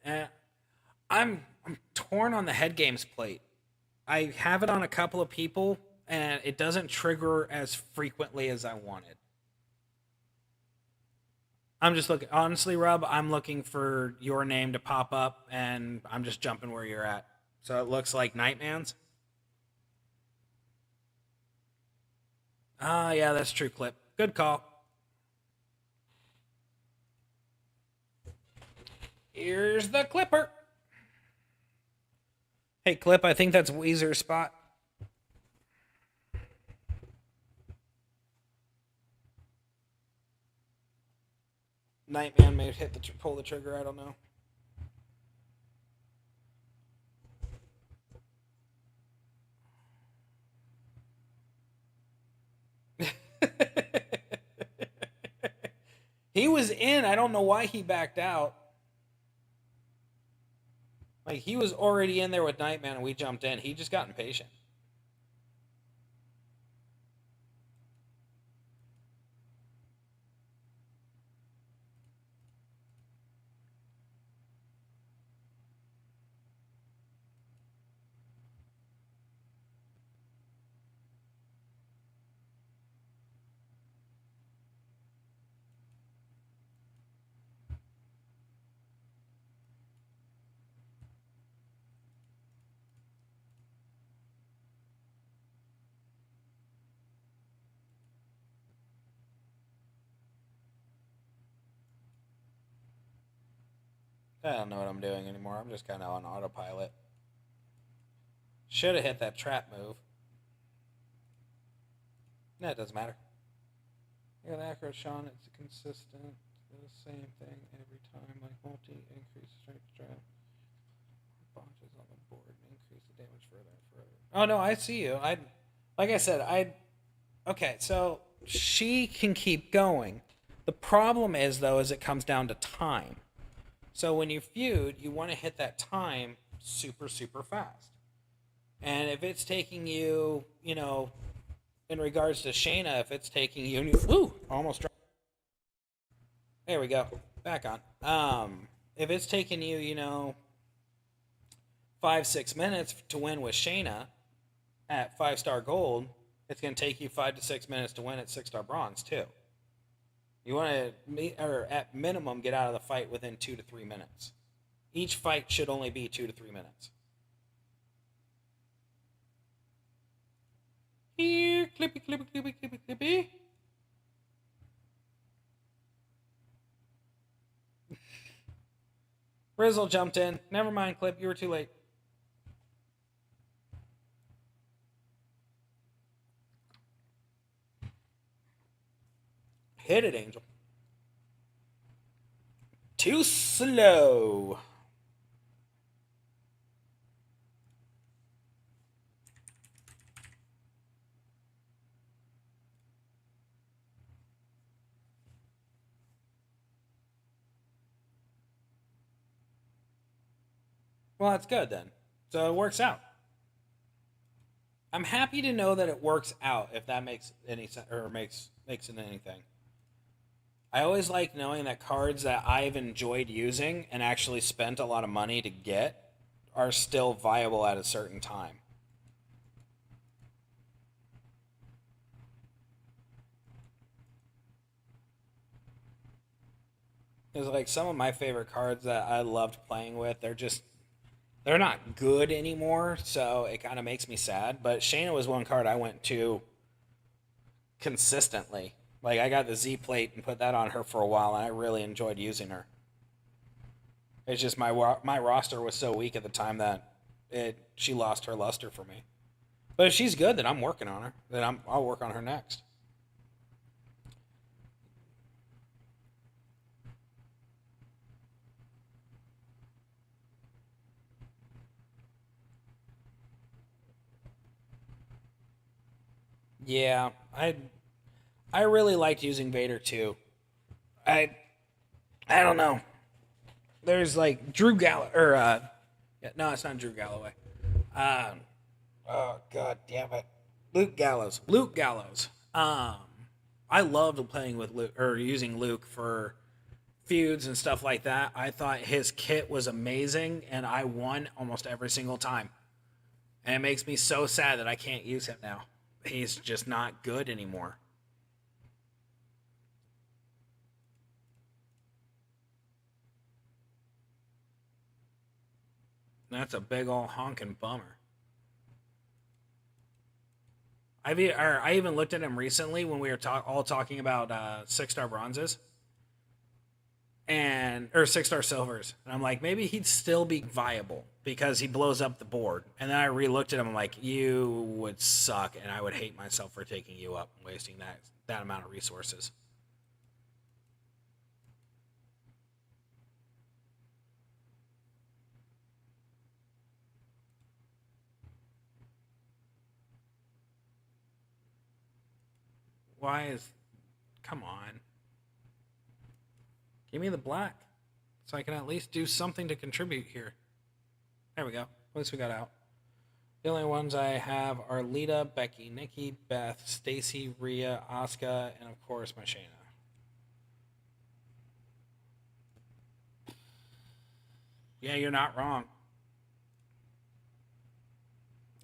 Uh, I'm torn on the head games plate. I have it on a couple of people, and it doesn't trigger as frequently as I wanted. I'm just looking, honestly, Rob. I'm looking for your name to pop up, and I'm just jumping where you're at. So it looks like Nightman's. Ah, yeah, that's true. Clip. Good call. Here's the Clipper. Hey, Clip. I think that's Weezer's spot. Nightman may pull the trigger. I don't know. He was in. I don't know why he backed out. Like he was already in there with Nightman, and we jumped in. He just got impatient. I don't know what I'm doing anymore. I'm just kind of on autopilot. Should have hit that trap move. No, it doesn't matter. Yeah, the accurate Sean, it's consistent. The same thing every time. Like multi increase strength trap. Bunches on the board and increase the damage further and further. Oh no, I see you. Like I said, okay, so she can keep going. The problem is though, is it comes down to time. So when you feud, you want to hit that time super fast. And if it's taking you, in regards to Shayna, if it's taking you, woo, almost dropped. There we go, back on. If it's taking you, 5-6 minutes to win with Shayna at 5-star gold, it's going to take you 5 to 6 minutes to win at 6-star bronze too. You want to, or at minimum, get out of the fight within 2 to 3 minutes. Each fight should only be 2 to 3 minutes. Here, clippy. Rizzle jumped in. Never mind, Clip. You were too late. Hit it, Angel. Too slow. Well, that's good then. So it works out. I'm happy to know that it works out. If that makes any sense or makes it anything. I always like knowing that cards that I've enjoyed using and actually spent a lot of money to get are still viable at a certain time. Because like some of my favorite cards that I loved playing with, they're not good anymore, so it kind of makes me sad. But Shayna was one card I went to consistently. Like I got the Z plate and put that on her for a while, and I really enjoyed using her. It's just my roster was so weak at the time that she lost her luster for me. But if she's good, then I'm working on her. I'll work on her next. Yeah, I really liked using Vader too. I I don't know. There's like Drew Gall or yeah, no, it's not Drew Galloway. Um, oh god damn it, Luke Gallows. Luke Gallows. I loved playing with Luke or using Luke for feuds and stuff like that. I thought his kit was amazing, and I won almost every single time. And it makes me so sad that I can't use him now. He's just not good anymore. That's a big old honking bummer. I even looked at him recently when we were all talking about 6-star bronzes and or 6-star silvers, and I'm like, maybe he'd still be viable because he blows up the board. And then I re-looked at him. I'm like, you would suck, and I would hate myself for taking you up and wasting that amount of resources. Why is? Come on, give me the black, so I can at least do something to contribute here. There we go. At least we got out. The only ones I have are Lita, Becky, Nikki, Beth, Stacy, Rhea, Asuka, and of course my Shayna. Yeah, you're not wrong.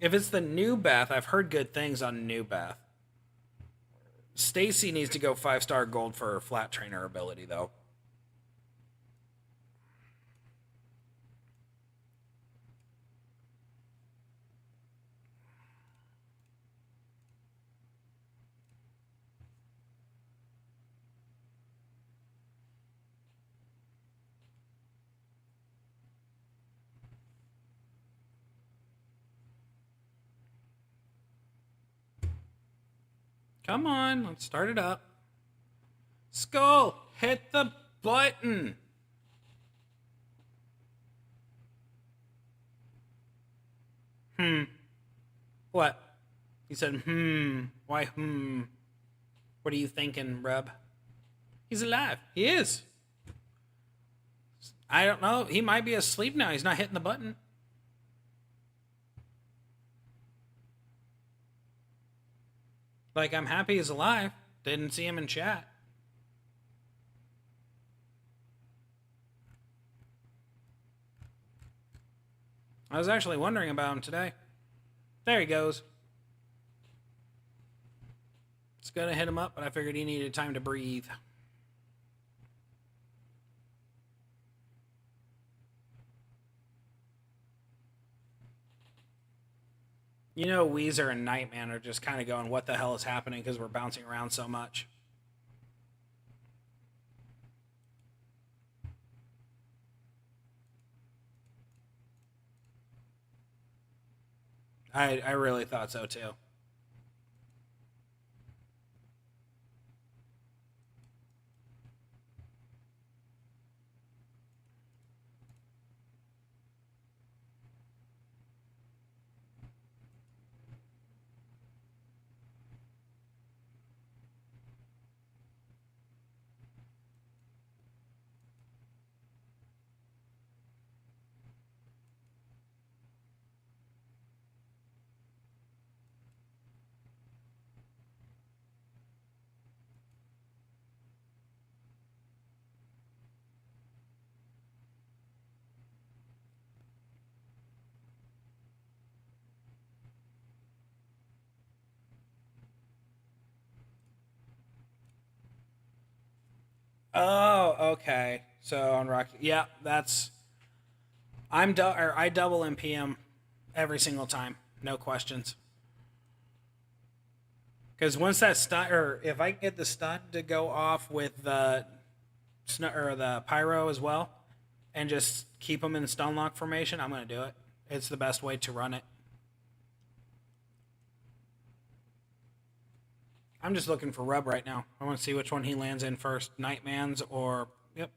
If it's the new Beth, I've heard good things on new Beth. Stacy needs to go 5-star gold for her flat trainer ability, though. Come on, let's start it up. Skull, hit the button. What? He said, Why, What are you thinking, Rub? He's alive. He is. I don't know. He might be asleep now. He's not hitting the button. Like, I'm happy he's alive. Didn't see him in chat. I was actually wondering about him today. There he goes. It's gonna hit him up, but I figured he needed time to breathe. You know, Weezer and Nightman are just kind of going, what the hell is happening, because we're bouncing around so much. I really thought so too. Oh, okay. So on Rocky, yeah, that's I double MPM every single time, no questions. Because once that stun, or if I get the stun to go off with the or the pyro as well, and just keep them in stun lock formation, I'm gonna do it. It's the best way to run it. I'm just looking for Rub right now. I want to see which one he lands in first, Nightman's or yep.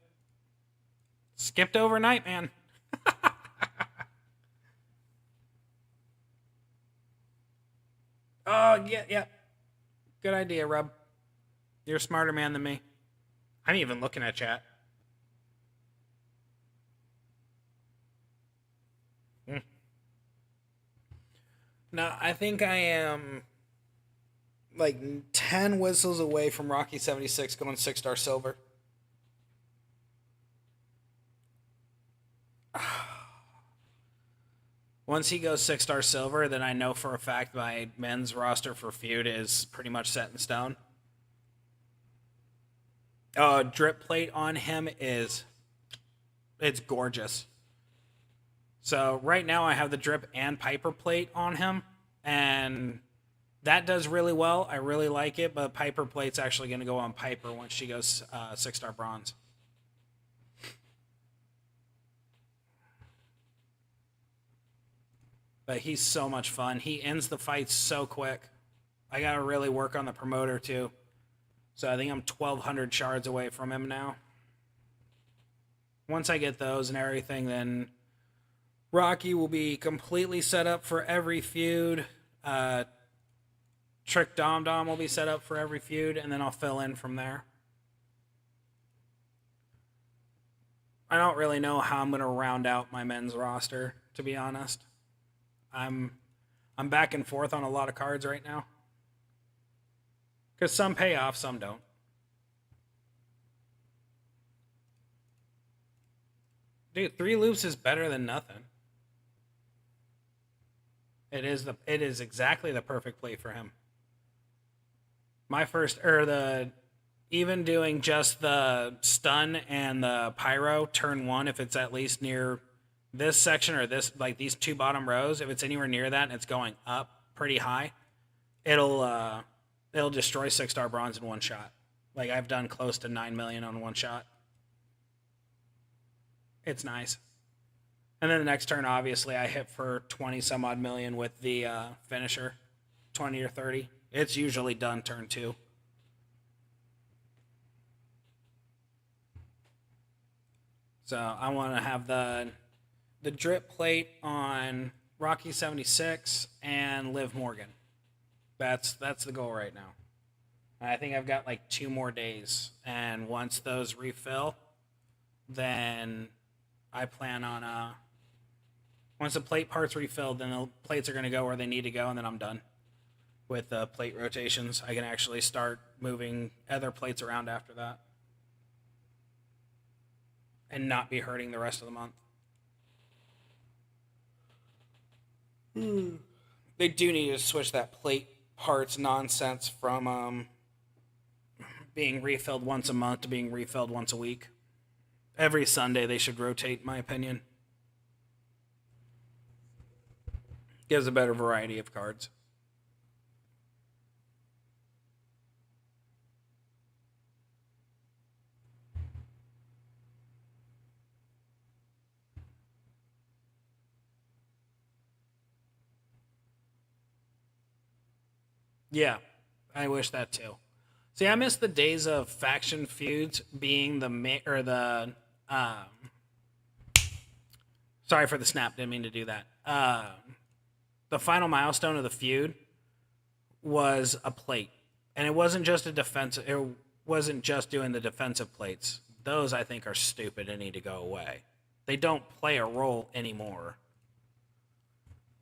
Skipped over Nightman. Oh yeah, yeah. Good idea, Rub. You're a smarter man than me. I'm even looking at chat. Mm. No, I think I am like 10 whistles away from Rocky 76 going 6-star silver. Once he goes 6-star silver, then I know for a fact my men's roster for feud is pretty much set in stone. Drip plate on him it's gorgeous. So right now I have the drip and Piper plate on him, and that does really well. I really like it, but Piper plate's actually going to go on Piper once she goes 6-star bronze. But he's so much fun. He ends the fight so quick. I got to really work on the promoter too. So I think I'm 1,200 shards away from him now. Once I get those and everything, then Rocky will be completely set up for every feud. Trick Dom Dom will be set up for every feud, and then I'll fill in from there. I don't really know how I'm going to round out my men's roster, to be honest. I'm back and forth on a lot of cards right now. Because some pay off, some don't. Dude, 3 loops is better than nothing. It is exactly the perfect play for him. My first, even doing just the stun and the pyro turn 1, if it's at least near this section or this, like these 2 bottom rows, if it's anywhere near that and it's going up pretty high, it'll destroy 6-star bronze in one shot. Like I've done close to 9 million on one shot. It's nice. And then the next turn, obviously, I hit for 20 some odd million with the finisher, 20 or 30. It's usually done turn 2. So I want to have the drip plate on Rocky 76 and Liv Morgan. That's the goal right now. I think I've got like 2 more days, and once those refill, then I plan on once the plate parts refilled, then the plates are going to go where they need to go, and then I'm done with the plate rotations. I can actually start moving other plates around after that and not be hurting the rest of the month. They do need to switch that plate parts nonsense from being refilled once a month to being refilled once a week. Every Sunday they should rotate, in my opinion. Gives a better variety of cards. Yeah, I wish that too. See, I miss the days of faction feuds being sorry for the snap, didn't mean to do that. The final milestone of the feud was a plate. And it wasn't just it wasn't just doing the defensive plates. Those I think are stupid and need to go away. They don't play a role anymore.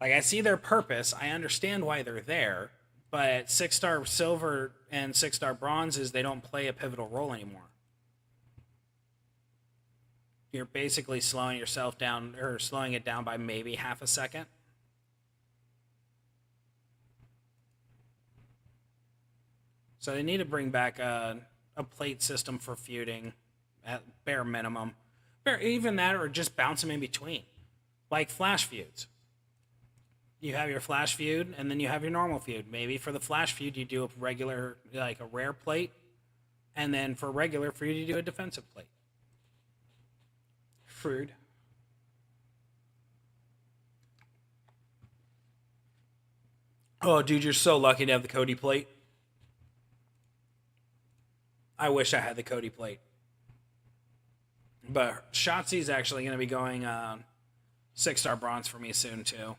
Like I see their purpose, I understand why they're there, but 6-star silver and 6-star bronzes, they don't play a pivotal role anymore. You're basically slowing yourself down, or slowing it down by maybe half a second. So they need to bring back a plate system for feuding at bare minimum. Even that, or just bounce them in between. Like flash feuds. You have your flash feud, and then you have your normal feud. Maybe for the flash feud, you do a regular, like a rare plate, and then for regular feud, you do a defensive plate. Fruit. Oh, dude, you're so lucky to have the Cody plate. I wish I had the Cody plate. But Shotzi's actually going to be going 6-star bronze for me soon, too.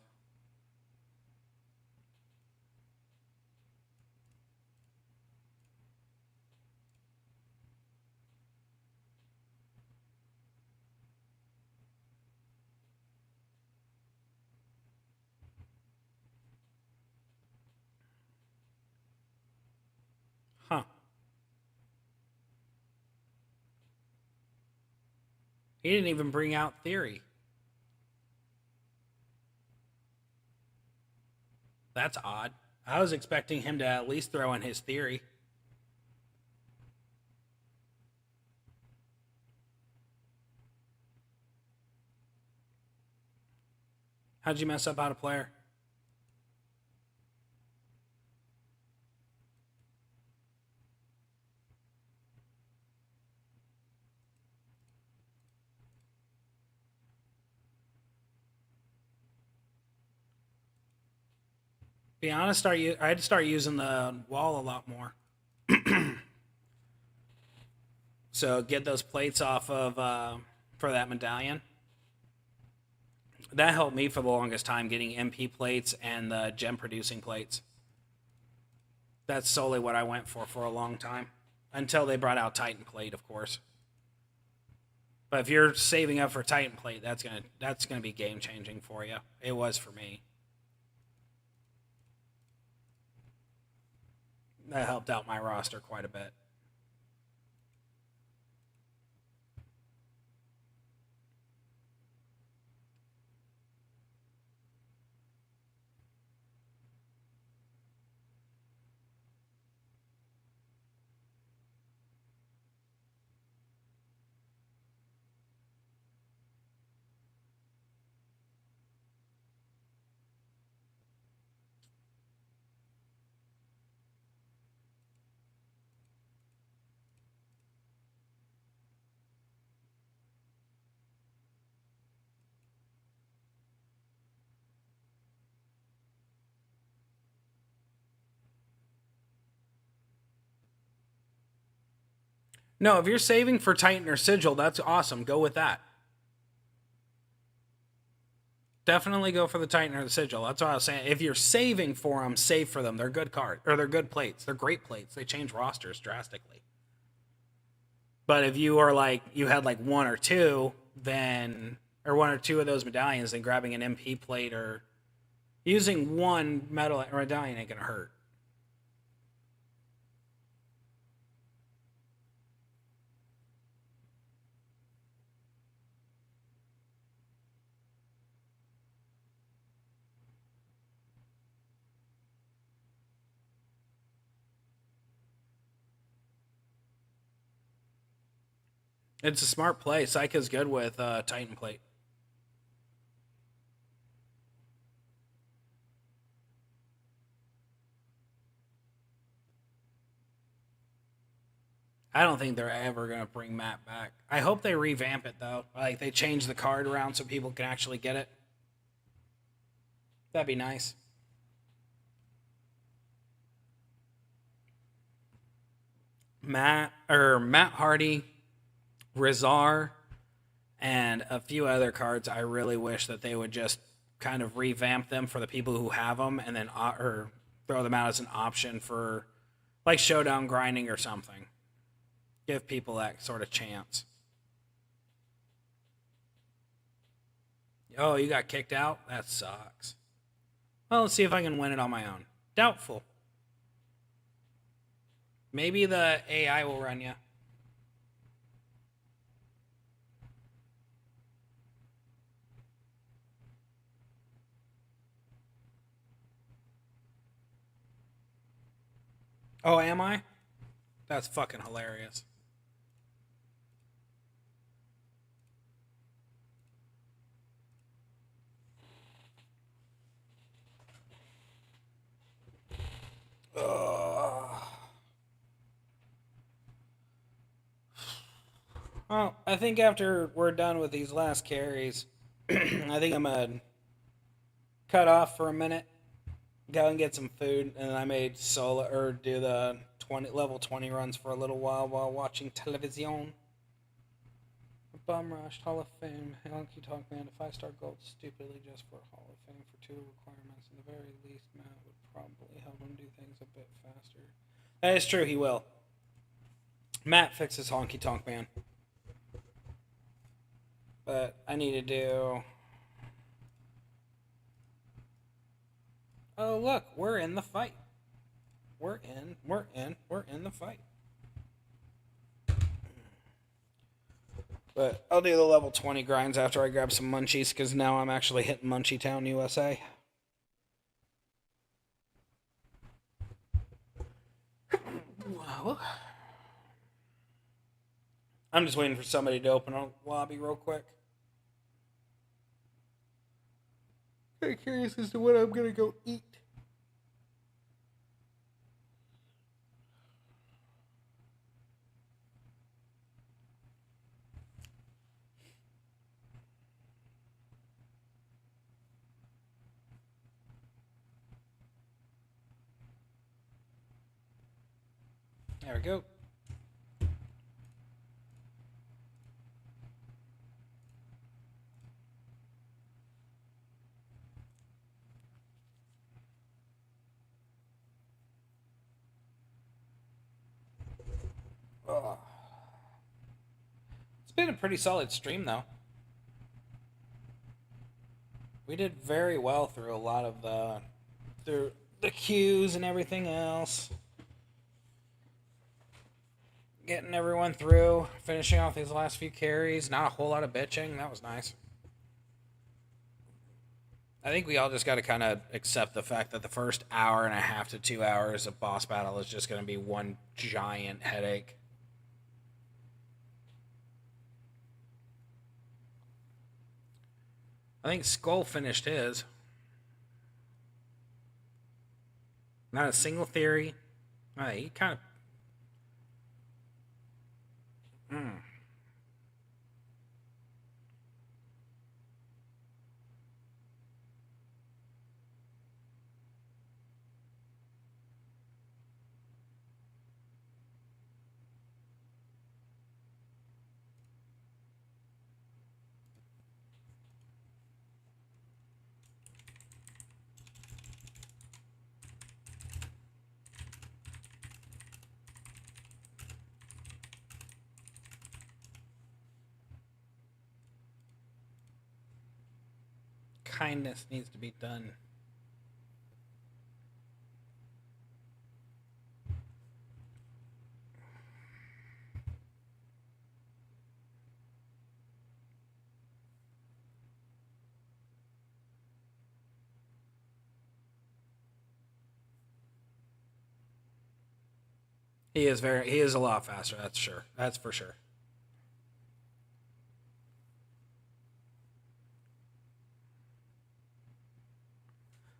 Huh. He didn't even bring out Theory. That's odd. I was expecting him to at least throw in his Theory. How'd you mess up out of player? Be honest, I had to start using the wall a lot more. So get those plates off of for that medallion. That helped me for the longest time, getting MP plates and the gem producing plates. That's solely what I went for a long time, until they brought out Titan plate, of course. But if you're saving up for Titan plate, that's gonna be game changing for you. It was for me. That helped out my roster quite a bit. No, if you're saving for Titan or Sigil, that's awesome. Go with that. Definitely go for the Titan or the Sigil. That's what I was saying. If you're saving for them, save for them. They're good cards, or they're good plates. They're great plates. They change rosters drastically. But if you are like, you had like one or two, then, or one or two of those medallions, then grabbing an MP plate or using one metal medallion ain't gonna hurt. It's a smart play. Siko's good with Titan plate. I don't think they're ever going to bring Matt back. I hope they revamp it, though. Like, they change the card around so people can actually get it. That'd be nice. Matt Hardy, Rizar, and a few other cards. I really wish that they would just kind of revamp them for the people who have them, and then or throw them out as an option for like showdown grinding or something. Give people that sort of chance. Oh, you got kicked out? That sucks. Well, let's see if I can win it on my own. Doubtful. Maybe the AI will run you. Oh, am I? That's fucking hilarious. Well, I think after we're done with these last carries, I think I'm gonna cut off for a minute, go and get some food, and then I may solo or do the level 20 runs for a little while watching television. Bum rushed Hall of Fame, Honky Tonk Man, a 5-star gold, stupidly just for Hall of Fame for 2 requirements. In the very least, Matt would probably help him do things a bit faster. That is true, he will. Matt fixes Honky Tonk Man. But I need to do... Oh, look, we're in the fight. We're in the fight. But I'll do the level 20 grinds after I grab some munchies, because now I'm actually hitting Munchie Town, USA. Well, I'm just waiting for somebody to open a lobby real quick. Very curious as to what I'm going to go eat. There we go. Oh. It's been a pretty solid stream, though. We did very well through a lot of the queues and everything else. Getting everyone through, finishing off these last few carries. Not a whole lot of bitching. That was nice. I think we all just got to kind of accept the fact that the first hour and a half to 2 hours of boss battle is just going to be one giant headache. I think Skull finished his. Not a single theory. He kind of... Kindness needs to be done. He is a lot faster, that's sure. That's for sure.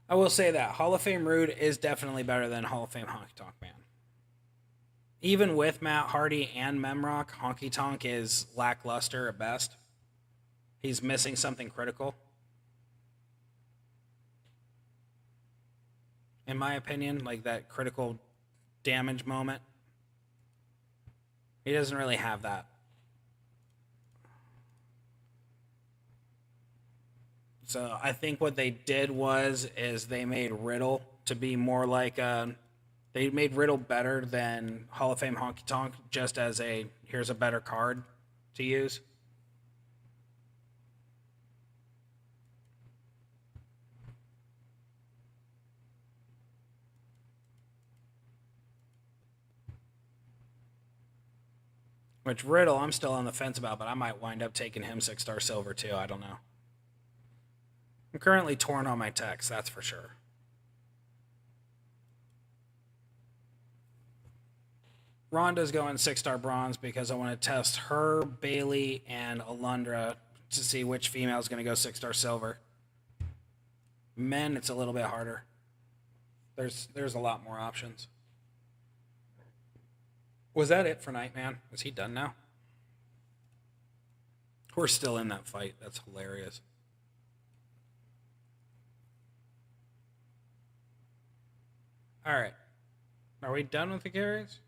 I will say that Hall of Fame Rude is definitely better than Hall of Fame Honky Tonk Man. Even with Matt Hardy and Memrock, Honky Tonk is lackluster at best. He's missing something critical. In my opinion, like that critical damage moment. He doesn't really have that. So I think what they did is they made Riddle to be more like they made Riddle better than Hall of Fame Honky Tonk, just as here's a better card to use. Which Riddle, I'm still on the fence about, but I might wind up taking him 6-star silver too. I don't know. I'm currently torn on my text, that's for sure. Rhonda's going 6-star bronze because I want to test her, Bailey, and Alundra to see which female is going to go 6-star silver. Men, it's a little bit harder. There's a lot more options. Was that it for Nightman? Is he done now? We're still in that fight. That's hilarious. All right. Are we done with the carries?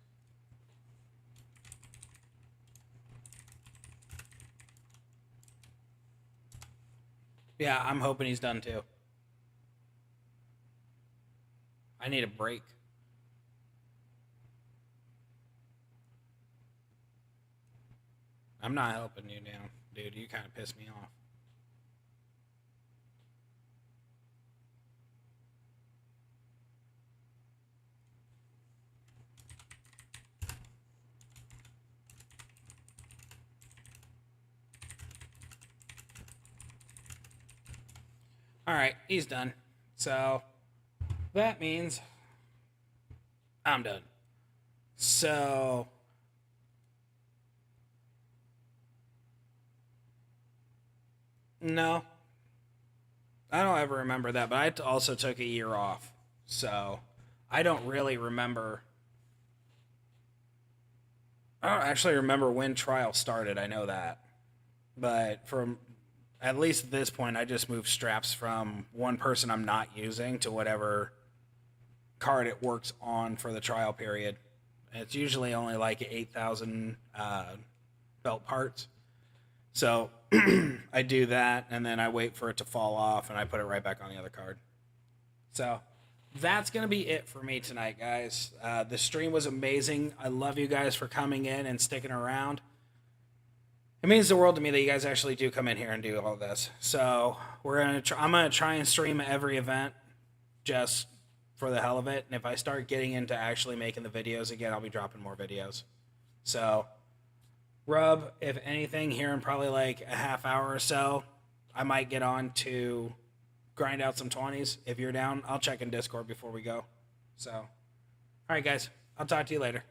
Yeah, I'm hoping he's done too. I need a break. I'm not helping you now, dude. You kind of pissed me off. All right, he's done. So that means I'm done. So no, I don't ever remember that, but I also took a year off. So I don't really remember. I don't actually remember when trial started. I know that. But from at least at this point, I just moved straps from one person I'm not using to whatever card it works on for the trial period. And it's usually only like 8,000 belt parts. So I do that, and then I wait for it to fall off, and I put it right back on the other card. So that's going to be it for me tonight, guys. The stream was amazing. I love you guys for coming in and sticking around. It means the world to me that you guys actually do come in here and do all this. So I'm gonna try and stream every event just for the hell of it. And if I start getting into actually making the videos again, I'll be dropping more videos. So, Rub, if anything, here in probably like a half hour or so, I might get on to grind out some 20s. If you're down, I'll check in Discord before we go. So, all right, guys, I'll talk to you later.